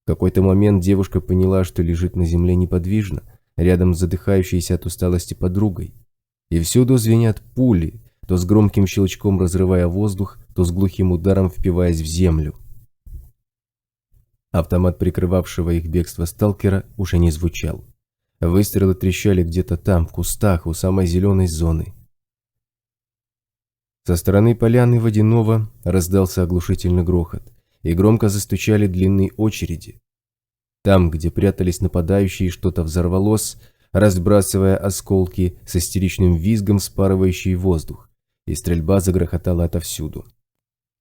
В какой-то момент девушка поняла, что лежит на земле неподвижно, рядом с задыхающейся от усталости подругой. И всюду звенят пули, то с громким щелчком разрывая воздух, то с глухим ударом впиваясь в землю. Автомат, прикрывавшего их бегство сталкера, уже не звучал. Выстрелы трещали где-то там, в кустах, у самой зеленой зоны. Со стороны поляны Водяного раздался оглушительный грохот, и громко застучали длинные очереди. Там, где прятались нападающие, что-то взорвалось, разбрасывая осколки с истеричным визгом, вспарывающий воздух, и стрельба загрохотала отовсюду.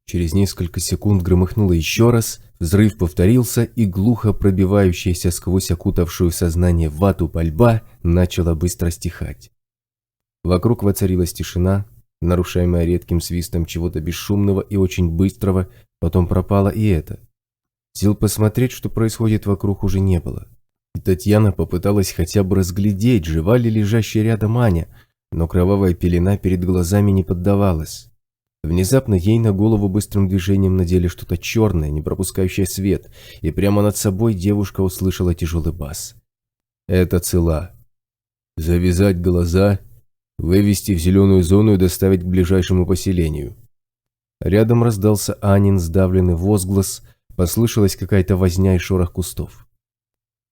Через несколько секунд громыхнуло еще раз, взрыв повторился, и глухо пробивающаяся сквозь окутавшую сознание вату пальба начала быстро стихать. Вокруг воцарилась тишина, нарушаемая редким свистом чего-то бесшумного и очень быстрого, потом пропало и это. Сил посмотреть, что происходит вокруг, уже не было. И Татьяна попыталась хотя бы разглядеть, жива ли лежащая рядом Аня, но кровавая пелена перед глазами не поддавалась. Внезапно ей на голову быстрым движением надели что-то черное, не пропускающее свет, и прямо над собой девушка услышала тяжелый бас. «Это цела. Завязать глаза, вывести в зеленую зону и доставить к ближайшему поселению». Рядом раздался Анин сдавленный возглас, послышалась какая-то возня и шорох кустов.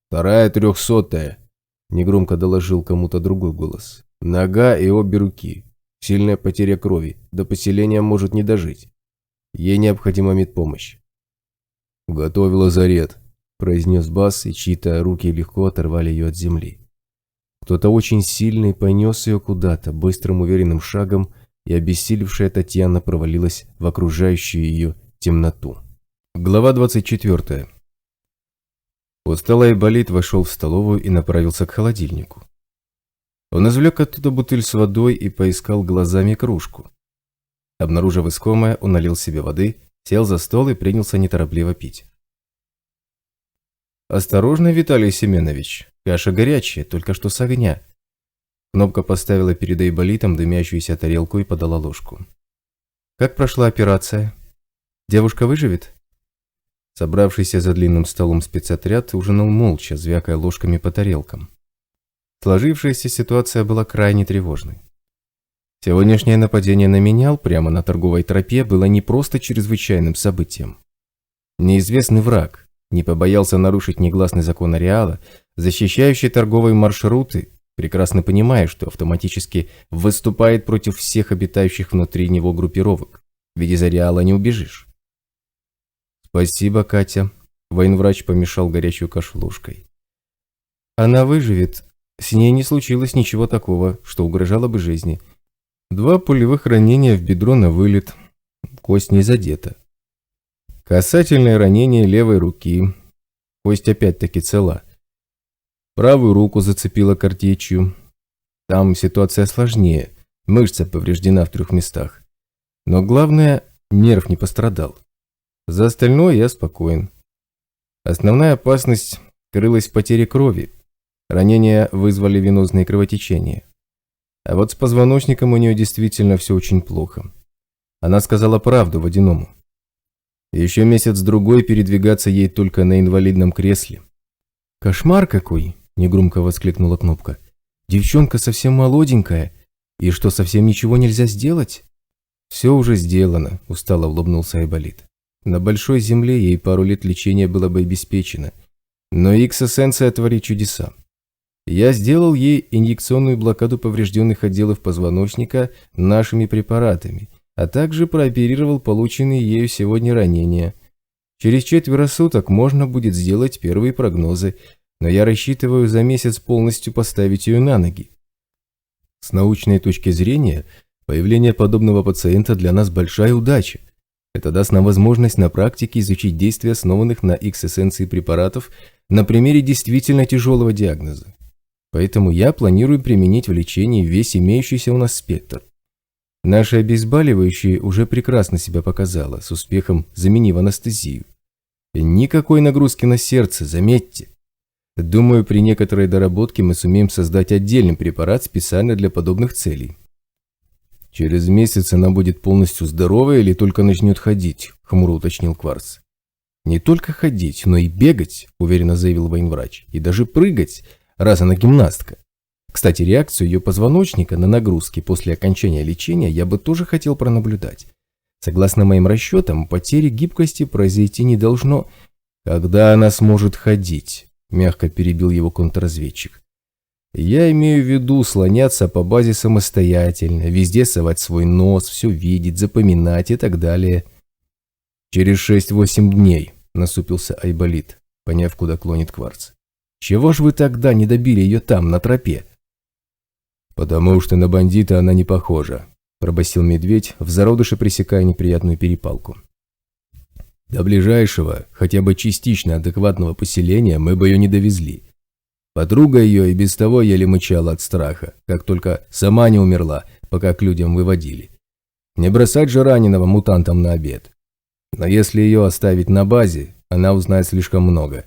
«Вторая 300-я», – негромко доложил кому-то другой голос. «Нога и обе руки. Сильная потеря крови. До поселения может не дожить. Ей необходима медпомощь». «Готовь лазарет», – произнес бас, и чьи-то руки легко оторвали ее от земли. Кто-то очень сильный понес ее куда-то, быстрым уверенным шагом, и обессилевшая Татьяна провалилась в окружающую ее темноту. Глава 24. Усталый Айболит вошел в столовую и направился к холодильнику. Он извлек оттуда бутыль с водой и поискал глазами кружку. Обнаружив искомое, он налил себе воды, сел за стол и принялся неторопливо пить. «Осторожно, Виталий Семенович, каша горячая, только что с огня». Кнопка поставила перед Айболитом дымящуюся тарелку и подала ложку. «Как прошла операция? Девушка выживет?» Собравшийся за длинным столом спецотряд ужинал молча, звякая ложками по тарелкам. Сложившаяся ситуация была крайне тревожной. Сегодняшнее нападение на Менял прямо на торговой тропе было не просто чрезвычайным событием. Неизвестный враг не побоялся нарушить негласный закон ареала, защищающий торговые маршруты, прекрасно понимая, что автоматически выступает против всех обитающих внутри него группировок, ведь из ареала не убежишь. «Спасибо, Катя», – военврач помешал горячую кашу ложкой. «Она выживет. С ней не случилось ничего такого, что угрожало бы жизни. 2 пулевых ранения в бедро на вылет. Кость не задета. Касательное ранение левой руки. Кость опять-таки цела. Правую руку зацепила картечью. Там ситуация сложнее, мышца повреждена в 3 местах. Но главное, нерв не пострадал. За остальное я спокоен. Основная опасность крылась в потере крови. Ранения вызвали венозные кровотечения. А вот с позвоночником у нее действительно все очень плохо. Она сказала правду Водяному. Еще месяц-другой передвигаться ей только на инвалидном кресле. «Кошмар какой!» – негромко воскликнула Кнопка. «Девчонка совсем молоденькая, и что, совсем ничего нельзя сделать?» «Все уже сделано», – устало улыбнулся Айболит. «На большой земле ей пару лет лечения было бы обеспечено, но Икс-эссенция творит чудеса. Я сделал ей инъекционную блокаду поврежденных отделов позвоночника нашими препаратами, а также прооперировал полученные ею сегодня ранения. Через 4 суток можно будет сделать первые прогнозы, но я рассчитываю за месяц полностью поставить ее на ноги. С научной точки зрения, появление подобного пациента для нас большая удача. Это даст нам возможность на практике изучить действия основанных на Икс-эссенции препаратов на примере действительно тяжелого диагноза. Поэтому я планирую применить в лечении весь имеющийся у нас спектр. Наше обезболивающее уже прекрасно себя показало, с успехом заменив анестезию. Никакой нагрузки на сердце, заметьте. Думаю, при некоторой доработке мы сумеем создать отдельный препарат специально для подобных целей. Через месяц она будет полностью здоровая или только начнет ходить, хмуро уточнил Кварц. Не только ходить, но и бегать, уверенно заявил военврач, и даже прыгать, раз она гимнастка. Кстати, реакцию ее позвоночника на нагрузки после окончания лечения я бы тоже хотел пронаблюдать. Согласно моим расчетам, потери гибкости произойти не должно. Когда она сможет ходить, мягко перебил его контрразведчик. Я имею в виду слоняться по базе самостоятельно, везде совать свой нос, все видеть, запоминать и так далее. Через 6-8 дней, насупился Айболит, поняв, куда клонит Кварц. Чего ж вы тогда не добили ее там, на тропе? Потому что на бандита она не похожа, пробасил медведь, в зародыше пресекая неприятную перепалку. До ближайшего, хотя бы частично адекватного поселения мы бы ее не довезли. Подруга ее и без того еле мычала от страха, как только сама не умерла, пока к людям выводили. Не бросать же раненого мутантам на обед. Но если ее оставить на базе, она узнает слишком много.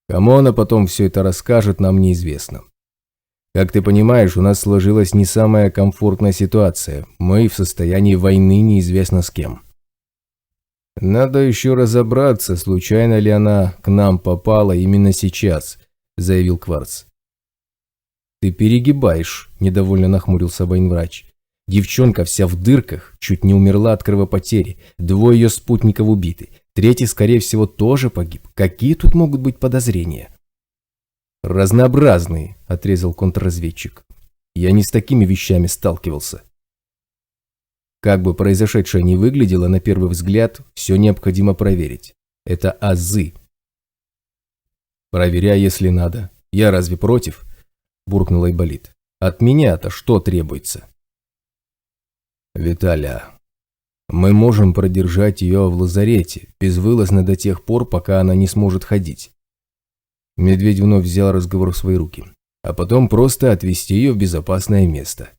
Кому она потом все это расскажет, нам неизвестно. Как ты понимаешь, у нас сложилась не самая комфортная ситуация. Мы в состоянии войны неизвестно с кем. Надо еще разобраться, случайно ли она к нам попала именно сейчас, заявил Кварц. Ты перегибаешь, недовольно нахмурился военврач. Девчонка вся в дырках, чуть не умерла от кровопотери, 2 ее спутников убиты, 3, скорее всего, тоже погиб. Какие тут могут быть подозрения? Разнообразные, отрезал контрразведчик. Я не с такими вещами сталкивался. Как бы произошедшее ни выглядело, на первый взгляд, все необходимо проверить. Это азы. Проверяй, если надо. Я разве против? Буркнул Айболит. От меня-то что требуется? Виталя, мы можем продержать ее в лазарете, безвылазно до тех пор, пока она не сможет ходить. Медведь вновь взял разговор в свои руки, а потом просто отвезти ее в безопасное место.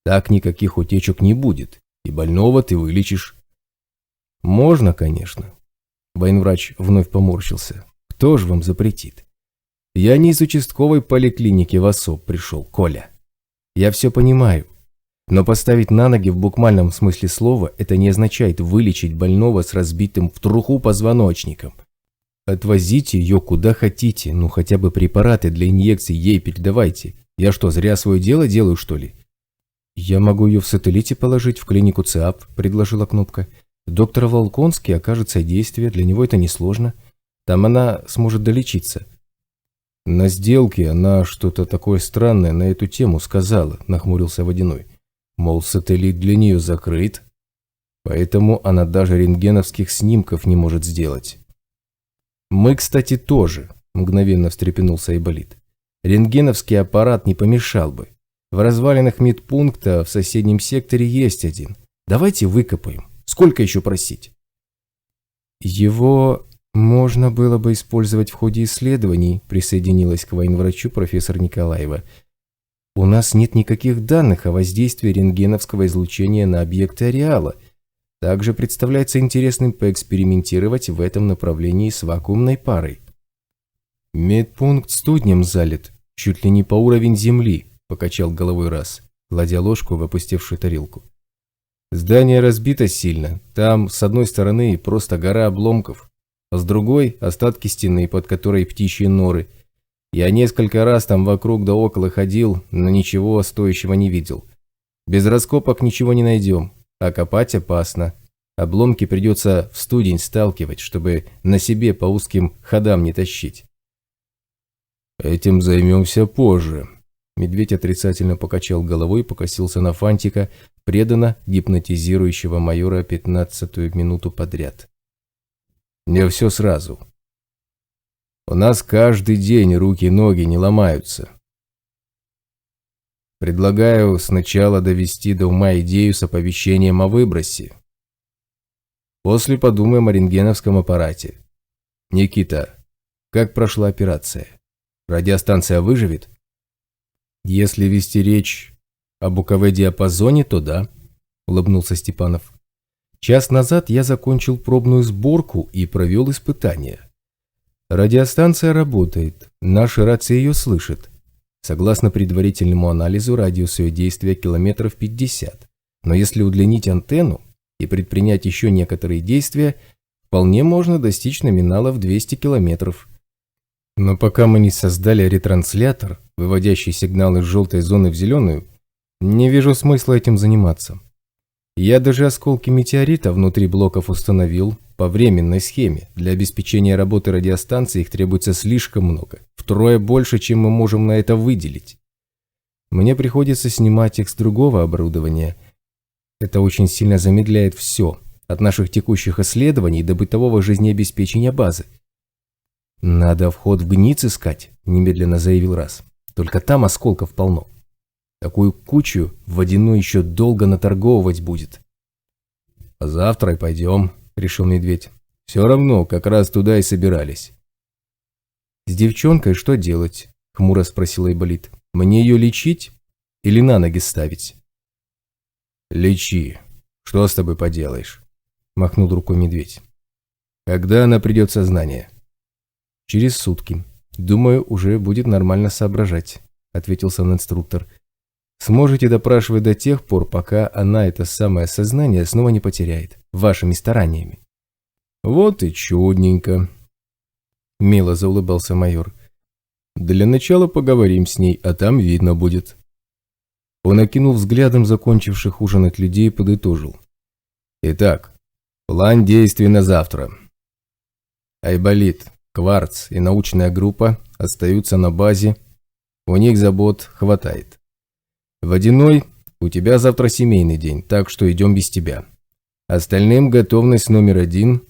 Так никаких утечек не будет, и больного ты вылечишь. Можно, конечно. Военврач вновь поморщился. Кто ж вам запретит? Я не из участковой поликлиники в особ пришел, Коля. Я все понимаю. Но поставить на ноги в буквальном смысле слова это не означает вылечить больного с разбитым в труху позвоночником. Отвозите ее куда хотите, ну хотя бы препараты для инъекций ей передавайте. Я что, зря свое дело делаю, что ли? Я могу ее в сателлите положить в клинику ЦИАП, предложила Кнопка. Доктор Волконский окажет содействие, для него это несложно. Там она сможет долечиться. На сделке она что-то такое странное на эту тему сказала, нахмурился Водяной. Мол, сателлит для нее закрыт, поэтому она даже рентгеновских снимков не может сделать. Мы, кстати, тоже, мгновенно встрепенулся Айболит. Рентгеновский аппарат не помешал бы. В развалинах медпункта в соседнем секторе есть один. Давайте выкопаем. Сколько еще просить? Его можно было бы использовать в ходе исследований, присоединилась к военврачу профессор Николаева. У нас нет никаких данных о воздействии рентгеновского излучения на объекты ареала. Также представляется интересным поэкспериментировать в этом направлении с вакуумной парой. Медпункт студнем залит, чуть ли не по уровень земли, покачал головой раз, кладя ложку в опустевшую тарелку. Здание разбито сильно, там с одной стороны просто гора обломков, а с другой остатки стены, под которой птичьи норы. Я несколько раз там вокруг да около ходил, но ничего стоящего не видел. Без раскопок ничего не найдем, а копать опасно. Обломки придется в студень сталкивать, чтобы на себе по узким ходам не тащить. Этим займемся позже. Медведь отрицательно покачал головой и покосился на Фантика, преданно гипнотизирующего майора 15-ю минуту подряд. Не все сразу. У нас каждый день руки-ноги не ломаются. Предлагаю сначала довести до ума идею с оповещением о выбросе. После подумаем о рентгеновском аппарате. Никита, как прошла операция? Радиостанция выживет? Если вести речь об УКВ-диапазоне, то да, улыбнулся Степанов. Час назад я закончил пробную сборку и провел испытания. Радиостанция работает, наши рации ее слышат. Согласно предварительному анализу, радиус ее действия километров 50. Но если удлинить антенну и предпринять еще некоторые действия, вполне можно достичь номинала в 200 километров. Но пока мы не создали ретранслятор, выводящий сигнал из желтой зоны в зеленую, не вижу смысла этим заниматься. Я даже осколки метеорита внутри блоков установил по временной схеме. Для обеспечения работы радиостанции их требуется слишком много, втрое больше, чем мы можем на это выделить. Мне приходится снимать их с другого оборудования. Это очень сильно замедляет все, от наших текущих исследований до бытового жизнеобеспечения базы. «Надо вход в гниц искать», – немедленно заявил Раз. «Только там осколков полно. Такую кучу водяной еще долго наторговывать будет». «А завтра и пойдем», – решил Медведь. «Все равно, как раз туда и собирались». «С девчонкой что делать?» – хмуро спросил Айболит. «Мне ее лечить или на ноги ставить?» «Лечи. Что с тобой поделаешь?» – махнул рукой Медведь. «Когда она придет в сознание?» «Через сутки. Думаю, уже будет нормально соображать», – ответил сам инструктор. «Сможете допрашивать до тех пор, пока она это самое сознание снова не потеряет, вашими стараниями». «Вот и чудненько», – мило заулыбался майор. «Для начала поговорим с ней, а там видно будет». Он окинул взглядом закончивших ужинать людей и подытожил. «Итак, план действий на завтра. Айболит, Кварц и научная группа остаются на базе, у них забот хватает. Водяной, у тебя завтра семейный день, так что идем без тебя. Остальным готовность номер 1,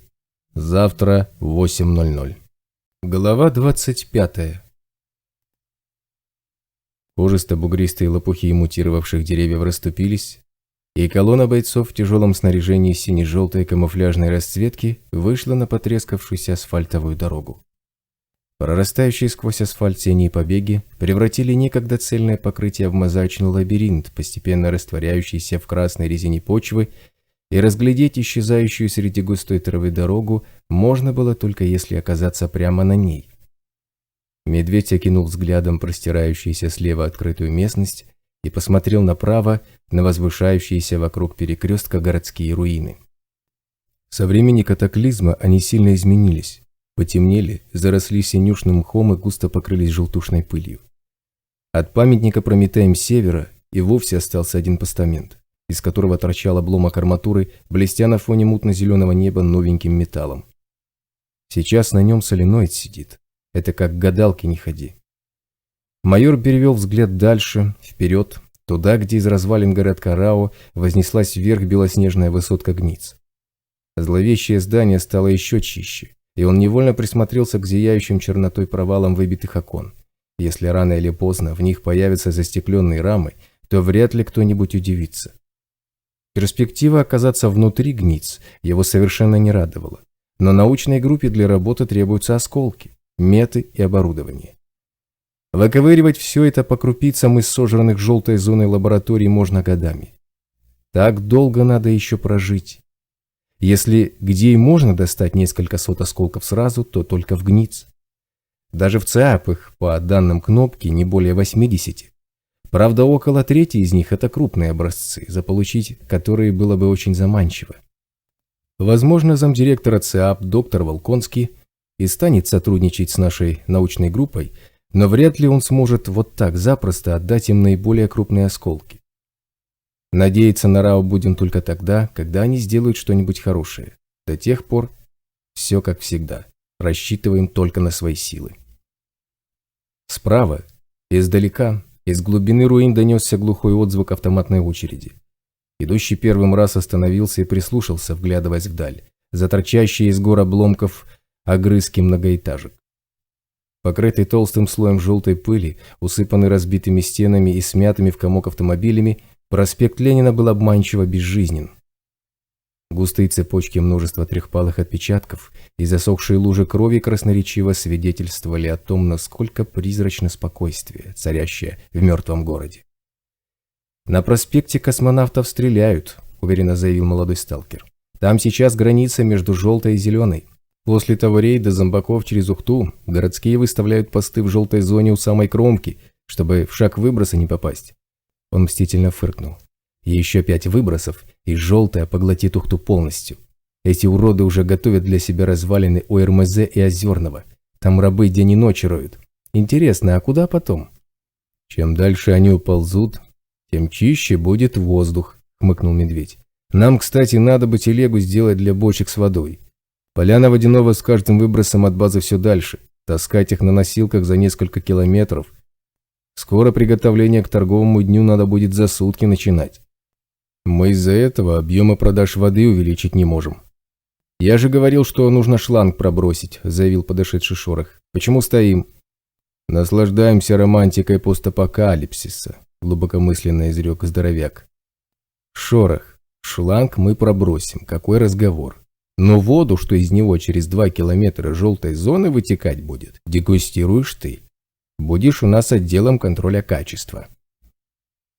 завтра в 8:00. Глава 25. Кожисто-бугристые лопухи мутировавших деревьев расступились, и колонна бойцов в тяжелом снаряжении сине-желтой камуфляжной расцветки вышла на потрескавшуюся асфальтовую дорогу. Прорастающие сквозь асфальт тени и побеги превратили некогда цельное покрытие в мозаичный лабиринт, постепенно растворяющийся в красной резине почвы, и разглядеть исчезающую среди густой травы дорогу можно было только если оказаться прямо на ней. Медведь окинул взглядом простирающуюся слева открытую местность и посмотрел направо на возвышающиеся вокруг перекрестка городские руины. Со времени катаклизма они сильно изменились. Потемнели, заросли синюшным мхом и густо покрылись желтушной пылью. От памятника Прометеям Севера и вовсе остался один постамент, из которого торчал обломок арматуры, блестя на фоне мутно-зеленого неба новеньким металлом. Сейчас на нем соленоид сидит. Это как к гадалке не ходи. Майор перевел взгляд дальше, вперед, туда, где из развалин городка Рао вознеслась вверх белоснежная высотка Гниц. Зловещее здание стало еще чище, и он невольно присмотрелся к зияющим чернотой провалам выбитых окон. Если рано или поздно в них появятся застекленные рамы, то вряд ли кто-нибудь удивится. Перспектива оказаться внутри Гниц его совершенно не радовала, но научной группе для работы требуются осколки, меты и оборудование. Выковыривать все это по крупицам из сожранных желтой зоной лабораторий можно годами. Так долго надо еще прожить. Если где и можно достать несколько сот осколков сразу, то только в ГНИЦ. Даже в ЦИАП их, по данным кнопки, не более 80. Правда, около трети из них – это крупные образцы, заполучить которые было бы очень заманчиво. Возможно, замдиректора ЦИАП доктор Волконский и станет сотрудничать с нашей научной группой, но вряд ли он сможет вот так запросто отдать им наиболее крупные осколки. Надеяться на РАО будем только тогда, когда они сделают что-нибудь хорошее. До тех пор все как всегда. Рассчитываем только на свои силы. Справа, издалека, из глубины руин донесся глухой отзвук автоматной очереди. Идущий первым раз остановился и прислушался, вглядываясь вдаль, за торчащие из гор обломков огрызки многоэтажек. Покрытый толстым слоем желтой пыли, усыпанный разбитыми стенами и смятыми в комок автомобилями, проспект Ленина был обманчиво безжизнен. Густые цепочки множества трехпалых отпечатков и засохшие лужи крови красноречиво свидетельствовали о том, насколько призрачно спокойствие, царящее в мертвом городе. «На проспекте Космонавтов стреляют», – уверенно заявил молодой сталкер. «Там сейчас граница между желтой и зеленой. После того рейда зомбаков через Ухту городские выставляют посты в желтой зоне у самой кромки, чтобы в шаг выброса не попасть». Он мстительно фыркнул. «Еще 5 выбросов, и желтая поглотит Ухту полностью. Эти уроды уже готовят для себя развалины у РМЗ и Озерного. Там рабы день и ночь роют. Интересно, а куда потом?» «Чем дальше они уползут, тем чище будет воздух», — хмыкнул медведь. «Нам, кстати, надо бы телегу сделать для бочек с водой. Поляна водяного с каждым выбросом от базы все дальше. Таскать их на носилках за несколько километров. Скоро приготовление к торговому дню надо будет за сутки начинать. Мы из-за этого объемы продаж воды увеличить не можем». «Я же говорил, что нужно шланг пробросить», – заявил подошедший Шорох. «Почему стоим?» «Наслаждаемся романтикой постапокалипсиса», – глубокомысленно изрек здоровяк. «Шорох, шланг мы пробросим, какой разговор? Но воду, что из него через 2 километра желтой зоны вытекать будет, дегустируешь ты. Будешь у нас отделом контроля качества».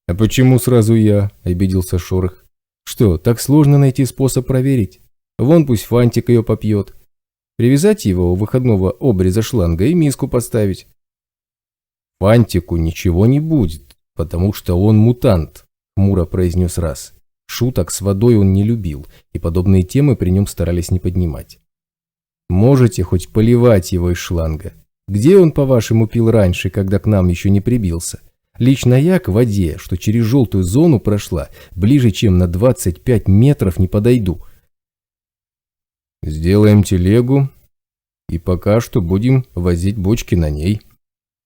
«А почему сразу я?» – обиделся Шорох. «Что, так сложно найти способ проверить? Вон пусть Фантик ее попьет. Привязать его у выходного обреза шланга и миску поставить». «Фантику ничего не будет, потому что он мутант», – хмуро произнес Раз. Шуток с водой он не любил, и подобные темы при нем старались не поднимать. «Можете хоть поливать его из шланга? Где он, по-вашему, пил раньше, когда к нам еще не прибился? Лично я к воде, что через желтую зону прошла, ближе чем на 25 метров не подойду». «Сделаем телегу, и пока что будем возить бочки на ней».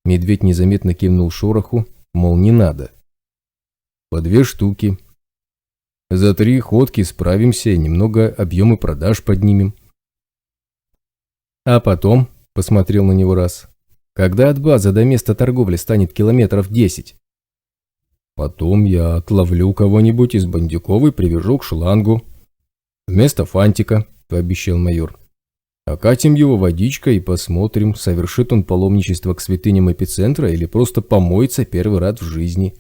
Медведь незаметно кивнул Шороху, мол, не надо. «По 2 штуки. За 3 ходки справимся и немного объемы продаж поднимем». «А потом», – посмотрел на него Раз, – «когда от базы до места торговли станет километров 10. Потом я отловлю кого-нибудь из бандюков и привяжу к шлангу. Вместо Фантика», – пообещал майор. «Окатим его водичкой и посмотрим, совершит он паломничество к святыням эпицентра или просто помоется первый раз в жизни.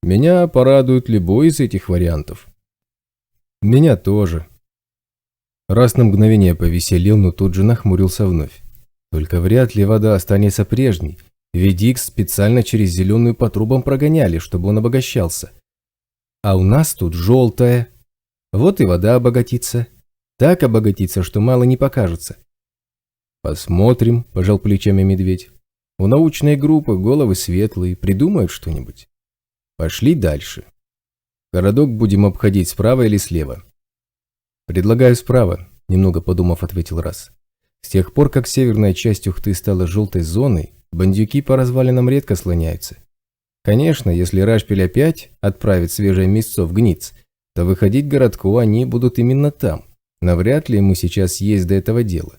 Меня порадует любой из этих вариантов». «Меня тоже». Раз на мгновение повеселел, но тут же нахмурился вновь. Только вряд ли вода останется прежней, ведь Икс специально через зеленую по трубам прогоняли, чтобы он обогащался. А у нас тут желтая. Вот и вода обогатится. Так обогатится, что мало не покажется. «Посмотрим», – пожал плечами медведь. «У научной группы головы светлые, придумают что-нибудь. Пошли дальше. Городок будем обходить справа или слева?» «Предлагаю справа», – немного подумав, ответил Раз. «С тех пор, как северная часть Ухты стала желтой зоной, бандюки по развалинам редко слоняются. Конечно, если Рашпиль опять отправит свежее мясцо в ГНИЦ, то выходить к городку они будут именно там. Навряд ли ему сейчас есть до этого дела.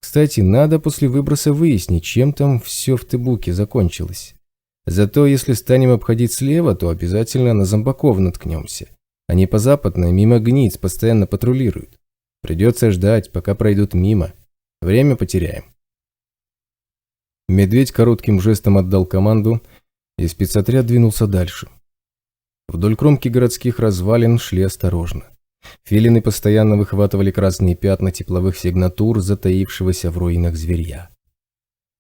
Кстати, надо после выброса выяснить, чем там все в Тыбуке закончилось. Зато если станем обходить слева, то обязательно на зомбаков наткнемся. Они по западной мимо ГНИЦ постоянно патрулируют. Придется ждать, пока пройдут мимо. Время потеряем». Медведь коротким жестом отдал команду, и спецотряд двинулся дальше. Вдоль кромки городских развалин шли осторожно. Филины постоянно выхватывали красные пятна тепловых сигнатур, затаившегося в руинах зверья.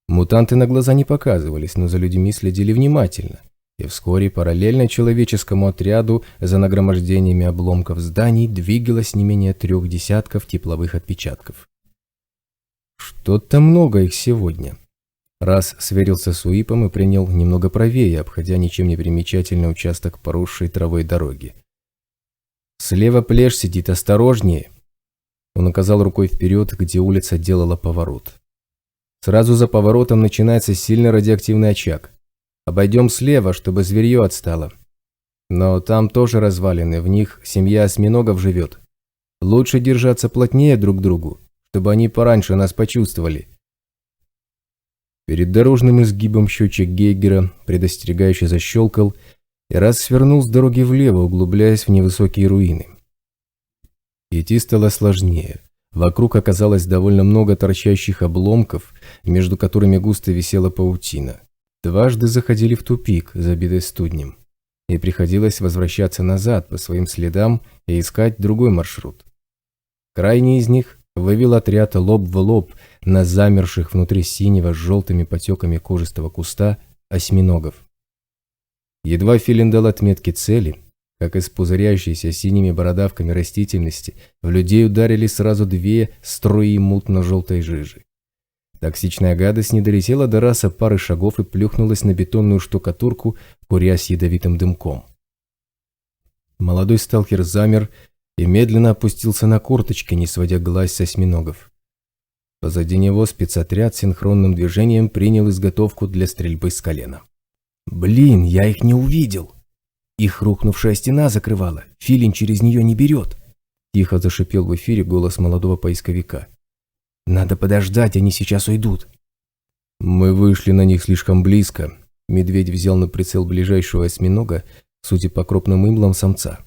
Мутанты на глаза не показывались, но за людьми следили внимательно, и вскоре параллельно человеческому отряду за нагромождениями обломков зданий двигалось не менее 3 десятков тепловых отпечатков. Что-то много их сегодня. Раз сверился с УИПом и принял немного правее, обходя ничем не примечательный участок поросшей травой дороги. «Слева плешь сидит, осторожнее!» Он указал рукой вперед, где улица делала поворот. «Сразу за поворотом начинается сильный радиоактивный очаг. Обойдем слева, чтобы зверье отстало. Но там тоже развалины, в них семья осьминогов живет. Лучше держаться плотнее друг к другу, чтобы они пораньше нас почувствовали». Перед дорожным изгибом счетчик Гейгера предостерегающе защелкал, и раз свернул с дороги влево, углубляясь в невысокие руины. Идти стало сложнее. Вокруг оказалось довольно много торчащих обломков, между которыми густо висела паутина. Дважды заходили в тупик, забитый студнем, и приходилось возвращаться назад по своим следам и искать другой маршрут. Крайний из них вывел отряд лоб в лоб на замерших внутри синего с желтыми потеками кожистого куста осьминогов. Едва Филин дал отметки цели, как из пузыряющейся синими бородавками растительности в людей ударили сразу 2 струи мутно-желтой жижи. Токсичная гадость не долетела до раса пары шагов и плюхнулась на бетонную штукатурку, курясь ядовитым дымком. Молодой сталкер замер и медленно опустился на корточки, не сводя глаз с осьминогов. Позади него спецотряд синхронным движением принял изготовку для стрельбы с колена. «Блин, я их не увидел! Их рухнувшая стена закрывала, Филин через нее не берет!» Тихо зашипел в эфире голос молодого поисковика. «Надо подождать, они сейчас уйдут!» Мы вышли на них слишком близко. Медведь взял на прицел ближайшего осьминога, судя по крупным имлам, самца.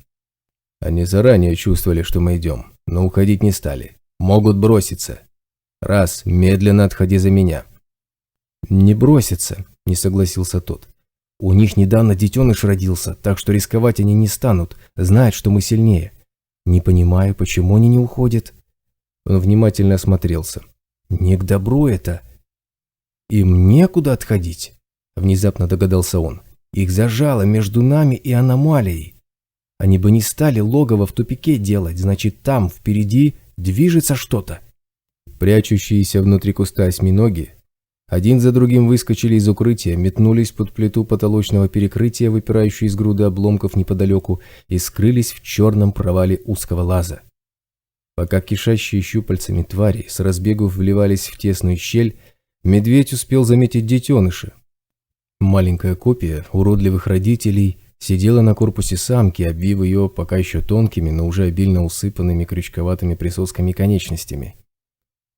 Они заранее чувствовали, что мы идем, но уходить не стали. Могут броситься. Раз, медленно отходи за меня. Не бросятся, не согласился тот. У них недавно детеныш родился, так что рисковать они не станут, знают, что мы сильнее. Не понимаю, почему они не уходят. Он внимательно осмотрелся. Не к добру это. Им некуда отходить, внезапно догадался он. Их зажало между нами и аномалией. Они бы не стали логово в тупике делать, значит, там, впереди, движется что-то. Прячущиеся внутри куста осьминоги один за другим выскочили из укрытия, метнулись под плиту потолочного перекрытия, выпирающей из груды обломков неподалеку, и скрылись в черном провале узкого лаза. Пока кишащие щупальцами твари с разбегу вливались в тесную щель, медведь успел заметить детеныша. Маленькая копия уродливых родителей сидела на корпусе самки, обвив ее пока еще тонкими, но уже обильно усыпанными крючковатыми присосками конечностями.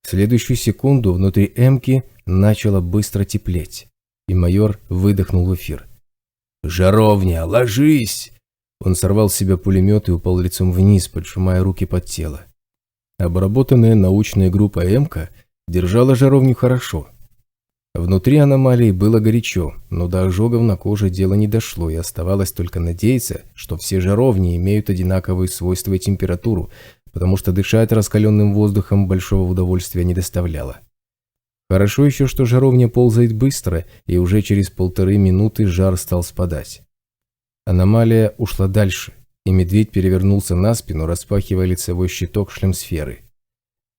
В следующую секунду внутри эмки начало быстро теплеть, и майор выдохнул в эфир. «Жаровня, ложись!» Он сорвал с себя пулемет и упал лицом вниз, поджимая руки под тело. Обработанная научная группа эмка держала жаровню хорошо. Внутри аномалии было горячо, но до ожогов на коже дело не дошло, и оставалось только надеяться, что все жаровни имеют одинаковые свойства и температуру, потому что дышать раскаленным воздухом большого удовольствия не доставляло. Хорошо еще, что жаровня ползает быстро, и уже через 1,5 минуты жар стал спадать. Аномалия ушла дальше, и медведь перевернулся на спину, распахивая лицевой щиток шлемсферы.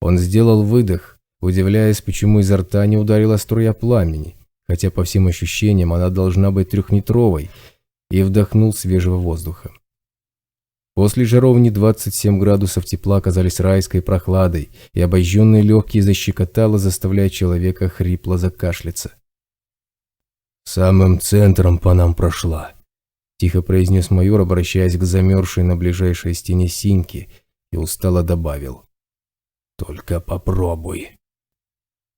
Он сделал выдох, удивляясь, почему изо рта не ударила струя пламени, хотя по всем ощущениям она должна быть 3-метровой, и вдохнул свежего воздуха. После жаровни 27 градусов тепла оказались райской прохладой, и обожженные легкие защекотало, заставляя человека хрипло закашляться. «Самым центром по нам прошла», – тихо произнес майор, обращаясь к замерзшей на ближайшей стене синьке, и устало добавил. «Только попробуй».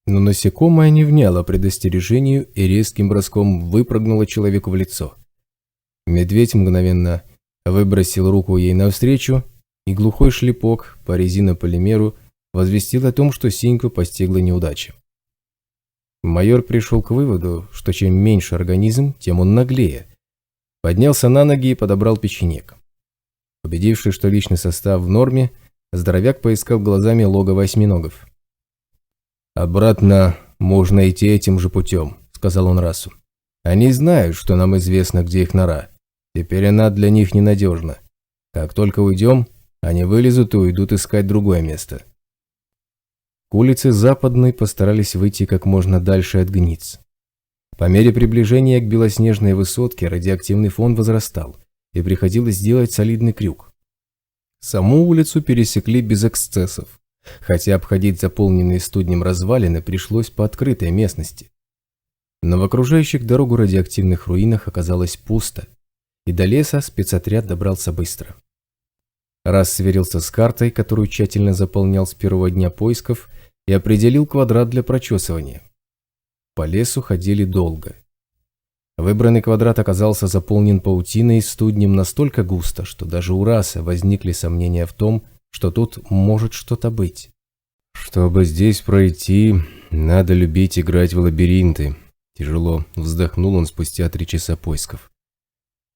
Но насекомое не вняло предостережению и резким броском выпрыгнуло человеку в лицо. Медведь мгновенно выбросил руку ей навстречу, и глухой шлепок по резинополимеру возвестил о том, что синьку постигла неудача. Майор пришел к выводу, что чем меньше организм, тем он наглее. Поднялся на ноги и подобрал печенек. Убедившись, что личный состав в норме, здоровяк поискал глазами логово осьминогов. «Обратно можно идти этим же путем», — сказал он расу. «Они знают, что нам известно, где их нора. Теперь она для них ненадежна. Как только уйдем, они вылезут и уйдут искать другое место». К улице Западной постарались выйти как можно дальше от гниц. По мере приближения к белоснежной высотке радиоактивный фон возрастал, и приходилось делать солидный крюк. Саму улицу пересекли без эксцессов, хотя обходить заполненные студнем развалины пришлось по открытой местности. Но в окружающих дорогу радиоактивных руинах оказалось пусто, и до леса спецотряд добрался быстро. Раз сверился с картой, которую тщательно заполнял с первого дня поисков, и определил квадрат для прочесывания. По лесу ходили долго. Выбранный квадрат оказался заполнен паутиной и студнем настолько густо, что даже у расы возникли сомнения в том, что тут может что-то быть. «Чтобы здесь пройти, надо любить играть в лабиринты», – тяжело вздохнул он спустя 3 часа поисков.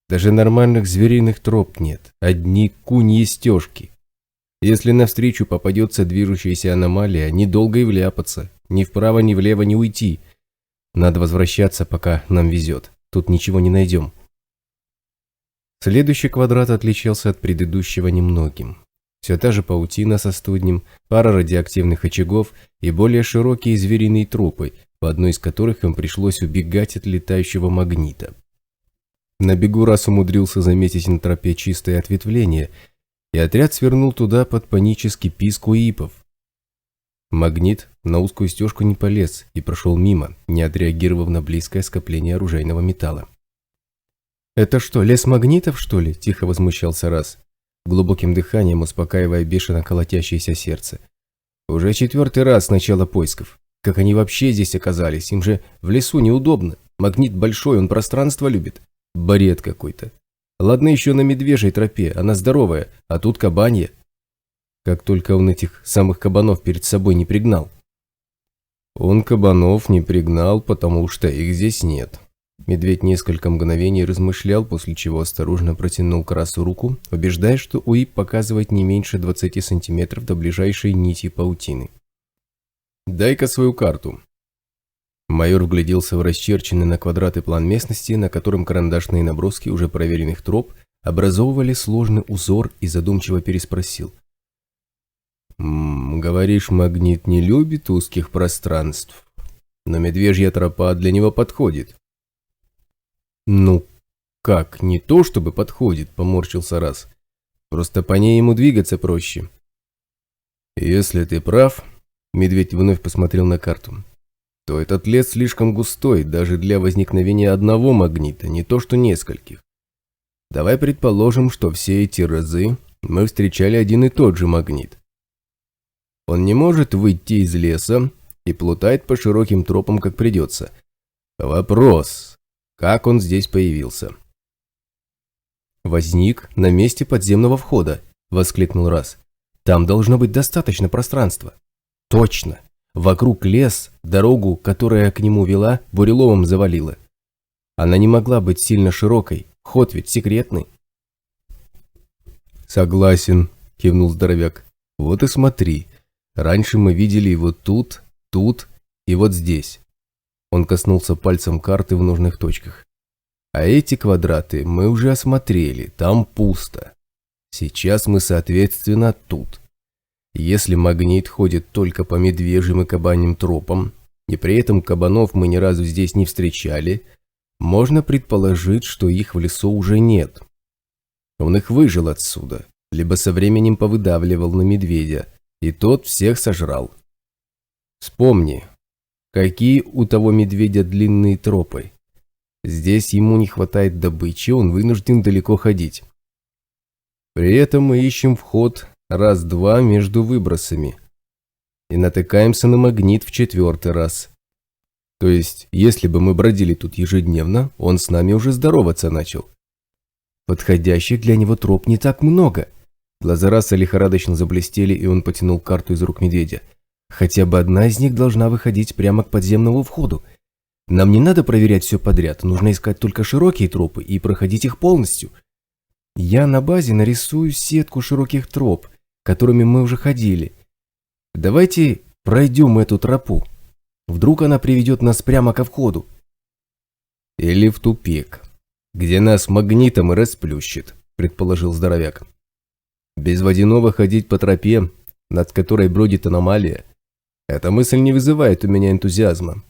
«Даже нормальных звериных троп нет, одни куньи стежки. Если навстречу попадется движущаяся аномалия, недолго и вляпаться, ни вправо, ни влево не уйти. Надо возвращаться, пока нам везет. Тут ничего не найдем». Следующий квадрат отличался от предыдущего немногим. Все та же паутина со студнем, пара радиоактивных очагов и более широкие звериные трупы, по одной из которых им пришлось убегать от летающего магнита. На бегу раз умудрился заметить на тропе чистое ответвление, и отряд свернул туда под панический писк уипов. Магнит на узкую стежку не полез и прошел мимо, не отреагировав на близкое скопление оружейного металла. «Это что, лес магнитов, что ли?» – тихо возмущался раз, глубоким дыханием успокаивая бешено колотящееся сердце. «Уже 4-й раз с начала поисков. Как они вообще здесь оказались? Им же в лесу неудобно. Магнит большой, он пространство любит. Бред какой-то. Ладно еще на медвежьей тропе, она здоровая, а тут кабанья. Как только он этих самых кабанов перед собой не пригнал». «Он кабанов не пригнал, потому что их здесь нет». Медведь несколько мгновений размышлял, после чего осторожно протянул к расу руку, убеждая, что уип показывает не меньше 20 сантиметров до ближайшей нити паутины. «Дай-ка свою карту». Майор вгляделся в расчерченный на квадраты план местности, на котором карандашные наброски уже проверенных троп образовывали сложный узор, и задумчиво переспросил. «Говоришь, магнит не любит узких пространств, но медвежья тропа для него подходит». «Ну, как, не то чтобы подходит», – поморщился раз. «Просто по ней ему двигаться проще». «Если ты прав», – медведь вновь посмотрел на карту, – «то этот лес слишком густой даже для возникновения одного магнита, не то что нескольких. Давай предположим, что все эти разы мы встречали один и тот же магнит. Он не может выйти из леса и плутает по широким тропам, как придется. Вопрос, как он здесь появился?» «Возник на месте подземного входа», – воскликнул раз. «Там должно быть достаточно пространства». «Точно! Вокруг лес, дорогу, которая к нему вела, буреломом завалила. Она не могла быть сильно широкой, ход ведь секретный». «Согласен», – кивнул здоровяк. «Вот и смотри. Раньше мы видели его тут, тут и вот здесь». Он коснулся пальцем карты в нужных точках. «А эти квадраты мы уже осмотрели, там пусто. Сейчас мы, соответственно, тут. Если магнит ходит только по медвежьим и кабаньим тропам, и при этом кабанов мы ни разу здесь не встречали, можно предположить, что их в лесу уже нет. Он их выжил отсюда, либо со временем повыдавливал на медведя, и тот всех сожрал. Вспомни, какие у того медведя длинные тропы. Здесь ему не хватает добычи, он вынужден далеко ходить. При этом мы ищем вход раз-два между выбросами и натыкаемся на магнит в 4-й раз. То есть, если бы мы бродили тут ежедневно, он с нами уже здороваться начал. Подходящих для него троп не так много». Глаза раса лихорадочно заблестели, и он потянул карту из рук медведя. Хотя бы одна из них должна выходить прямо к подземному входу. Нам не надо проверять все подряд, нужно искать только широкие тропы и проходить их полностью. Я на базе нарисую сетку широких троп, которыми мы уже ходили. Давайте пройдем эту тропу. Вдруг она приведет нас прямо ко входу. Или в тупик, где нас магнитом и расплющит, предположил здоровяк. Без водяного ходить по тропе, над которой бродит аномалия, эта мысль не вызывает у меня энтузиазма.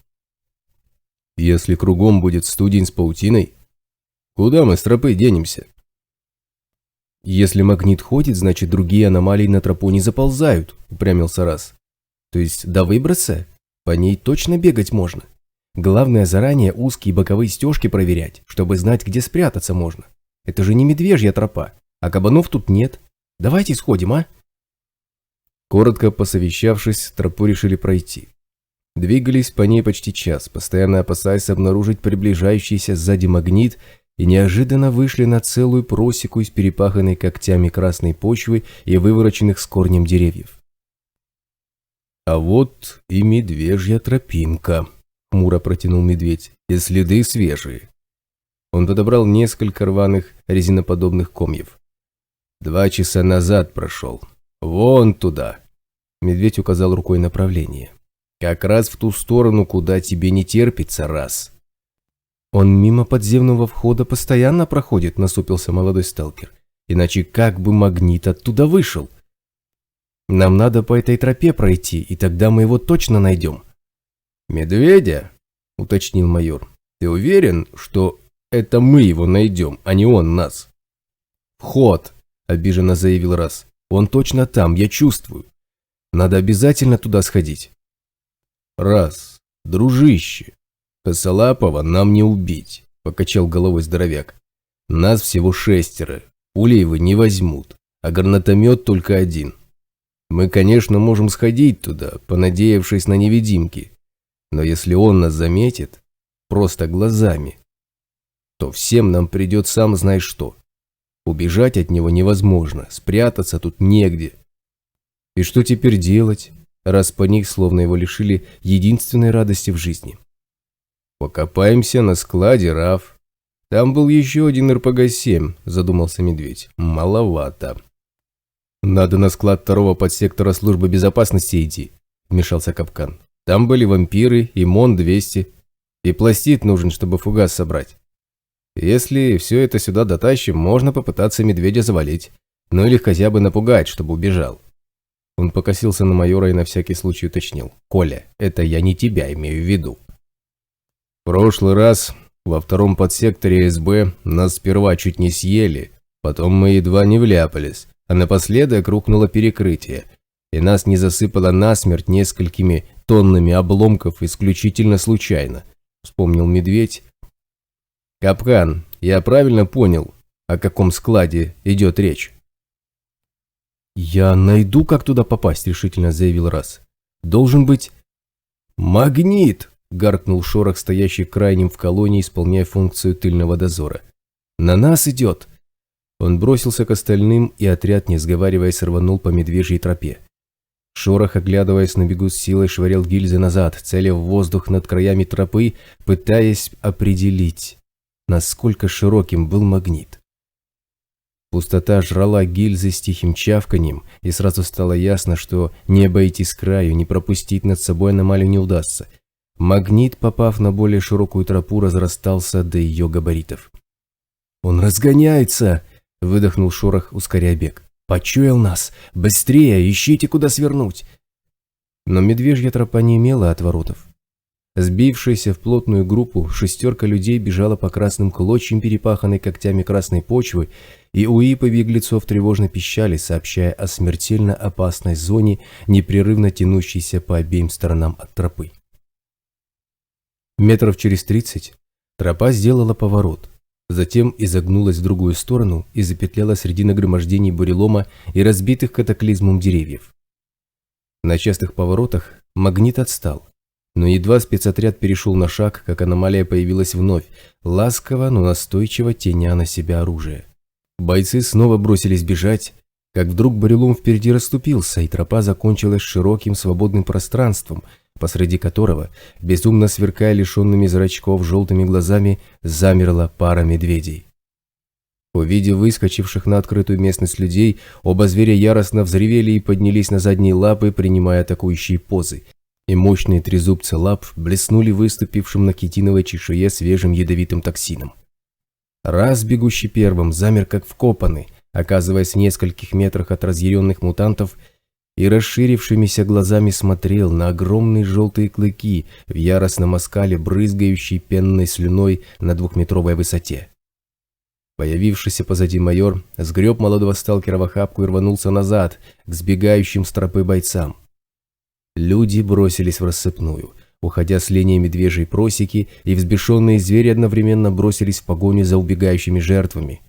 Если кругом будет студень с паутиной, куда мы с тропы денемся? Если магнит ходит, значит другие аномалии на тропу не заползают, упрямился Раз. То есть до выброса по ней точно бегать можно. Главное заранее узкие боковые стежки проверять, чтобы знать, где спрятаться можно. Это же не медвежья тропа, а кабанов тут нет. Давайте сходим, а? Коротко посовещавшись, тропу решили пройти. Двигались по ней почти час, постоянно опасаясь обнаружить приближающийся сзади магнит, и неожиданно вышли на целую просеку из перепаханной когтями красной почвы и вывороченных с корнем деревьев. «А вот и медвежья тропинка», — хмуро протянул медведь, — «и следы свежие». Он подобрал несколько рваных резиноподобных комьев. 2 часа назад прошел. Вон туда. Медведь указал рукой направление. Как раз в ту сторону, куда тебе не терпится, Раз. Он мимо подземного входа постоянно проходит, насупился молодой сталкер. Иначе как бы магнит оттуда вышел? Нам надо по этой тропе пройти, и тогда мы его точно найдем. Медведя? Уточнил майор. Ты уверен, что это мы его найдем, а не он нас? Вход, обиженно заявил Раз. Он точно там, я чувствую. Надо обязательно туда сходить. Раз, дружище, Косолапова нам не убить, покачал головой здоровяк. Нас всего 6, пулей его не возьмут, а гранатомет только 1. Мы, конечно, можем сходить туда, понадеявшись на невидимки, но если он нас заметит, просто глазами, то всем нам придет сам знаешь что. Убежать от него невозможно, спрятаться тут негде. И что теперь делать, раз паник словно его лишили единственной радости в жизни? Покопаемся на складе, Раф. Там был еще один РПГ-7, задумался медведь. Маловато. Надо на склад 2-го подсектора службы безопасности идти, вмешался Капкан. Там были вампиры и МОН-200. И пластид нужен, чтобы фугас собрать. Если все это сюда дотащим, можно попытаться медведя завалить. Ну или хотя бы напугать, чтобы убежал. Он покосился на майора и на всякий случай уточнил. Коля, это я не тебя имею в виду. В прошлый раз во 2-м подсекторе СБ нас сперва чуть не съели, потом мы едва не вляпались, а напоследок рухнуло перекрытие, и нас не засыпало насмерть несколькими тоннами обломков исключительно случайно, вспомнил медведь. Капкан, я правильно понял, о каком складе идет речь? «Я найду, как туда попасть», — решительно заявил Раз. «Должен быть...» «Магнит!» — гаркнул Шорох, стоящий крайним в колонии, исполняя функцию тыльного дозора. «На нас идет!» Он бросился к остальным, и отряд, не сговариваясь, рванул по медвежьей тропе. Шорох, оглядываясь на бегу с силой, швырял гильзы назад, целя в воздух над краями тропы, пытаясь определить, насколько широким был магнит. Пустота жрала гильзы с тихим чавканьем, и сразу стало ясно, что не обойти с краю, не пропустить над собой аномалию не удастся. Магнит, попав на более широкую тропу, разрастался до ее габаритов. «Он разгоняется!» – выдохнул Шорох, ускоряя бег. «Почуял нас! Быстрее! Ищите, куда свернуть!» Но медвежья тропа не имела отворотов. Сбившаяся в плотную группу 6 людей бежала по красным клочьям перепаханной когтями красной почвы, и уипы беглецов тревожно пищали, сообщая о смертельно опасной зоне, непрерывно тянущейся по обеим сторонам от тропы. Метров через 30 тропа сделала поворот, затем изогнулась в другую сторону и запетляла среди нагромождений бурелома и разбитых катаклизмом деревьев. На частых поворотах магнит отстал. Но едва спецотряд перешел на шаг, как аномалия появилась вновь, ласково, но настойчиво теня на себя оружие. Бойцы снова бросились бежать, как вдруг бурелом впереди расступился, и тропа закончилась широким свободным пространством, посреди которого, безумно сверкая лишенными зрачков желтыми глазами, замерла пара медведей. Увидев выскочивших на открытую местность людей, оба зверя яростно взревели и поднялись на задние лапы, принимая атакующие позы, и мощные трезубцы лап блеснули выступившим на хитиновой чешуе свежим ядовитым токсином. Раз бегущий первым замер как вкопанный, оказываясь в нескольких метрах от разъяренных мутантов, и расширившимися глазами смотрел на огромные желтые клыки в яростном оскале, брызгающие пенной слюной на 2-метровой высоте. Появившийся позади майор сгреб молодого сталкера в охапку и рванулся назад, к сбегающим с тропы бойцам. Люди бросились в рассыпную, уходя с линии медвежьей просеки, и взбешенные звери одновременно бросились в погоню за убегающими жертвами.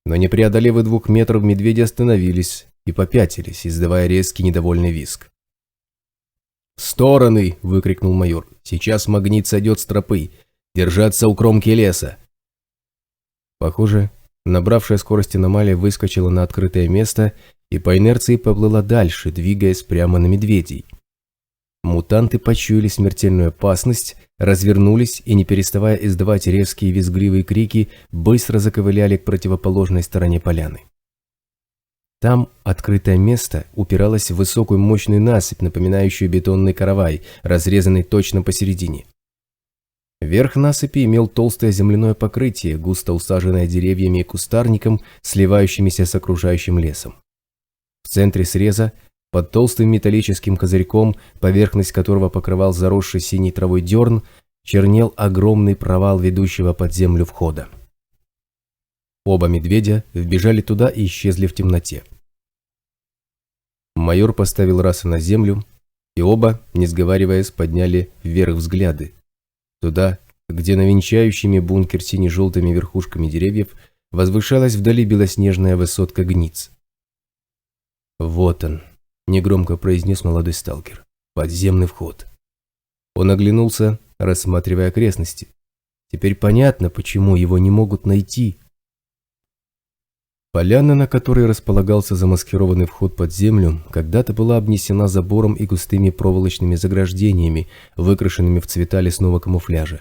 Но не преодолев и 2 метров, медведи остановились и попятились, издавая резкий недовольный визг. «В стороны!» – выкрикнул майор. «Сейчас магнит сойдет с тропы! Держаться у кромки леса!» Похоже, набравшая скорость аномалия выскочила на открытое место и по инерции поплыла дальше, двигаясь прямо на медведей. Мутанты почуяли смертельную опасность, развернулись и, не переставая издавать резкие визгливые крики, быстро заковыляли к противоположной стороне поляны. Там открытое место упиралось в высокую мощную насыпь, напоминающую бетонный каравай, разрезанный точно посередине. Верх насыпи имел толстое земляное покрытие, густо усаженное деревьями и кустарником, сливающимися с окружающим лесом. В центре среза, под толстым металлическим козырьком, поверхность которого покрывал заросший синей травой дерн, чернел огромный провал ведущего под землю входа. Оба медведя вбежали туда и исчезли в темноте. Майор поставил расы на землю, и оба, не сговариваясь, подняли вверх взгляды. Туда, где на венчающими бункер сине-желтыми верхушками деревьев возвышалась вдали белоснежная высотка гниц. «Вот он», – негромко произнес молодой сталкер, – «подземный вход». Он оглянулся, рассматривая окрестности. Теперь понятно, почему его не могут найти. Поляна, на которой располагался замаскированный вход под землю, когда-то была обнесена забором и густыми проволочными заграждениями, выкрашенными в цвета лесного камуфляжа.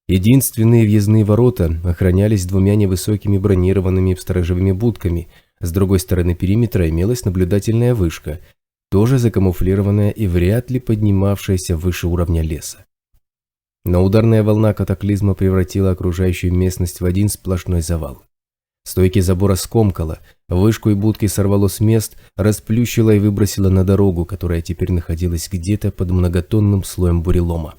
Единственные въездные ворота охранялись 2 невысокими бронированными сторожевыми будками. С другой стороны периметра имелась наблюдательная вышка, тоже закамуфлированная и вряд ли поднимавшаяся выше уровня леса. Но ударная волна катаклизма превратила окружающую местность в один сплошной завал. Стойки забора скомкало, вышку и будки сорвало с мест, расплющило и выбросило на дорогу, которая теперь находилась где-то под многотонным слоем бурелома.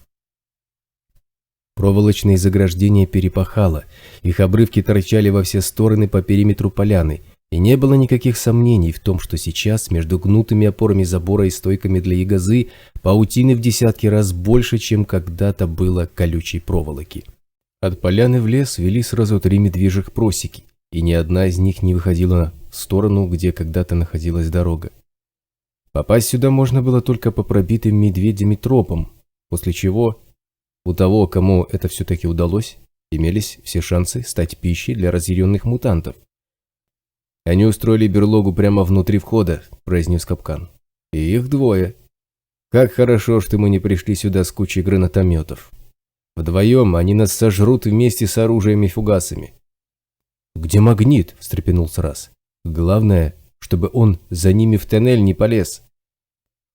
Проволочные заграждения перепахало, их обрывки торчали во все стороны по периметру поляны, и не было никаких сомнений в том, что сейчас между гнутыми опорами забора и стойками для ягозы паутины в десятки раз больше, чем когда-то было колючей проволоки. От поляны в лес вели сразу 3 медвежьих просеки, и ни одна из них не выходила в сторону, где когда-то находилась дорога. Попасть сюда можно было только по пробитым медведями тропам, после чего у того, кому это все-таки удалось, имелись все шансы стать пищей для разъяренных мутантов. «Они устроили берлогу прямо внутри входа», – произнес капкан. «И их 2. Как хорошо, что мы не пришли сюда с кучей гранатометов. Вдвоем они нас сожрут вместе с оружием и фугасами». «Где магнит?» – встрепенулся Раз. «Главное, чтобы он за ними в тоннель не полез».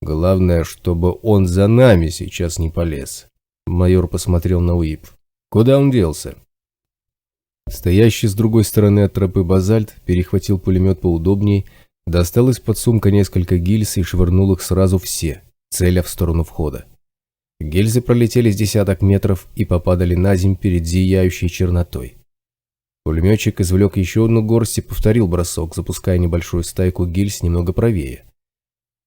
«Главное, чтобы он за нами сейчас не полез», – майор посмотрел на УИП. «Куда он делся?» Стоящий с другой стороны от тропы Базальт перехватил пулемет поудобней, достал из-под сумка несколько гильз и швырнул их сразу все, целя в сторону входа. Гильзы пролетели с десяток метров и попадали на землю перед зияющей чернотой. Пулеметчик извлек еще одну горсть и повторил бросок, запуская небольшую стайку гильз немного правее.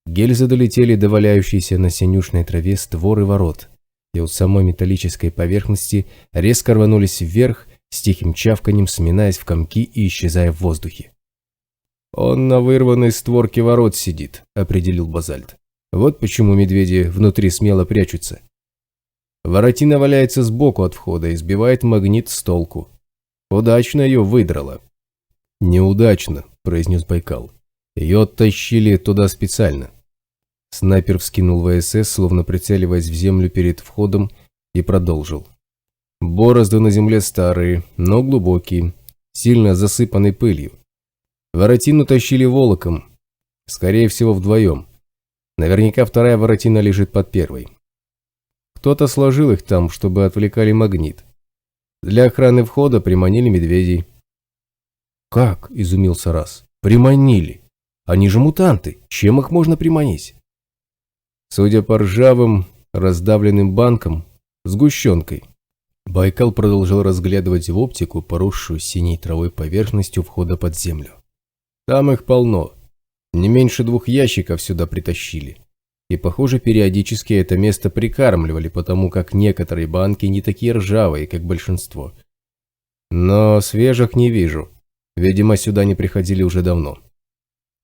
Гильзы долетели до валяющейся на синюшной траве створы ворот, и у самой металлической поверхности резко рванулись вверх, с тихим чавканьем сминаясь в комки и исчезая в воздухе. «Он на вырванной створке ворот сидит», — определил Базальт. «Вот почему медведи внутри смело прячутся. Воротина валяется сбоку от входа и сбивает магнит с толку. Удачно ее выдрало». «Неудачно», – произнес Байкал. Ее оттащили туда специально. Снайпер вскинул ВСС, словно прицеливаясь в землю перед входом, и продолжил. Борозды на земле старые, но глубокие, сильно засыпаны пылью. Воротину тащили волоком, скорее всего вдвоем. Наверняка вторая воротина лежит под первой. Кто-то сложил их там, чтобы отвлекали магнит. Для охраны входа приманили медведей. «Как?» – изумился Раз. «Приманили? Они же мутанты, чем их можно приманить?» Судя по ржавым, раздавленным банкам, сгущенкой. Байкал продолжил разглядывать в оптику поросшую синей травой поверхностью входа под землю. Там их полно. Не меньше 2 ящиков сюда притащили. И, похоже, периодически это место прикармливали, потому как некоторые банки не такие ржавые, как большинство. Но свежих не вижу. Видимо, сюда не приходили уже давно.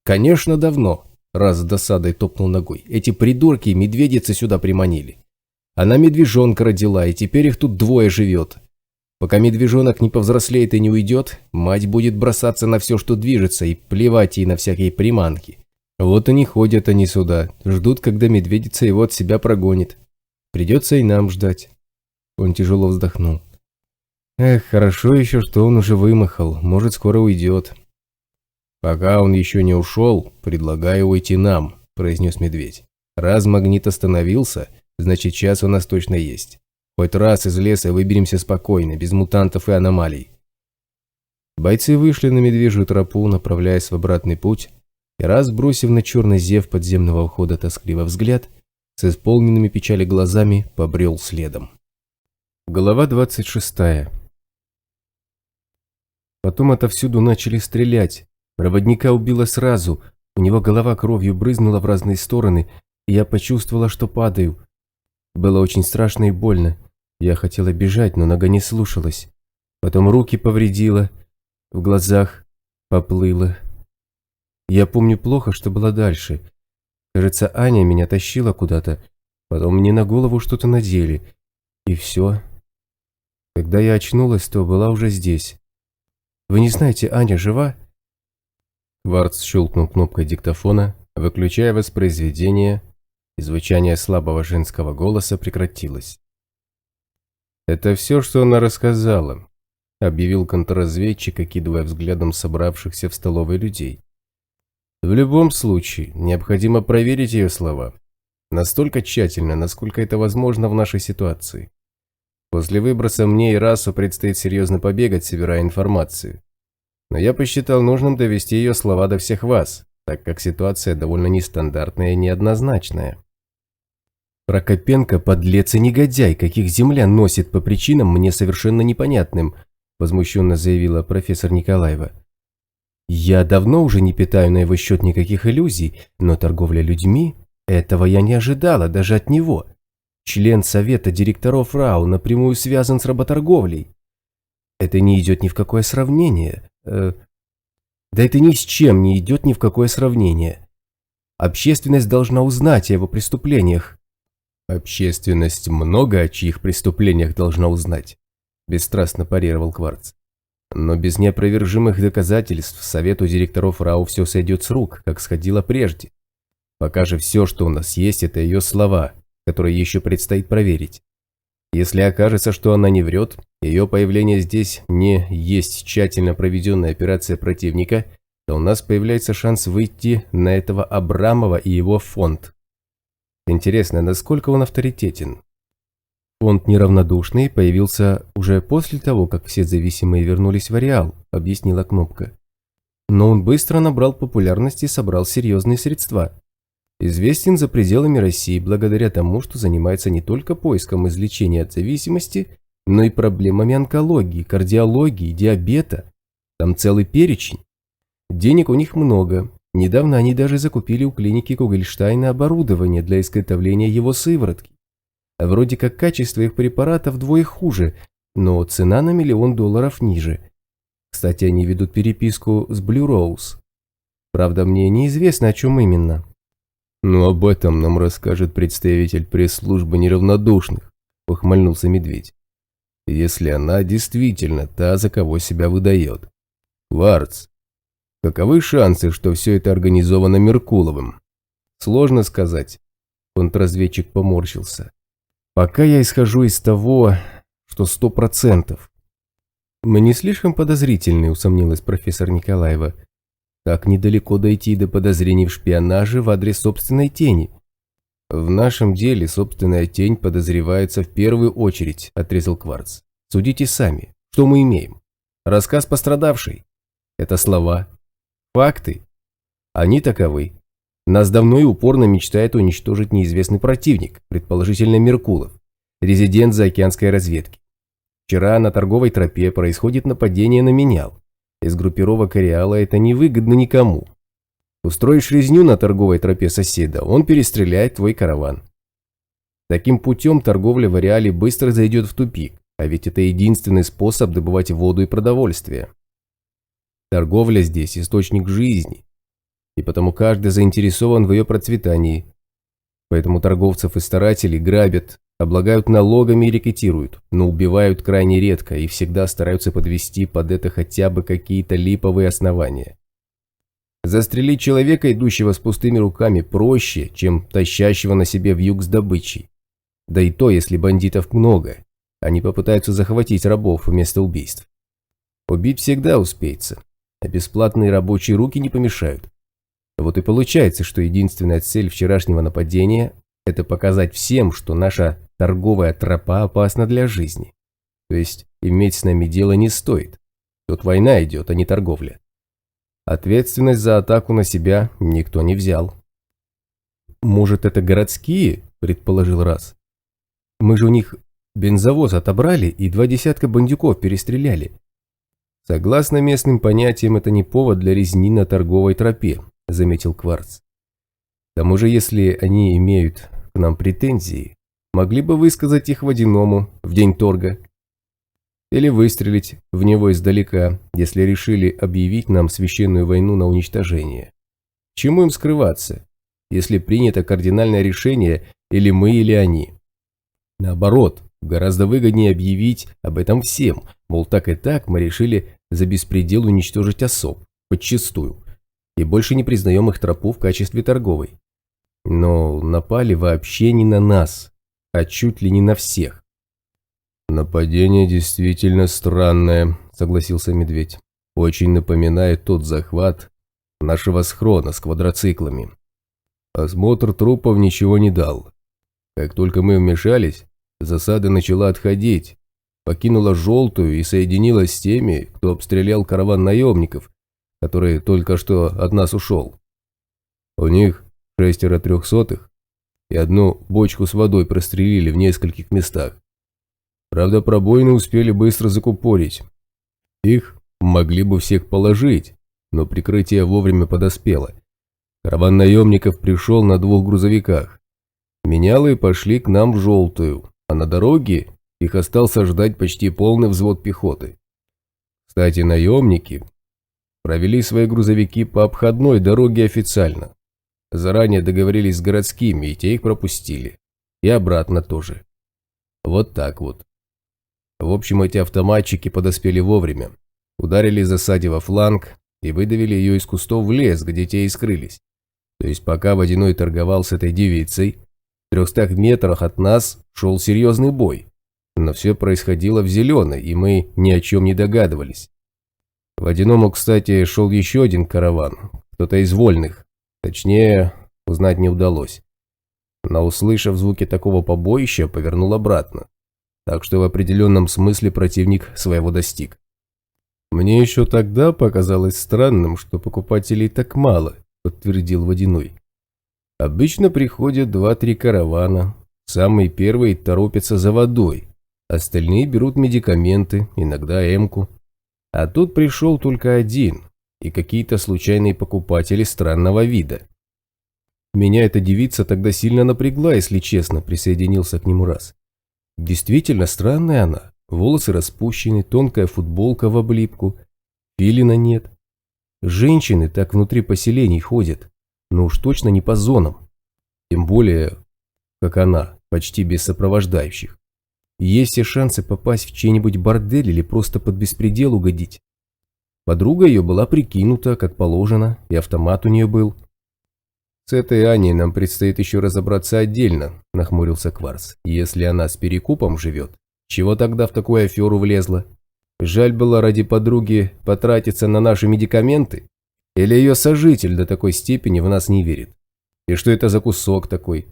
«Конечно, давно!» – Раз с досадой топнул ногой. «Эти придурки медведицы сюда приманили. Она медвежонка родила, и теперь их тут 2 живет. Пока медвежонок не повзрослеет и не уйдет, мать будет бросаться на все, что движется, и плевать ей на всякие приманки. Вот и не ходят они сюда, ждут, когда медведица его от себя прогонит. Придется и нам ждать». Он тяжело вздохнул. «Эх, хорошо еще, что он уже вымахал, может, скоро уйдет». «Пока он еще не ушел, предлагаю уйти нам», – произнес медведь. «Раз магнит остановился, значит, час у нас точно есть. Хоть раз из леса выберемся спокойно, без мутантов и аномалий». Бойцы вышли на медвежью тропу, направляясь в обратный путь, и Раз, бросив на черный зев подземного входа тоскливо взгляд, с исполненными печали глазами побрел следом. Глава 26. Потом отовсюду начали стрелять. Проводника убило сразу, у него голова кровью брызнула в разные стороны, и я почувствовала, что падаю. Было очень страшно и больно. Я хотела бежать, но нога не слушалась. Потом руки повредила, в глазах поплыло. Я помню плохо, что было дальше. Кажется, Аня меня тащила куда-то, потом мне на голову что-то надели. И все. Когда я очнулась, то была уже здесь. Вы не знаете, Аня жива? Кварц щелкнул кнопкой диктофона, выключая воспроизведение, и звучание слабого женского голоса прекратилось. «Это все, что она рассказала», — объявил контрразведчик, окидывая взглядом собравшихся в столовой людей. «В любом случае, необходимо проверить ее слова. Настолько тщательно, насколько это возможно в нашей ситуации. После выброса мне и Расу предстоит серьезно побегать, собирая информацию. Но я посчитал нужным довести ее слова до всех вас, так как ситуация довольно нестандартная и неоднозначная». «Прокопенко – подлец и негодяй, каких земля носит по причинам мне совершенно непонятным», – возмущенно заявила профессор Николаева. «Я давно уже не питаю на его счет никаких иллюзий, но торговля людьми – этого я не ожидала даже от него. Член совета директоров РАУ напрямую связан с работорговлей. Это не идет ни в какое сравнение. Да это ни с чем не идет ни в какое сравнение. Общественность должна узнать о его преступлениях». «Общественность много о чьих преступлениях должна узнать», – бесстрастно парировал Кварц. «Но без неопровержимых доказательств совету директоров РАУ все сойдет с рук, как сходило прежде. Пока же все, что у нас есть, это ее слова, которые еще предстоит проверить. Если окажется, что она не врет, ее появление здесь не есть тщательно проведенная операция противника, то у нас появляется шанс выйти на этого Абрамова и его фонд. Интересно, насколько он авторитетен?» «Фонд неравнодушный появился уже после того, как все зависимые вернулись в ареал», – объяснила Кнопка. «Но он быстро набрал популярность и собрал серьезные средства. Известен за пределами России благодаря тому, что занимается не только поиском излечения от зависимости, но и проблемами онкологии, кардиологии, диабета. Там целый перечень. Денег у них много. Недавно они даже закупили у клиники Кугельштайна оборудование для изготовления его сыворотки. Вроде как качество их препаратов вдвое хуже, но цена на $1 миллион ниже. Кстати, они ведут переписку с Blue Rose. Правда, мне неизвестно, о чем именно». «Ну, об этом нам расскажет представитель пресс-службы неравнодушных», – ухмыльнулся Медведь. «Если она действительно та, за кого себя выдает. Кварц, Каковы шансы, что все это организовано Меркуловым? Сложно сказать. Контрразведчик поморщился. Пока я исхожу из того, что 100%. Мы не слишком подозрительны, усомнилась профессор Николаева. Как недалеко дойти до подозрений в шпионаже в адрес собственной тени? В нашем деле собственная тень подозревается в первую очередь, отрезал Кварц. Судите сами, что мы имеем? Рассказ пострадавшей. Это слова. Факты. Они таковы. Нас давно и упорно мечтает уничтожить неизвестный противник, предположительно Меркулов, резидент заокеанской разведки. Вчера на торговой тропе происходит нападение на менял. Из группировок Ареала это невыгодно никому. Устроишь резню на торговой тропе соседа, он перестреляет твой караван. Таким путем торговля в Ареале быстро зайдет в тупик, а ведь это единственный способ добывать воду и продовольствие. Торговля здесь – источник жизни, и потому каждый заинтересован в ее процветании. Поэтому торговцев и старателей грабят, облагают налогами и рекетируют, но убивают крайне редко и всегда стараются подвести под это хотя бы какие-то липовые основания. Застрелить человека, идущего с пустыми руками, проще, чем тащащего на себе вьюг с добычей. Да и то, если бандитов много, они попытаются захватить рабов вместо убийств. Убить всегда успеется, а бесплатные рабочие руки не помешают. Вот и получается, что единственная цель вчерашнего нападения – это показать всем, что наша торговая тропа опасна для жизни. То есть иметь с нами дело не стоит. Тут война идет, а не торговля. Ответственность за атаку на себя никто не взял. «Может, это городские?» – предположил Раз. «Мы же у них бензовоз отобрали и 20 бандюков перестреляли». «Согласно местным понятиям, это не повод для резни на торговой тропе», – заметил Кварц. «К тому же, если они имеют к нам претензии, могли бы высказать их Водяному в день торга. Или выстрелить в него издалека, если решили объявить нам священную войну на уничтожение. Чему им скрываться, если принято кардинальное решение или мы, или они? Наоборот, гораздо выгоднее объявить об этом всем, мол, так и так мы решили за беспредел уничтожить особ, подчистую, и больше не признаем их тропу в качестве торговой. Но напали вообще не на нас, а чуть ли не на всех». «Нападение действительно странное», – согласился Медведь. «Очень напоминает тот захват нашего схрона с квадроциклами. Осмотр трупов ничего не дал. Как только мы вмешались, засада начала отходить, покинула желтую и соединилась с теми, кто обстрелял караван наемников, который только что от нас ушел. У них 6 300-х и одну бочку с водой прострелили в нескольких местах. Правда, пробоины успели быстро закупорить. Их могли бы всех положить, но прикрытие вовремя подоспело. Караван наемников пришел на 2 грузовиках. Менялы пошли к нам в желтую, а на дороге их остался ждать почти полный взвод пехоты. Кстати, наемники провели свои грузовики по обходной дороге официально. Заранее договорились с городскими, и те их пропустили. И обратно тоже. Вот так вот. В общем, эти автоматчики подоспели вовремя, ударили засаде во фланг и выдавили ее из кустов в лес, где те и скрылись. То есть пока Водяной торговал с этой девицей, в 300 метрах от нас шел серьезный бой. Но все происходило в зеленой, и мы ни о чем не догадывались. Водяному, кстати, шел еще один караван, кто-то из вольных. Точнее, узнать не удалось. Но, услышав звуки такого побоища, повернул обратно. Так что в определенном смысле противник своего достиг. «Мне еще тогда показалось странным, что покупателей так мало», – подтвердил Водяной. «Обычно приходят 2-3 каравана, самые первые торопятся за водой, остальные берут медикаменты, иногда эмку. А тут пришел только один, и какие-то случайные покупатели странного вида. Меня эта девица тогда сильно напрягла, если честно», – присоединился к нему Раз. «Действительно странная она, волосы распущены, тонкая футболка в облипку, филина нет. Женщины так внутри поселений ходят, но уж точно не по зонам. Тем более, как она, почти без сопровождающих. Есть все шансы попасть в чей-нибудь бордель или просто под беспредел угодить». Подруга ее была прикинута, как положено, и автомат у нее был. «С этой Аней нам предстоит еще разобраться отдельно», – нахмурился Кварц. «Если она с перекупом живет, чего тогда в такую аферу влезла? Жаль было ради подруги потратиться на наши медикаменты? Или ее сожитель до такой степени в нас не верит? И что это за кусок такой?»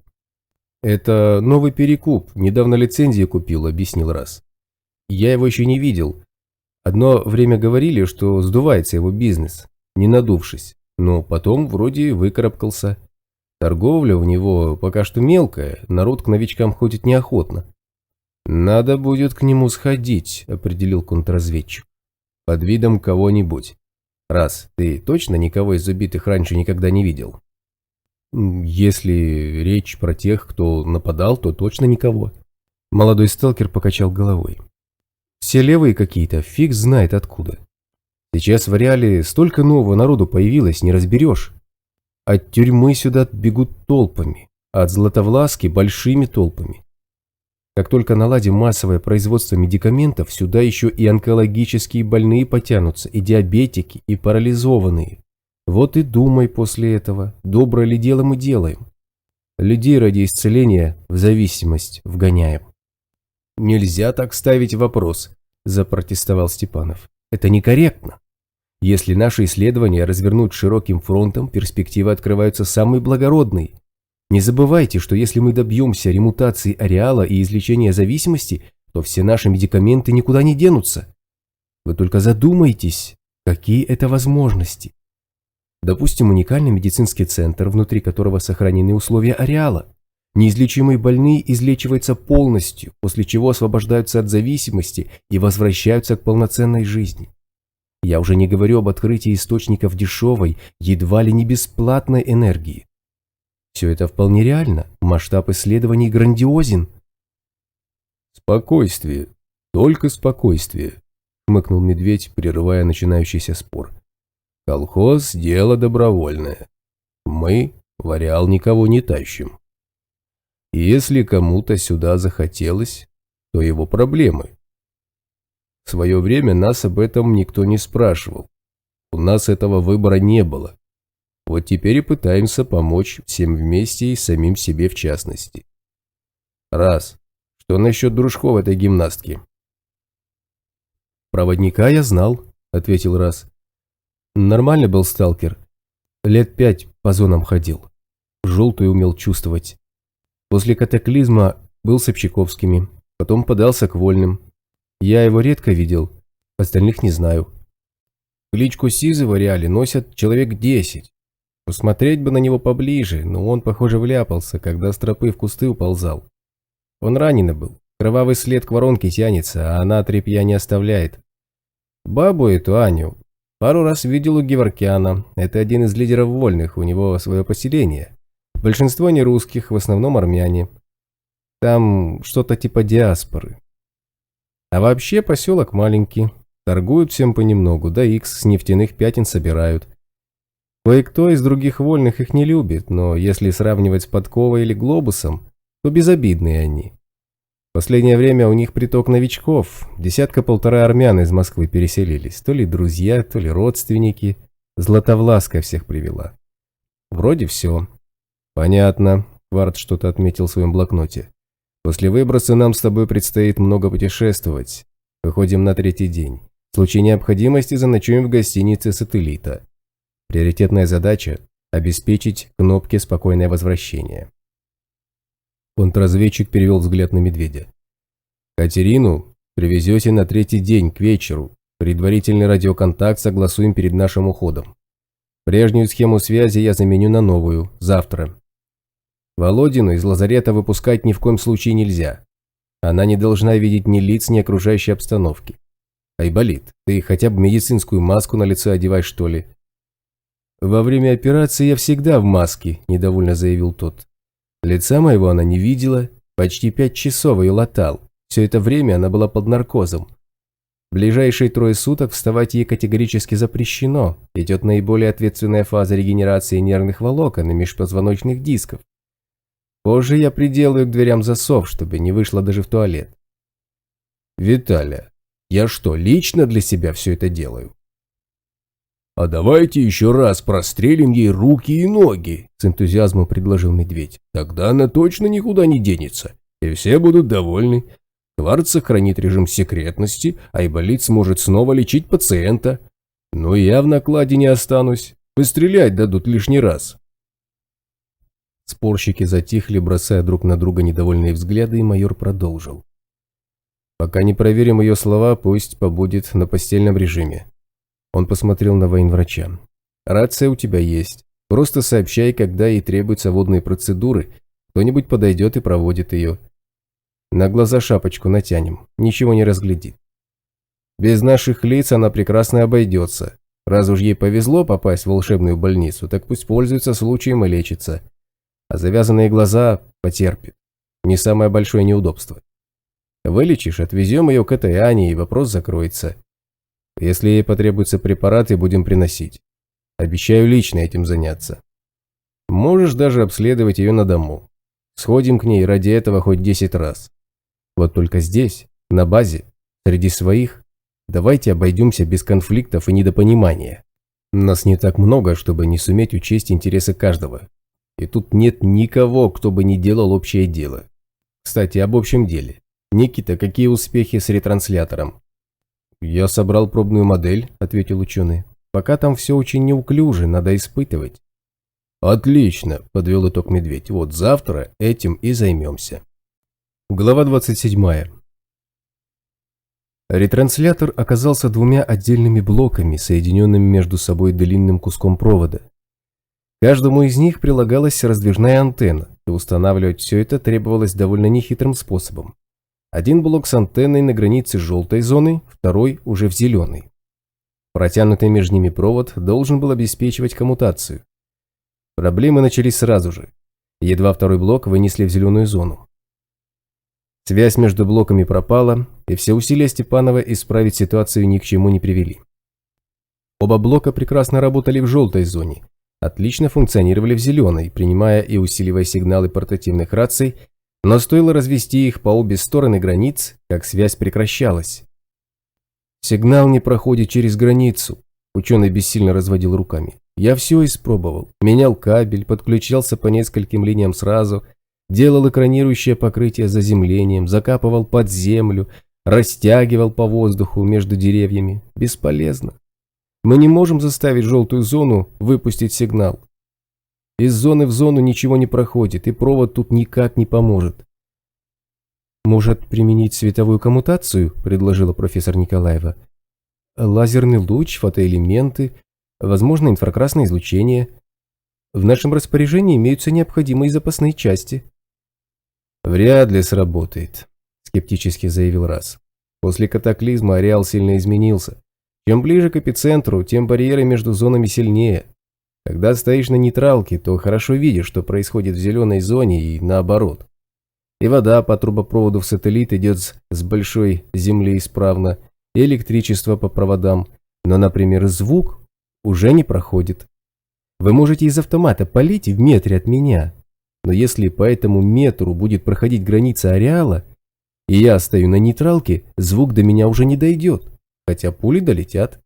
«Это новый перекуп, недавно лицензию купил», – объяснил Раз. «Я его еще не видел. Одно время говорили, что сдувается его бизнес, не надувшись, но потом вроде выкарабкался. Торговля у него пока что мелкая, народ к новичкам ходит неохотно». «Надо будет к нему сходить», – определил контрразведчик. «Под видом кого-нибудь. Раз, ты точно никого из убитых раньше никогда не видел?» «Если речь про тех, кто нападал, то точно никого». Молодой сталкер покачал головой. «Все левые какие-то, фиг знает откуда. Сейчас в Ареале столько нового народу появилось, не разберешь. От тюрьмы сюда бегут толпами, а от Златовласки большими толпами. Как только наладим массовое производство медикаментов, сюда еще и онкологические больные потянутся, и диабетики, и парализованные. Вот и думай после этого, доброе ли дело мы делаем. Людей ради исцеления в зависимость вгоняем». «Нельзя так ставить вопрос», – запротестовал Степанов. «Это некорректно. Если наши исследования развернуть широким фронтом, перспективы открываются самые благородные. Не забывайте, что если мы добьемся ремутации ареала и излечения зависимости, то все наши медикаменты никуда не денутся. Вы только задумайтесь, какие это возможности. Допустим, уникальный медицинский центр, внутри которого сохранены условия ареала. Неизлечимые больные излечиваются полностью, после чего освобождаются от зависимости и возвращаются к полноценной жизни. Я уже не говорю об открытии источников дешевой, едва ли не бесплатной энергии. Все это вполне реально, масштаб исследований грандиозен». «Спокойствие, только спокойствие», – хмыкнул Медведь, прерывая начинающийся спор. «Колхоз – дело добровольное. Мы в Ареал никого не тащим. И если кому-то сюда захотелось, то его проблемы. В свое время нас об этом никто не спрашивал. У нас этого выбора не было. Вот теперь и пытаемся помочь всем вместе и самим себе в частности. Раз. Что насчет дружков этой гимнастки?» «Проводника я знал», – ответил Раз. «Нормально был сталкер. Лет 5 по зонам ходил. Желтую умел чувствовать. После катаклизма был с Общаковскими, потом подался к Вольным. Я его редко видел, остальных не знаю. Кличку Сизы в Ареале носят человек 10. Посмотреть бы на него поближе, но он, похоже, вляпался, когда с тропы в кусты уползал. Он раненый был, кровавый след к воронке тянется, а она тряпья не оставляет. Бабу эту, Аню, пару раз видел у Геворкяна, это один из лидеров Вольных, у него свое поселение. Большинство не русских, в основном армяне. Там что-то типа диаспоры. А вообще поселок маленький, торгуют всем понемногу, да икс с нефтяных пятен собирают. Кое-кто из других Вольных их не любит, но если сравнивать с Подковой или Глобусом, то безобидные они. В последнее время у них приток новичков, 10-1.5 армян из Москвы переселились, то ли друзья, то ли родственники. Златовласка всех привела. Вроде все. «Понятно», – Кварт что-то отметил в своем блокноте. «После выброса нам с тобой предстоит много путешествовать. Выходим на 3-й день. В случае необходимости заночуем в гостинице «Сателлита». Приоритетная задача – обеспечить Кнопке спокойное возвращение». Контрразведчик перевел взгляд на Медведя. «Катерину привезете на 3-й день к вечеру. Предварительный радиоконтакт согласуем перед нашим уходом. Прежнюю схему связи я заменю на новую, завтра. Володину из лазарета выпускать ни в коем случае нельзя. Она не должна видеть ни лиц, ни окружающей обстановки. Айболит, ты хотя бы медицинскую маску на лицо одевай, что ли?» «Во время операции я всегда в маске», – недовольно заявил тот. «Лица моего она не видела, почти 5 часов ее латал. Все это время она была под наркозом. В ближайшие 3 суток вставать ей категорически запрещено. Идет наиболее ответственная фаза регенерации нервных волокон и межпозвоночных дисков. Позже я приделаю к дверям засов, чтобы не вышла даже в туалет». «Виталя, я что, лично для себя все это делаю?» «А давайте еще раз прострелим ей руки и ноги», – с энтузиазмом предложил медведь. «Тогда она точно никуда не денется, и все будут довольны. Кварц сохранит режим секретности, а Айболит сможет снова лечить пациента. Но я в накладе не останусь, пострелять дадут лишний раз». Спорщики затихли, бросая друг на друга недовольные взгляды, и майор продолжил. «Пока не проверим ее слова, пусть побудет на постельном режиме». Он посмотрел на военврача. «Рация у тебя есть. Просто сообщай, когда ей требуются водные процедуры. Кто-нибудь подойдет и проводит ее. На глаза шапочку натянем, ничего не разглядит. Без наших лиц она прекрасно обойдется. Раз уж ей повезло попасть в волшебную больницу, так пусть пользуется случаем и лечится. А завязанные глаза потерпит. Не самое большое неудобство. Вылечишь, отвезем ее к этой Ане, и вопрос закроется. Если ей потребуются препараты, будем приносить. Обещаю лично этим заняться. Можешь даже обследовать ее на дому. Сходим к ней ради этого хоть 10 раз. Вот только здесь, на базе, среди своих, давайте обойдемся без конфликтов и недопонимания. Нас не так много, чтобы не суметь учесть интересы каждого. И тут нет никого, кто бы не делал общее дело. Кстати, об общем деле. Никита, какие успехи с ретранслятором? «Я собрал пробную модель», – ответил ученый. «Пока там все очень неуклюже, надо испытывать». «Отлично», – подвел итог медведь. «Вот завтра этим и займемся». Глава 27. Ретранслятор оказался двумя отдельными блоками, соединенными между собой длинным куском провода. Каждому из них прилагалась раздвижная антенна, и устанавливать все это требовалось довольно нехитрым способом. Один блок с антенной на границе желтой зоны, второй уже в зеленой. Протянутый между ними провод должен был обеспечивать коммутацию. Проблемы начались сразу же. Едва второй блок вынесли в зеленую зону. Связь между блоками пропала, и все усилия Степанова исправить ситуацию ни к чему не привели. Оба блока прекрасно работали в желтой зоне, отлично функционировали в зеленой, принимая и усиливая сигналы портативных раций, но стоило развести их по обе стороны границ, как связь прекращалась. «Сигнал не проходит через границу», – ученый бессильно разводил руками. «Я все испробовал. Менял кабель, подключался по нескольким линиям сразу, делал экранирующее покрытие заземлением, закапывал под землю, растягивал по воздуху между деревьями. Бесполезно. Мы не можем заставить желтую зону выпустить сигнал. Из зоны в зону ничего не проходит, и провод тут никак не поможет». «Может, применить световую коммутацию?» – предложила профессор Николаева. «Лазерный луч, фотоэлементы, возможно, инфракрасное излучение. В нашем распоряжении имеются необходимые запасные части». «Вряд ли сработает», – скептически заявил Раз. «После катаклизма ареал сильно изменился. Чем ближе к эпицентру, тем барьеры между зонами сильнее. Когда стоишь на нейтралке, то хорошо видишь, что происходит в зеленой зоне и наоборот. И вода по трубопроводу в сателлит идет с большой земли исправно, и электричество по проводам, но, например, звук уже не проходит. Вы можете из автомата палить в метре от меня, но если по этому метру будет проходить граница ареала, и я стою на нейтралке, звук до меня уже не дойдет, хотя пули долетят.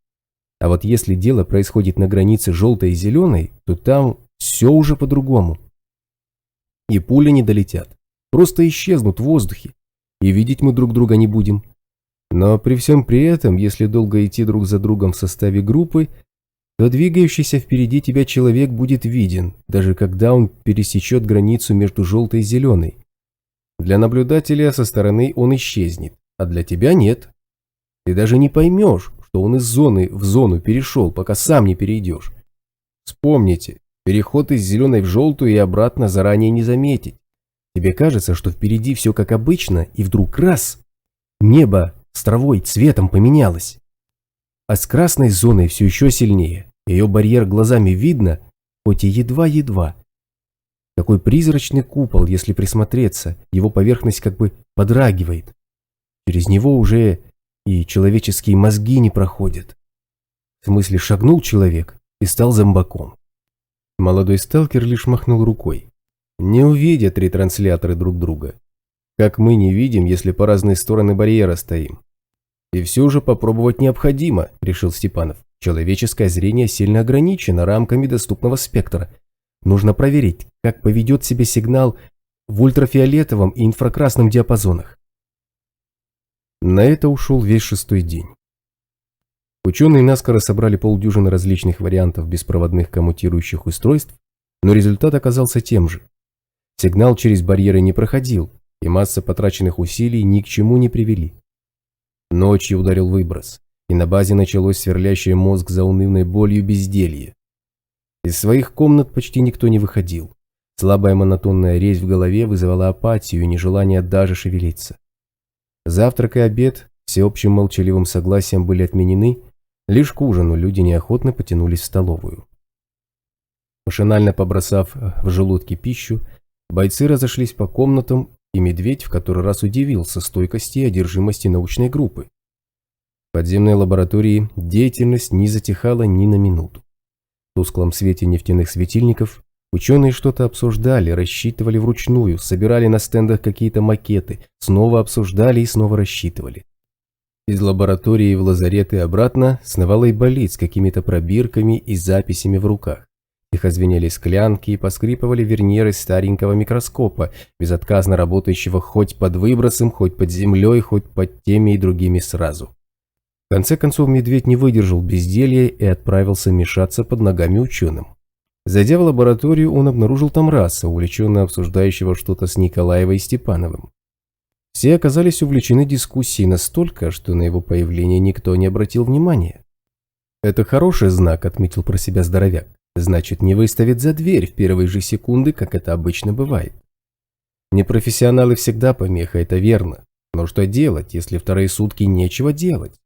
А вот если дело происходит на границе желтой и зеленой, то там все уже по-другому. И пули не долетят, просто исчезнут в воздухе, и видеть мы друг друга не будем. Но при всем при этом, если долго идти друг за другом в составе группы, то двигающийся впереди тебя человек будет виден, даже когда он пересечет границу между желтой и зеленой. Для наблюдателя со стороны он исчезнет, а для тебя нет. Ты даже не поймешь, что он из зоны в зону перешел, пока сам не перейдешь. Вспомните, переход из зеленой в желтую и обратно заранее не заметить. Тебе кажется, что впереди все как обычно, и вдруг раз – небо с травой цветом поменялось. А с красной зоной все еще сильнее. Ее барьер глазами видно, хоть и едва-едва. Такой призрачный купол, если присмотреться, его поверхность как бы подрагивает. Через него уже и человеческие мозги не проходят. В смысле, шагнул человек и стал зомбаком. Молодой сталкер лишь махнул рукой. Не увидят ретрансляторы друг друга. Как мы не видим, если по разные стороны барьера стоим. И все же попробовать необходимо, решил Степанов. Человеческое зрение сильно ограничено рамками доступного спектра. Нужно проверить, как поведет себя сигнал в ультрафиолетовом и инфракрасном диапазонах. На это ушел весь 6-й день. Ученые наскоро собрали полдюжины различных вариантов беспроводных коммутирующих устройств, но результат оказался тем же. Сигнал через барьеры не проходил, и масса потраченных усилий ни к чему не привели. Ночью ударил выброс, и на базе началось сверлящее мозг заунывной болью безделье. Из своих комнат почти никто не выходил. Слабая монотонная резь в голове вызывала апатию и нежелание даже шевелиться. Завтрак и обед всеобщим молчаливым согласием были отменены, лишь к ужину люди неохотно потянулись в столовую. Машинально побросав в желудки пищу, бойцы разошлись по комнатам, и Медведь в который раз удивился стойкости и одержимости научной группы. В подземной лаборатории деятельность не затихала ни на минуту. В тусклом свете нефтяных светильников ученые что-то обсуждали, рассчитывали вручную, собирали на стендах какие-то макеты, снова обсуждали и снова рассчитывали. Из лаборатории в лазарет и обратно сновала Айболит с какими-то пробирками и записями в руках. Тихо звенели склянки и поскрипывали верньеры старенького микроскопа, безотказно работающего хоть под выбросом, хоть под землей, хоть под теми и другими сразу. В конце концов Медведь не выдержал безделья и отправился мешаться под ногами ученым. Зайдя в лабораторию, он обнаружил там Раса, увлеченно обсуждающего что-то с Николаевой и Степановым. Все оказались увлечены дискуссией настолько, что на его появление никто не обратил внимания. «Это хороший знак», — отметил про себя здоровяк. «Значит, не выставит за дверь в первые же секунды, как это обычно бывает. Непрофессионалы всегда помеха, это верно. Но что делать, если вторые сутки нечего делать?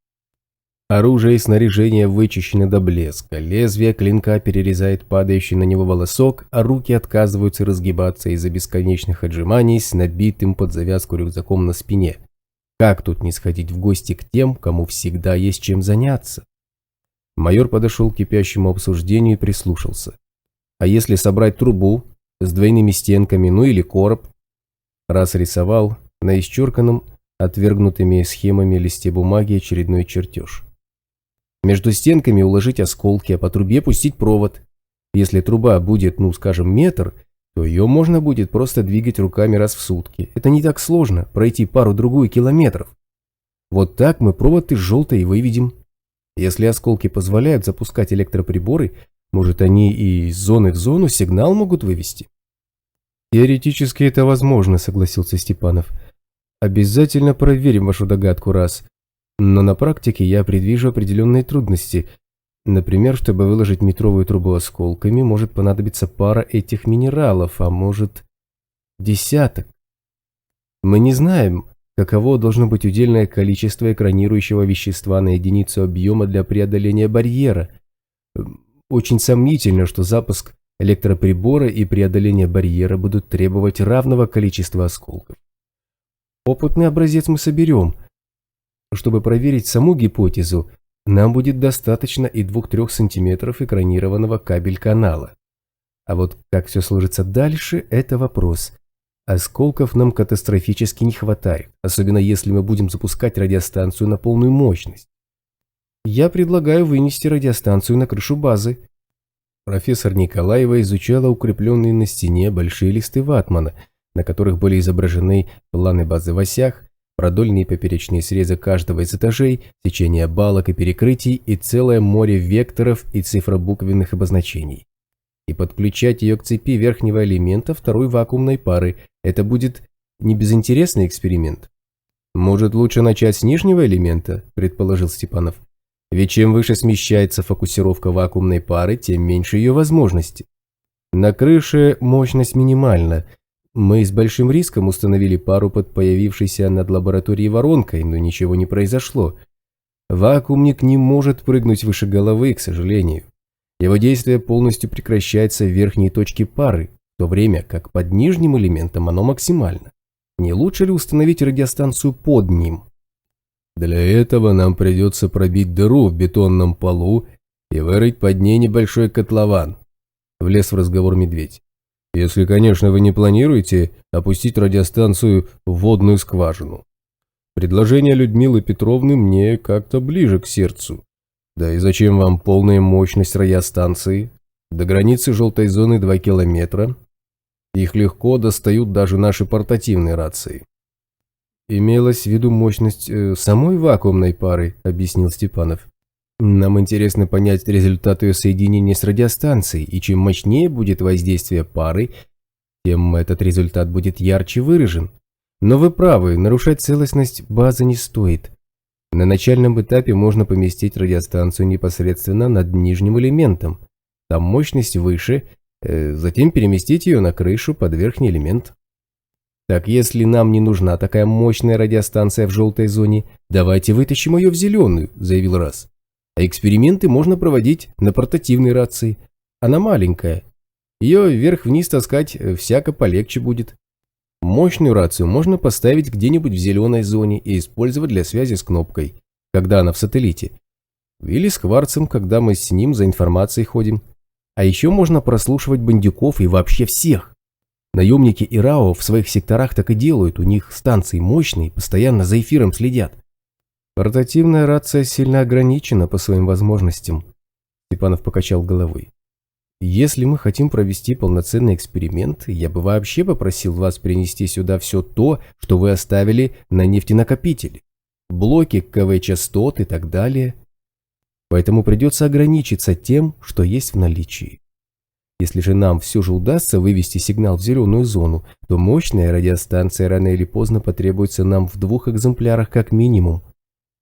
Оружие и снаряжение вычищено до блеска, лезвие клинка перерезает падающий на него волосок, а руки отказываются разгибаться из-за бесконечных отжиманий с набитым под завязку рюкзаком на спине. Как тут не сходить в гости к тем, кому всегда есть чем заняться?» Майор подошел к кипящему обсуждению и прислушался. «А если собрать трубу с двойными стенками, ну или короб?» Раз рисовал на исчерканном, отвергнутыми схемами листе бумаги очередной чертеж. Между стенками уложить осколки, а по трубе пустить провод. Если труба будет, ну скажем, метр, то ее можно будет просто двигать руками раз в сутки. Это не так сложно, пройти пару-другую километров. Вот так мы провод из желтой и выведем. Если осколки позволяют запускать электроприборы, может, они и из зоны в зону сигнал могут вывести? «Теоретически это возможно», — согласился Степанов. «Обязательно проверим вашу догадку, Раз. Но на практике я предвижу определенные трудности. Например, чтобы выложить метровую трубу осколками, может понадобиться пара этих минералов, а может десяток. Мы не знаем, каково должно быть удельное количество экранирующего вещества на единицу объема для преодоления барьера. Очень сомнительно, что запуск электроприбора и преодоление барьера будут требовать равного количества осколков. Опытный образец мы соберем. Чтобы проверить саму гипотезу, нам будет достаточно и 2-3 сантиметров экранированного кабель-канала. А вот как все сложится дальше – это вопрос. Осколков нам катастрофически не хватает, особенно если мы будем запускать радиостанцию на полную мощность. Я предлагаю вынести радиостанцию на крышу базы. Профессор Николаева изучала укрепленные на стене большие листы ватмана, на которых были изображены планы базы в осях, продольные и поперечные срезы каждого из этажей, сечение балок и перекрытий и целое море векторов и цифробуквенных обозначений. И подключать ее к цепи верхнего элемента второй вакуумной пары – это будет не безинтересный эксперимент. «Может, лучше начать с нижнего элемента?» – предположил Степанов. «Ведь чем выше смещается фокусировка вакуумной пары, тем меньше ее возможности. На крыше мощность минимальна. Мы с большим риском установили пару под появившейся над лабораторией воронкой, но ничего не произошло. Вакуумник не может прыгнуть выше головы, к сожалению. Его действие полностью прекращается в верхней точке пары, в то время как под нижним элементом оно максимально. Не лучше ли установить радиостанцию под ним?» «Для этого нам придется пробить дыру в бетонном полу и вырыть под ней небольшой котлован», – влез в разговор Медведь. «Если, конечно, вы не планируете опустить радиостанцию в водную скважину. Предложение Людмилы Петровны мне как-то ближе к сердцу. Да и зачем вам полная мощность радиостанции? До границы желтой зоны 2 километра. Их легко достают даже наши портативные рации. Имелась в виду мощность самой вакуумной пары, объяснил Степанов. Нам интересно понять результат ее соединения с радиостанцией, и чем мощнее будет воздействие пары, тем этот результат будет ярче выражен. Но вы правы, нарушать целостность базы не стоит. На начальном этапе можно поместить радиостанцию непосредственно над нижним элементом. Там мощность выше, затем переместить ее на крышу под верхний элемент. Так, если нам не нужна такая мощная радиостанция в желтой зоне, давайте вытащим ее в зеленую, заявил Раз. А эксперименты можно проводить на портативной рации. Она маленькая. Ее вверх-вниз таскать всяко полегче будет. Мощную рацию можно поставить где-нибудь в зеленой зоне и использовать для связи с кнопкой, когда она в сателлите. Или с кварцем, когда мы с ним за информацией ходим. А еще можно прослушивать бандюков и вообще всех. Наемники ИРАО в своих секторах так и делают, у них станции мощные, постоянно за эфиром следят. Портативная рация сильно ограничена по своим возможностям. Степанов покачал головой. Если мы хотим провести полноценный эксперимент, я бы вообще попросил вас принести сюда все то, что вы оставили на нефтенакопителе. Блоки, КВ-частот и так далее. Поэтому придется ограничиться тем, что есть в наличии. Если же нам все же удастся вывести сигнал в зеленую зону, то мощная радиостанция рано или поздно потребуется нам в 2 экземплярах как минимум.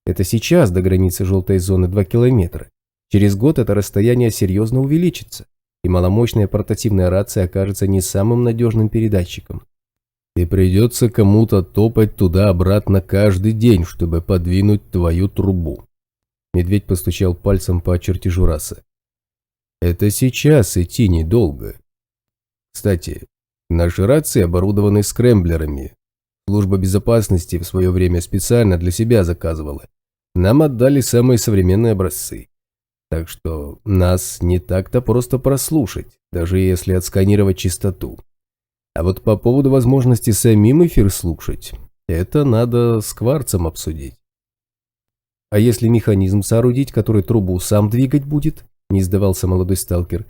Это сейчас до границы желтой зоны 2 километра. Через год это расстояние серьезно увеличится, и маломощная портативная рация окажется не самым надежным передатчиком. И придется кому-то топать туда-обратно каждый день, чтобы подвинуть твою трубу. Медведь постучал пальцем по чертежу расы. Это сейчас идти недолго. Кстати, наши рации оборудованы скрэмблерами. Служба безопасности в свое время специально для себя заказывала. Нам отдали самые современные образцы. Так что нас не так-то просто прослушать, даже если отсканировать частоту. А вот по поводу возможности самим эфир слушать, это надо с кварцем обсудить. А если механизм соорудить, который трубу сам двигать будет, не сдавался молодой сталкер,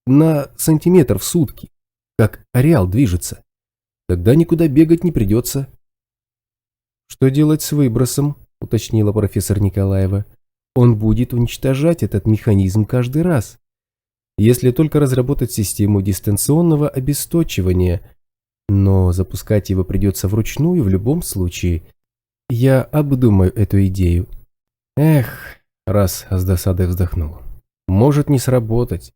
на сантиметр в сутки, как ареал движется, тогда никуда бегать не придется. Что делать с выбросом, уточнила профессор Николаева. Он будет уничтожать этот механизм каждый раз. Если только разработать систему дистанционного обесточивания, но запускать его придется вручную в любом случае. Я обдумаю эту идею. Эх, Раз с досадой вздохнул. Может не сработать.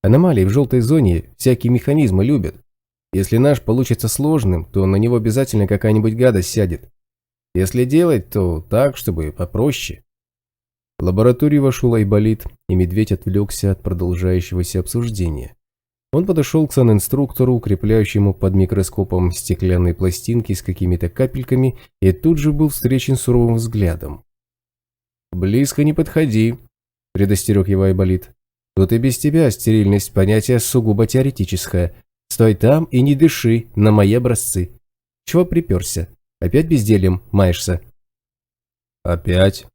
Аномалии в желтой зоне всякие механизмы любят. Если наш получится сложным, то на него обязательно какая-нибудь гадость сядет. Если делать, то так, чтобы попроще. В лабораторию вошел Айболит, и Медведь отвлекся от продолжающегося обсуждения. Он подошел к санинструктору, укрепляющему под микроскопом стеклянные пластинки с какими-то капельками, и тут же был встречен суровым взглядом. «Близко не подходи», – предостерег его Айболит. «Тут и без тебя стерильность понятие сугубо теоретическое. Стой там и не дыши на мои образцы. Чего приперся? Опять бездельем маешься?» «Опять?»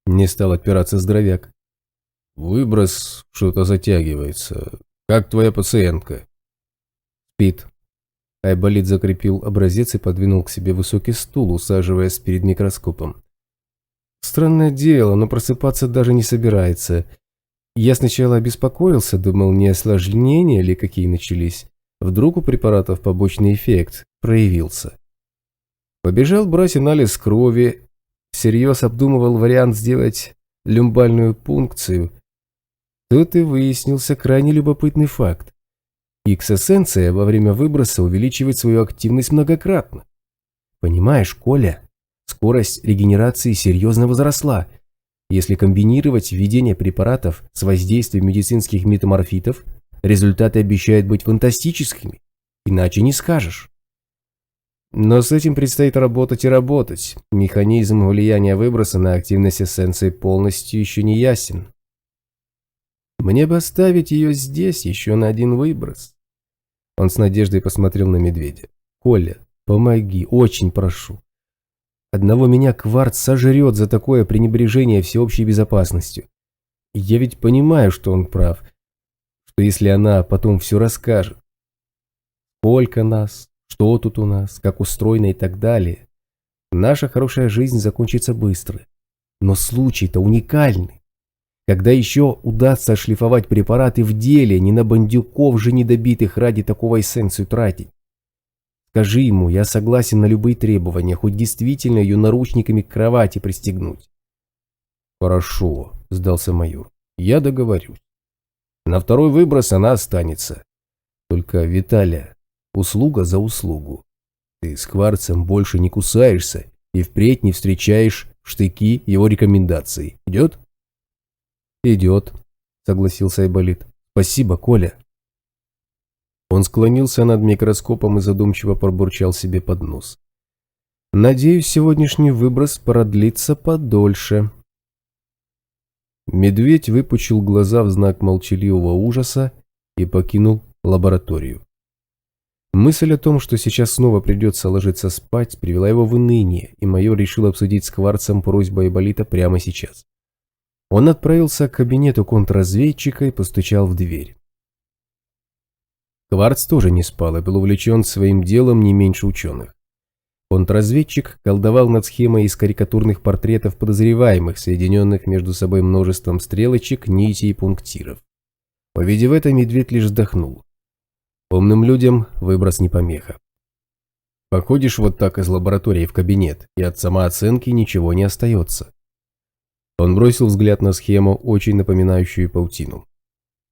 Не стал отпираться здоровяк. «Выброс что-то затягивается. Как твоя пациентка?» «Спит». Айболит закрепил образец и подвинул к себе высокий стул, усаживаясь перед микроскопом. «Странное дело, но просыпаться даже не собирается. Я сначала обеспокоился, думал, не осложнения ли какие начались. Вдруг у препаратов побочный эффект проявился. Побежал брать анализ крови, всерьез обдумывал вариант сделать люмбальную пункцию. Тут и выяснился крайне любопытный факт. Икс-эссенция во время выброса увеличивает свою активность многократно. Понимаешь, Коля, скорость регенерации серьезно возросла. Если комбинировать введение препаратов с воздействием медицинских метаморфитов, результаты обещают быть фантастическими, иначе не скажешь. Но с этим предстоит работать и работать. Механизм влияния выброса на активность эссенции полностью еще не ясен. Мне бы оставить ее здесь еще на один выброс. Он с надеждой посмотрел на Медведя. Коля, помоги, очень прошу. Одного меня Кварц сожрет за такое пренебрежение всеобщей безопасностью. И я ведь понимаю, что он прав, что если она потом все расскажет, сколько нас, что тут у нас, как устроено и так далее, наша хорошая жизнь закончится быстро. Но случай-то уникальный. Когда еще удастся шлифовать препараты в деле, не на бандюков же недобитых ради такого эссенцию тратить. Скажи ему, я согласен на любые требования, хоть действительно ее наручниками к кровати пристегнуть. Хорошо, сдался майор. Я договорюсь. На второй выброс она останется. Только, Виталя, услуга за услугу. Ты с Кварцем больше не кусаешься и впредь не встречаешь в штыки его рекомендаций. Идет? Идет, согласился Айболит. Спасибо, Коля. Он склонился над микроскопом и задумчиво пробурчал себе под нос. Надеюсь, сегодняшний выброс продлится подольше. Медведь выпучил глаза в знак молчаливого ужаса и покинул лабораторию. Мысль о том, что сейчас снова придется ложиться спать, привела его в уныние, и майор решил обсудить с Кварцем просьбу Айболита прямо сейчас. Он отправился к кабинету контрразведчика и постучал в дверь. Кварц тоже не спал и был увлечен своим делом не меньше ученых. Контрразведчик колдовал над схемой из карикатурных портретов подозреваемых, соединенных между собой множеством стрелочек, нитей и пунктиров. Увидев это, медведь лишь вздохнул. Умным людям выброс не помеха. Походишь вот так из лаборатории в кабинет, и от самооценки ничего не остается. Он бросил взгляд на схему, очень напоминающую паутину.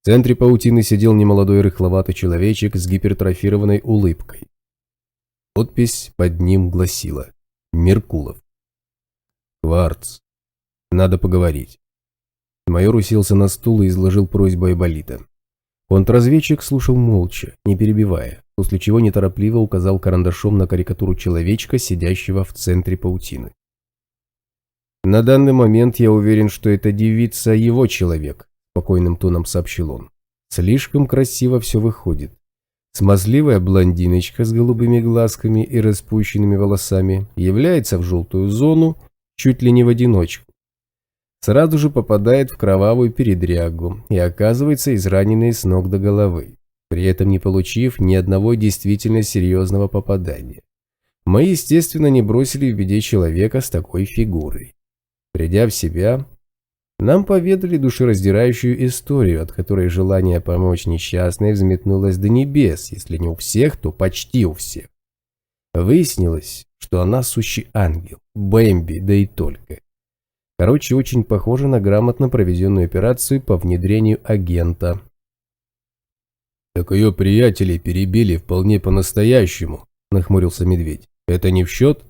В центре паутины сидел немолодой рыхловатый человечек с гипертрофированной улыбкой. Подпись под ним гласила «Меркулов». «Кварц. Надо поговорить». Майор уселся на стул и изложил просьбу Айболита. Контрразведчик слушал молча, не перебивая, после чего неторопливо указал карандашом на карикатуру человечка, сидящего в центре паутины. «На данный момент я уверен, что эта девица его человек», – спокойным тоном сообщил он. «Слишком красиво все выходит. Смазливая блондиночка с голубыми глазками и распущенными волосами является в желтую зону чуть ли не в одиночку. Сразу же попадает в кровавую передрягу и оказывается израненной с ног до головы, при этом не получив ни одного действительно серьезного попадания. Мы, естественно, не бросили в беде человека с такой фигурой. Придя в себя, нам поведали душераздирающую историю, от которой желание помочь несчастной взметнулось до небес, если не у всех, то почти у всех. Выяснилось, что она сущий ангел, Бэмби, да и только. Короче, очень похоже на грамотно проведенную операцию по внедрению агента. «Так ее приятелей перебили вполне по-настоящему», – нахмурился медведь. «Это не в счет?»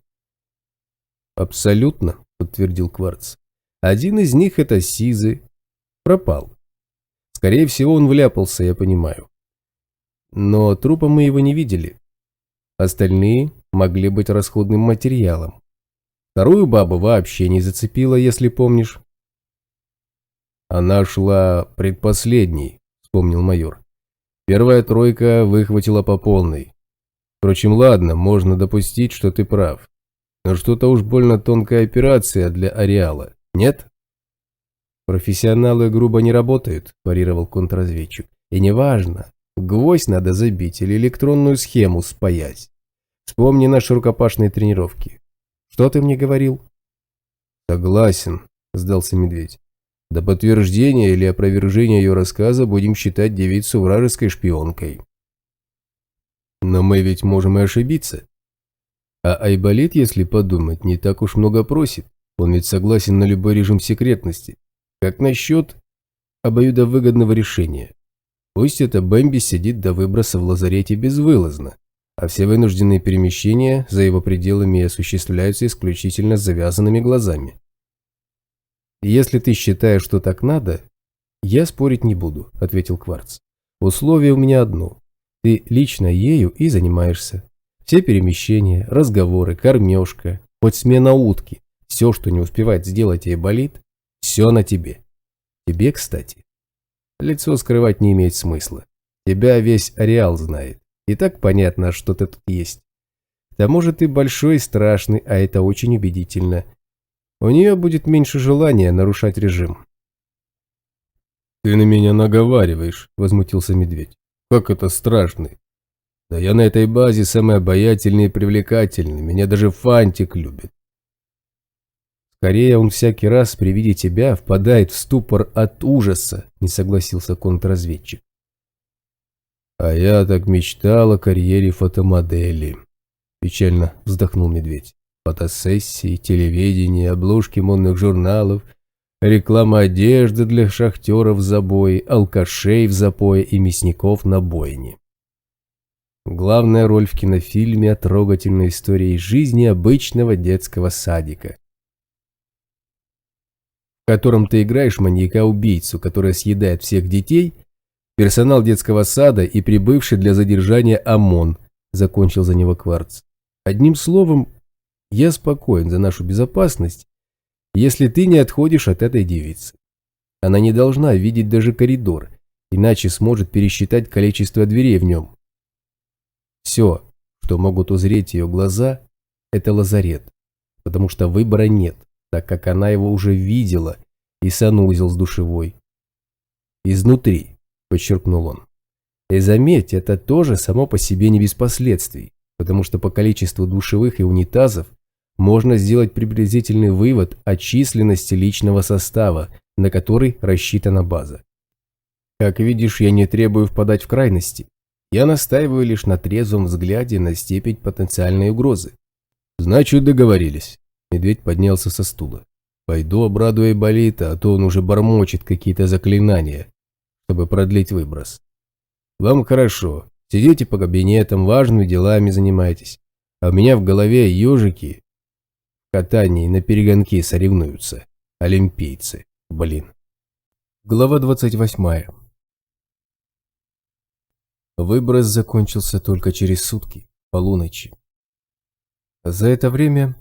«Абсолютно», – подтвердил Кварц. «Один из них, это Сизы, пропал. Скорее всего, он вляпался, я понимаю. Но трупа мы его не видели. Остальные могли быть расходным материалом. Вторую бабу вообще не зацепила, если помнишь». «Она шла предпоследней», – вспомнил майор. «Первая тройка выхватила по полной. Впрочем, ладно, можно допустить, что ты прав. Но что-то уж больно тонкая операция для ареала, нет?» «Профессионалы грубо не работают», – парировал контрразведчик. «И неважно, гвоздь надо забить или электронную схему спаять. Вспомни наши рукопашные тренировки. Что ты мне говорил?» «Согласен», – сдался медведь. «До подтверждения или опровержения ее рассказа будем считать девицу вражеской шпионкой». «Но мы ведь можем и ошибиться. А Айболит, если подумать, не так уж много просит. Он ведь согласен на любой режим секретности. Как насчет обоюдовыгодного решения? Пусть эта Бэмби сидит до выброса в лазарете безвылазно, а все вынужденные перемещения за его пределами осуществляются исключительно с завязанными глазами. «Если ты считаешь, что так надо, я спорить не буду», – ответил Кварц. «Условие у меня одно. Ты лично ею и занимаешься. Все перемещения, разговоры, кормежка, хоть смена утки, все, что не успевает сделать Айболит, все на тебе. Тебе, кстати. Лицо скрывать не имеет смысла. Тебя весь ареал знает. И так понятно, что ты тут есть. К тому же ты большой и страшный, а это очень убедительно. У нее будет меньше желания нарушать режим. «Ты на меня наговариваешь», — возмутился медведь. «Как это страшный? Да я на этой базе самый обаятельный и привлекательный, меня даже Фантик любит». «Скорее он всякий раз при виде тебя впадает в ступор от ужаса», — не согласился контрразведчик. «А я так мечтал о карьере фотомодели», — печально вздохнул медведь. «Фотосессии, телевидение, обложки модных журналов, реклама одежды для шахтеров в забое, алкашей в запое и мясников на бойне. Главная роль в кинофильме о трогательной истории жизни обычного детского садика, в котором ты играешь маньяка-убийцу, который съедает всех детей, персонал детского сада и прибывший для задержания ОМОН», — закончил за него Кварц. «Одним словом, я спокоен за нашу безопасность, если ты не отходишь от этой девицы. Она не должна видеть даже коридор, иначе сможет пересчитать количество дверей в нем. Все, что могут узреть ее глаза, это лазарет, потому что выбора нет, так как она его уже видела и санузел с душевой. Изнутри», — подчеркнул он. «И заметь, это тоже само по себе не без последствий, потому что по количеству душевых и унитазов можно сделать приблизительный вывод о численности личного состава, на который рассчитана база. Как видишь, я не требую впадать в крайности. Я настаиваю лишь на трезвом взгляде на степень потенциальной угрозы». «Значит, договорились». Медведь поднялся со стула. «Пойду обрадую Айболита, а то он уже бормочет какие-то заклинания, чтобы продлить выброс. Вам хорошо, сидите по кабинетам, важными делами занимаетесь, а у меня в голове ежики в катании на перегонки соревнуются. Олимпийцы, блин». Глава 28. Выброс закончился только через сутки, полуночи. За это время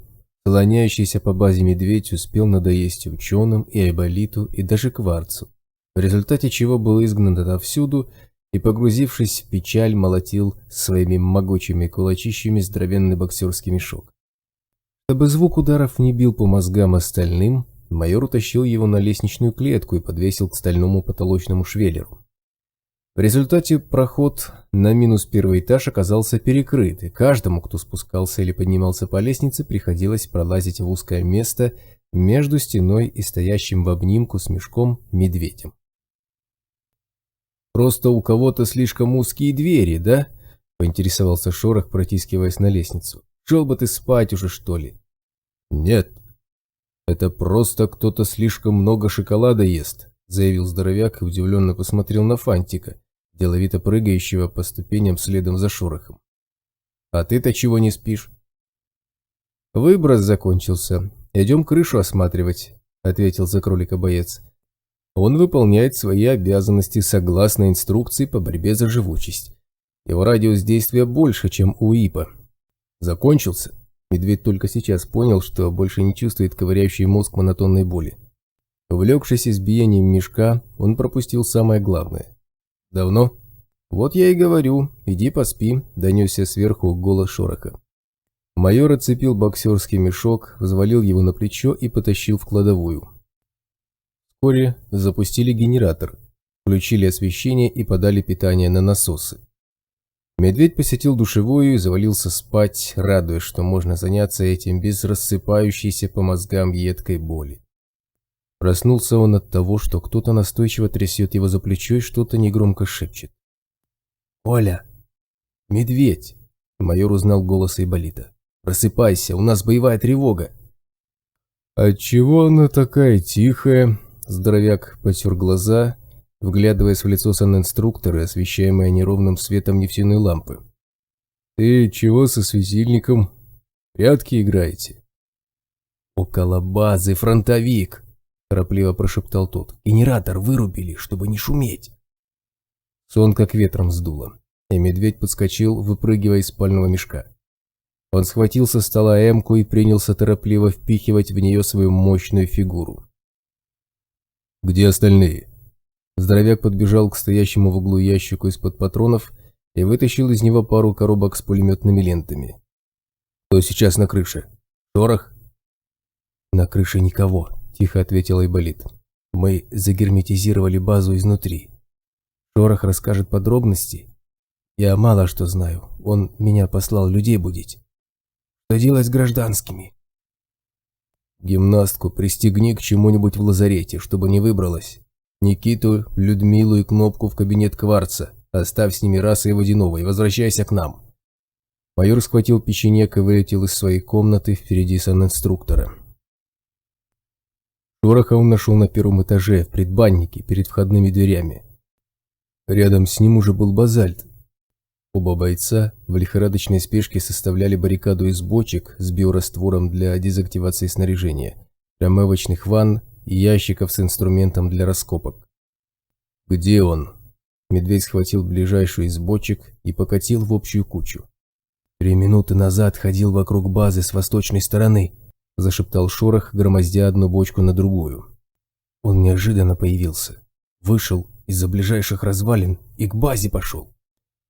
слоняющийся по базе медведь успел надоесть ученым и Айболиту, и даже Кварцу, в результате чего был изгнан отовсюду и, погрузившись в печаль, молотил своими могучими кулачищами здоровенный боксерский мешок. Чтобы звук ударов не бил по мозгам остальным, майор утащил его на лестничную клетку и подвесил к стальному потолочному швеллеру. В результате проход на минус первый этаж оказался перекрыт, и каждому, кто спускался или поднимался по лестнице, приходилось пролазить в узкое место между стеной и стоящим в обнимку с мешком медведем. «Просто у кого-то слишком узкие двери, да?» – поинтересовался Шорох, протискиваясь на лестницу. «Шел бы ты спать уже, что ли?» «Нет, это просто кто-то слишком много шоколада ест», – заявил здоровяк и удивленно посмотрел на Фантика, деловито прыгающего по ступеням следом за Шорохом. «А ты-то чего не спишь?» «Выброс закончился. Идем крышу осматривать», – ответил за кролика боец. «Он выполняет свои обязанности согласно инструкции по борьбе за живучесть. Его радиус действия больше, чем у ИПа». «Закончился?» Медведь только сейчас понял, что больше не чувствует ковыряющий мозг монотонной боли. Увлекшись избиением мешка, он пропустил самое главное. «Давно?» «Вот я и говорю, иди поспи», – донесся сверху голос Шороха. Майор отцепил боксерский мешок, взвалил его на плечо и потащил в кладовую. Вскоре запустили генератор, включили освещение и подали питание на насосы. Медведь посетил душевую и завалился спать, радуясь, что можно заняться этим без рассыпающейся по мозгам едкой боли. Проснулся он от того, что кто-то настойчиво трясет его за плечо и что-то негромко шепчет. «Оля! Медведь!» Майор узнал голос Айболита. «Просыпайся, у нас боевая тревога!» «Отчего она такая тихая?» Здоровяк потер глаза, вглядываясь в лицо санинструктора, освещаемое неровным светом нефтяной лампы. «Ты чего со светильником? Прятки играете?» «Около базы фронтовик!» – торопливо прошептал тот. «Генератор вырубили, чтобы не шуметь». Сон как ветром сдуло, и медведь подскочил, выпрыгивая из спального мешка. Он схватил со стола эмку и принялся торопливо впихивать в нее свою мощную фигуру. «Где остальные?» Здоровяк подбежал к стоящему в углу ящику из-под патронов и вытащил из него пару коробок с пулеметными лентами. Кто сейчас на крыше? Шорох?» «На крыше никого», – тихо ответил Айболит. «Мы загерметизировали базу изнутри. Шорох расскажет подробности. Я мало что знаю. Он меня послал людей будить. Что делать с гражданскими?» «Гимнастку пристегни к чему-нибудь в лазарете, чтобы не выбралась. Никиту, Людмилу и Кнопку в кабинет Кварца. Оставь с ними Раса и Водянова и возвращайся к нам». Майор схватил печенек и вылетел из своей комнаты впереди санинструктора. Шороха он нашел на первом этаже, в предбаннике, перед входными дверями. Рядом с ним уже был Базальт. Оба бойца в лихорадочной спешке составляли баррикаду из бочек с биораствором для дезактивации снаряжения, промывочных ванн и ящиков с инструментом для раскопок. «Где он?» Медведь схватил ближайшую из бочек и покатил в общую кучу. 3 минуты назад ходил вокруг базы с восточной стороны», – зашептал Шорох, громоздя одну бочку на другую. «Он неожиданно появился. Вышел из-за ближайших развалин и к базе пошел.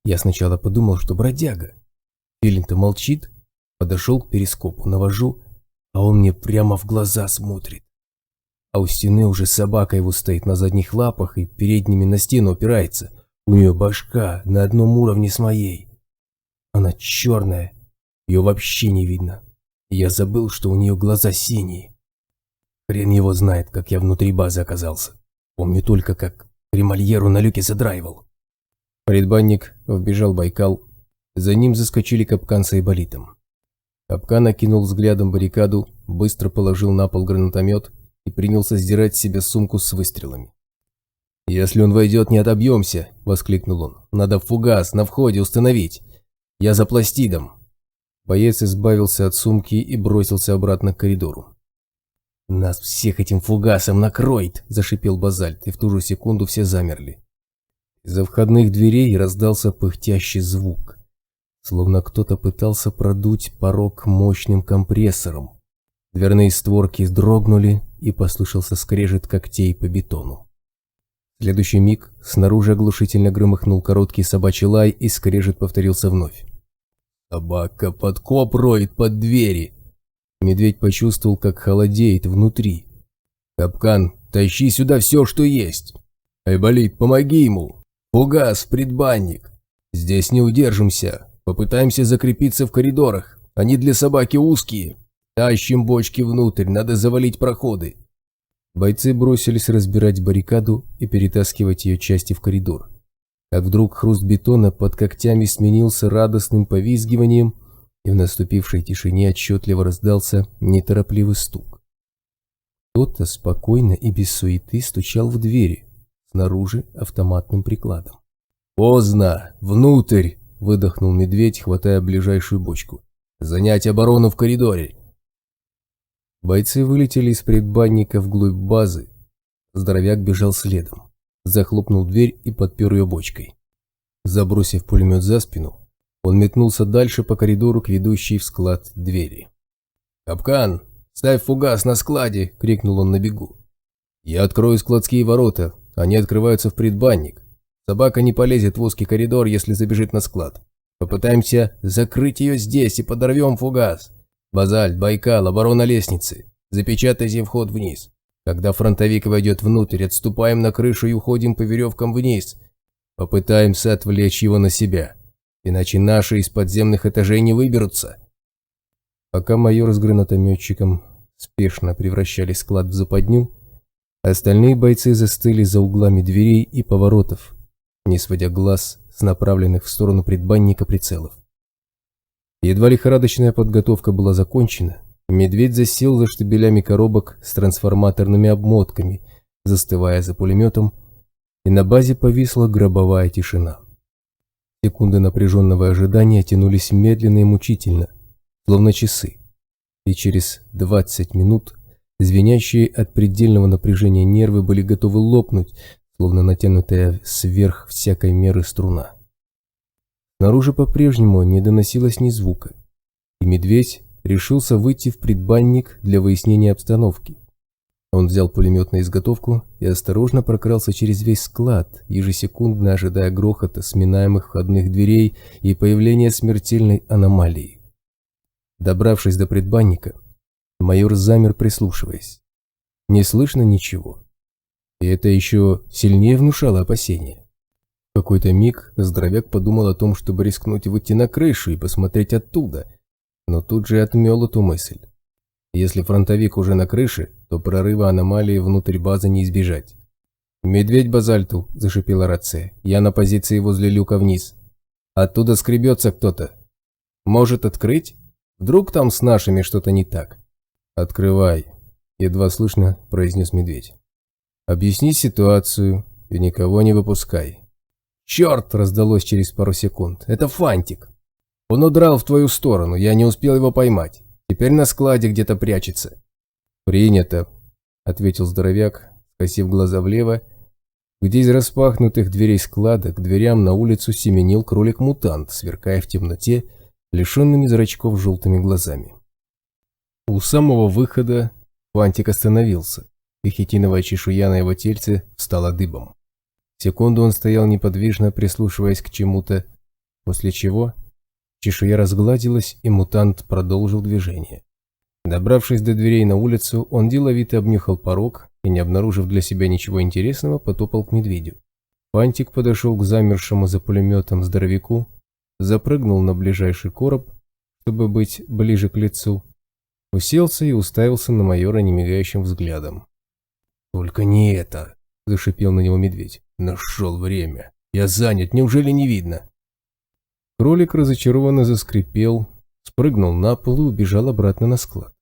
Я сначала подумал, что бродяга. Филин-то молчит. Подошел к перископу, навожу, а он мне прямо в глаза смотрит. А у стены уже собака его стоит на задних лапах и передними на стену опирается. У нее башка на одном уровне с моей. Она черная, ее вообще не видно. Я забыл, что у нее глаза синие. Хрен его знает, как я внутри базы оказался. Помню только, как кремольеру на люке задраивал». В предбанник вбежал Байкал. За ним заскочили Капкан с Айболитом. Капкан окинул взглядом баррикаду, быстро положил на пол гранатомет и принялся сдирать с себя сумку с выстрелами. «Если он войдет, не отобьемся!» – воскликнул он. «Надо фугас на входе установить! Я за пластидом!» Боец избавился от сумки и бросился обратно к коридору. «Нас всех этим фугасом накроет!» – зашипел Базальт, и в ту же секунду все замерли. Из-за входных дверей раздался пыхтящий звук, словно кто-то пытался продуть порог мощным компрессором. Дверные створки дрогнули, и послышался скрежет когтей по бетону. В следующий миг снаружи оглушительно громыхнул короткий собачий лай, и скрежет повторился вновь. «Собака подкоп роет под двери!» Медведь почувствовал, как холодеет внутри. «Капкан, тащи сюда все, что есть! Айболит, помоги ему! Фугас в предбанник! Здесь не удержимся! Попытаемся закрепиться в коридорах! Они для собаки узкие! Тащим бочки внутрь, надо завалить проходы!» Бойцы бросились разбирать баррикаду и перетаскивать ее части в коридор. Как вдруг хруст бетона под когтями сменился радостным повизгиванием, и в наступившей тишине отчетливо раздался неторопливый стук. Кто-то спокойно и без суеты стучал в двери, снаружи автоматным прикладом. «Поздно! Внутрь!» – выдохнул Медведь, хватая ближайшую бочку. «Занять оборону в коридоре!» Бойцы вылетели из предбанника вглубь базы. Здоровяк бежал следом, захлопнул дверь и подпер ее бочкой. Забросив пулемет за спину, он метнулся дальше по коридору к ведущей в склад двери. «Капкан, ставь фугас на складе!» – крикнул он на бегу. «Я открою складские ворота, они открываются в предбанник. Собака не полезет в узкий коридор, если забежит на склад. Попытаемся закрыть ее здесь и подорвем фугас. Базальт, Байкал, оборона лестницы. Запечатайте вход вниз. Когда фронтовик войдет внутрь, отступаем на крышу и уходим по веревкам вниз. Попытаемся отвлечь его на себя, иначе наши из подземных этажей не выберутся». Пока майор с гранатометчиком спешно превращали склад в западню, остальные бойцы застыли за углами дверей и поворотов, не сводя глаз с направленных в сторону предбанника прицелов. Едва лихорадочная подготовка была закончена, Медведь засел за штабелями коробок с трансформаторными обмотками, застывая за пулеметом, и на базе повисла гробовая тишина. Секунды напряженного ожидания тянулись медленно и мучительно, словно часы, и через 20 минут звенящие от предельного напряжения нервы были готовы лопнуть, словно натянутая сверх всякой меры струна. Снаружи по-прежнему не доносилось ни звука, и Медведь решился выйти в предбанник для выяснения обстановки. Он взял пулемет на изготовку и осторожно прокрался через весь склад, ежесекундно ожидая грохота сминаемых входных дверей и появления смертельной аномалии. Добравшись до предбанника, майор замер, прислушиваясь. Не слышно ничего. И это еще сильнее внушало опасения. В какой-то миг здоровяк подумал о том, чтобы рискнуть выйти на крышу и посмотреть оттуда, но тут же отмел эту мысль. Если фронтовик уже на крыше, то прорыва аномалии внутрь базы не избежать. «Медведь базальту», – зашипела рация. «Я на позиции возле люка вниз. Оттуда скребется кто-то. Может открыть? Вдруг там с нашими что-то не так?» «Открывай», – едва слышно произнес медведь. «Объясни ситуацию и никого не выпускай». «Черт!» – раздалось через пару секунд. «Это Фантик. Он удрал в твою сторону, я не успел его поймать. Теперь на складе где-то прячется». «Принято», – ответил здоровяк, скосив глаза влево, где из распахнутых дверей склада к дверям на улицу семенил кролик-мутант, сверкая в темноте лишенными зрачков желтыми глазами. У самого выхода Фантик остановился, и хитиновая чешуя на его тельце встала дыбом. Секунду он стоял неподвижно, прислушиваясь к чему-то, после чего чешуя разгладилась, и мутант продолжил движение. Добравшись до дверей на улицу, он деловито обнюхал порог и, не обнаружив для себя ничего интересного, потопал к медведю. Фантик подошел к замершему за пулеметом здоровяку, запрыгнул на ближайший короб, чтобы быть ближе к лицу, уселся и уставился на майора немигающим взглядом. «Только не это!» – зашипел на него медведь. «Нашел время! Я занят, неужели не видно?» Кролик разочарованно заскрипел, спрыгнул на пол и убежал обратно на склад.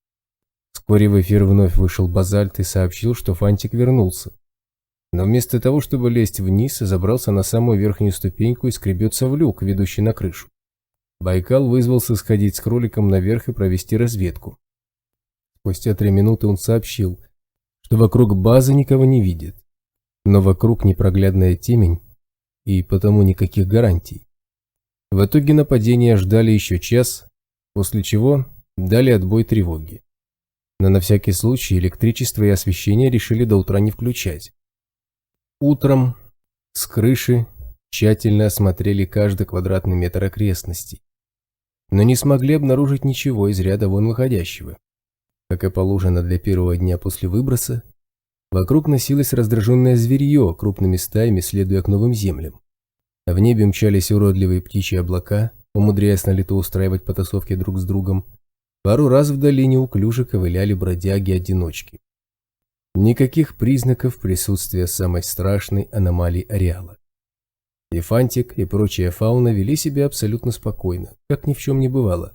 Вскоре в эфир вновь вышел Базальт и сообщил, что Фантик вернулся. Но вместо того, чтобы лезть вниз, забрался на самую верхнюю ступеньку и скребется в люк, ведущий на крышу. Байкал вызвался сходить с кроликом наверх и провести разведку. Спустя 3 минуты он сообщил, что вокруг базы никого не видит, но вокруг непроглядная темень и потому никаких гарантий. В итоге нападения ждали еще час, после чего дали отбой тревоги. Но на всякий случай электричество и освещение решили до утра не включать. Утром с крыши тщательно осмотрели каждый квадратный метр окрестностей, но не смогли обнаружить ничего из ряда вон выходящего. Как и положено для первого дня после выброса, вокруг носилось раздраженное зверье, крупными стаями следуя к новым землям. В небе мчались уродливые птичьи облака, умудряясь на лету устраивать потасовки друг с другом. Пару раз вдали неуклюже ковыляли бродяги-одиночки. Никаких признаков присутствия самой страшной аномалии ареала. И Фантик, и прочая фауна вели себя абсолютно спокойно, как ни в чем не бывало.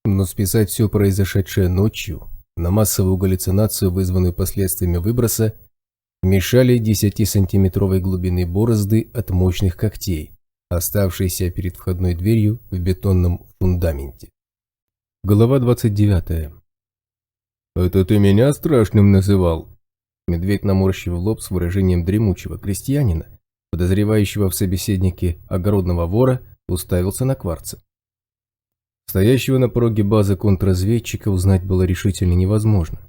Но списать все произошедшее ночью на массовую галлюцинацию, вызванную последствиями выброса, мешали 10-сантиметровой глубины борозды от мощных когтей, оставшиеся перед входной дверью в бетонном фундаменте. Глава 29. «Это ты меня страшным называл?» Медведь, наморщив лоб с выражением дремучего крестьянина, подозревающего в собеседнике огородного вора, уставился на Кварца. Стоящего на пороге базы контрразведчика узнать было решительно невозможно.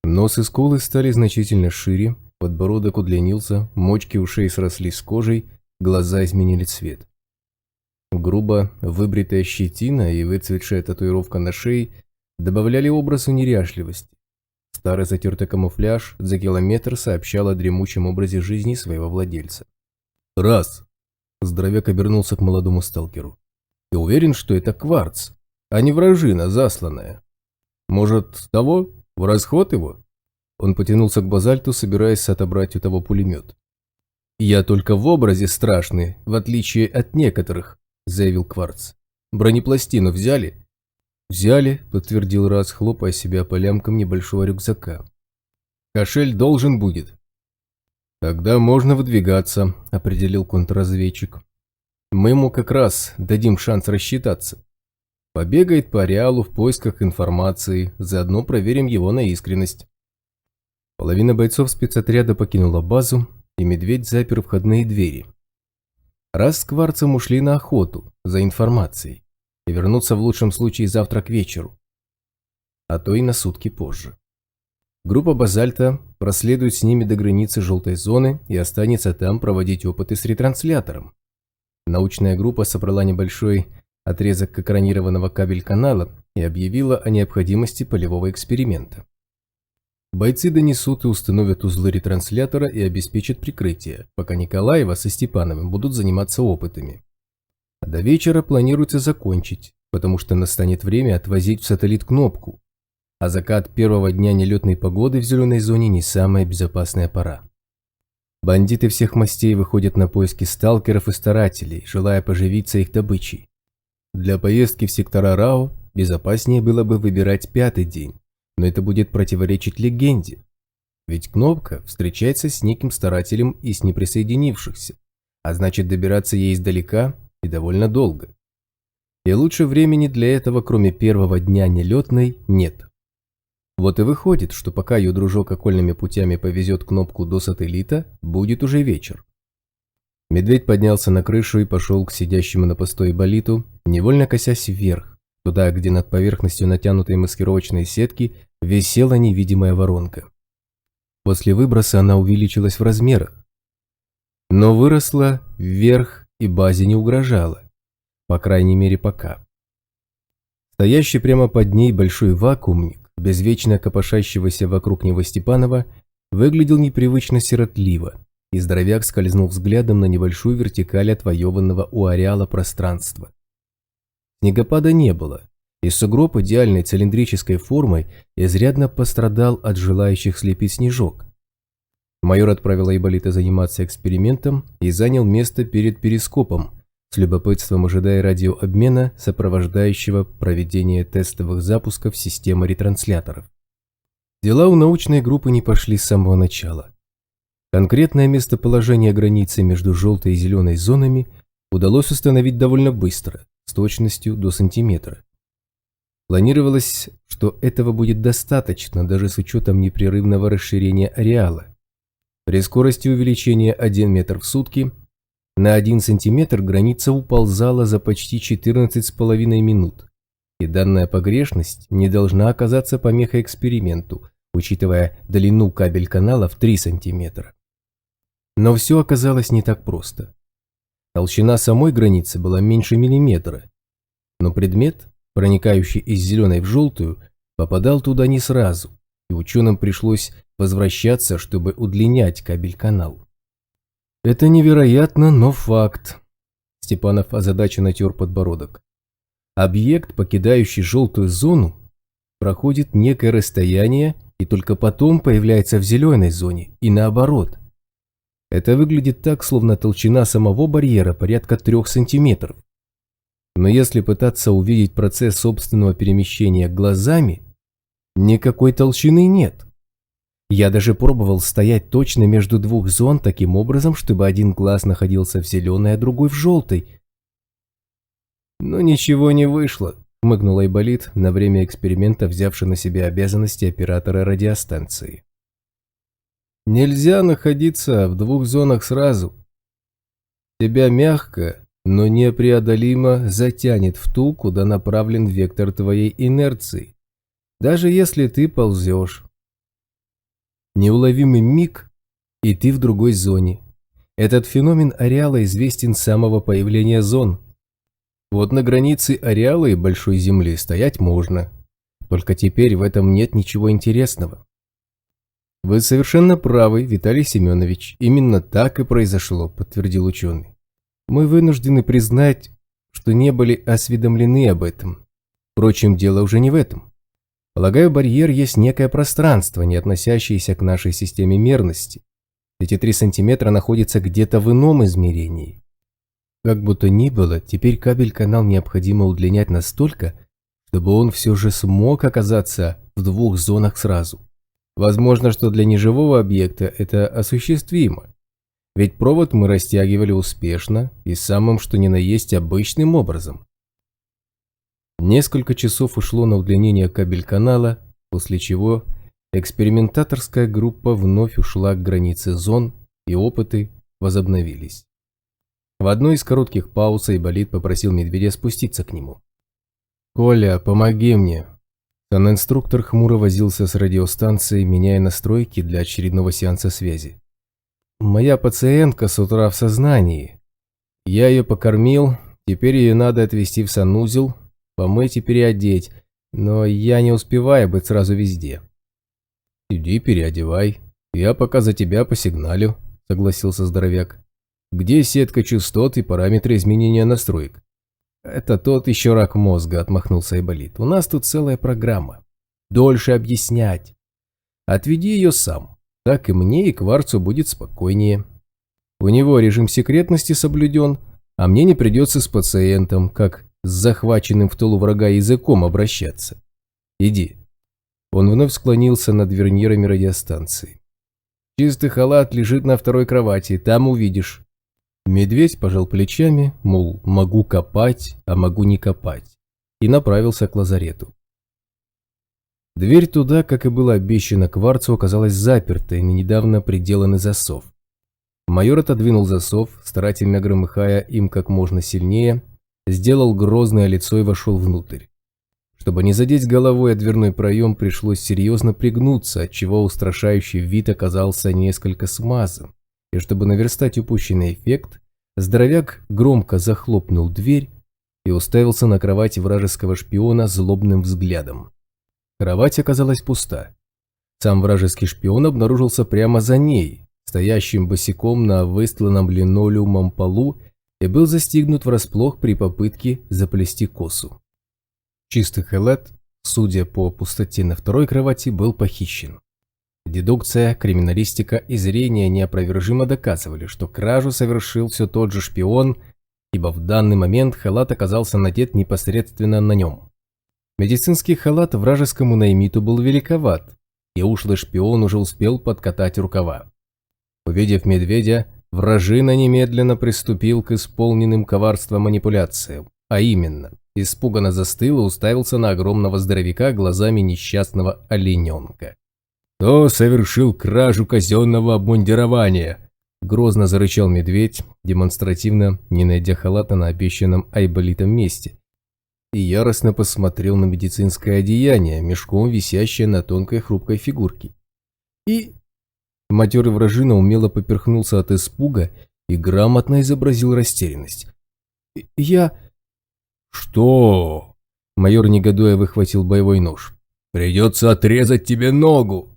Нос и скулы стали значительно шире, подбородок удлинился, мочки ушей срослись с кожей, глаза изменили цвет. Грубо выбритая щетина и выцветшая татуировка на шее добавляли образу неряшливости. Старый затертый камуфляж за километр сообщал о дремучем образе жизни своего владельца. «Раз!» – здоровяк обернулся к молодому сталкеру. «Ты уверен, что это Кварц, а не вражина засланная? Может, того? В расход его?» Он потянулся к Базальту, собираясь отобрать у того пулемет. «Я только в образе страшный, в отличие от некоторых», – заявил Кварц. «Бронепластину взяли?» «Взяли», – подтвердил Раз, хлопая себя по лямкам небольшого рюкзака. «Кошель должен будет». «Тогда можно выдвигаться», – определил контрразведчик. «Мы ему как раз дадим шанс рассчитаться. Побегает по ареалу в поисках информации, заодно проверим его на искренность». Половина бойцов спецотряда покинула базу, и Медведь запер входные двери. Раз с Кварцем ушли на охоту за информацией и вернутся в лучшем случае завтра к вечеру, а то и на сутки позже. Группа Базальта проследует с ними до границы желтой зоны и останется там проводить опыты с ретранслятором. Научная группа собрала небольшой отрезок экранированного кабель-канала и объявила о необходимости полевого эксперимента. Бойцы донесут и установят узлы ретранслятора и обеспечат прикрытие, пока Николаева со Степановым будут заниматься опытами. А до вечера планируется закончить, потому что настанет время отвозить в сателлит кнопку, а закат первого дня нелетной погоды в зеленой зоне не самая безопасная пора. Бандиты всех мастей выходят на поиски сталкеров и старателей, желая поживиться их добычей. Для поездки в сектора РАО безопаснее было бы выбирать 5-й день, но это будет противоречить легенде. Ведь кнопка встречается с неким старателем из неприсоединившихся, а значит добираться ей издалека и довольно долго. И лучше времени для этого, кроме первого дня нелетной, нет. Вот и выходит, что пока ее дружок окольными путями повезет кнопку до сателлита, будет уже вечер. Медведь поднялся на крышу и пошел к сидящему на посту Айболиту, невольно косясь вверх, туда, где над поверхностью натянутой маскировочной сетки висела невидимая воронка. После выброса она увеличилась в размерах, но выросла вверх и базе не угрожала, по крайней мере пока. Стоящий прямо под ней большой вакуумник, без вечно копошащегося вокруг него Степанова, выглядел непривычно сиротливо, и здоровяк скользнул взглядом на небольшую вертикаль отвоеванного у ареала пространства. Снегопада не было, и сугроб идеальной цилиндрической формой изрядно пострадал от желающих слепить снежок. Майор отправил Айболита заниматься экспериментом и занял место перед перископом, с любопытством ожидая радиообмена, сопровождающего проведение тестовых запусков системы ретрансляторов. Дела у научной группы не пошли с самого начала. Конкретное местоположение границы между желтой и зеленой зонами удалось установить довольно быстро, с точностью до сантиметра. Планировалось, что этого будет достаточно даже с учетом непрерывного расширения ареала. При скорости увеличения 1 метр в сутки на 1 сантиметр граница уползала за почти 14,5 минут, и данная погрешность не должна оказаться помехой эксперименту, учитывая длину кабель-канала в 3 сантиметра. Но все оказалось не так просто. Толщина самой границы была меньше миллиметра, но предмет, проникающий из зеленой в желтую, попадал туда не сразу, и ученым пришлось возвращаться, чтобы удлинять кабель-канал. Это невероятно, но факт. Степанов озадаченно тер подбородок. Объект, покидающий желтую зону, проходит некое расстояние и только потом появляется в зеленой зоне, и наоборот. Это выглядит так, словно толщина самого барьера порядка 3 сантиметров. Но если пытаться увидеть процесс собственного перемещения глазами, никакой толщины нет. Я даже пробовал стоять точно между двух зон таким образом, чтобы один глаз находился в зеленой, а другой в желтой. Но ничего не вышло, хмыкнул Айболит, на время эксперимента взявший на себя обязанности оператора радиостанции. Нельзя находиться в 2 зонах сразу. Тебя мягко, но непреодолимо затянет в ту, куда направлен вектор твоей инерции, даже если ты ползешь. Неуловимый миг, и ты в другой зоне. Этот феномен ареала известен с самого появления зон. Вот на границе ареала и большой Земли стоять можно. Только теперь в этом нет ничего интересного. Вы совершенно правы, Виталий Семенович. Именно так и произошло, подтвердил ученый. Мы вынуждены признать, что не были осведомлены об этом. Впрочем, дело уже не в этом. Полагаю, барьер есть некое пространство, не относящееся к нашей системе мерности. Эти 3 сантиметра находятся где-то в ином измерении. Как бы то ни было, теперь кабель-канал необходимо удлинять настолько, чтобы он все же смог оказаться в 2 зонах сразу. Возможно, что для неживого объекта это осуществимо. Ведь провод мы растягивали успешно и самым что ни на есть обычным образом. Несколько часов ушло на удлинение кабель-канала, после чего экспериментаторская группа вновь ушла к границе зон, и опыты возобновились. В одной из коротких пауз Айболит попросил Медведя спуститься к нему. «Коля, помоги мне». Санинструктор хмуро возился с радиостанцией, меняя настройки для очередного сеанса связи. «Моя пациентка с утра в сознании. Я ее покормил, Теперь ее надо отвезти в санузел, помыть и переодеть, но я не успеваю быть сразу везде». «Иди переодевай, я пока за тебя посигналю», — согласился здоровяк. «Где сетка частот и параметры изменения настроек?» «Это тот еще рак мозга», — отмахнулся Айболит. «У нас тут целая программа. Дольше объяснять. Отведи ее сам. Так и мне, и Кварцу будет спокойнее. У него режим секретности соблюден, а мне не придется с пациентом, как с захваченным в тылу врага языком обращаться. Иди». Он вновь склонился над верньерами радиостанции. «Чистый халат лежит на второй кровати, там увидишь». Медведь пожал плечами, мол, могу копать, а могу не копать, и направился к лазарету. Дверь туда, как и было обещано Кварцу, оказалась запертой на недавно приделанный засов. Майор отодвинул засов, старательно громыхая им как можно сильнее, сделал грозное лицо и вошел внутрь. Чтобы не задеть головой о дверной проем, пришлось серьезно пригнуться, отчего устрашающий вид оказался несколько смазан. И чтобы наверстать упущенный эффект, здоровяк громко захлопнул дверь и уставился на кровать вражеского шпиона злобным взглядом. Кровать оказалась пуста. Сам вражеский шпион обнаружился прямо за ней, стоящим босиком на выстланном линолеумом полу, и был застигнут врасплох при попытке заплести косу. Чистый халат, судя по пустоте на второй кровати, был похищен. Дедукция, криминалистика и зрение неопровержимо доказывали, что кражу совершил все тот же шпион, ибо в данный момент халат оказался надет непосредственно на нем. Медицинский халат вражескому наймиту был великоват, и ушлый шпион уже успел подкатать рукава. Увидев медведя, вражина немедленно приступил к исполненным коварства манипуляциям, а именно, испуганно застыл и уставился на огромного здоровяка глазами несчастного олененка. «Кто совершил кражу казенного обмундирования?» – грозно зарычал медведь, демонстративно не найдя халата на обещанном Айболитом месте, и яростно посмотрел на медицинское одеяние, мешком висящее на тонкой хрупкой фигурке. И матерый вражина умело поперхнулся от испуга и грамотно изобразил растерянность. «Я...» «Что?» – майор негодуя выхватил боевой нож. «Придется отрезать тебе ногу!»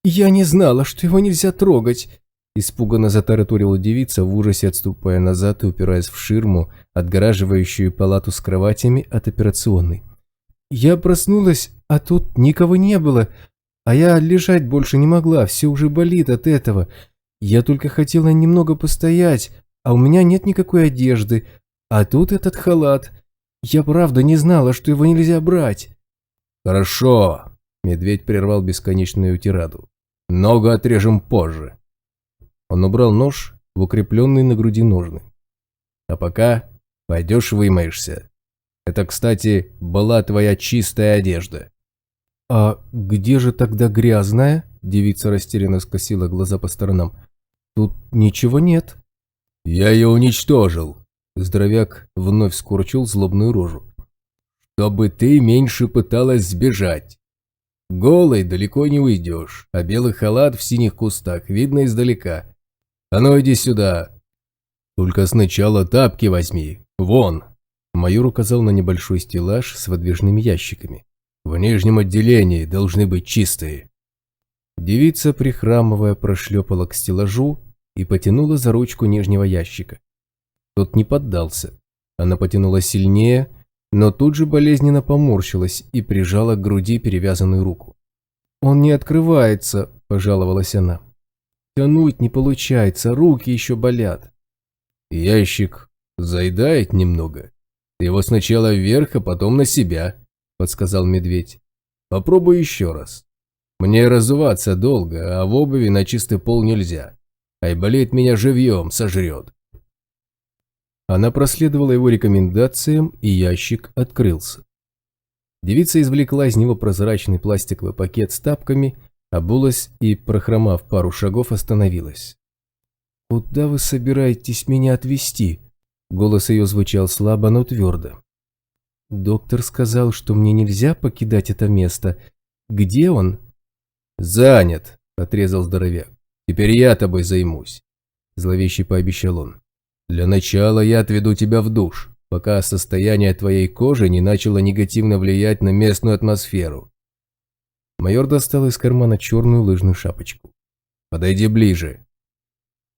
«Я не знала, что его нельзя трогать!» – испуганно затараторила девица, в ужасе отступая назад и упираясь в ширму, отгораживающую палату с кроватями от операционной. «Я проснулась, а тут никого не было, а я лежать больше не могла, все уже болит от этого. Я только хотела немного постоять, а у меня нет никакой одежды, а тут этот халат. Я правда не знала, что его нельзя брать». «Хорошо», – медведь прервал бесконечную тираду. «Ногу отрежем позже». Он убрал нож в укрепленный на груди ножны. «А пока пойдешь вымоешься. Это, кстати, была твоя чистая одежда». «А где же тогда грязная?» – девица растерянно скосила глаза по сторонам. «Тут ничего нет». «Я ее уничтожил», – здоровяк вновь скорчил злобную рожу. «Чтобы ты меньше пыталась сбежать. Голой далеко не уйдешь, а белый халат в синих кустах видно издалека. А ну иди сюда. Только сначала тапки возьми. Вон». Майор указал на небольшой стеллаж с выдвижными ящиками. «В нижнем отделении должны быть чистые». Девица, прихрамывая, прошлепала к стеллажу и потянула за ручку нижнего ящика. Тот не поддался. Она потянула сильнее, но тут же болезненно поморщилась и прижала к груди перевязанную руку. «Он не открывается», – пожаловалась она. «Тянуть не получается, руки еще болят». «Ящик заедает немного. Его сначала вверх, а потом на себя», – подсказал медведь. «Попробуй еще раз. Мне разуваться долго, а в обуви на чистый пол нельзя. Айболит меня живьем сожрет». Она проследовала его рекомендациям, и ящик открылся. Девица извлекла из него прозрачный пластиковый пакет с тапками, обулась и, прохромав пару шагов, остановилась. «Куда вы собираетесь меня отвезти?» Голос ее звучал слабо, но твердо. «Доктор сказал, что мне нельзя покидать это место. Где он?» «Занят», – отрезал здоровяк. «Теперь я тобой займусь», – зловеще пообещал он. Для начала я отведу тебя в душ, пока состояние твоей кожи не начало негативно влиять на местную атмосферу. Майор достал из кармана черную лыжную шапочку. Подойди ближе.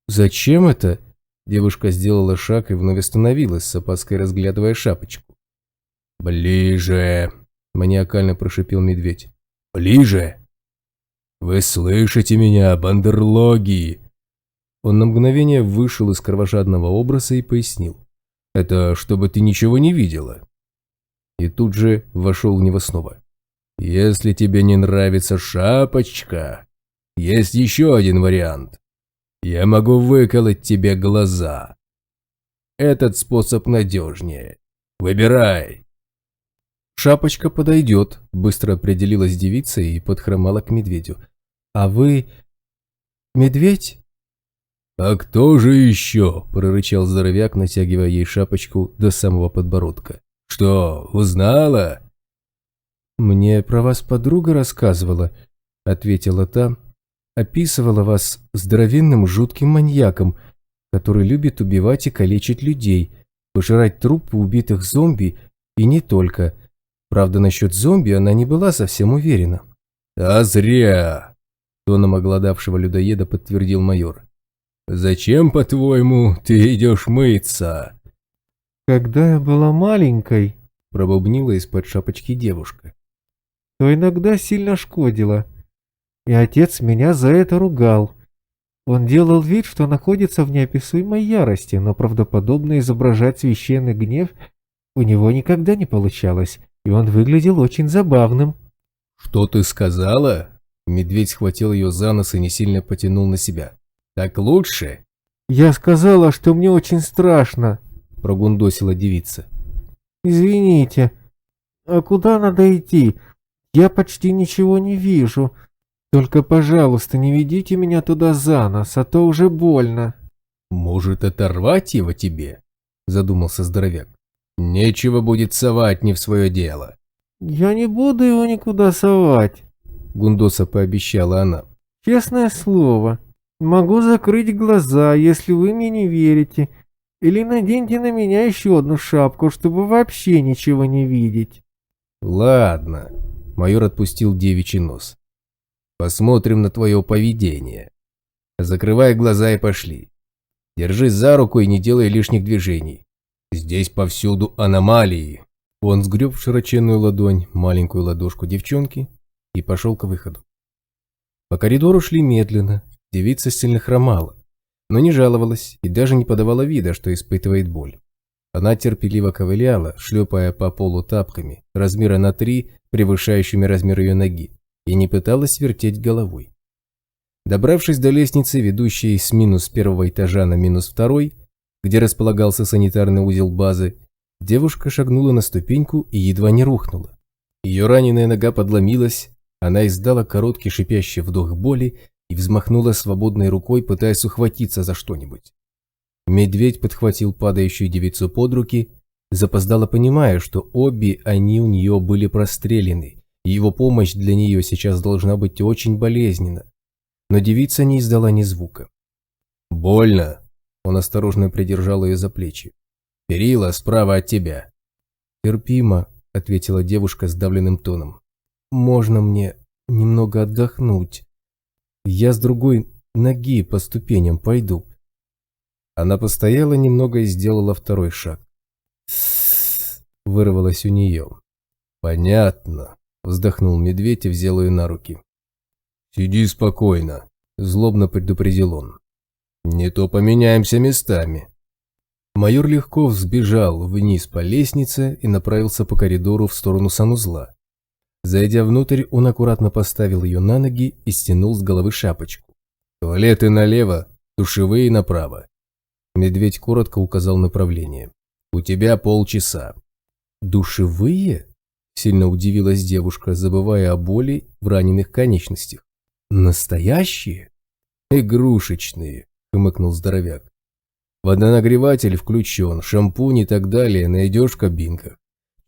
Зачем это? Девушка сделала шаг и вновь остановилась, с опаской разглядывая шапочку. «Ближе!» – маниакально прошипел медведь. «Ближе! Вы слышите меня, бандерлоги?» Он на мгновение вышел из кровожадного образа и пояснил. «Это чтобы ты ничего не видела». И тут же вошел в него снова. «Если тебе не нравится шапочка, есть еще один вариант. Я могу выколоть тебе глаза. Этот способ надежнее. Выбирай». «Шапочка подойдет», – быстро определилась девица и подхромала к медведю. «А вы... медведь?» «А кто же еще?» – прорычал здоровяк, натягивая ей шапочку до самого подбородка. «Что, узнала?» «Мне про вас подруга рассказывала», – ответила та. «Описывала вас здоровенным жутким маньяком, который любит убивать и калечить людей, пожирать трупы убитых зомби и не только. Правда, насчет зомби она не была совсем уверена». «А зря!» – тоном оголодавшего людоеда подтвердил майор. «Зачем, по-твоему, ты идешь мыться?» Когда я была маленькой, Пробубнила из-под шапочки девушка. то иногда сильно шкодила. И отец меня за это ругал. Он делал вид, что находится в неописуемой ярости, но правдоподобно изображать священный гнев у него никогда не получалось, и он выглядел очень забавным. «Что ты сказала?» Медведь схватил ее за нос и не сильно потянул на себя. «Так лучше?» «Я сказала, что мне очень страшно. Прогундосила девица. Извините. А куда надо идти? Я почти ничего не вижу. Только, пожалуйста, не ведите меня туда за нос, а то уже больно». «Может, оторвать его тебе?» Задумался здоровяк. «Нечего будет совать не в свое дело». «Я не буду его никуда совать. Гундоса пообещала она. Честное слово. Могу закрыть глаза, если вы мне не верите. Или наденьте на меня еще одну шапку, чтобы вообще ничего не видеть». «Ладно», — майор отпустил девичий нос. «Посмотрим на твое поведение. Закрывай глаза и пошли. Держись за руку и не делай лишних движений. Здесь повсюду аномалии». Он сгреб в широченную ладонь маленькую ладошку девчонки и пошел к выходу. По коридору шли медленно, девица сильно хромала, но не жаловалась и даже не подавала вида, что испытывает боль. Она терпеливо ковыляла, шлепая по полу тапками, размера на 3, превышающими размер ее ноги, и не пыталась вертеть головой. Добравшись до лестницы, ведущей с минус первого этажа на минус второй, где располагался санитарный узел базы, девушка шагнула на ступеньку и едва не рухнула. Ее раненая нога подломилась, она издала короткий шипящий вдох боли и взмахнула свободной рукой, пытаясь ухватиться за что-нибудь. Медведь подхватил падающую девицу под руки, запоздало понимая, что обе они у нее были прострелены, и его помощь для нее сейчас должна быть очень болезненна. Но девица не издала ни звука. «Больно!» – он осторожно придержал ее за плечи. «Перила справа от тебя». «Терпимо», – ответила девушка сдавленным тоном. «Можно мне немного отдохнуть? Я с другой ноги по ступеням пойду». Она постояла немного и сделала второй шаг. Вырвалось у нее. «Понятно», – вздохнул медведь и взял ее на руки. «Сиди спокойно», – злобно предупредил он. «Не то поменяемся местами». Майор легко взбежал вниз по лестнице и направился по коридору в сторону санузла. Зайдя внутрь, он аккуратно поставил ее на ноги и стянул с головы шапочку. «Туалеты налево, душевые направо». Медведь коротко указал направление. «У тебя полчаса». «Душевые?» – сильно удивилась девушка, забывая о боли в раненых конечностях. «Настоящие?» «Игрушечные», – хмыкнул здоровяк. «Водонагреватель включен, шампунь и так далее найдешь в кабинках.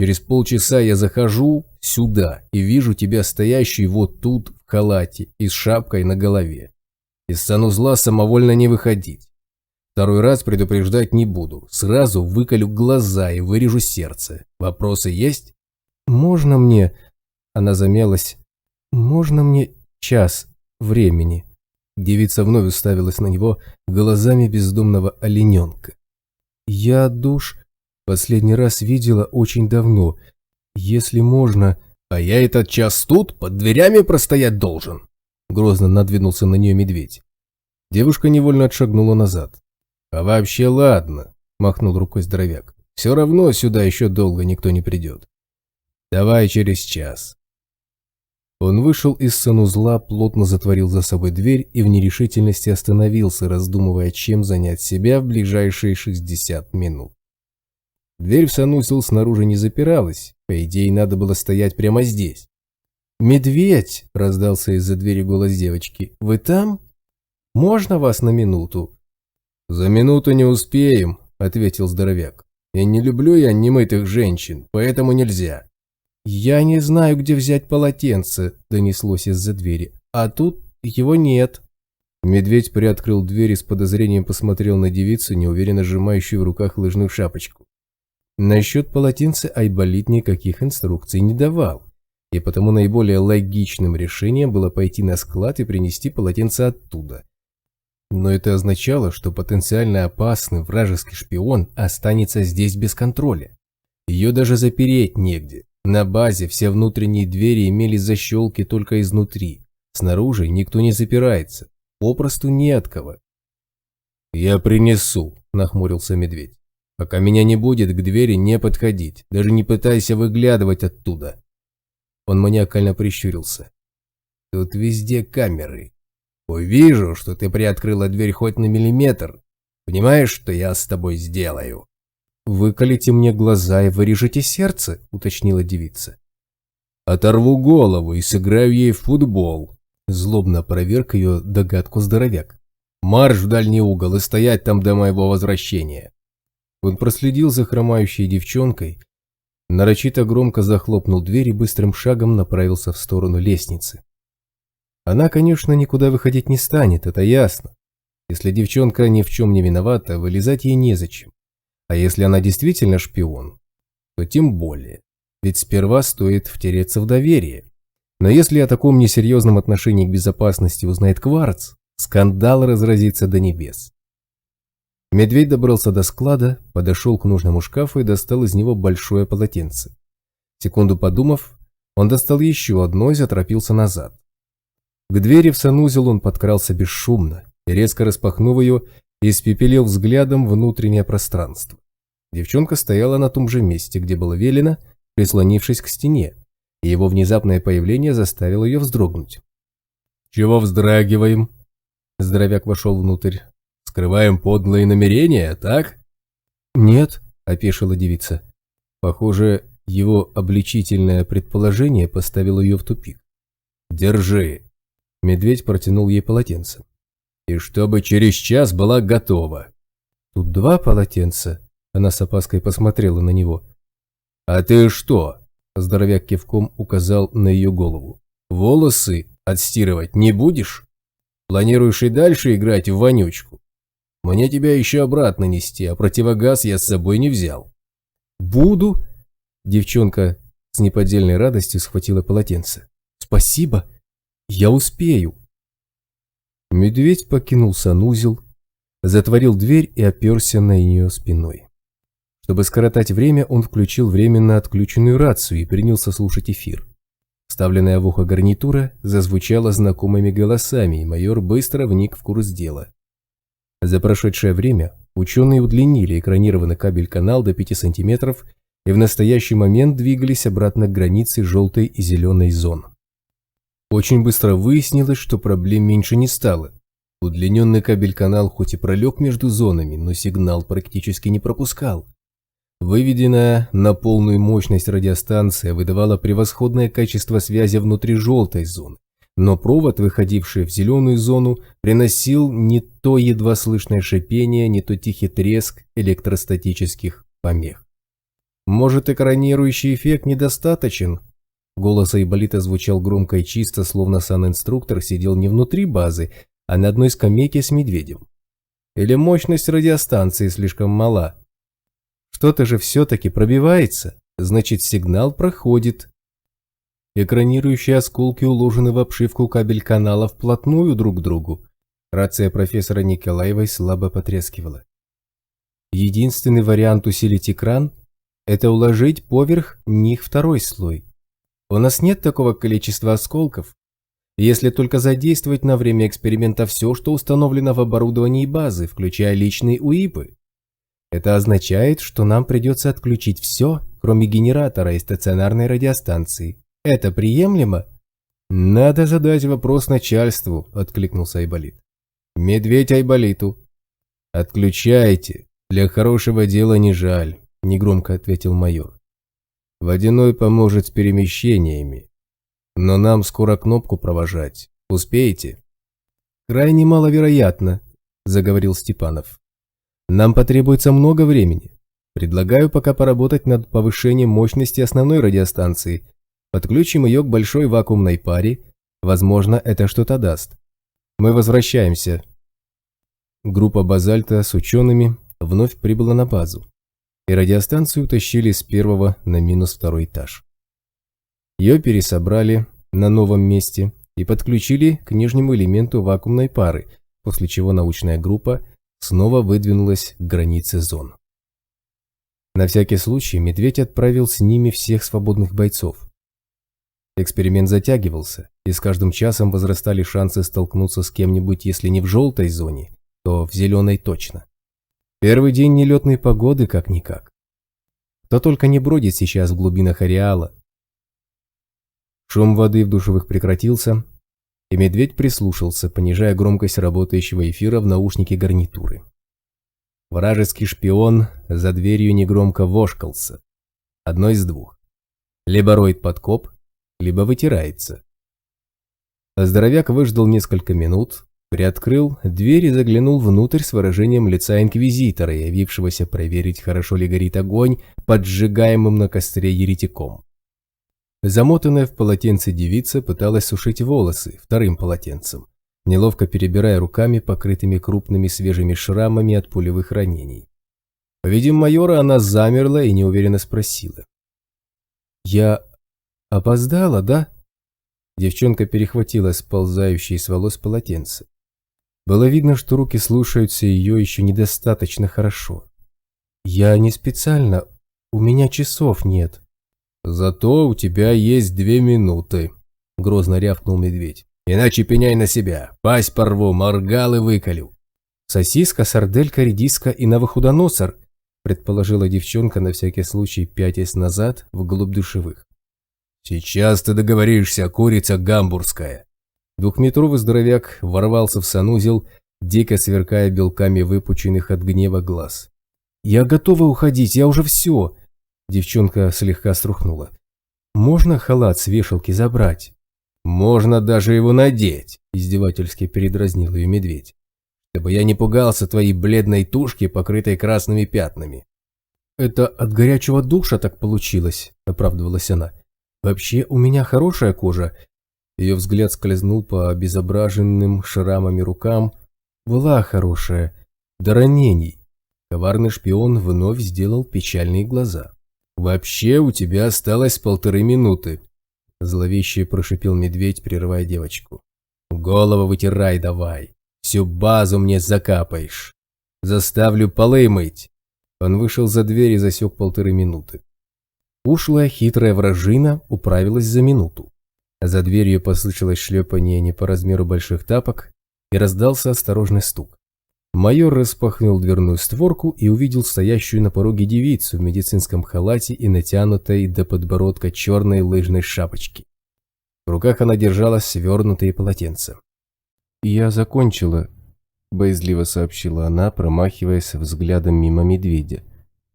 Через полчаса я захожу сюда и вижу тебя стоящий вот тут в халате и с шапкой на голове. Из санузла самовольно не выходить. Второй раз предупреждать не буду. Сразу выколю глаза и вырежу сердце. Вопросы есть? Можно мне, она замялась, можно мне час времени? Девица вновь уставилась на него глазами бездомного олененка. Я душ последний раз видела очень давно. Если можно... А я этот час тут, под дверями простоять должен. Грозно надвинулся на нее медведь. Девушка невольно отшагнула назад. А вообще ладно, махнул рукой здоровяк. Все равно сюда еще долго никто не придет. Давай через час. Он вышел из санузла, плотно затворил за собой дверь и в нерешительности остановился, раздумывая, чем занять себя в ближайшие 60 минут. Дверь в санузел снаружи не запиралась, по идее, надо было стоять прямо здесь. «Медведь!» – раздался из-за двери голос девочки. «Вы там? Можно вас на минуту?» «За минуту не успеем», – ответил здоровяк. «И не люблю я немытых женщин, поэтому нельзя». «Я не знаю, где взять полотенце», – донеслось из-за двери. «А тут его нет». Медведь приоткрыл дверь и с подозрением посмотрел на девицу, неуверенно сжимающую в руках лыжную шапочку. Насчет полотенца Айболит никаких инструкций не давал, и потому наиболее логичным решением было пойти на склад и принести полотенце оттуда. Но это означало, что потенциально опасный вражеский шпион останется здесь без контроля. Ее даже запереть негде. На базе все внутренние двери имели защелки только изнутри. Снаружи никто не запирается. Попросту не от кого. «Я принесу», – нахмурился медведь. «Пока меня не будет, к двери не подходить. Даже не пытайся выглядывать оттуда». Он маниакально прищурился. «Тут везде камеры. Увижу, что ты приоткрыла дверь хоть на миллиметр. Понимаешь, что я с тобой сделаю?» «Выколите мне глаза и вырежете сердце», – уточнила девица. «Оторву голову и сыграю ей в футбол», – злобно опроверг ее догадку здоровяк. «Марш в дальний угол и стоять там до моего возвращения». Он проследил за хромающей девчонкой, нарочито громко захлопнул дверь и быстрым шагом направился в сторону лестницы. Она, конечно, никуда выходить не станет, это ясно. Если девчонка ни в чем не виновата, вылезать ей незачем. А если она действительно шпион, то тем более. Ведь сперва стоит втереться в доверие. Но если о таком несерьезном отношении к безопасности узнает Кварц, скандал разразится до небес. Медведь добрался до склада, подошел к нужному шкафу и достал из него большое полотенце. Секунду подумав, он достал еще одно и заторопился назад. К двери в санузел он подкрался бесшумно и, резко распахнув ее, испепелил взглядом внутреннее пространство. Девчонка стояла на том же месте, где было велено, прислонившись к стене, и его внезапное появление заставило ее вздрогнуть. «Чего вздрагиваем?» Здоровяк вошел внутрь. «Скрываем подлые намерения, так?» «Нет», – опешила девица. Похоже, его обличительное предположение поставило ее в тупик. «Держи». Медведь протянул ей полотенце. «И чтобы через час была готова». «Тут два полотенца?» Она с опаской посмотрела на него. «А ты что?» Здоровяк кивком указал на ее голову. «Волосы отстирывать не будешь? Планируешь и дальше играть в вонючку? Мне тебя еще обратно нести, а противогаз я с собой не взял». «Буду». Девчонка с неподдельной радостью схватила полотенце. «Спасибо. Я успею». Медведь покинул санузел, затворил дверь и оперся на нее спиной. Чтобы скоротать время, он включил временно отключенную рацию и принялся слушать эфир. Вставленная в ухо гарнитура зазвучала знакомыми голосами, и майор быстро вник в курс дела. За прошедшее время ученые удлинили экранированный кабель-канал до 5 сантиметров и в настоящий момент двигались обратно к границе желтой и зеленой зон. Очень быстро выяснилось, что проблем меньше не стало. Удлиненный кабель-канал хоть и пролег между зонами, но сигнал практически не пропускал. Выведенная на полную мощность радиостанция выдавала превосходное качество связи внутри желтой зоны, но провод, выходивший в зеленую зону, приносил не то едва слышное шипение, не то тихий треск электростатических помех. «Может, экранирующий эффект недостаточен?» Голос Айболита звучал громко и чисто, словно сан-инструктор сидел не внутри базы, а на одной скамейке с медведем. Или мощность радиостанции слишком мала? Что-то же все-таки пробивается, значит сигнал проходит. Экранирующие осколки уложены в обшивку кабель-канала вплотную друг к другу. Рация профессора Николаевой слабо потрескивала. Единственный вариант усилить экран – это уложить поверх них второй слой. У нас нет такого количества осколков, если только задействовать на время эксперимента все, что установлено в оборудовании базы, включая личные УИПы. Это означает, что нам придется отключить все, кроме генератора и стационарной радиостанции. Это приемлемо? Надо задать вопрос начальству, откликнулся Айболит. Медведь Айболиту. Отключайте. Для хорошего дела не жаль, негромко ответил майор. Водяной поможет с перемещениями. Но нам скоро кнопку провожать. Успеете? Крайне маловероятно, заговорил Степанов. Нам потребуется много времени. Предлагаю пока поработать над повышением мощности основной радиостанции. Подключим ее к большой вакуумной паре. Возможно, это что-то даст. Мы возвращаемся. Группа «Базальта» с учеными вновь прибыла на базу. И радиостанцию утащили с первого на минус второй этаж. Ее пересобрали на новом месте и подключили к нижнему элементу вакуумной пары, после чего научная группа снова выдвинулась к границе зон. На всякий случай Медведь отправил с ними всех свободных бойцов. Эксперимент затягивался, и с каждым часом возрастали шансы столкнуться с кем-нибудь, если не в желтой зоне, то в зеленой точно. Первый день нелетной погоды как-никак. Кто только не бродит сейчас в глубинах ареала. Шум воды в душевых прекратился, и Медведь прислушался, понижая громкость работающего эфира в наушнике гарнитуры. Вражеский шпион за дверью негромко вошкался. Одно из двух. Либо роет подкоп, либо вытирается. Здоровяк выждал несколько минут, приоткрыл дверь и заглянул внутрь с выражением лица инквизитора, явившегося проверить, хорошо ли горит огонь, поджигаемым на костре еретиком. Замотанная в полотенце девица пыталась сушить волосы вторым полотенцем, неловко перебирая руками, покрытыми крупными свежими шрамами от пулевых ранений. Увидев майора, она замерла и неуверенно спросила: «Я опоздала, да?» Девчонка перехватила сползающее с волос полотенце. Было видно, что руки слушаются ее еще недостаточно хорошо. «Я не специально, у меня часов нет». «Зато у тебя есть 2 минуты», — грозно рявкнул Медведь. «Иначе пеняй на себя, пасть порву, моргал и выколю». «Сосиска, сарделька, редиска и новохудоносор», — предположила девчонка, на всякий случай пятясь назад вглубь душевых. «Сейчас ты договоришься, курица гамбургская». Двухметровый здоровяк ворвался в санузел, дико сверкая белками выпученных от гнева глаз. «Я готова уходить, я уже все!» Девчонка слегка струхнула. «Можно халат с вешалки забрать?» «Можно даже его надеть», – издевательски передразнил ее Медведь. «Чтобы я не пугался твоей бледной тушки, покрытой красными пятнами». «Это от горячего душа так получилось», – оправдывалась она. «Вообще у меня хорошая кожа». Ее взгляд скользнул по обезображенным шрамами рукам. «Была хорошая. До ранений». Коварный шпион вновь сделал печальные глаза. «Вообще у тебя осталось 1,5 минуты», – зловеще прошипел Медведь, прерывая девочку. «Голову вытирай давай, всю базу мне закапаешь. Заставлю полы мыть». Он вышел за дверь и засек 1,5 минуты. Ушлая хитрая вражина управилась за минуту. За дверью послышалось шлепание не по размеру больших тапок и раздался осторожный стук. Майор распахнул дверную створку и увидел стоящую на пороге девицу в медицинском халате и натянутой до подбородка черной лыжной шапочки. В руках она держала свернутые полотенца. «Я закончила», – боязливо сообщила она, промахиваясь взглядом мимо Медведя.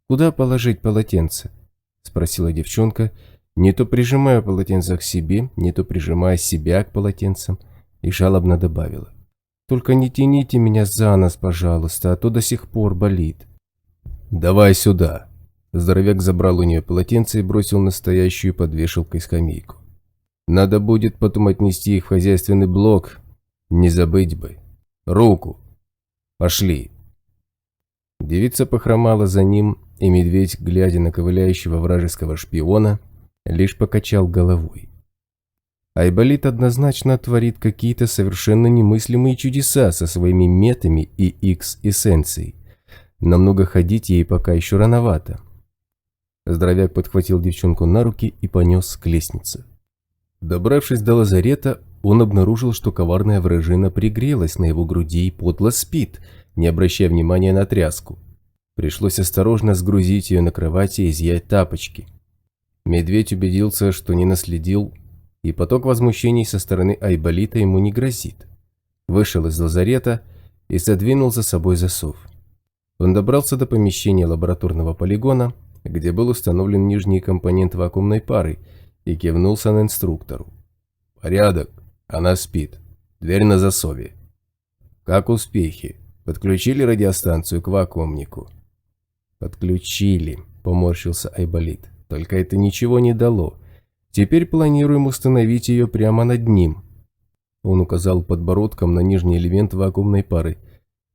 «Куда положить полотенце?» – спросила девчонка, не то прижимая полотенце к себе, не то прижимая себя к полотенцам, и жалобно добавила: «Только не тяните меня за нос, пожалуйста, а то до сих пор болит». «Давай сюда». Здоровяк забрал у нее полотенце и бросил настоящую под вешалкой скамейку. «Надо будет потом отнести их в хозяйственный блок. Не забыть бы. Руку. Пошли». Девица похромала за ним, и медведь, глядя на ковыляющего вражеского шпиона, лишь покачал головой. Айболит однозначно творит какие-то совершенно немыслимые чудеса со своими метами и X-эссенцией. Намного ходить ей пока еще рановато. Здоровяк подхватил девчонку на руки и понес к лестнице. Добравшись до лазарета, он обнаружил, что коварная вражина пригрелась на его груди и подло спит, не обращая внимания на тряску. Пришлось осторожно сгрузить ее на кровати и изъять тапочки. Медведь убедился, что не наследил, и поток возмущений со стороны Айболита ему не грозит. Вышел из лазарета и задвинул за собой засов. Он добрался до помещения лабораторного полигона, где был установлен нижний компонент вакуумной пары, и кивнул санинструктору. «Порядок, она спит. Дверь на засове». «Как успехи? Подключили радиостанцию к вакуумнику?» «Подключили», – поморщился Айболит. «Только это ничего не дало. Теперь планируем установить ее прямо над ним». Он указал подбородком на нижний элемент вакуумной пары.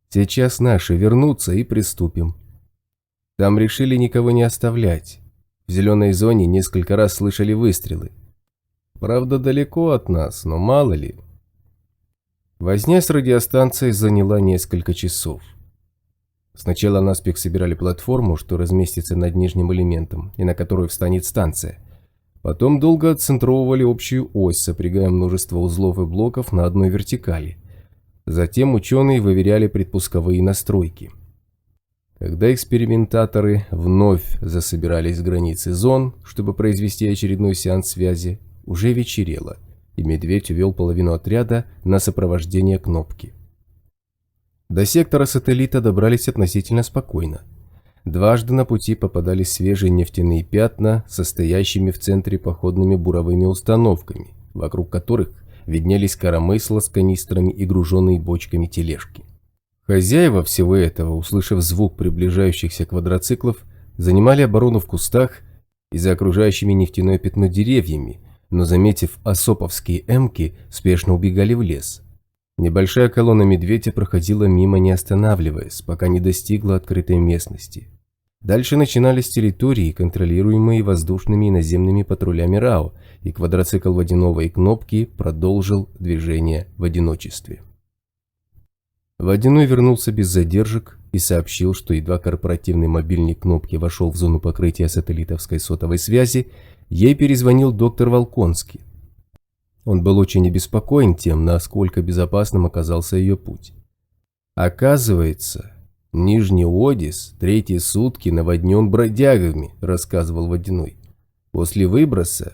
«Сейчас наши вернутся и приступим». Там решили никого не оставлять. В зеленой зоне несколько раз слышали выстрелы. Правда, далеко от нас, но мало ли. Возня с радиостанцией заняла несколько часов. Сначала наспех собирали платформу, что разместится над нижним элементом, и на которую встанет станция. Потом долго отцентровывали общую ось, сопрягая множество узлов и блоков на одной вертикали. Затем ученые выверяли предпусковые настройки. Когда экспериментаторы вновь засобирались с границы зон, чтобы произвести очередной сеанс связи, уже вечерело, и медведь увел половину отряда на сопровождение кнопки. До сектора сателлита добрались относительно спокойно. Дважды на пути попадались свежие нефтяные пятна, состоящими в центре походными буровыми установками, вокруг которых виднелись коромысла с канистрами и груженные бочками тележки. Хозяева всего этого, услышав звук приближающихся квадроциклов, занимали оборону в кустах и за окружающими нефтяное пятно деревьями, но, заметив осоповские эмки, спешно убегали в лес. Небольшая колонна медведя проходила мимо, не останавливаясь, пока не достигла открытой местности. Дальше начинались территории, контролируемые воздушными и наземными патрулями РАО, и квадроцикл Водяного и Кнопки продолжил движение в одиночестве. Водяной вернулся без задержек и сообщил, что едва корпоративный мобильник Кнопки вошел в зону покрытия сателлитовской сотовой связи, ей перезвонил доктор Волконский. Он был очень обеспокоен тем, насколько безопасным оказался ее путь. «Оказывается, Нижний Одис третьи сутки наводнен бродягами», – рассказывал Водяной. «После выброса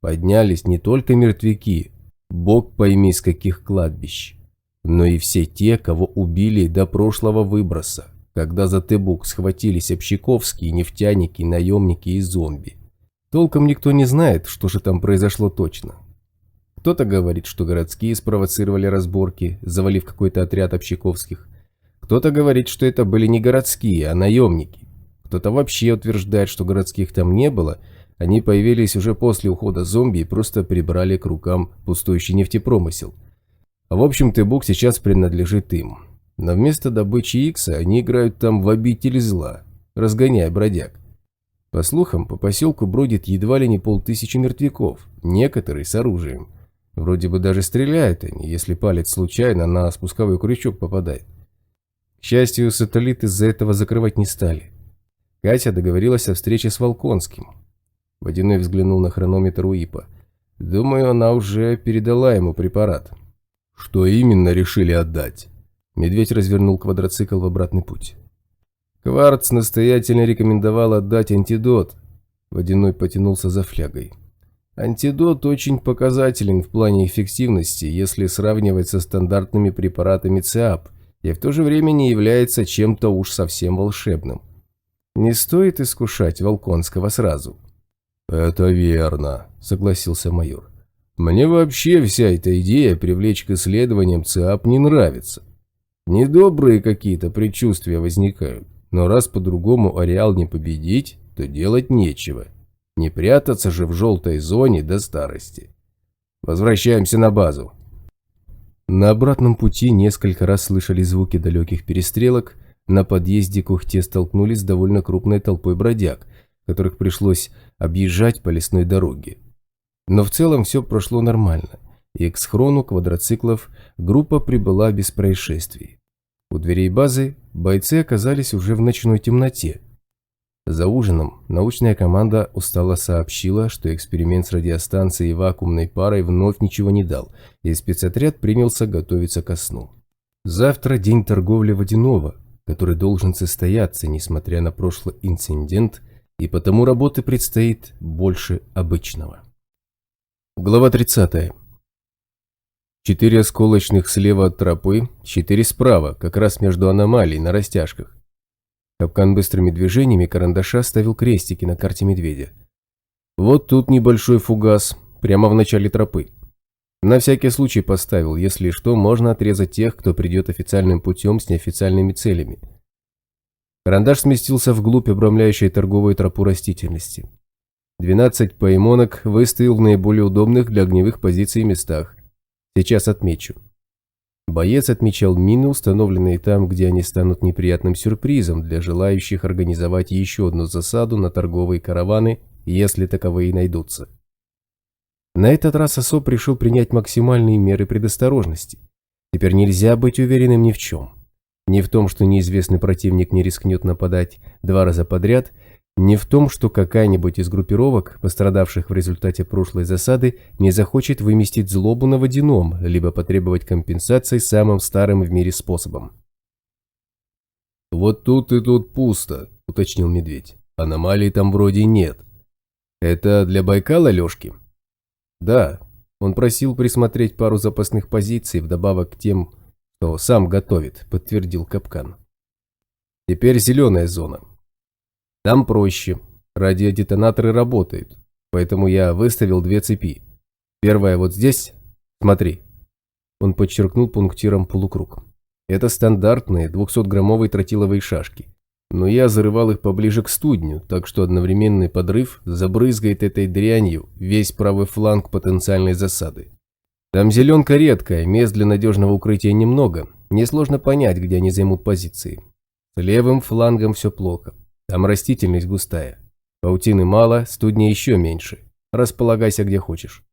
поднялись не только мертвяки, бог пойми с каких кладбищ, но и все те, кого убили до прошлого выброса, когда за Тебук схватились общаковские, нефтяники, наемники и зомби. Толком никто не знает, что же там произошло точно. Кто-то говорит, что городские спровоцировали разборки, завалив какой-то отряд общаковских. Кто-то говорит, что это были не городские, а наемники. Кто-то вообще утверждает, что городских там не было, они появились уже после ухода зомби и просто прибрали к рукам пустующий нефтепромысел. В общем, Тебук сейчас принадлежит им. Но вместо добычи Икса они играют там в обитель зла, разгоняя бродяг. По слухам, по поселку бродит едва ли не 500 мертвяков, некоторые с оружием. Вроде бы даже стреляют они, если палец случайно на спусковой крючок попадает. К счастью, сателлит из-за этого закрывать не стали. Катя договорилась о встрече с Волконским. Водяной взглянул на хронометр УИПа. Думаю, она уже передала ему препарат. Что именно решили отдать? Медведь развернул квадроцикл в обратный путь. Кварц настоятельно рекомендовал отдать антидот. Водяной потянулся за флягой. Антидот очень показателен в плане эффективности, если сравнивать со стандартными препаратами ЦИАП, и в то же время не является чем-то уж совсем волшебным. Не стоит искушать Волконского сразу. «Это верно», — согласился майор. «Мне вообще вся эта идея привлечь к исследованиям ЦИАП не нравится. Недобрые какие-то предчувствия возникают, но раз по-другому ареал не победить, то делать нечего. Не прятаться же в желтой зоне до старости. Возвращаемся на базу». На обратном пути несколько раз слышали звуки далеких перестрелок, На подъезде к Ухте столкнулись с довольно крупной толпой бродяг, которых пришлось объезжать по лесной дороге. Но в целом все прошло нормально, и к схрону квадроциклов группа прибыла без происшествий. У дверей базы бойцы оказались уже в ночной темноте. За ужином научная команда устало сообщила, что эксперимент с радиостанцией и вакуумной парой вновь ничего не дал, и спецотряд принялся готовиться ко сну. Завтра день торговли водяного, который должен состояться, несмотря на прошлый инцидент, и потому работы предстоит больше обычного. Глава 30. 4 осколочных слева от тропы, 4 справа, как раз между аномалий на растяжках. Капкан быстрыми движениями карандаша ставил крестики на карте медведя. Вот тут небольшой фугас, прямо в начале тропы. На всякий случай поставил, если что, можно отрезать тех, кто придет официальным путем с неофициальными целями. Карандаш сместился вглубь обрамляющей торговую тропу растительности. 12 поимонок выставил в наиболее удобных для огневых позиций местах. Сейчас отмечу. Боец отмечал мины, установленные там, где они станут неприятным сюрпризом для желающих организовать еще одну засаду на торговые караваны, если таковые найдутся. На этот раз Осоп решил принять максимальные меры предосторожности. Теперь нельзя быть уверенным ни в чем. Ни в том, что неизвестный противник не рискнет нападать 2 раза подряд, ни в том, что какая-нибудь из группировок, пострадавших в результате прошлой засады, не захочет выместить злобу на водяном, либо потребовать компенсации самым старым в мире способом. «Вот тут и тут пусто», — уточнил медведь. «Аномалий там вроде нет. Это для Байкала, Лёшки?» «Да». Он просил присмотреть пару запасных позиций, вдобавок к тем, что сам готовит, подтвердил Капкан. «Теперь зеленая зона. Там проще. Радиодетонаторы работают, поэтому я выставил 2 цепи. Первая вот здесь. Смотри». Он подчеркнул пунктиром полукруг. Это стандартные 200-граммовые тротиловые шашки. Но я зарывал их поближе к студню, так что одновременный подрыв забрызгает этой дрянью весь правый фланг потенциальной засады. Там зеленка редкая, мест для надежного укрытия немного, несложно понять, где они займут позиции. С левым флангом все плохо. Там растительность густая. Паутины мало, студня еще меньше. Располагайся где хочешь.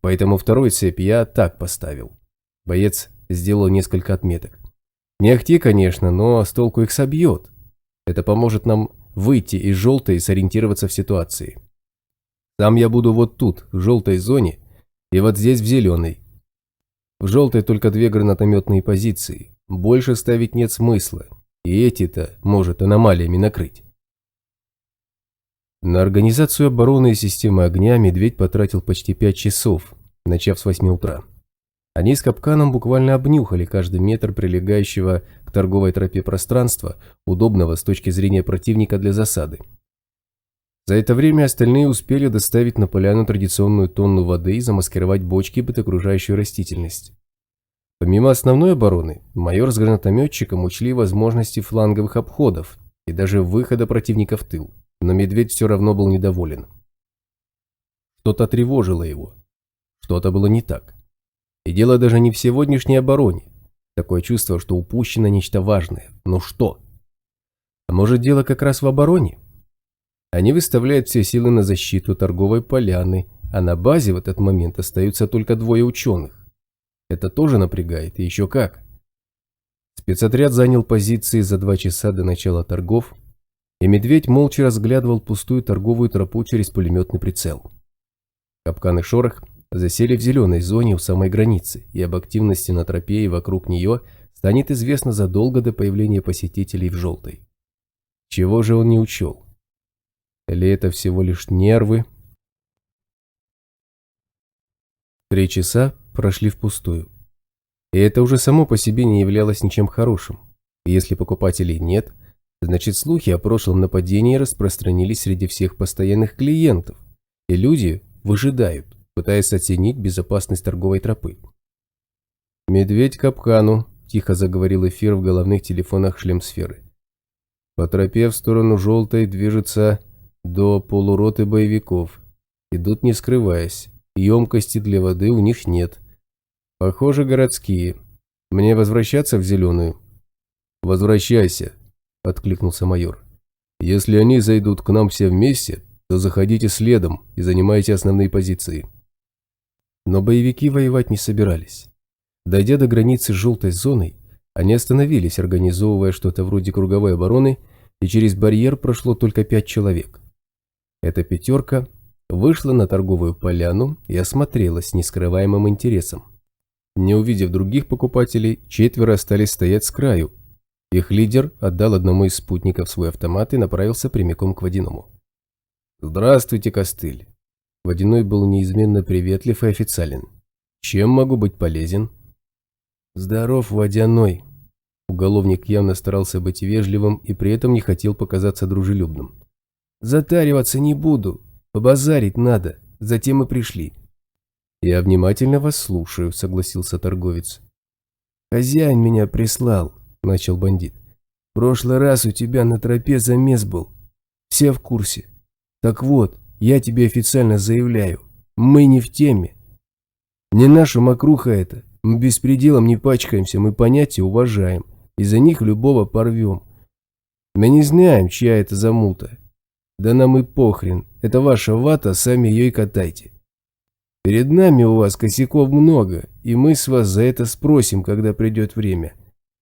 Поэтому вторую цепь я так поставил. Боец сделал несколько отметок. Не ахти, конечно, но с толку их собьет. Это поможет нам выйти из желтой и сориентироваться в ситуации. Сам я буду вот тут, в желтой зоне, и вот здесь в зеленой. В желтой только 2 гранатометные позиции. Больше ставить нет смысла. И эти-то может аномалиями накрыть. На организацию обороны и системы огня медведь потратил почти 5 часов, начав с 8 утра. Они с Капканом буквально обнюхали каждый метр прилегающего к торговой тропе пространства, удобного с точки зрения противника для засады. За это время остальные успели доставить на поляну традиционную тонну воды и замаскировать бочки под окружающую растительность. Помимо основной обороны, майор с гранатометчиком учли возможности фланговых обходов и даже выхода противника в тыл. Но медведь все равно был недоволен. Что-то тревожило его. Что-то было не так. И дело даже не в сегодняшней обороне. Такое чувство, что упущено нечто важное. Но что? А может, дело как раз в обороне? Они выставляют все силы на защиту торговой поляны, а на базе в этот момент остаются только 2 ученых. Это тоже напрягает, и еще как. Спецотряд занял позиции за 2 часа до начала торгов, и медведь молча разглядывал пустую торговую тропу через пулеметный прицел. Капкан и Шорох засели в зеленой зоне у самой границы, и об активности на тропе и вокруг нее станет известно задолго до появления посетителей в желтой. Чего же он не учел? Или это всего лишь нервы? 3 часа прошли впустую. И это уже само по себе не являлось ничем хорошим. И если покупателей нет, значит, слухи о прошлом нападении распространились среди всех постоянных клиентов, и люди выжидают, пытаясь оценить безопасность торговой тропы. «Медведь Капкану», – тихо заговорил эфир в головных телефонах шлемсферы. «По тропе в сторону желтой движется до полуроты боевиков. Идут не скрываясь, емкости для воды у них нет. Похоже, городские. Мне возвращаться в зеленую?» «Возвращайся. – откликнулся майор. «Если они зайдут к нам все вместе, то заходите следом и занимайте основные позиции». Но боевики воевать не собирались. Дойдя до границы с желтой зоной, они остановились, организовывая что-то вроде круговой обороны, и через барьер прошло только 5 человек. Эта пятерка вышла на торговую поляну и осмотрелась с нескрываемым интересом. Не увидев других покупателей, 4 остались стоять с краю. Их лидер отдал одному из спутников свой автомат и направился прямиком к Водяному. «Здравствуйте, Костыль!» Водяной был неизменно приветлив и официален. «Чем могу быть полезен?» «Здоров, Водяной!» Уголовник явно старался быть вежливым и при этом не хотел показаться дружелюбным. «Затариваться не буду, побазарить надо, затем и пришли». «Я внимательно вас слушаю», — согласился торговец. «Хозяин меня прислал», — начал бандит. «В прошлый раз у тебя на тропе замес был. Все в курсе. Так вот, я тебе официально заявляю, мы не в теме. Не наша мокруха это, мы беспределом не пачкаемся, мы понятия уважаем, и за них любого порвем. Мы не знаем, чья это замута. Да нам и похрен, это ваша вата, сами ее и катайте. Перед нами у вас косяков много, и мы с вас за это спросим, когда придет время.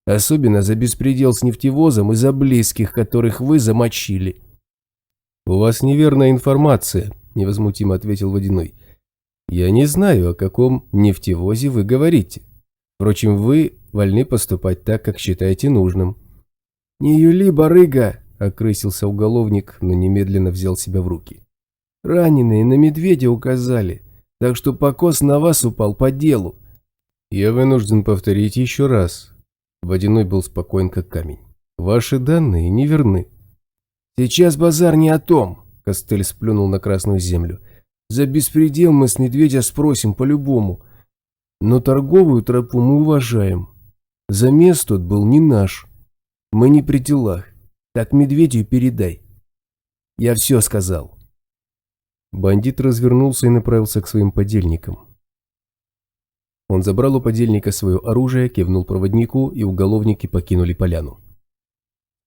Особенно за беспредел с нефтевозом и за близких, которых вы замочили». «У вас неверная информация», – невозмутимо ответил Водяной. «Я не знаю, о каком нефтевозе вы говорите. Впрочем, вы вольны поступать так, как считаете нужным». «Не юли, барыга», – окрысился уголовник, но немедленно взял себя в руки. «Раненые на медведя указали, так что покос на вас упал по делу». «Я вынужден повторить еще раз». Водяной был спокоен, как камень. «Ваши данные неверны». «Сейчас базар не о том», – Костыль сплюнул на красную землю. «За беспредел мы с медведя спросим по-любому. Но торговую тропу мы уважаем. Замес тот был не наш. Мы не при делах. Так медведю передай. Я все сказал». Бандит развернулся и направился к своим подельникам. Он забрал у подельника свое оружие, кивнул проводнику, и уголовники покинули поляну.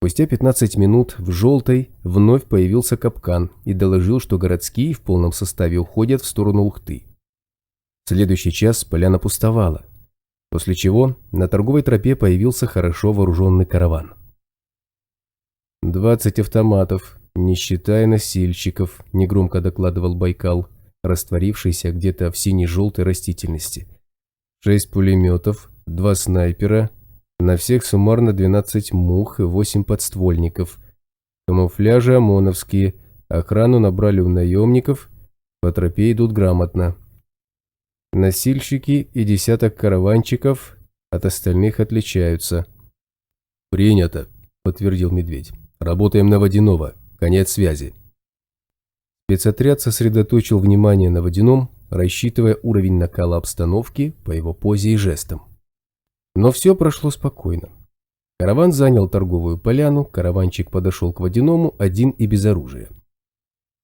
Спустя 15 минут в желтой вновь появился капкан и доложил, что городские в полном составе уходят в сторону Ухты. В следующий час поляна пустовала, после чего на торговой тропе появился хорошо вооруженный караван. 20 автоматов, не считая носильщиков, негромко докладывал Байкал, растворившийся где-то в сине-желтой растительности. 6 пулеметов, 2 снайпера, на всех суммарно 12 мух и 8 подствольников. Камуфляжи ОМОНовские, охрану набрали у наемников, по тропе идут грамотно. Носильщики и десяток караванчиков от остальных отличаются. «Принято», — подтвердил Медведь. «Работаем на Водяного. Конец связи». Спецотряд сосредоточил внимание на Водяном, рассчитывая уровень накала обстановки по его позе и жестам. Но все прошло спокойно. Караван занял торговую поляну, караванчик подошел к Водяному один и без оружия.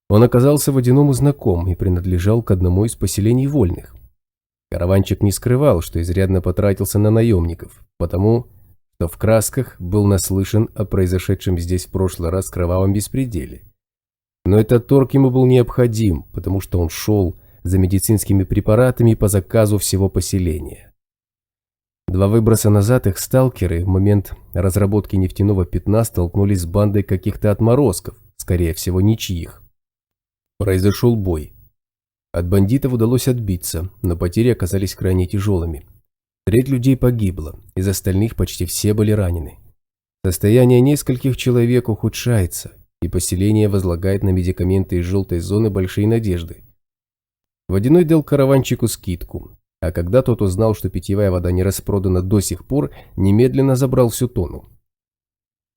Он оказался Водяному знаком и принадлежал к одному из поселений вольных. Караванчик не скрывал, что изрядно потратился на наемников, потому что в красках был наслышан о произошедшем здесь в прошлый раз кровавом беспределе. Но этот торг ему был необходим, потому что он шел за медицинскими препаратами по заказу всего поселения. 2 выброса назад их сталкеры в момент разработки нефтяного пятна столкнулись с бандой каких-то отморозков, скорее всего ничьих. Произошел бой. От бандитов удалось отбиться, но потери оказались крайне тяжелыми. Треть людей погибла, из остальных почти все были ранены. Состояние нескольких человек ухудшается, и поселение возлагает на медикаменты из желтой зоны большие надежды. Водяной дал караванчику скидку, а когда тот узнал, что питьевая вода не распродана до сих пор, немедленно забрал всю тонну.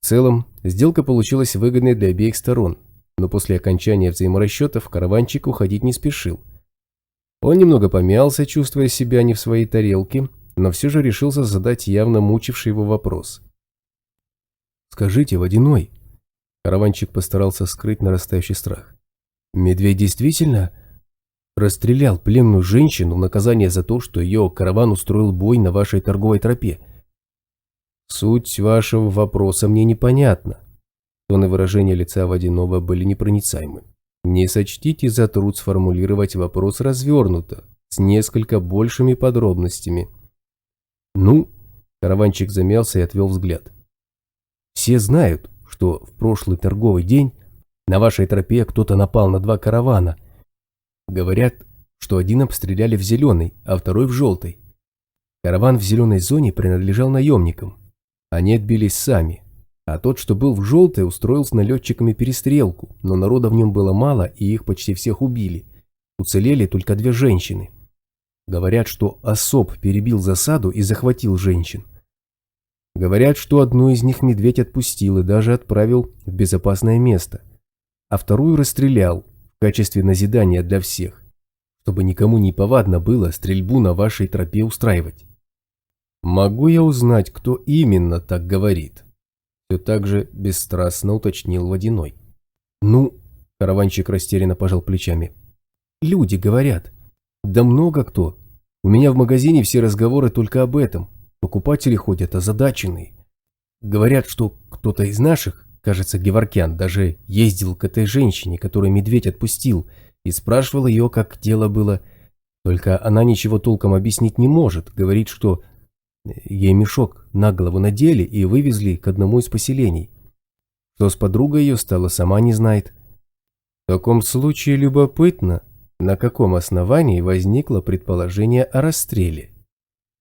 В целом, сделка получилась выгодной для обеих сторон, но после окончания взаиморасчетов караванчик уходить не спешил. Он немного помялся, чувствуя себя не в своей тарелке, но все же решился задать явно мучивший его вопрос. «Скажите, Водяной», караванчик постарался скрыть нарастающий страх, «медведь действительно расстрелял пленную женщину в наказание за то, что ее караван устроил бой на вашей торговой тропе?» Суть вашего вопроса мне непонятна. Тон и выражение лица Водянова были непроницаемы. Не сочтите за труд сформулировать вопрос развернуто, с несколько большими подробностями. Ну, караванщик замялся и отвел взгляд. Все знают, что в прошлый торговый день на вашей тропе кто-то напал на 2 каравана. Говорят, что один обстреляли в зеленой, а второй в желтой. Караван в зеленой зоне принадлежал наемникам. Они отбились сами, а тот, что был в желтой, устроил с налетчиками перестрелку, но народа в нем было мало, и их почти всех убили. Уцелели только 2 женщины. Говорят, что особ перебил засаду и захватил женщин. Говорят, что одну из них медведь отпустил и даже отправил в безопасное место, а вторую расстрелял в качестве назидания для всех, чтобы никому не повадно было стрельбу на вашей тропе устраивать. Могу я узнать, кто именно так говорит? Все так же бесстрастно уточнил Водяной. Ну, караванщик растерянно пожал плечами. Люди говорят. Да много кто. У меня в магазине все разговоры только об этом. Покупатели ходят озадаченные. Говорят, что кто-то из наших, кажется, Геворкян, даже ездил к этой женщине, которую медведь отпустил, и спрашивал ее, как дело было. Только она ничего толком объяснить не может. Говорит, что ей мешок на голову надели и вывезли к одному из поселений. Что с подругой ее стало, сама не знает. В таком случае любопытно, на каком основании возникло предположение о расстреле.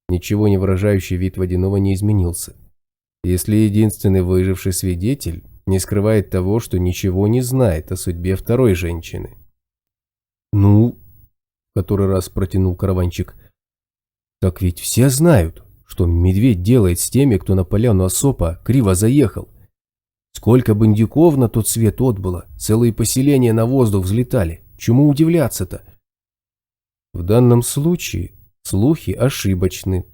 Ничего не выражающий вид Водяного не изменился. Если единственный выживший свидетель не скрывает того, что ничего не знает о судьбе второй женщины. Ну, в который раз протянул караванщик, так ведь все знают, что медведь делает с теми, кто на поляну осопа криво заехал. Сколько бандюков на тот свет отбыло, целые поселения на воздух взлетали. Чему удивляться-то? В данном случае слухи ошибочны,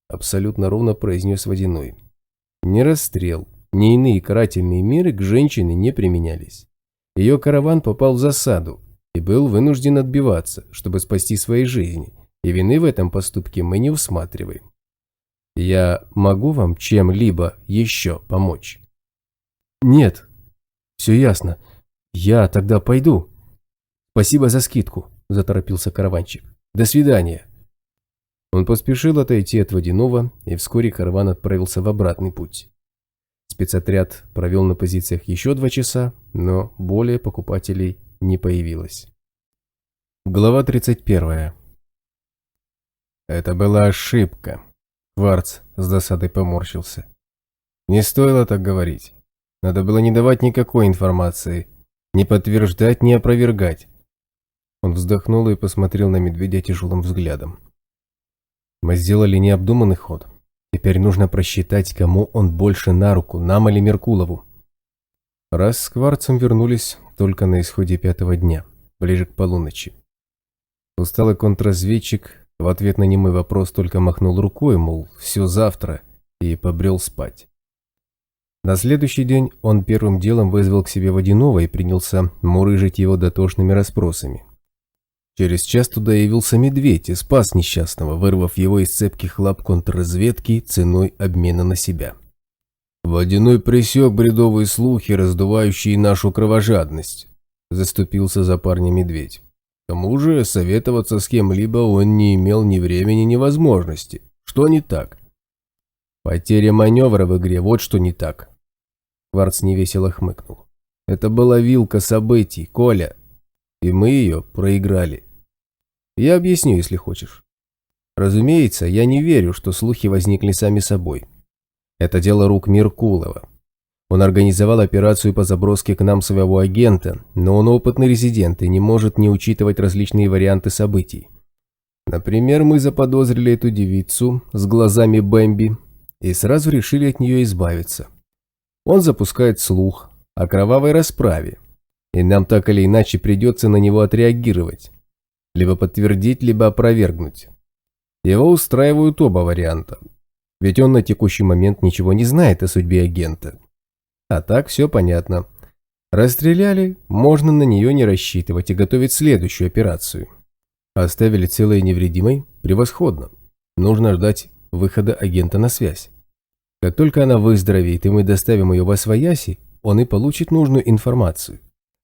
абсолютно ровно произнес Водяной. Ни расстрел, ни иные карательные меры к женщине не применялись. Ее караван попал в засаду и был вынужден отбиваться, чтобы спасти свои жизни, и вины в этом поступке мы не усматриваем. Я могу вам чем-либо еще помочь? Нет, все ясно. Я тогда пойду. Спасибо за скидку, заторопился караванщик. До свидания. Он поспешил отойти от Водяного, и вскоре караван отправился в обратный путь. Спецотряд провел на позициях еще 2 часа, но более покупателей не появилось. Глава 31. Это была ошибка. Кварц с досадой поморщился. Не стоило так говорить. Надо было не давать никакой информации, не подтверждать, не опровергать. Он вздохнул и посмотрел на медведя тяжелым взглядом. Мы сделали необдуманный ход. Теперь нужно просчитать, кому он больше на руку, нам или Меркулову. Раз с Кварцем вернулись только на исходе 5-го дня, ближе к полуночи. Усталый контрразведчик в ответ на немой вопрос только махнул рукой, мол, все завтра, и побрел спать. На следующий день он первым делом вызвал к себе Водяного и принялся мурыжить его дотошными расспросами. Через час туда явился медведь и спас несчастного, вырвав его из цепких лап контрразведки ценой обмена на себя. Водяной пресек бредовые слухи, раздувающие нашу кровожадность, заступился за парня медведь. К тому же советоваться с кем-либо он не имел ни времени, ни возможности. Что не так? Потеря маневра в игре, вот что не так. Кварц невесело хмыкнул. Это была вилка событий, Коля, и мы ее проиграли. Я объясню, если хочешь. Разумеется, я не верю, что слухи возникли сами собой. Это дело рук Меркулова. Он организовал операцию по заброске к нам своего агента, но он опытный резидент и не может не учитывать различные варианты событий. Например, мы заподозрили эту девицу с глазами Бэмби и сразу решили от нее избавиться. Он запускает слух о кровавой расправе, и нам так или иначе придется на него отреагировать. Либо подтвердить, либо опровергнуть. Его устраивают оба варианта, ведь он на текущий момент ничего не знает о судьбе агента. А так все понятно. Расстреляли, можно на нее не рассчитывать и готовить следующую операцию. Оставили целой и невредимой? Превосходно. Нужно ждать выхода агента на связь. Как только она выздоровеет и мы доставим ее во свояси, он и получит нужную информацию.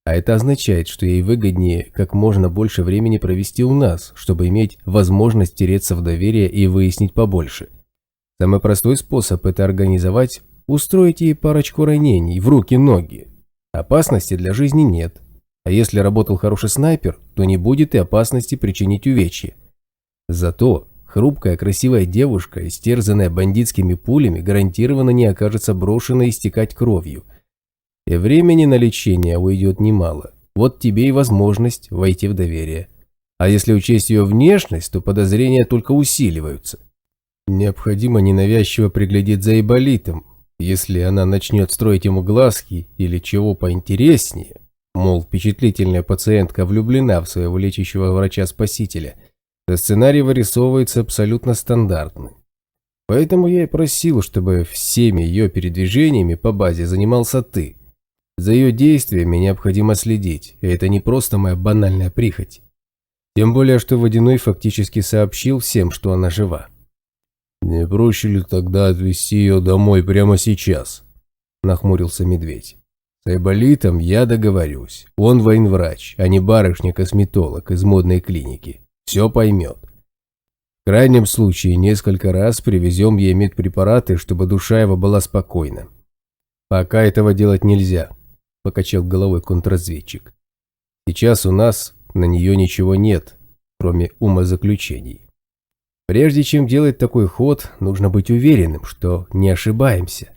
А это означает, что ей выгоднее как можно больше времени провести у нас, чтобы иметь возможность тереться в доверие и выяснить побольше. Самый простой способ – это организовать, устроить ей парочку ранений в руки-ноги. Опасности для жизни нет. А если работал хороший снайпер, то не будет и опасности причинить увечья. Зато хрупкая красивая девушка, истерзанная бандитскими пулями, гарантированно не окажется брошенной истекать кровью. И времени на лечение уйдет немало. Вот тебе и возможность войти в доверие. А если учесть ее внешность, то подозрения только усиливаются. Необходимо ненавязчиво приглядеть за Айболитом. Если она начнет строить ему глазки или чего поинтереснее, мол, впечатлительная пациентка влюблена в своего лечащего врача-спасителя, то сценарий вырисовывается абсолютно стандартный. Поэтому я и просил, чтобы всеми ее передвижениями по базе занимался ты. За ее действиями необходимо следить, и это не просто моя банальная прихоть. Тем более, что Водяной фактически сообщил всем, что она жива. «Не проще ли тогда отвезти ее домой прямо сейчас?» – нахмурился Медведь. «С Айболитом я договорюсь. Он военврач, а не барышня-косметолог из модной клиники. Все поймет. В крайнем случае несколько раз привезем ей медпрепараты, чтобы душа его была спокойна. Пока этого делать нельзя», – покачал головой контрразведчик. «Сейчас у нас на нее ничего нет, кроме умозаключений. Прежде чем делать такой ход, нужно быть уверенным, что не ошибаемся».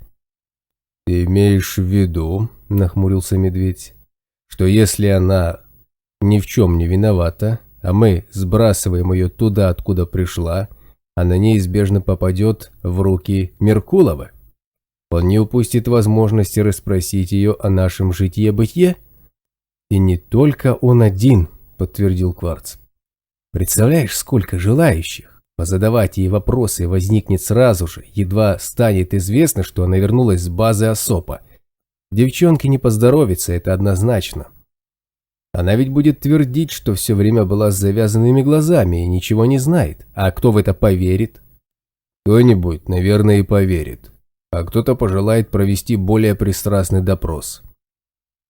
«Ты имеешь в виду, — нахмурился Медведь, — что если она ни в чем не виновата, а мы сбрасываем ее туда, откуда пришла, она неизбежно попадет в руки Меркулова? Он не упустит возможности расспросить ее о нашем житье-бытие?» «И не только он один, — подтвердил Кварц. Представляешь, сколько желающих? Позадавать ей вопросы возникнет сразу же, едва станет известно, что она вернулась с базы Осопа. Девчонке не поздоровится, это однозначно. Она ведь будет твердить, что все время была с завязанными глазами и ничего не знает. А кто в это поверит? Кто-нибудь, наверное, и поверит. А кто-то пожелает провести более пристрастный допрос.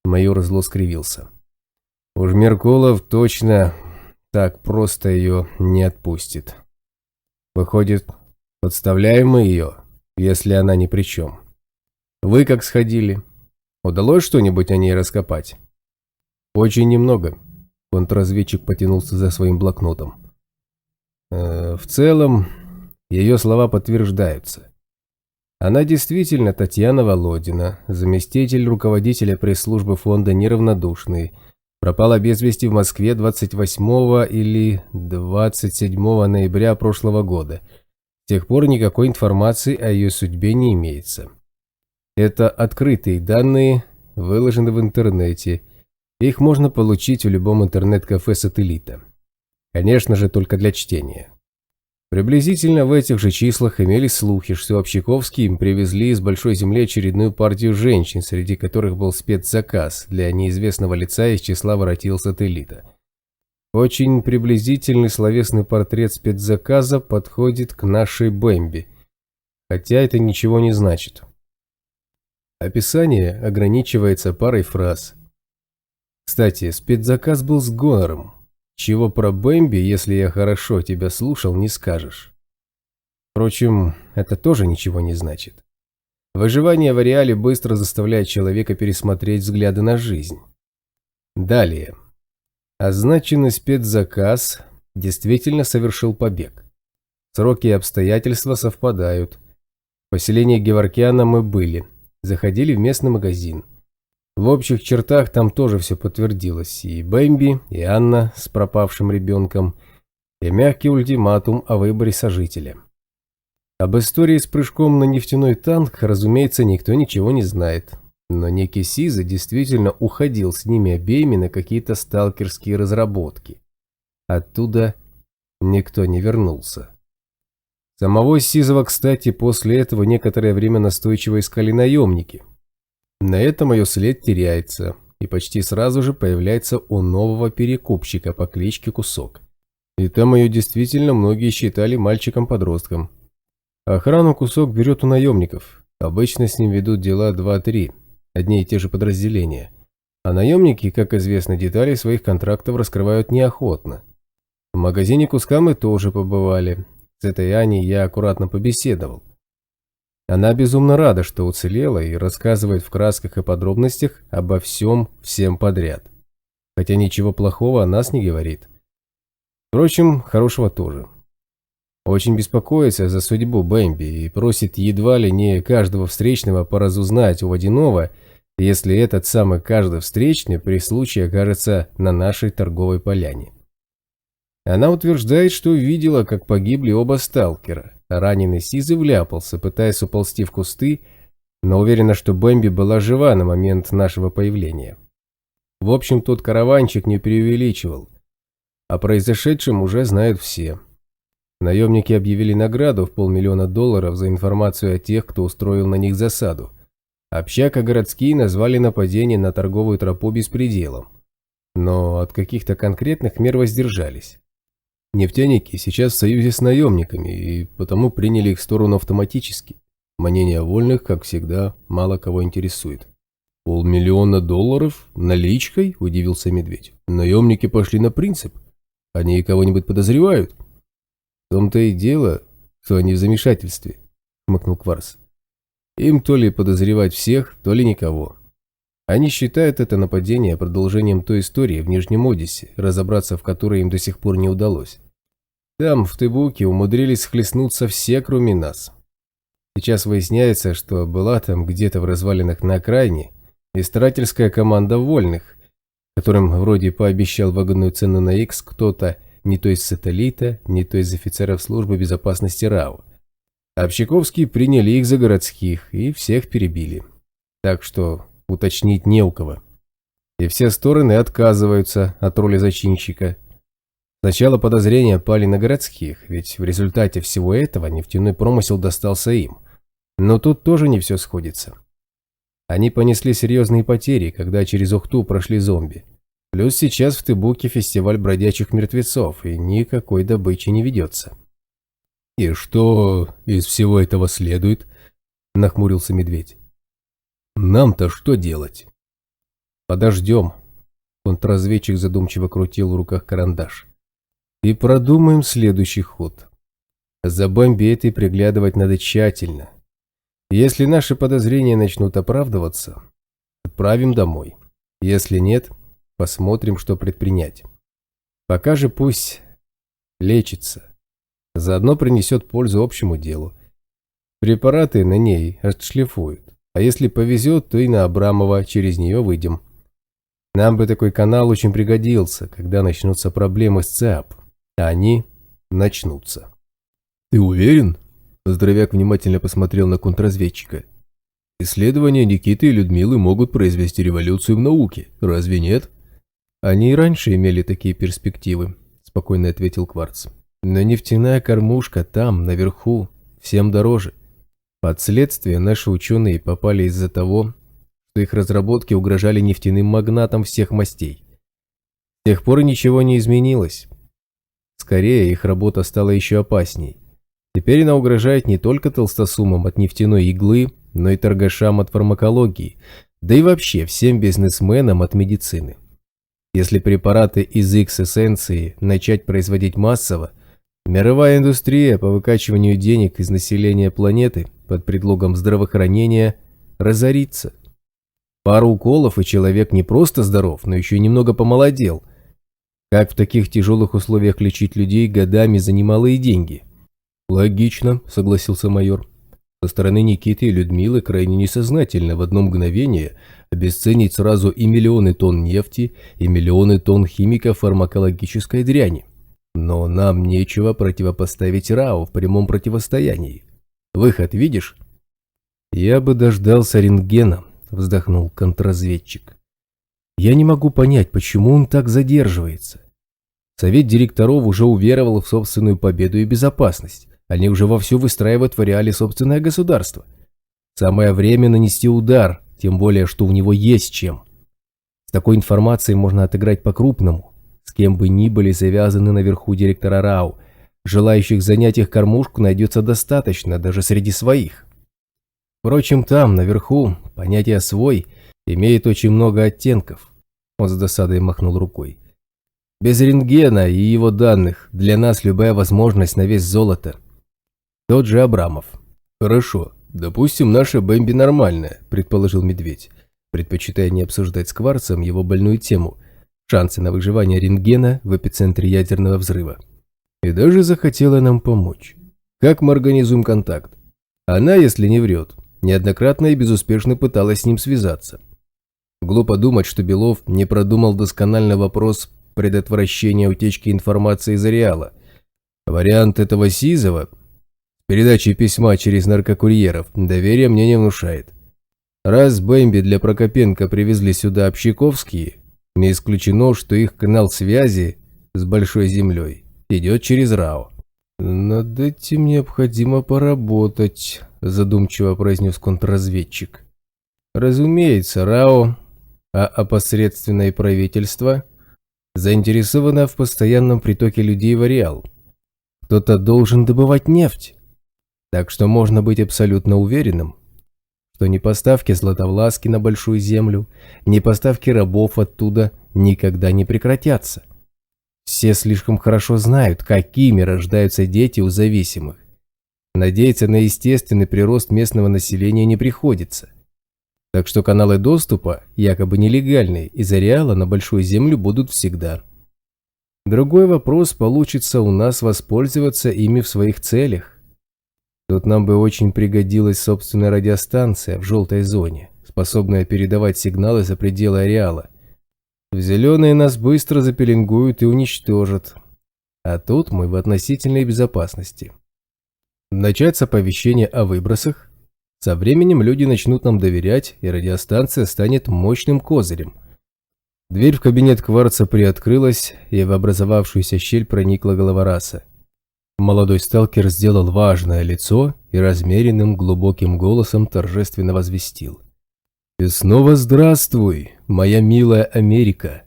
Майор зло скривился. Уж Меркулов точно так просто ее не отпустит. Выходит, подставляем мы ее, если она ни при чем. Вы как сходили? Удалось что-нибудь о ней раскопать? Очень немного. Контрразведчик потянулся за своим блокнотом. В целом, ее слова подтверждаются. Она действительно Татьяна Володина, заместитель руководителя пресс-службы фонда «Неравнодушный». Пропала без вести в Москве 28 или 27 ноября прошлого года. С тех пор никакой информации о ее судьбе не имеется. Это открытые данные, выложены в интернете. Их можно получить в любом интернет-кафе сателлита. Конечно же, только для чтения. Приблизительно в этих же числах имелись слухи, что Общаковские им привезли из Большой Земли очередную партию женщин, среди которых был спецзаказ для неизвестного лица из числа воротил сателлита. Очень приблизительный словесный портрет спецзаказа подходит к нашей Бэмби, хотя это ничего не значит. Описание ограничивается парой фраз. Кстати, спецзаказ был с гонором. Чего про Бэмби, если я хорошо тебя слушал, не скажешь. Впрочем, это тоже ничего не значит. Выживание в ареале быстро заставляет человека пересмотреть взгляды на жизнь. Далее. Означенный спецзаказ действительно совершил побег. Сроки и обстоятельства совпадают. В поселении Геворкяна мы были. Заходили в местный магазин. В общих чертах там тоже все подтвердилось. И Бэмби, и Анна с пропавшим ребенком, и мягкий ультиматум о выборе сожителя. Об истории с прыжком на нефтяной танк, разумеется, никто ничего не знает. Но некий Сиза действительно уходил с ними обеими на какие-то сталкерские разработки. Оттуда никто не вернулся. Самого Сизова, кстати, после этого некоторое время настойчиво искали наемники. На этом ее след теряется, и почти сразу же появляется у нового перекупщика по кличке Кусок. И там ее действительно многие считали мальчиком-подростком. Охрану Кусок берет у наемников, Обычно с ним ведут дела 2-3, одни и те же подразделения. А наемники, как известно, детали своих контрактов раскрывают неохотно. В магазине куска мы тоже побывали. С этой Аней я аккуратно побеседовал. Она безумно рада, что уцелела, и рассказывает в красках и подробностях обо всем всем подряд. Хотя ничего плохого о нас не говорит. Впрочем, хорошего тоже. Очень беспокоится за судьбу Бэмби и просит едва ли не каждого встречного поразузнать у Водянова, если этот самый каждый встречный при случае окажется на нашей торговой поляне. Она утверждает, что видела, как погибли оба сталкера. Раненый Сизый вляпался, пытаясь уползти в кусты, но уверена, что Бэмби была жива на момент нашего появления. В общем, тот караванчик не преувеличивал. О произошедшем уже знают все. Наемники объявили награду в $500 000 за информацию о тех, кто устроил на них засаду. Общак и городские назвали нападение на торговую тропу беспределом. Но от каких-то конкретных мер воздержались. Нефтяники сейчас в союзе с наемниками, и потому приняли их сторону автоматически. Мнение вольных, как всегда, мало кого интересует. $500 000 наличкой? – удивился Медведь. Наемники пошли на принцип. Они кого-нибудь подозревают? В том-то и дело, что они в замешательстве, хмыкнул Кварц. Им то ли подозревать всех, то ли никого. Они считают это нападение продолжением той истории в Нижнем Одессе, разобраться в которой им до сих пор не удалось. Там, в Тыбуке, умудрились схлестнуться все, кроме нас. Сейчас выясняется, что была там где-то в развалинах на окраине и старательская команда вольных, которым вроде пообещал выгодную цену на X кто-то не то из сателлита, не то из офицеров службы безопасности РАО. Общаковские приняли их за городских и всех перебили. Так что уточнить не у кого. И все стороны отказываются от роли зачинщика. Сначала подозрения пали на городских, ведь в результате всего этого нефтяной промысел достался им. Но тут тоже не все сходится. Они понесли серьезные потери, когда через Ухту прошли зомби. Плюс сейчас в Тыбуке фестиваль бродячих мертвецов, и никакой добычи не ведется. «И что из всего этого следует?» – нахмурился Медведь. «Нам-то что делать?» «Подождем», – контрразведчик задумчиво крутил в руках карандаш. «И продумаем следующий ход. За Бэмби этой приглядывать надо тщательно. Если наши подозрения начнут оправдываться, отправим домой. Если нет, посмотрим, что предпринять. Пока же пусть лечится. Заодно принесет пользу общему делу. Препараты на ней отшлифуют. А если повезет, то и на Абрамова через нее выйдем. Нам бы такой канал очень пригодился, когда начнутся проблемы с ЦАП. А они начнутся». «Ты уверен?» Здоровяк внимательно посмотрел на контрразведчика. «Исследования Никиты и Людмилы могут произвести революцию в науке, разве нет?» «Они и раньше имели такие перспективы», – спокойно ответил Кварц. «Но нефтяная кормушка там, наверху, всем дороже. Под следствие наши ученые попали из-за того, что их разработки угрожали нефтяным магнатам всех мастей. С тех пор ничего не изменилось. Скорее, их работа стала еще опасней. Теперь она угрожает не только толстосумам от нефтяной иглы, но и торгашам от фармакологии, да и вообще всем бизнесменам от медицины. Если препараты из X-эссенции начать производить массово, мировая индустрия по выкачиванию денег из населения планеты под предлогом здравоохранения разорится. Пару уколов, и человек не просто здоров, но еще и немного помолодел. Как в таких тяжелых условиях лечить людей годами за немалые деньги? «Логично», — согласился майор. «Со стороны Никиты и Людмилы крайне несознательно в одно мгновение обесценить сразу и миллионы тонн нефти, и миллионы тонн химико-фармакологической дряни. Но нам нечего противопоставить РАО в прямом противостоянии. Выход видишь?» «Я бы дождался рентгена», — вздохнул контрразведчик. «Я не могу понять, почему он так задерживается. Совет директоров уже уверовал в собственную победу и безопасность. Они уже вовсю выстраивают в ареале собственное государство. Самое время нанести удар, тем более, что у него есть чем. С такой информацией можно отыграть по-крупному. С кем бы ни были завязаны наверху директора РАО, желающих занять их кормушку найдется достаточно, даже среди своих». Впрочем, там, наверху, понятие «свой» имеет очень много оттенков. Он с досадой махнул рукой. Без рентгена и его данных для нас любая возможность на вес золота. Тот же Абрамов. Хорошо, допустим, наша Бэмби нормальная, предположил Медведь, предпочитая не обсуждать с Кварцем его больную тему – шансы на выживание рентгена в эпицентре ядерного взрыва. И даже захотела нам помочь. Как мы организуем контакт? Она, если не врет, неоднократно и безуспешно пыталась с ним связаться. Глупо думать, что Белов не продумал досконально вопрос предотвращения утечки информации из ареала. Вариант этого Сизова, передачи письма через наркокурьеров, доверия мне не внушает. Раз Бэмби для Прокопенко привезли сюда общаковские, не исключено, что их канал связи с Большой Землей идет через РАО. «Над этим необходимо поработать», – задумчиво произнес контрразведчик. «Разумеется, РАО, а опосредственно и правительство, заинтересовано в постоянном притоке людей в ареал. Кто-то должен добывать нефть. Так что можно быть абсолютно уверенным, что ни поставки Златовласки на Большую Землю, ни поставки рабов оттуда никогда не прекратятся. Все слишком хорошо знают, какими рождаются дети у зависимых. Надеяться на естественный прирост местного населения не приходится. Так что каналы доступа, якобы нелегальные, из ареала на Большую Землю будут всегда. Другой вопрос, получится у нас воспользоваться ими в своих целях. Тут нам бы очень пригодилась собственная радиостанция в желтой зоне, способная передавать сигналы за пределы ареала. В зеленые нас быстро запеленгуют и уничтожат. А тут мы в относительной безопасности. Начать с оповещения о выбросах. Со временем люди начнут нам доверять, и радиостанция станет мощным козырем. Дверь в кабинет Кварца приоткрылась, и в образовавшуюся щель проникла голова Раса. Молодой сталкер сделал важное лицо и размеренным глубоким голосом торжественно возвестил. «И снова здравствуй, моя милая Америка.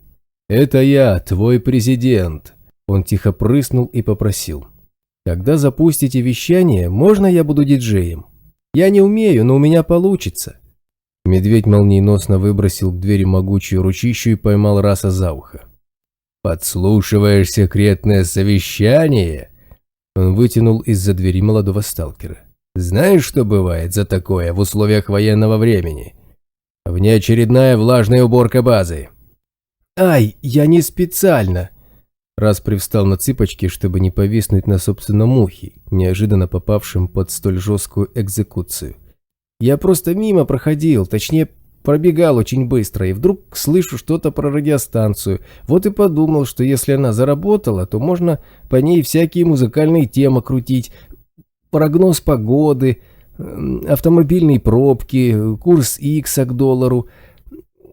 Это я, твой президент». Он тихо прыснул и попросил. «Когда запустите вещание, можно я буду диджеем? Я не умею, но у меня получится». Медведь молниеносно выбросил к двери могучую ручищу и поймал Раса за ухо. «Подслушиваешь секретное совещание?» Он вытянул из-за двери молодого сталкера. «Знаешь, что бывает за такое в условиях военного времени? Внеочередная влажная уборка базы». «Ай, я не специально!» Раз привстал на цыпочки, чтобы не повиснуть на собственном ухе, неожиданно попавшем под столь жесткую экзекуцию. «Я просто мимо проходил, точнее, пробегал очень быстро, и вдруг слышу что-то про радиостанцию. Вот и подумал, что если она заработала, то можно по ней всякие музыкальные темы крутить. Прогноз погоды, автомобильные пробки, курс икса к доллару,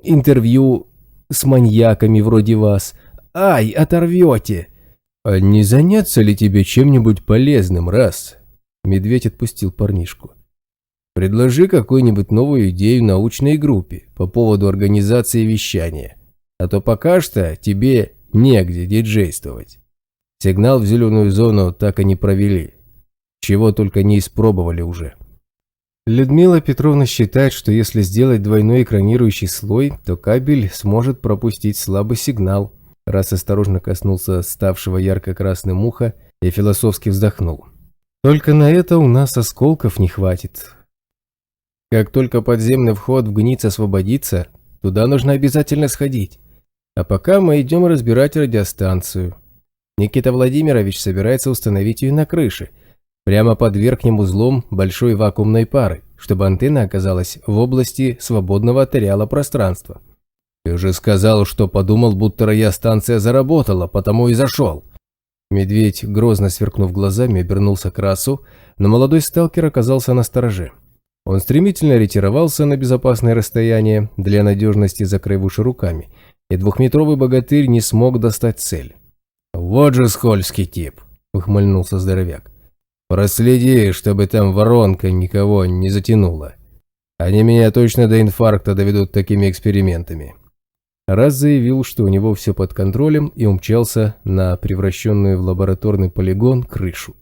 интервью с маньяками вроде вас. Ай, оторвете!» «А не заняться ли тебе чем-нибудь полезным, Раз?» Медведь отпустил парнишку. «Предложи какую-нибудь новую идею научной группе по поводу организации вещания, а то пока что тебе негде диджействовать. Сигнал в зеленую зону так и не провели, чего только не испробовали уже». Людмила Петровна считает, что если сделать двойной экранирующий слой, то кабель сможет пропустить слабый сигнал. Раз осторожно коснулся ставшего ярко-красным уха и философски вздохнул. «Только на это у нас осколков не хватит. Как только подземный вход в гниц освободится, туда нужно обязательно сходить. А пока мы идем разбирать радиостанцию. Никита Владимирович собирается установить ее на крыше, прямо под верхним узлом большой вакуумной пары, чтобы антенна оказалась в области свободного от ареала пространства. Ты же сказал, что подумал, будто радиостанция заработала, потому и зашел». Медведь, грозно сверкнув глазами, обернулся к Расу, но молодой сталкер оказался настороже. Он стремительно ретировался на безопасное расстояние, для надежности закрыв уши руками, и двухметровый богатырь не смог достать цель. «Вот же скользкий тип», — ухмыльнулся здоровяк. «Проследи, чтобы там воронка никого не затянула. Они меня точно до инфаркта доведут такими экспериментами». Раз заявил, что у него все под контролем, и умчался на превращенную в лабораторный полигон крышу.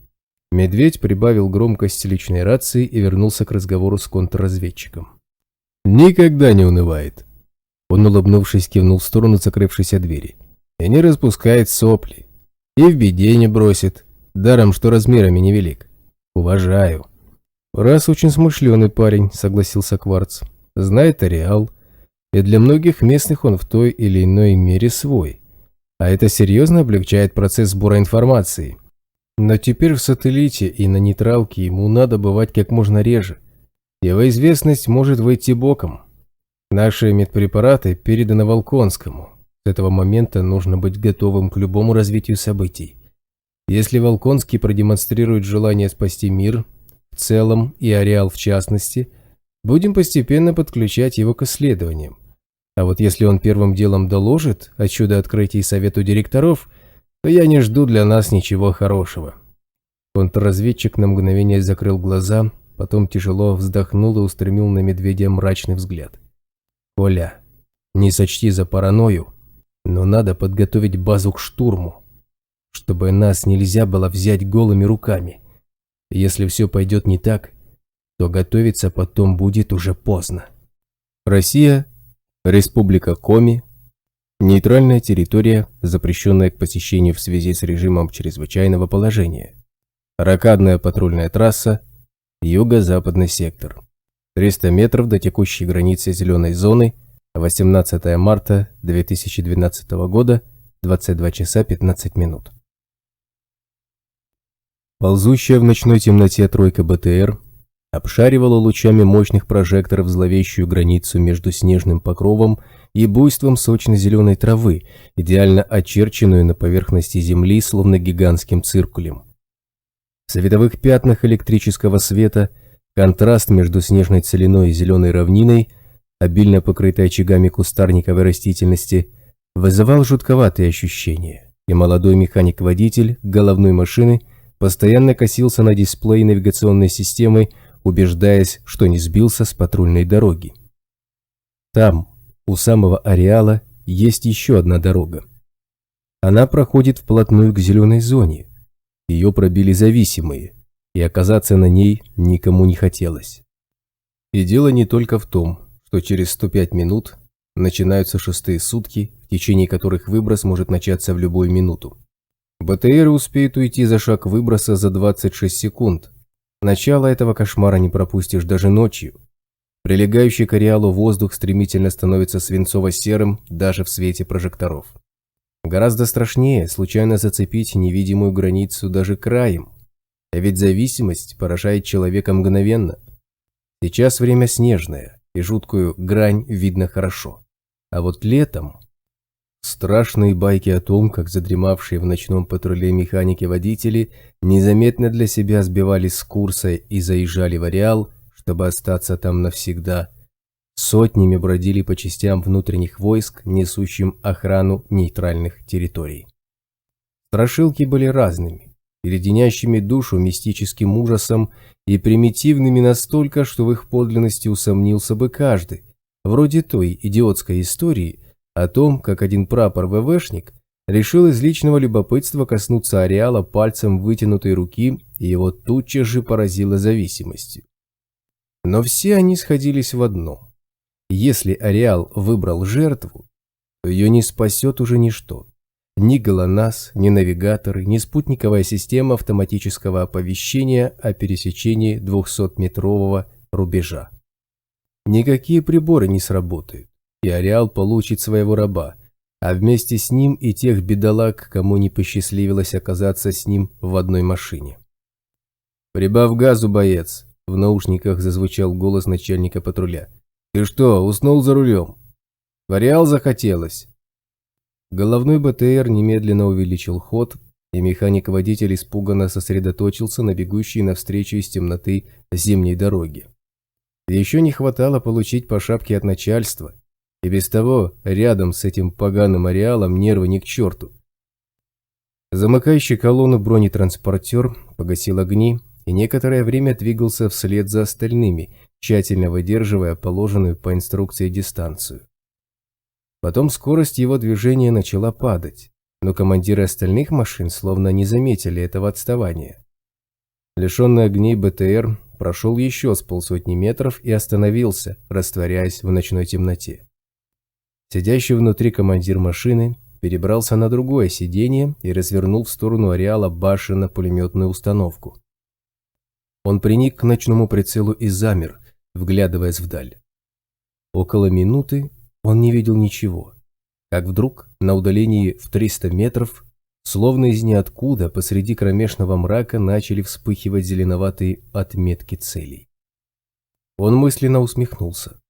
Медведь прибавил громкость личной рации и вернулся к разговору с контрразведчиком. «Никогда не унывает». Он, улыбнувшись, кивнул в сторону закрывшейся двери. «И не распускает сопли. И в беде не бросит. Даром, что размерами невелик. Уважаю». «Раз очень смышленый парень», — согласился Кварц. «Знает ареал. И для многих местных он в той или иной мере свой. А это серьезно облегчает процесс сбора информации. Но теперь в сателлите и на нейтралке ему надо бывать как можно реже. Его известность может выйти боком. Наши медпрепараты переданы Волконскому. С этого момента нужно быть готовым к любому развитию событий. Если Волконский продемонстрирует желание спасти мир в целом и ареал в частности, будем постепенно подключать его к исследованиям. А вот если он первым делом доложит о чудо-открытии совету директоров, то я не жду для нас ничего хорошего». Контрразведчик на мгновение закрыл глаза, потом тяжело вздохнул и устремил на медведя мрачный взгляд. «Коля, не сочти за паранойю, но надо подготовить базу к штурму, чтобы нас нельзя было взять голыми руками. Если все пойдет не так, то готовиться потом будет уже поздно». Россия, Республика Коми, нейтральная территория, запрещенная к посещению в связи с режимом чрезвычайного положения. Рокадная патрульная трасса, юго-западный сектор. 300 метров до текущей границы зеленой зоны, 18 марта 2012 года, 22 часа 15 минут. Ползущая в ночной темноте тройка БТР обшаривала лучами мощных прожекторов зловещую границу между снежным покровом и буйством сочно-зеленой травы, идеально очерченную на поверхности земли, словно гигантским циркулем. В световых пятнах электрического света контраст между снежной целиной и зеленой равниной, обильно покрытой очагами кустарниковой растительности, вызывал жутковатые ощущения, и молодой механик-водитель головной машины постоянно косился на дисплей навигационной системы, убеждаясь, что не сбился с патрульной дороги. Там, у самого ареала, есть еще одна дорога. Она проходит вплотную к зеленой зоне. Ее пробили зависимые, и оказаться на ней никому не хотелось. И дело не только в том, что через 105 минут начинаются шестые сутки, в течение которых выброс может начаться в любую минуту. БТР успеет уйти за шаг выброса за 26 секунд. Начало этого кошмара не пропустишь даже ночью. Прилегающий к ареалу воздух стремительно становится свинцово-серым даже в свете прожекторов. Гораздо страшнее случайно зацепить невидимую границу даже краем. А ведь зависимость поражает человека мгновенно. Сейчас время снежное, и жуткую грань видно хорошо. А вот летом... Страшные байки о том, как задремавшие в ночном патруле механики-водители незаметно для себя сбивались с курса и заезжали в ареал, чтобы остаться там навсегда, сотнями бродили по частям внутренних войск, несущим охрану нейтральных территорий. Страшилки были разными, леденящими душу мистическим ужасом и примитивными настолько, что в их подлинности усомнился бы каждый, вроде той идиотской истории о том, как один прапор-ВВшник решил из личного любопытства коснуться ареала пальцем вытянутой руки, и его тутчас же поразило зависимостью. Но все они сходились в одном. Если ареал выбрал жертву, то ее не спасет уже ничто. Ни ГЛОНАСС, ни навигаторы, ни спутниковая система автоматического оповещения о пересечении 200-метрового рубежа. Никакие приборы не сработают, и ареал получит своего раба, а вместе с ним и тех бедолаг, кому не посчастливилось оказаться с ним в одной машине. «Прибавь газу, боец!» – в наушниках зазвучал голос начальника патруля. «Ты что, уснул за рулем? В ареал захотелось?» Головной БТР немедленно увеличил ход, и механик-водитель испуганно сосредоточился на бегущей навстречу из темноты зимней дороге. Еще не хватало получить по шапке от начальства, и без того рядом с этим поганым ареалом нервы ни к черту. Замыкающий колонну бронетранспортер погасил огни и некоторое время двигался вслед за остальными, тщательно выдерживая положенную по инструкции дистанцию. Потом скорость его движения начала падать, но командиры остальных машин словно не заметили этого отставания. Лишенный огней БТР прошел еще с полсотни метров и остановился, растворяясь в ночной темноте. Сидящий внутри командир машины перебрался на другое сиденье и развернул в сторону ареала башенно-пулеметную установку. Он приник к ночному прицелу и замер, вглядываясь вдаль. Около минуты он не видел ничего, как вдруг на удалении в 300 метров, словно из ниоткуда, посреди кромешного мрака начали вспыхивать зеленоватые отметки целей. Он мысленно усмехнулся.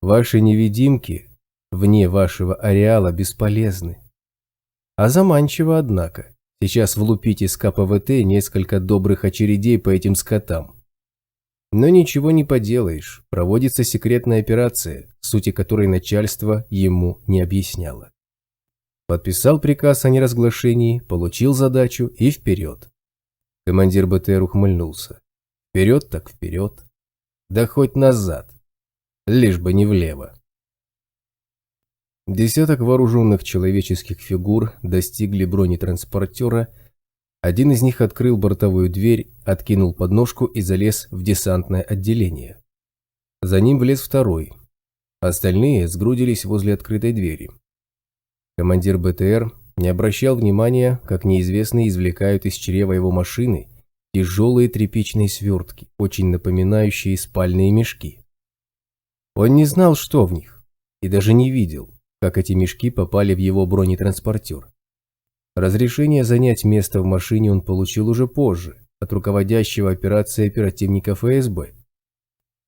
Ваши невидимки вне вашего ареала бесполезны. А заманчиво, однако, сейчас влупить из КПВТ несколько добрых очередей по этим скотам. Но ничего не поделаешь, проводится секретная операция, сути которой начальство ему не объясняло. Подписал приказ о неразглашении, получил задачу и вперед. Командир БТР ухмыльнулся. Вперед так вперед. Да хоть назад. Лишь бы не влево. Десяток вооруженных человеческих фигур достигли бронетранспортера. Один из них открыл бортовую дверь, откинул подножку и залез в десантное отделение. За ним влез второй. Остальные сгрудились возле открытой двери. Командир БТР не обращал внимания, как неизвестные извлекают из чрева его машины тяжелые тряпичные свертки, очень напоминающие спальные мешки. Он не знал, что в них, и даже не видел, как эти мешки попали в его бронетранспортер. Разрешение занять место в машине он получил уже позже, от руководящего операцией оперативника ФСБ.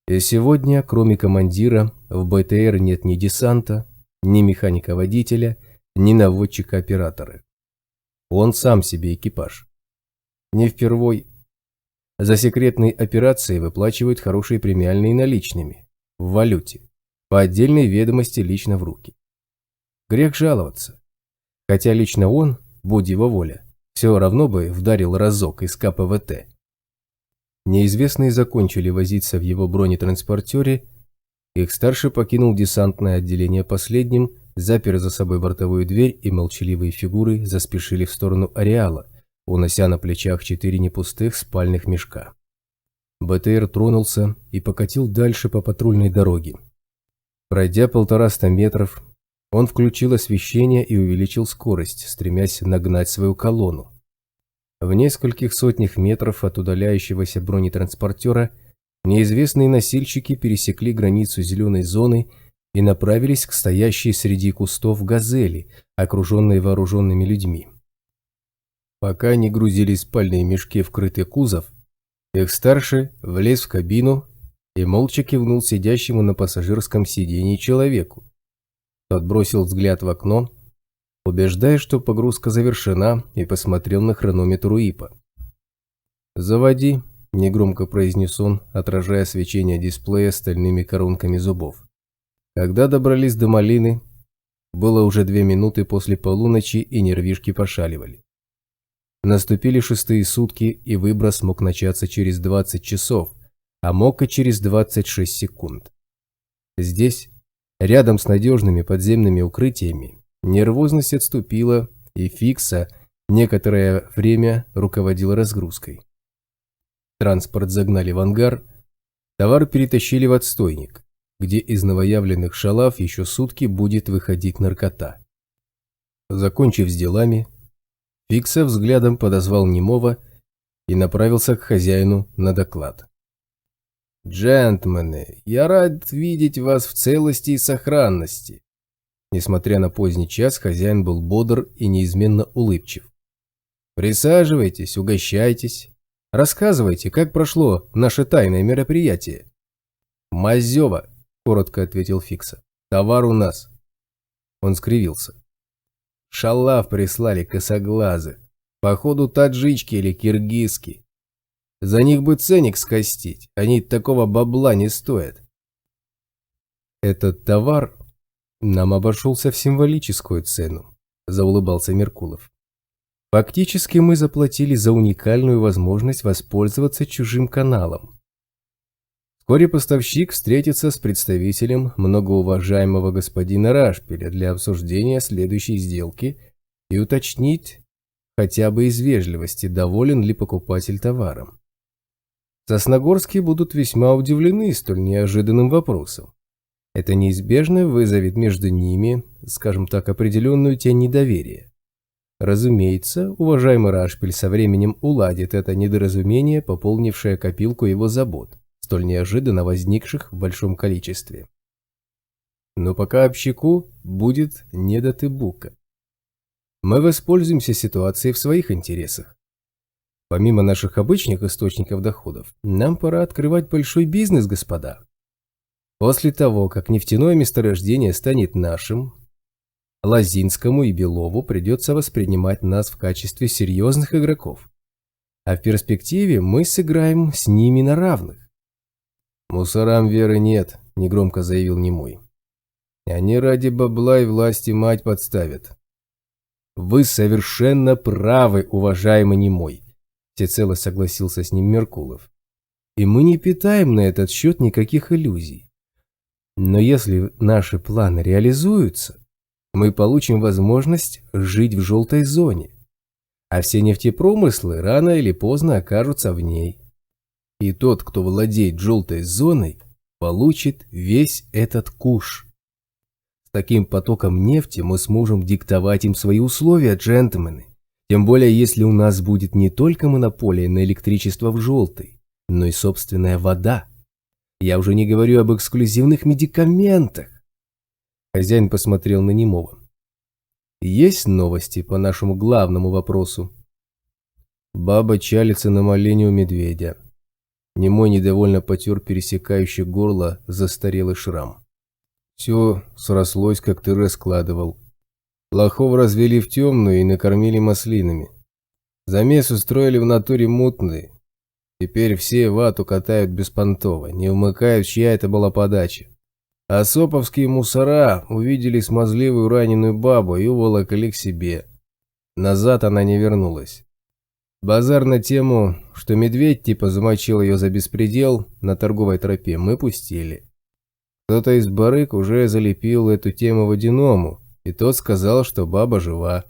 И сегодня, кроме командира, в БТР нет ни десанта, ни механика-водителя, ни наводчика-оператора. Он сам себе экипаж. Не впервой. За секретные операции выплачивают хорошие премиальные наличными, в валюте, по отдельной ведомости лично в руки. Грех жаловаться. Хотя лично он, будь его воля, все равно бы вдарил разок из КПВТ. Неизвестные закончили возиться в его бронетранспортере, их старший покинул десантное отделение последним, запер за собой бортовую дверь, и молчаливые фигуры заспешили в сторону ареала, унося на плечах 4 непустых спальных мешка. БТР тронулся и покатил дальше по патрульной дороге. Пройдя 150 метров, он включил освещение и увеличил скорость, стремясь нагнать свою колонну. В нескольких сотнях метров от удаляющегося бронетранспортера неизвестные носильщики пересекли границу зеленой зоны и направились к стоящей среди кустов «Газели», окруженной вооруженными людьми. Пока они грузили спальные мешки в крытый кузов, их старший влез в кабину и молча кивнул сидящему на пассажирском сиденье человеку. Тот бросил взгляд в окно, убеждая, что погрузка завершена, и посмотрел на хронометр УИПа. «Заводи», – негромко произнес он, отражая свечение дисплея стальными коронками зубов. Когда добрались до Малины, было уже 2 минуты после полуночи, и нервишки пошаливали. Наступили 6-е сутки, и выброс мог начаться через 20 часов, а мог и через 26 секунд. Здесь, рядом с надежными подземными укрытиями, нервозность отступила, и Фикса некоторое время руководил разгрузкой. Транспорт загнали в ангар, товар перетащили в отстойник, где из новоявленных шалав еще сутки будет выходить наркота. Закончив с делами, Фикса взглядом подозвал немого и направился к хозяину на доклад. «Джентльмены, я рад видеть вас в целости и сохранности». Несмотря на поздний час, хозяин был бодр и неизменно улыбчив. «Присаживайтесь, угощайтесь, рассказывайте, как прошло наше тайное мероприятие». «Мазёва», – коротко ответил Фикса, – «товар у нас». Он скривился. «Шалав прислали косоглазых, походу таджички или киргизки. За них бы ценник скостить, они такого бабла не стоят». «Этот товар нам обошелся в символическую цену», – заулыбался Меркулов. «Фактически мы заплатили за уникальную возможность воспользоваться чужим каналом. Вскоре поставщик встретится с представителем многоуважаемого господина Рашпиля для обсуждения следующей сделки и уточнить, хотя бы из вежливости, доволен ли покупатель товаром. Сосногорские будут весьма удивлены столь неожиданным вопросом. Это неизбежно вызовет между ними, скажем так, определенную тень недоверия. Разумеется, уважаемый Рашпиль со временем уладит это недоразумение, пополнившее копилку его забот, столь неожиданно возникших в большом количестве. Но пока общаку будет не до тыбука. Мы воспользуемся ситуацией в своих интересах. Помимо наших обычных источников доходов, нам пора открывать большой бизнес, господа. После того, как нефтяное месторождение станет нашим, Лозинскому и Белову придется воспринимать нас в качестве серьезных игроков. А в перспективе мы сыграем с ними на равных. «Мусорам веры нет», – негромко заявил Немой. «Они ради бабла и власти мать подставят». «Вы совершенно правы, уважаемый Немой», – всецело согласился с ним Меркулов. «И мы не питаем на этот счет никаких иллюзий. Но если наши планы реализуются, мы получим возможность жить в желтой зоне, а все нефтепромыслы рано или поздно окажутся в ней. И тот, кто владеет желтой зоной, получит весь этот куш. С таким потоком нефти мы сможем диктовать им свои условия, джентльмены, тем более если у нас будет не только монополия на электричество в желтой, но и собственная вода. Я уже не говорю об эксклюзивных медикаментах». Хозяин посмотрел на Немова. «Есть новости по нашему главному вопросу?» Баба чалится на молению медведя. Немой недовольно потер пересекающий горло застарелый шрам. «Все срослось, как ты раскладывал. Лохов развели в темную и накормили маслинами. Замес устроили в натуре мутный. Теперь все вату катают беспонтово, не вмыкают, чья это была подача. А соповские мусора увидели смазливую раненую бабу и уволокли к себе. Назад она не вернулась. Базар на тему, что медведь типа замочил ее за беспредел на торговой тропе, мы пустили. Кто-то из барыг уже залепил эту тему водяному, и тот сказал, что баба жива».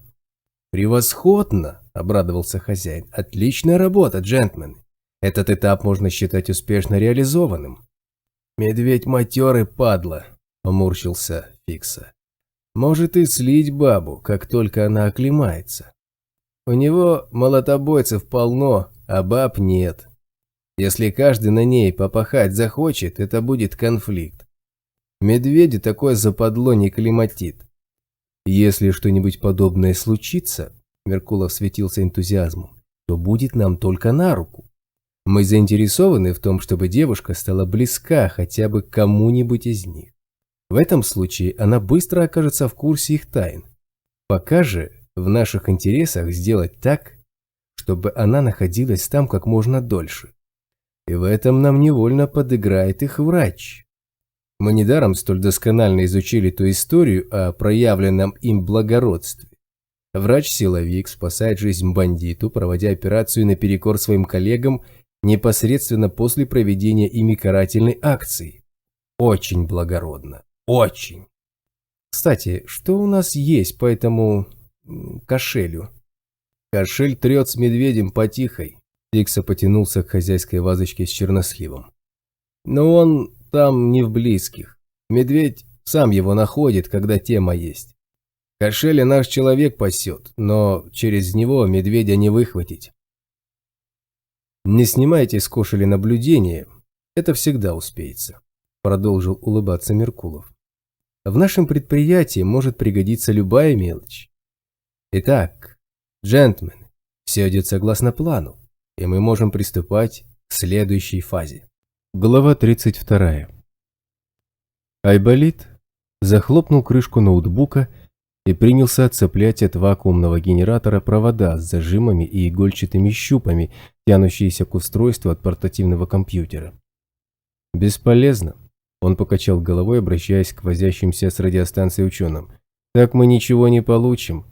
«Превосходно!» – обрадовался хозяин. «Отличная работа, джентльмены. Этот этап можно считать успешно реализованным». «Медведь матерый, падла», – поморщился Фикса. «Может и слить бабу, как только она оклемается. У него молотобойцев полно, а баб нет. Если каждый на ней попахать захочет, это будет конфликт. Медведи такое западло не климатит. Если что-нибудь подобное случится, Меркулов светился энтузиазмом, то будет нам только на руку. Мы заинтересованы в том, чтобы девушка стала близка хотя бы к кому-нибудь из них. В этом случае она быстро окажется в курсе их тайн. Пока же в наших интересах сделать так, чтобы она находилась там как можно дольше. И в этом нам невольно подыграет их врач. Мы недаром столь досконально изучили ту историю о проявленном им благородстве. Врач-силовик спасает жизнь бандиту, проводя операцию наперекор своим коллегам непосредственно после проведения ими карательной акции. Очень благородно. Очень. Кстати, что у нас есть по этому кошелю? Кошель трет с медведем потихой. Фикса потянулся к хозяйской вазочке с черносливом. Но он там не в близких. Медведь сам его находит, когда тема есть. Кошеля наш человек пасет, но через него медведя не выхватить. «Не снимайте с кошеля наблюдение, это всегда успеется», – продолжил улыбаться Меркулов. «В нашем предприятии может пригодиться любая мелочь. Итак, джентльмены, все идет согласно плану, и мы можем приступать к следующей фазе». Глава 32. Айболит захлопнул крышку ноутбука и принялся отцеплять от вакуумного генератора провода с зажимами и игольчатыми щупами, тянущиеся к устройству от портативного компьютера. «Бесполезно», – он покачал головой, обращаясь к возящимся с радиостанцией ученым. «Так мы ничего не получим.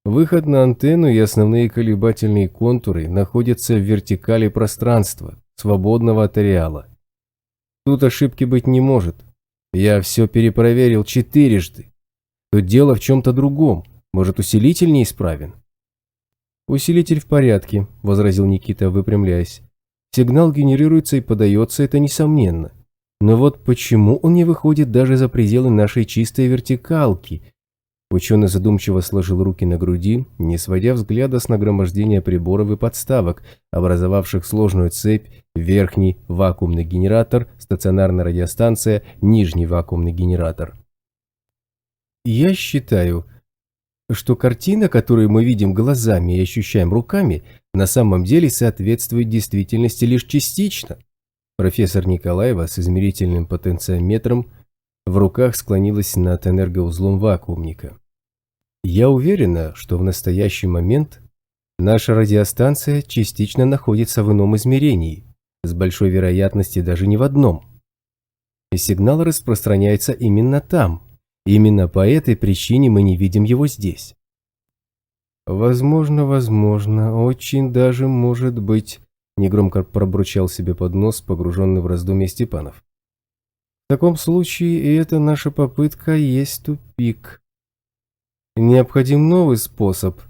Выход на антенну и основные колебательные контуры находятся в вертикали пространства, свободного от ареала. Тут ошибки быть не может. Я все перепроверил 4-жды. Тут дело в чем-то другом. Может, усилитель неисправен?» «Усилитель в порядке», – возразил Никита, выпрямляясь. «Сигнал генерируется и подается, это несомненно. Но вот почему он не выходит даже за пределы нашей чистой вертикалки?» Ученый задумчиво сложил руки на груди, не сводя взгляда с нагромождения приборов и подставок, образовавших сложную цепь: верхний вакуумный генератор, стационарная радиостанция, нижний вакуумный генератор. «Я считаю, что картина, которую мы видим глазами и ощущаем руками, на самом деле соответствует действительности лишь частично». Профессор Николаева с измерительным потенциометром в руках склонилась над энергоузлом вакуумника. «Я уверена, что в настоящий момент наша радиостанция частично находится в ином измерении, с большой вероятностью даже не в одном. И сигнал распространяется именно там. Именно по этой причине мы не видим его здесь». «Возможно, очень даже может быть», – негромко пробурчал себе под нос погруженный в раздумье Степанов. «В таком случае и эта наша попытка есть тупик. Необходим новый способ.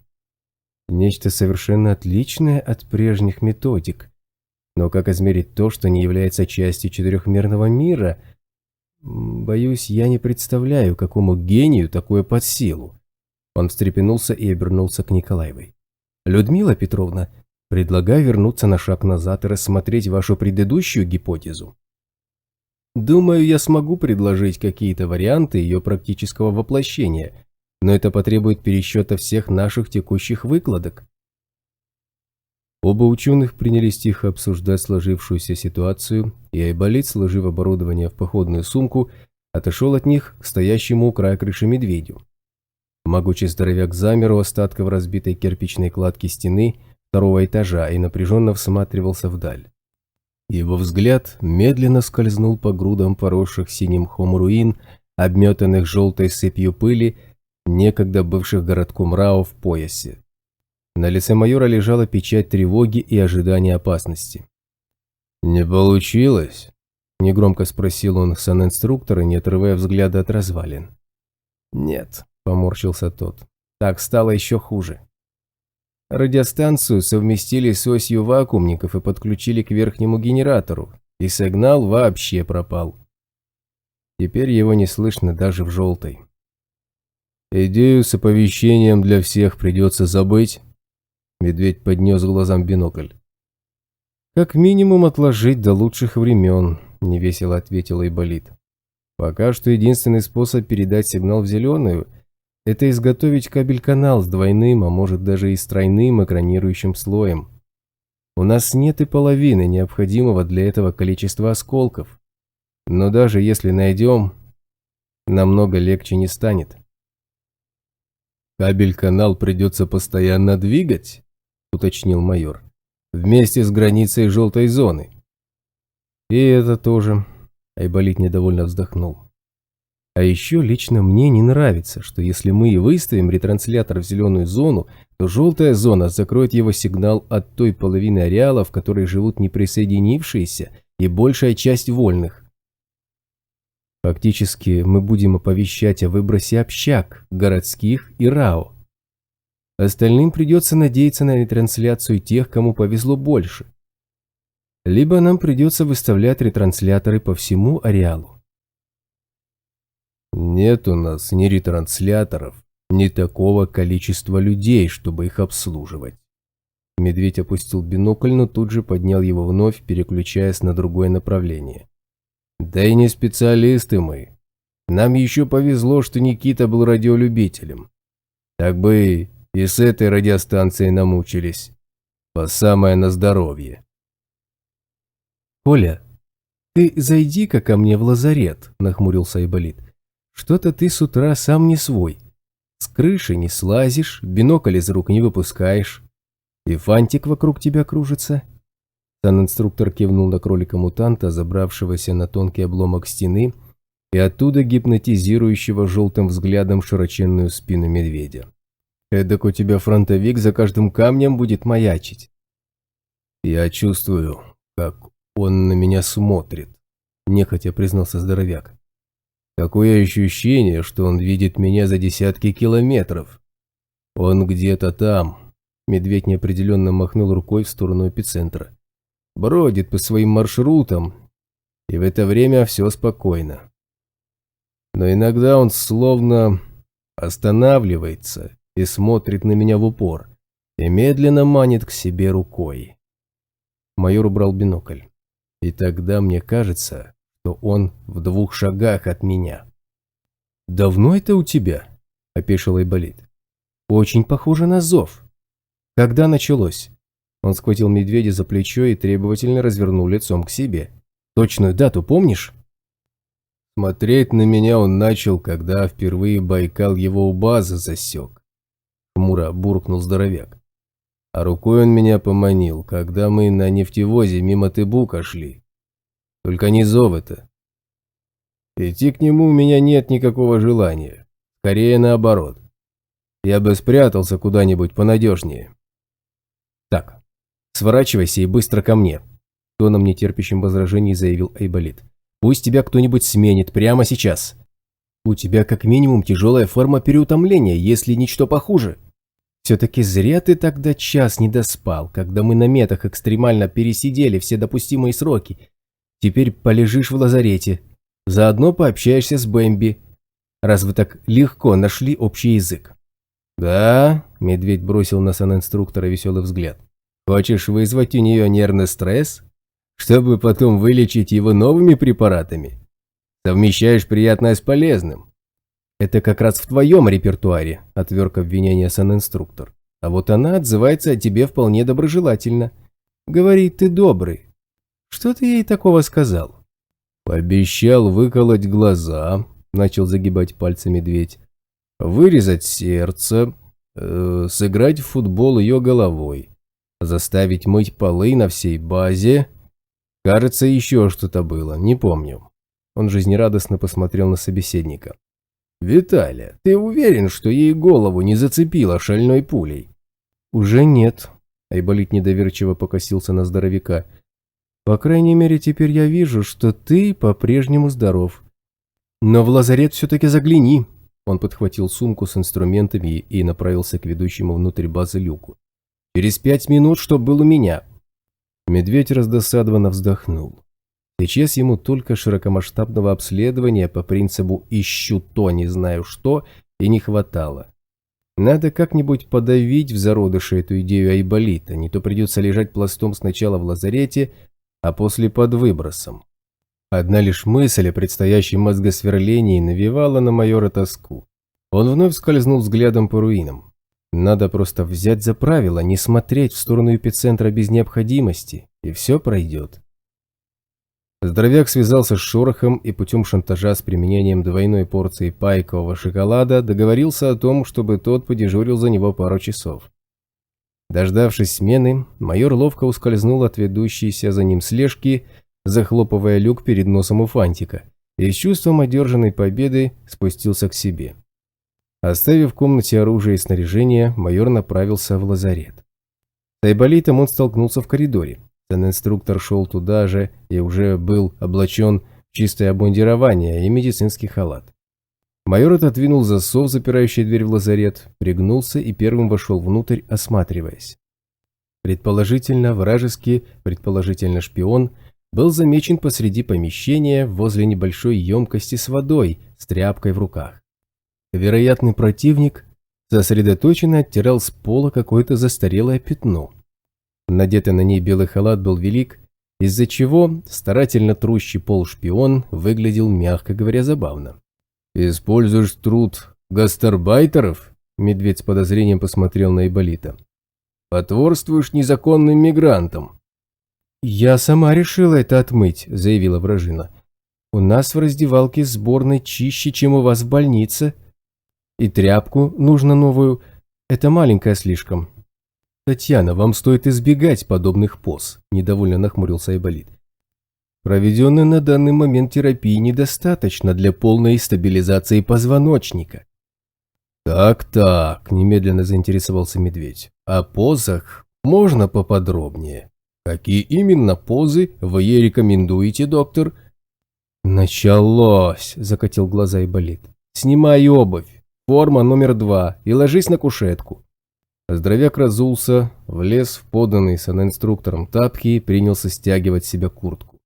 Нечто совершенно отличное от прежних методик. Но как измерить то, что не является частью четырехмерного мира? Боюсь, я не представляю, какому гению такое под силу». Он встрепенулся и обернулся к Николаевой. «Людмила Петровна, предлагаю вернуться на шаг назад и рассмотреть вашу предыдущую гипотезу. Думаю, я смогу предложить какие-то варианты ее практического воплощения, но это потребует пересчета всех наших текущих выкладок». Оба ученых принялись тихо обсуждать сложившуюся ситуацию, и Айболит, сложив оборудование в походную сумку, отошел от них к стоящему у края крыши медведю. Могучий здоровяк замер у остатков разбитой кирпичной кладки стены второго этажа и напряженно всматривался вдаль. Его взгляд медленно скользнул по грудам поросших синим мхом руин, обметанных желтой сыпью пыли, некогда бывших городком Рао в поясе. На лице майора лежала печать тревоги и ожидания опасности. «Не получилось?» – негромко спросил он санинструктора, не отрывая взгляда от развалин. «Нет», – поморщился тот, – «так стало еще хуже. Радиостанцию совместили с осью вакуумников и подключили к верхнему генератору, и сигнал вообще пропал. Теперь его не слышно даже в желтой. Идею с оповещением для всех придется забыть». Медведь поднес глазам бинокль. «Как минимум отложить до лучших времен», – невесело ответил Айболит. «Пока что единственный способ передать сигнал в зеленую – это изготовить кабель-канал с двойным, а может даже и с тройным экранирующим слоем. У нас нет и половины необходимого для этого количества осколков. Но даже если найдем, намного легче не станет». «Кабель-канал придется постоянно двигать», – уточнил майор, – «вместе с границей желтой зоны». «И это тоже», – Айболит недовольно вздохнул. «А еще лично мне не нравится, что если мы и выставим ретранслятор в зеленую зону, то желтая зона закроет его сигнал от той половины ареала, в которой живут неприсоединившиеся и большая часть вольных. Фактически мы будем оповещать о выбросе общак, городских и РАО. Остальным придется надеяться на ретрансляцию тех, кому повезло больше. Либо нам придется выставлять ретрансляторы по всему ареалу». «Нет у нас ни ретрансляторов, ни такого количества людей, чтобы их обслуживать». Медведь опустил бинокль, но тут же поднял его вновь, переключаясь на другое направление. «Да и не специалисты мы. Нам еще повезло, что Никита был радиолюбителем. Так бы и с этой радиостанцией намучились. По самое на здоровье». «Коля, ты зайди-ка ко мне в лазарет», – нахмурился Айболит. «Что-то ты с утра сам не свой. С крыши не слазишь, бинокль из рук не выпускаешь. И фантик вокруг тебя кружится». Санинструктор кивнул на кролика-мутанта, забравшегося на тонкий обломок стены, и оттуда гипнотизирующего желтым взглядом широченную спину медведя. «Эдак у тебя фронтовик за каждым камнем будет маячить». «Я чувствую, как он на меня смотрит», – нехотя признался здоровяк. «Такое ощущение, что он видит меня за десятки километров. Он где-то там, Медведь неопределенно махнул рукой в сторону эпицентра. Бродит по своим маршрутам, и в это время все спокойно. Но иногда он словно останавливается и смотрит на меня в упор, и медленно манит к себе рукой. Майор убрал бинокль. И тогда мне кажется, что он в 2 шагах от меня. «Давно это у тебя?» – опешил Айболит. «Очень похоже на зов. Когда началось?» Он схватил медведя за плечо и требовательно развернул лицом к себе. «Точную дату помнишь?» Смотреть на меня он начал, когда впервые Байкал его у базы засек. Хмуро буркнул здоровяк. А рукой он меня поманил, когда мы на нефтевозе мимо Тыбука шли. Только не зов это. Идти к нему у меня нет никакого желания. Скорее наоборот. Я бы спрятался куда-нибудь понадежнее. Так, сворачивайся и быстро ко мне, тоном нетерпящим возражений заявил Айболит. Пусть тебя кто-нибудь сменит прямо сейчас. У тебя как минимум тяжелая форма переутомления, если ничто похуже. Все-таки зря ты тогда час не доспал, когда мы на метах экстремально пересидели все допустимые сроки. Теперь полежишь в лазарете. Заодно пообщаешься с Бэмби, раз вы так легко нашли общий язык. Да, медведь бросил на санинструктора веселый взгляд. Хочешь вызвать у нее нервный стресс, чтобы потом вылечить его новыми препаратами? Совмещаешь приятное с полезным. Это как раз в твоем репертуаре, отверг обвинение санинструктор. А вот она отзывается о тебе вполне доброжелательно. Говорит, ты добрый. Что ты ей такого сказал? Пообещал выколоть глаза, начал загибать пальцы медведь. Вырезать сердце, сыграть в футбол ее головой, заставить мыть полы на всей базе. Кажется, еще что-то было, не помню. Он жизнерадостно посмотрел на собеседника. «Виталя, ты уверен, что ей голову не зацепило шальной пулей?» «Уже нет», – Айболит недоверчиво покосился на здоровяка. «По крайней мере, теперь я вижу, что ты по-прежнему здоров. Но в лазарет все-таки загляни». Он подхватил сумку с инструментами и направился к ведущему внутрь базы люку. «Через 5 минут, чтоб был у меня». Медведь раздосадованно вздохнул. Сейчас ему только широкомасштабного обследования по принципу «ищу то, не знаю что» и не хватало. Надо как-нибудь подавить в зародыше эту идею Айболита, не то придется лежать пластом сначала в лазарете, а после под выбросом. Одна лишь мысль о предстоящем мозгосверлении навевала на майора тоску. Он вновь скользнул взглядом по руинам. Надо просто взять за правило не смотреть в сторону эпицентра без необходимости, и все пройдет. Здоровяк связался с Шорохом и путем шантажа с применением двойной порции пайкового шоколада договорился о том, чтобы тот подежурил за него пару часов. Дождавшись смены, майор ловко ускользнул от ведущейся за ним слежки, захлопывая люк перед носом у фантика, и с чувством одержанной победы спустился к себе. Оставив в комнате оружие и снаряжение, майор направился в лазарет. С Айболитом он столкнулся в коридоре. Санинструктор шел туда же и уже был облачен в чистое обмундирование и медицинский халат. Майор отодвинул засов, запирающий дверь в лазарет, пригнулся и первым вошел внутрь, осматриваясь. Предположительно вражеский, предположительно шпион, был замечен посреди помещения возле небольшой емкости с водой с тряпкой в руках. Вероятный противник сосредоточенно оттирал с пола какое-то застарелое пятно. Надетый на ней белый халат был велик, из-за чего старательно трущий пол шпион выглядел, мягко говоря, забавно. «Используешь труд гастарбайтеров?» Медведь с подозрением посмотрел на Айболита. «Потворствуешь незаконным мигрантам». «Я сама решила это отмыть», — заявила вражина. «У нас в раздевалке сборной чище, чем у вас в больнице. И тряпку нужно новую. Это маленькая слишком». «Татьяна, вам стоит избегать подобных поз», – недовольно нахмурился Айболит. «Проведенной на данный момент терапии недостаточно для полной стабилизации позвоночника». «Так», – немедленно заинтересовался медведь. «О позах можно поподробнее? Какие именно позы вы ей рекомендуете, доктор?» «Началось», – закатил глаза Айболит. «Снимай обувь, форма номер 2 и ложись на кушетку». Здоровяк разулся, влез в поданный санинструктором тапки и принялся стягивать с себя куртку.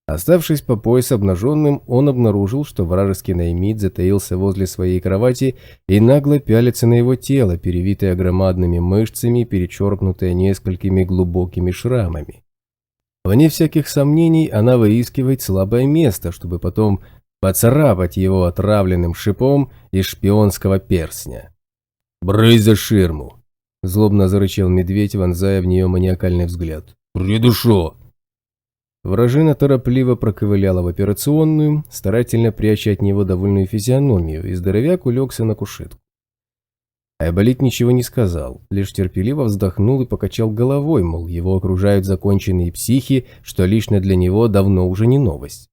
Оставшись по пояс обнаженным, он обнаружил, что вражеский наймит затаился возле своей кровати и нагло пялится на его тело, перевитое громадными мышцами, перечеркнутое несколькими глубокими шрамами. Вне всяких сомнений, она выискивает слабое место, чтобы потом поцарапать его отравленным шипом из шпионского перстня. «Брысь за ширму!» – злобно зарычал медведь, вонзая в нее маниакальный взгляд. «Придушу!» Вражина торопливо проковыляла в операционную, старательно пряча от него довольную физиономию, и здоровяк улегся на кушетку. Айболит ничего не сказал, лишь терпеливо вздохнул и покачал головой, мол, его окружают законченные психи, что лично для него давно уже не новость.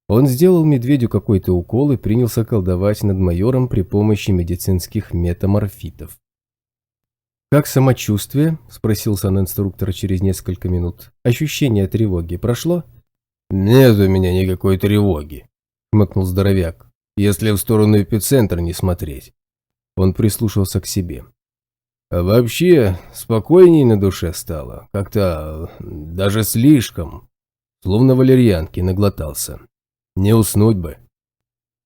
Он сделал медведю какой-то укол и принялся колдовать над майором при помощи медицинских метаморфитов. «Как самочувствие?» – спросил санинструктор через несколько минут. «Ощущение тревоги прошло?» «Нет у меня никакой тревоги», – хмыкнул здоровяк, – «если в сторону эпицентра не смотреть». Он прислушался к себе. «А вообще, спокойней на душе стало. Как-то даже слишком. Словно валерьянки наглотался. Не уснуть бы».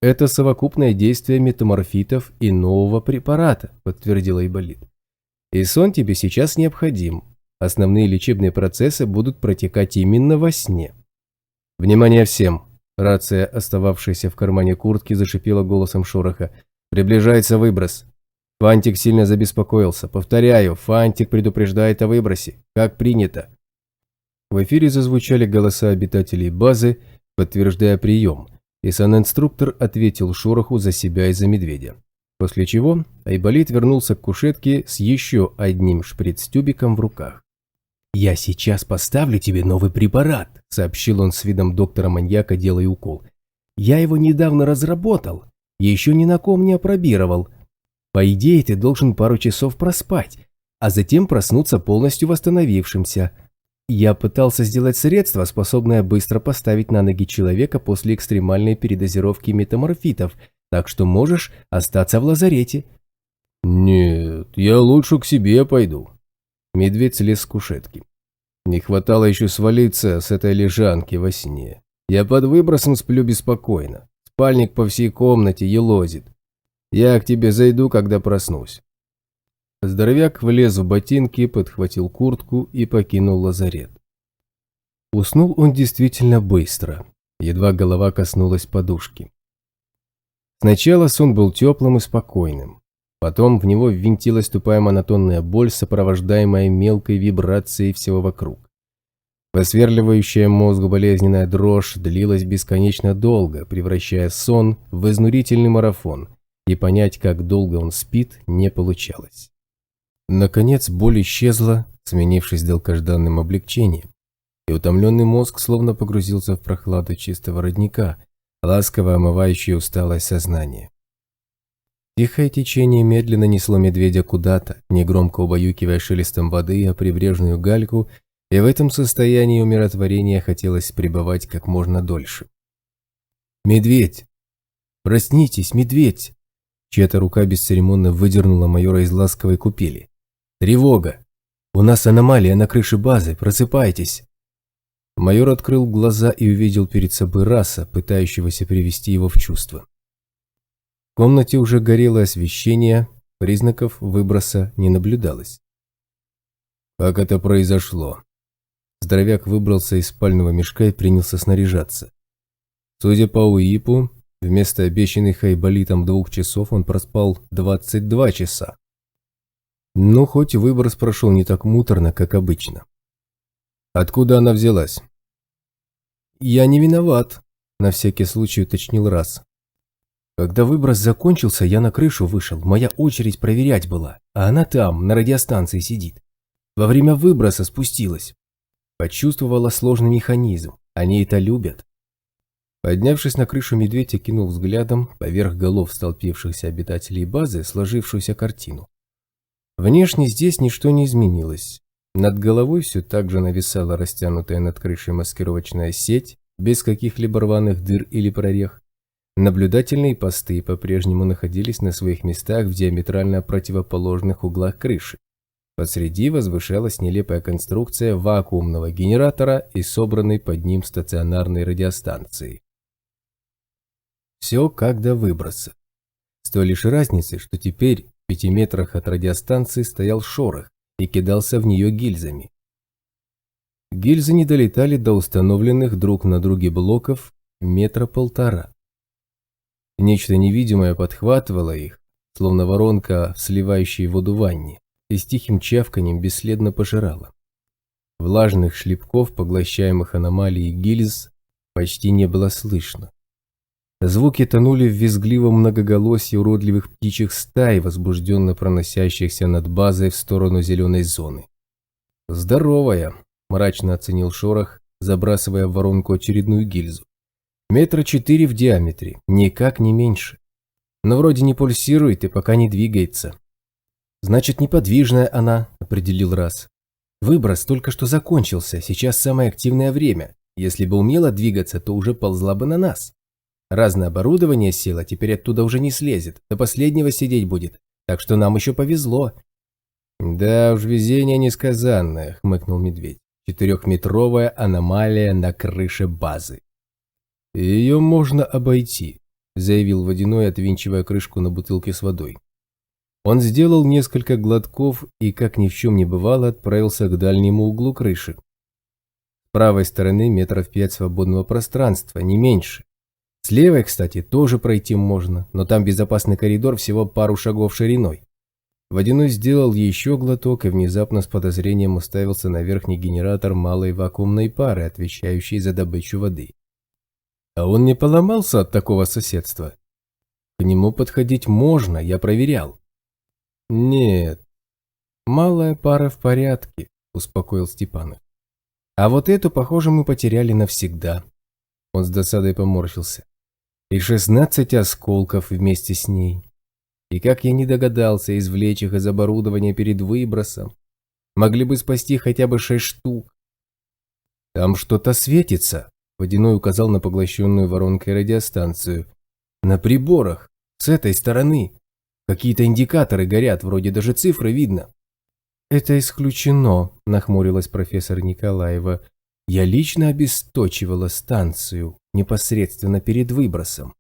«Это совокупное действие метаморфитов и нового препарата», – подтвердил Айболит. «И сон тебе сейчас необходим. Основные лечебные процессы будут протекать именно во сне». «Внимание всем!» Рация, остававшаяся в кармане куртки, зашипела голосом шороха. «Приближается выброс». Фантик сильно забеспокоился. «Повторяю, Фантик предупреждает о выбросе. Как принято». В эфире зазвучали голоса обитателей базы, подтверждая прием, и санинструктор ответил шороху за себя и за медведя. После чего Айболит вернулся к кушетке с еще одним шприц-тюбиком в руках. «Я сейчас поставлю тебе новый препарат», – сообщил он с видом доктора-маньяка, делая укол. «Я его недавно разработал, еще ни на ком не опробировал. По идее, ты должен пару часов проспать, а затем проснуться полностью восстановившимся. Я пытался сделать средство, способное быстро поставить на ноги человека после экстремальной передозировки метаморфитов, так что можешь остаться в лазарете». «Нет, я лучше к себе пойду». Медведь слез с кушетки. «Не хватало еще свалиться с этой лежанки во сне. Я под выбросом сплю беспокойно. Спальник по всей комнате елозит. Я к тебе зайду, когда проснусь». Здоровяк влез в ботинки, подхватил куртку и покинул лазарет. Уснул он действительно быстро, едва голова коснулась подушки. Сначала сон был теплым и спокойным. Потом в него ввинтилась тупая монотонная боль, сопровождаемая мелкой вибрацией всего вокруг. Посверливающая мозг болезненная дрожь длилась бесконечно долго, превращая сон в изнурительный марафон, и понять, как долго он спит, не получалось. Наконец боль исчезла, сменившись долгожданным облегчением, и утомленный мозг словно погрузился в прохладу чистого родника, ласково омывающее усталое сознание. Тихое течение медленно несло медведя куда-то, негромко убаюкивая шелестом воды о прибрежную гальку, и в этом состоянии умиротворения хотелось пребывать как можно дольше. «Медведь! Проснитесь, медведь!» Чья-то рука бесцеремонно выдернула майора из ласковой купели. «Тревога! У нас аномалия на крыше базы, просыпайтесь!» Майор открыл глаза и увидел перед собой Раса, пытающегося привести его в чувство. В комнате уже горело освещение, признаков выброса не наблюдалось. «Как это произошло?» Здоровяк выбрался из спального мешка и принялся снаряжаться. Судя по УИПу, вместо обещанных Айболитом 2 часов он проспал 22 часа. Ну, хоть выброс прошел не так муторно, как обычно. «Откуда она взялась?» «Я не виноват», – на всякий случай уточнил Рас. «Когда выброс закончился, я на крышу вышел, моя очередь проверять была, а она там, на радиостанции сидит. Во время выброса спустилась. Почувствовала сложный механизм, они это любят». Поднявшись на крышу, медведь окинул взглядом поверх голов столпившихся обитателей базы сложившуюся картину. Внешне здесь ничто не изменилось. Над головой все так же нависала растянутая над крышей маскировочная сеть, без каких-либо рваных дыр или прорех. Наблюдательные посты по-прежнему находились на своих местах в диаметрально противоположных углах крыши. Посреди возвышалась нелепая конструкция вакуумного генератора и собранной под ним стационарной радиостанции. Все как до выброса. С той лишь разницей, что теперь в 5 метрах от радиостанции стоял шорох и кидался в нее гильзами. Гильзы не долетали до установленных друг на друге блоков 1,5 метра. Нечто невидимое подхватывало их, словно воронка в сливающей воду ванне, и с тихим чавканьем бесследно пожирало. Влажных шлепков, поглощаемых аномалией гильз, почти не было слышно. Звуки тонули в визгливом многоголосье уродливых птичьих стай, возбужденно проносящихся над базой в сторону зеленой зоны. «Здоровая», – мрачно оценил шорох, забрасывая в воронку очередную гильзу. 4 метра в диаметре, никак не меньше. Но вроде не пульсирует и пока не двигается. «Значит, неподвижная она», – определил Раз. «Выброс только что закончился, сейчас самое активное время. Если бы умела двигаться, то уже ползла бы на нас. Разное оборудование село, теперь оттуда уже не слезет, до последнего сидеть будет, так что нам еще повезло». «Да уж, везение несказанное», – хмыкнул Медведь. 4-метровая аномалия на крыше базы. «Ее можно обойти», – заявил Водяной, отвинчивая крышку на бутылке с водой. Он сделал несколько глотков и, как ни в чем не бывало, отправился к дальнему углу крыши. С правой стороны 5 метров свободного пространства, не меньше. С левой, кстати, тоже пройти можно, но там безопасный коридор всего пару шагов шириной. Водяной сделал еще глоток и внезапно с подозрением уставился на верхний генератор малой вакуумной пары, отвечающий за добычу воды. А он не поломался от такого соседства? К нему подходить можно, я проверял. Нет, малая пара в порядке, успокоил Степанов. А вот эту, похоже, мы потеряли навсегда. Он с досадой поморщился. И 16 осколков вместе с ней. И как я не догадался извлечь их из оборудования перед выбросом. Могли бы спасти хотя бы 6 штук. Там что-то светится. Водяной указал на поглощенную воронкой радиостанцию. На приборах, с этой стороны. Какие-то индикаторы горят, вроде даже цифры видно. Это исключено, нахмурилась профессор Николаева. Я лично обесточивала станцию непосредственно перед выбросом.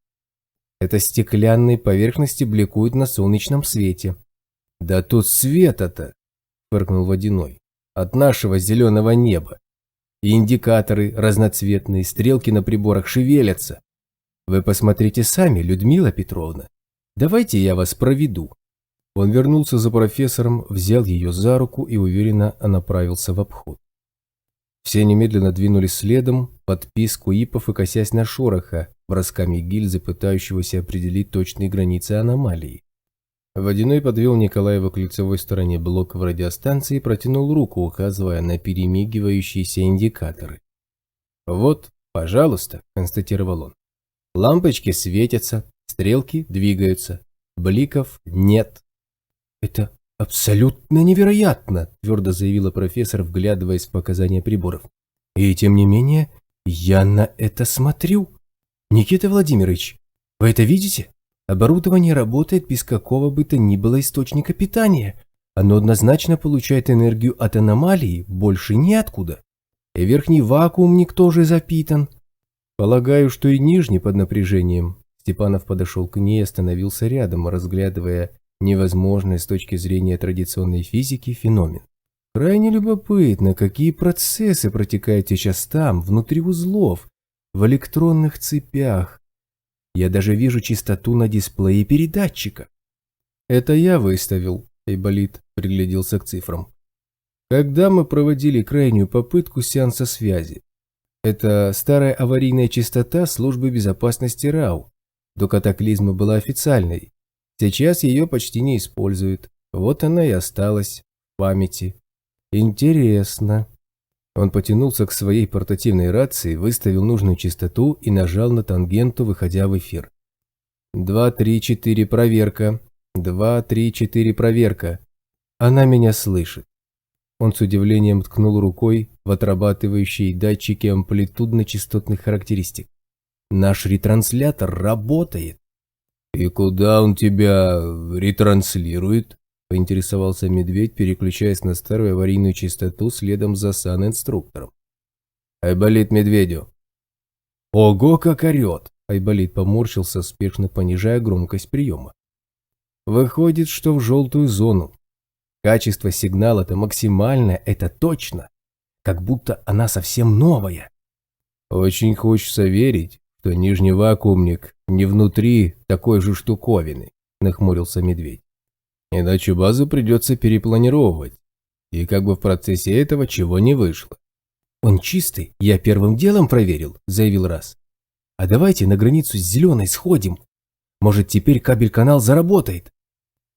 Это стеклянные поверхности бликуют на солнечном свете. Да тут света-то, фыркнул Водяной, от нашего зеленого неба. И индикаторы разноцветные, стрелки на приборах шевелятся. Вы посмотрите сами, Людмила Петровна. Давайте я вас проведу. Он вернулся за профессором, взял ее за руку и уверенно направился в обход. Все немедленно двинулись следом, под писк ИПов и косясь на шороха, бросками гильзы, пытающегося определить точные границы аномалии. Водяной подвел Николаева к лицевой стороне блока в радиостанции и протянул руку, указывая на перемигивающиеся индикаторы. «Вот, пожалуйста», – констатировал он. «Лампочки светятся, стрелки двигаются, бликов нет». «Это абсолютно невероятно», – твердо заявила профессор, вглядываясь в показания приборов. «И тем не менее, я на это смотрю. Никита Владимирович, вы это видите? Оборудование работает без какого бы то ни было источника питания. Оно однозначно получает энергию от аномалии, больше неоткуда. И верхний вакуумник тоже запитан. Полагаю, что и нижний под напряжением». Степанов подошел к ней и остановился рядом, разглядывая невозможный с точки зрения традиционной физики феномен. Крайне любопытно, какие процессы протекают сейчас там, внутри узлов, в электронных цепях. Я даже вижу частоту на дисплее передатчика. Это я выставил, Айболит пригляделся к цифрам. Когда мы проводили крайнюю попытку сеанса связи. Это старая аварийная частота службы безопасности РАУ. До катаклизма была официальной. Сейчас ее почти не используют. Вот она и осталась в памяти. Интересно. Он потянулся к своей портативной рации, выставил нужную частоту и нажал на тангенту, выходя в эфир. 2, 3, 4, проверка. 2, 3, 4, проверка. Она меня слышит. Он с удивлением ткнул рукой в отрабатывающие датчики амплитудно-частотных характеристик. Наш ретранслятор работает. «И куда он тебя ретранслирует?» – поинтересовался Медведь, переключаясь на старую аварийную частоту следом за санинструктором. «Айболит Медведю!» Ого, как орет! Айболит поморщился, спешно понижая громкость приема. «Выходит, что в желтую зону. Качество сигнала-то максимальное, это точно. Как будто она совсем новая». «Очень хочется верить, что нижний вакуумник не внутри такой же штуковины», – нахмурился Медведь. «Иначе базу придется перепланировать. И как бы в процессе этого чего не вышло». «Он чистый, я первым делом проверил», – заявил Раз. «А давайте на границу с Зеленой сходим. Может, теперь кабель-канал заработает?»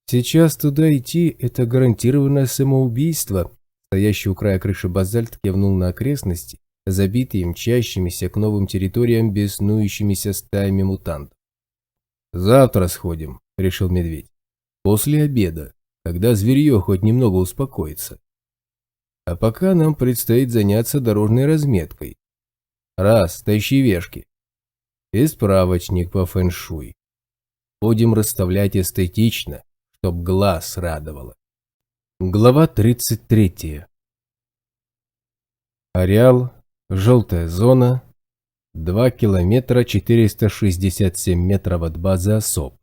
«Сейчас туда идти – это гарантированное самоубийство», – стоящий у края крыши базальт кивнул на окрестности, забитые мчащимися к новым территориям беснующимися стаями мутантов. «Завтра сходим», – решил Медведь. «После обеда, когда зверье хоть немного успокоится. А пока нам предстоит заняться дорожной разметкой. Раз, тащи вешки. И справочник по фэн-шуй. Будем расставлять эстетично, чтоб глаз радовало». Глава 33. Ареал, желтая зона, 2 километра 467 метров от базы ОСОП.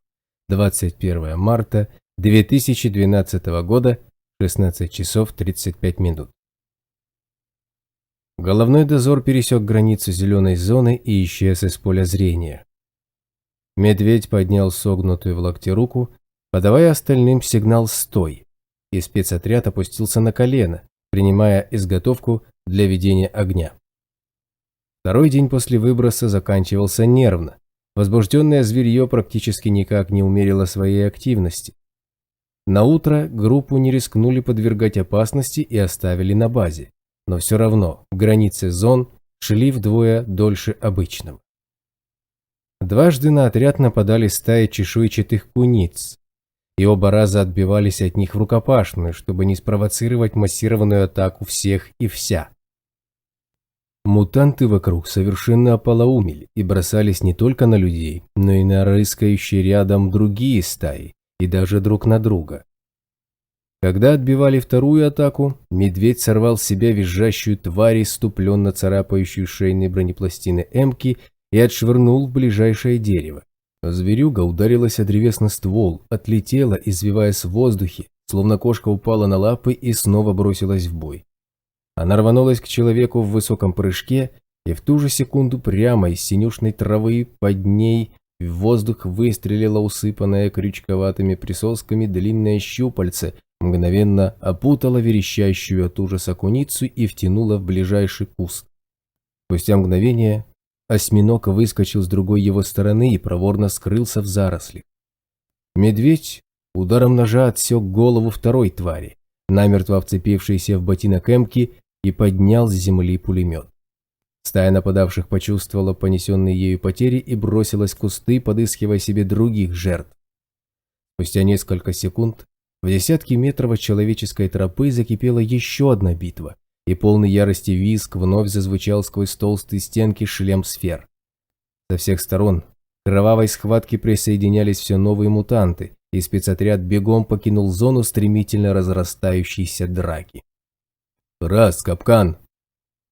21 марта 2012 года, 16 часов 35 минут. Головной дозор пересек границу зеленой зоны и исчез из поля зрения. Медведь поднял согнутую в локте руку, подавая остальным сигнал «Стой», и спецотряд опустился на колено, принимая изготовку для ведения огня. Второй день после выброса заканчивался нервно. Возбужденное зверье практически никак не умерило своей активности. Наутро группу не рискнули подвергать опасности и оставили на базе, но все равно границы зон шли вдвое дольше обычного. Дважды на отряд нападали стаи чешуйчатых куниц, и оба раза отбивались от них в рукопашную, чтобы не спровоцировать массированную атаку всех и вся. Мутанты вокруг совершенно ополоумели и бросались не только на людей, но и на рыскающие рядом другие стаи, и даже друг на друга. Когда отбивали вторую атаку, медведь сорвал с себя визжащую тварь, иступленно царапающую шейные бронепластины эмки, и отшвырнул в ближайшее дерево. Зверюга ударилась о древесный ствол, отлетела, извиваясь в воздухе, словно кошка упала на лапы и снова бросилась в бой. Она рванулась к человеку в высоком прыжке, и в ту же секунду прямо из синюшной травы под ней в воздух выстрелила усыпанная крючковатыми присосками длинное щупальце, мгновенно опутала верещащую от ужаса куницу и втянула в ближайший куст. Спустя мгновение осьминог выскочил с другой его стороны и проворно скрылся в зарослях. Медведь ударом ножа отсек голову второй твари, намертво вцепившейся в ботинок эмки, и поднял с земли пулемет. Стая нападавших почувствовала понесенные ею потери и бросилась в кусты, подыскивая себе других жертв. Спустя несколько секунд в десятки метров от человеческой тропы закипела еще одна битва, и полный ярости визг вновь зазвучал сквозь толстые стенки шлем сфер. Со всех сторон к кровавой схватке присоединялись все новые мутанты, и спецотряд бегом покинул зону стремительно разрастающейся драки. «Раз, капкан!»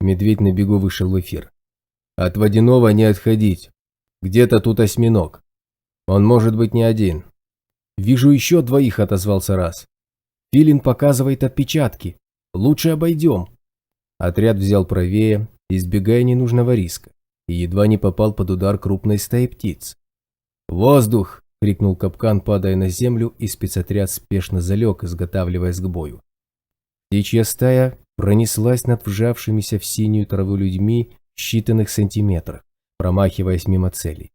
Медведь на бегу вышел в эфир. «От водяного не отходить. Где-то тут осьминог. Он может быть не один». «Вижу еще двоих», — отозвался Раз. «Филин показывает отпечатки. Лучше обойдем». Отряд взял правее, избегая ненужного риска, и едва не попал под удар крупной стаи птиц. «Воздух!» — крикнул капкан, падая на землю, и спецотряд спешно залег, изготавливаясь к бою. Птичья стая пронеслась над вжавшимися в синюю траву людьми в считанных сантиметрах, промахиваясь мимо целей.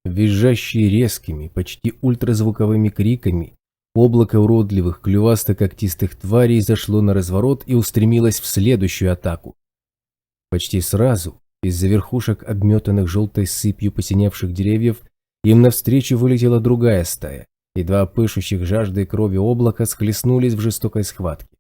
Визжащие резкими, почти ультразвуковыми криками, облако уродливых клювасто-когтистых тварей зашло на разворот и устремилось в следующую атаку. Почти сразу, из-за верхушек обметанных желтой сыпью посиневших деревьев, им навстречу вылетела другая стая, и два пышущих жаждой крови облака схлестнулись в жестокой схватке.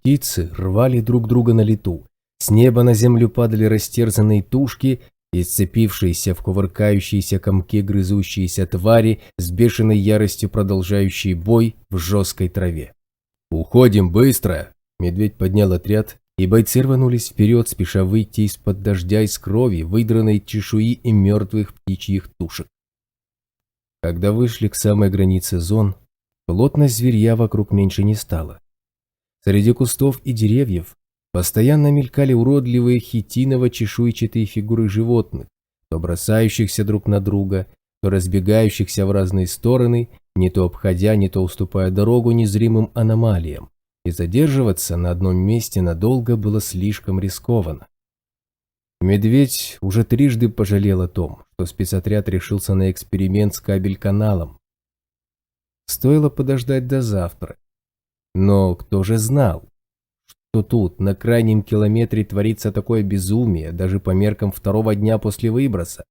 Птицы рвали друг друга на лету, с неба на землю падали растерзанные тушки, и сцепившиеся в кувыркающиеся комки грызущиеся твари с бешеной яростью продолжающие бой в жесткой траве. «Уходим быстро!» Медведь поднял отряд, и бойцы рванулись вперед, спеша выйти из-под дождя из крови, выдранной чешуи и мертвых птичьих тушек. Когда вышли к самой границе зон, плотность зверья вокруг меньше не стала. Среди кустов и деревьев постоянно мелькали уродливые хитиново-чешуйчатые фигуры животных, то бросающихся друг на друга, то разбегающихся в разные стороны, не то обходя, не то уступая дорогу незримым аномалиям, и задерживаться на одном месте надолго было слишком рискованно. Медведь уже трижды пожалел о том, что спецотряд решился на эксперимент с кабель-каналом. Стоило подождать до завтра. Но кто же знал, что тут, на крайнем километре, творится такое безумие, даже по меркам второго дня после выброса?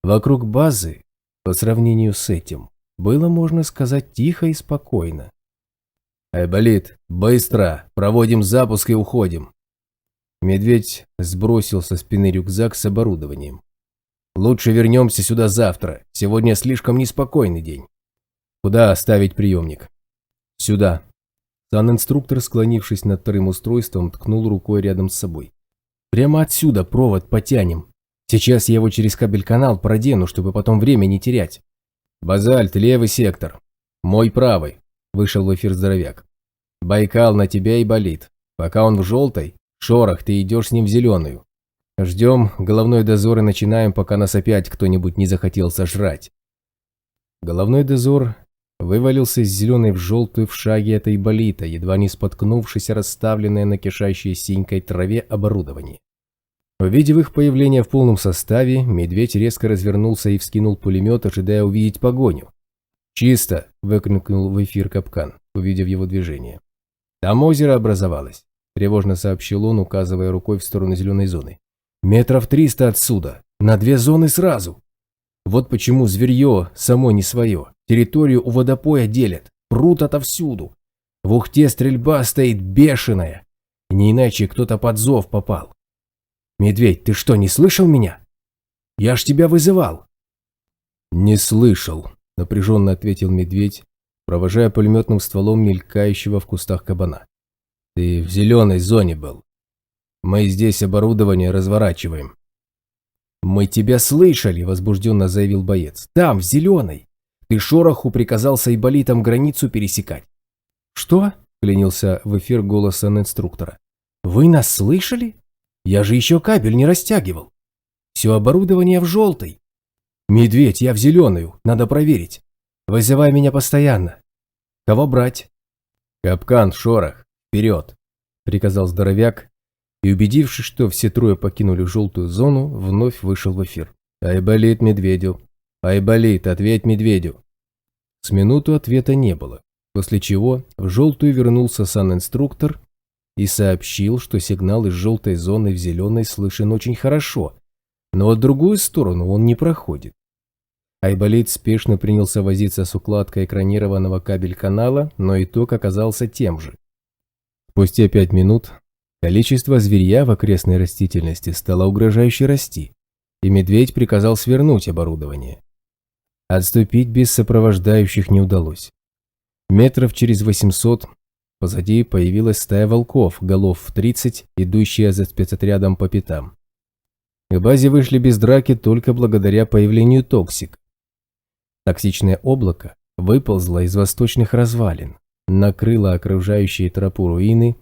Вокруг базы, по сравнению с этим, было, можно сказать, тихо и спокойно. «Айболит, быстро! Проводим запуск и уходим!» Медведь сбросил со спины рюкзак с оборудованием. «Лучше вернемся сюда завтра. Сегодня слишком неспокойный день. Куда оставить приемник?» «Сюда». Сан-инструктор, склонившись над вторым устройством, ткнул рукой рядом с собой. «Прямо отсюда провод потянем. Сейчас я его через кабель-канал продену, чтобы потом время не терять». «Базальт, левый сектор. Мой правый», – вышел в эфир здоровяк. «Байкал на тебя и болит. Пока он в желтой, Шорох, ты идешь с ним в зеленую. Ждем головной дозор и начинаем, пока нас опять кто-нибудь не захотел сожрать». Головной дозор вывалился из зеленой в желтую в шаге от Айболита, едва не споткнувшись о расставленное на кишащей синькой траве оборудование. Увидев их появление в полном составе, медведь резко развернулся и вскинул пулемет, ожидая увидеть погоню. «Чисто!» – выкрикнул в эфир Капкан, увидев его движение. «Там озеро образовалось», – тревожно сообщил он, указывая рукой в сторону зеленой зоны. «Метров 300 отсюда, на 2 зоны сразу. Вот почему зверье само не свое. Территорию у водопоя делят, прут отовсюду. В Ухте стрельба стоит бешеная. Не иначе кто-то под зов попал. Медведь, ты что, не слышал меня? Я ж тебя вызывал». «Не слышал», – напряженно ответил медведь, провожая пулеметным стволом мелькающего в кустах кабана. «Ты в зеленой зоне был. Мы здесь оборудование разворачиваем». «Мы тебя слышали», – возбужденно заявил боец. «Там, в зеленой. Ты Шороху приказал с Айболитом границу пересекать». «Что?» – клянился в эфир голос инструктора. «Вы нас слышали? Я же еще кабель не растягивал. Все оборудование в желтой. Медведь, я в зеленую, надо проверить. Вызывай меня постоянно. Кого брать?» «Капкан, Шорох, вперед!» – приказал здоровяк, и, убедившись, что все трое покинули желтую зону, вновь вышел в эфир. «Айболит медведю! Айболит, ответь медведю!» С минуту ответа не было, после чего в желтую вернулся сан-инструктор и сообщил, что сигнал из желтой зоны в зеленой слышен очень хорошо, но в другую сторону он не проходит. Айболит спешно принялся возиться с укладкой экранированного кабель-канала, но итог оказался тем же. Спустя 5 минут количество зверья в окрестной растительности стало угрожающе расти, и медведь приказал свернуть оборудование. Отступить без сопровождающих не удалось. Метров через 800 позади появилась стая волков, голов в 30, идущая за спецотрядом по пятам. К базе вышли без драки только благодаря появлению токсика. Токсичное облако выползло из восточных развалин, накрыло окружающие тропу руины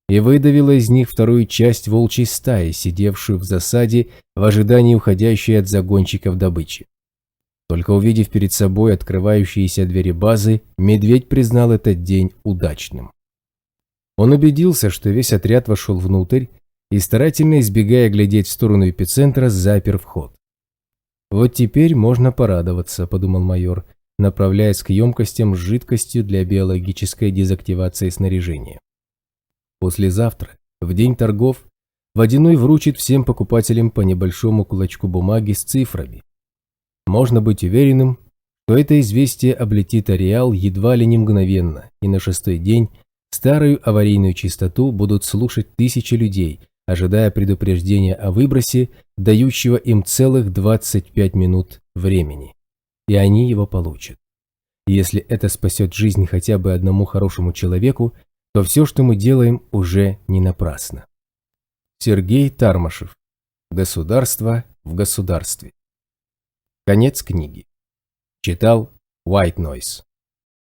и выдавило из них вторую часть волчьей стаи, сидевшую в засаде в ожидании уходящей от загонщиков добычи. Только увидев перед собой открывающиеся двери базы, медведь признал этот день удачным. Он убедился, что весь отряд вошел внутрь и, старательно избегая глядеть в сторону эпицентра, запер вход. «Вот теперь можно порадоваться», – подумал майор, направляясь к емкостям с жидкостью для биологической дезактивации снаряжения. Послезавтра, в день торгов, Водяной вручит всем покупателям по небольшому клочку бумаги с цифрами. Можно быть уверенным, что это известие облетит ареал едва ли не мгновенно, и на 6-й день старую аварийную частоту будут слушать тысячи людей, ожидая предупреждения о выбросе, дающего им целых 25 минут времени. И они его получат. И если это спасет жизнь хотя бы одному хорошему человеку, то все, что мы делаем, уже не напрасно. Сергей Тармашев. Государство в государстве. Конец книги. Читал White Noise.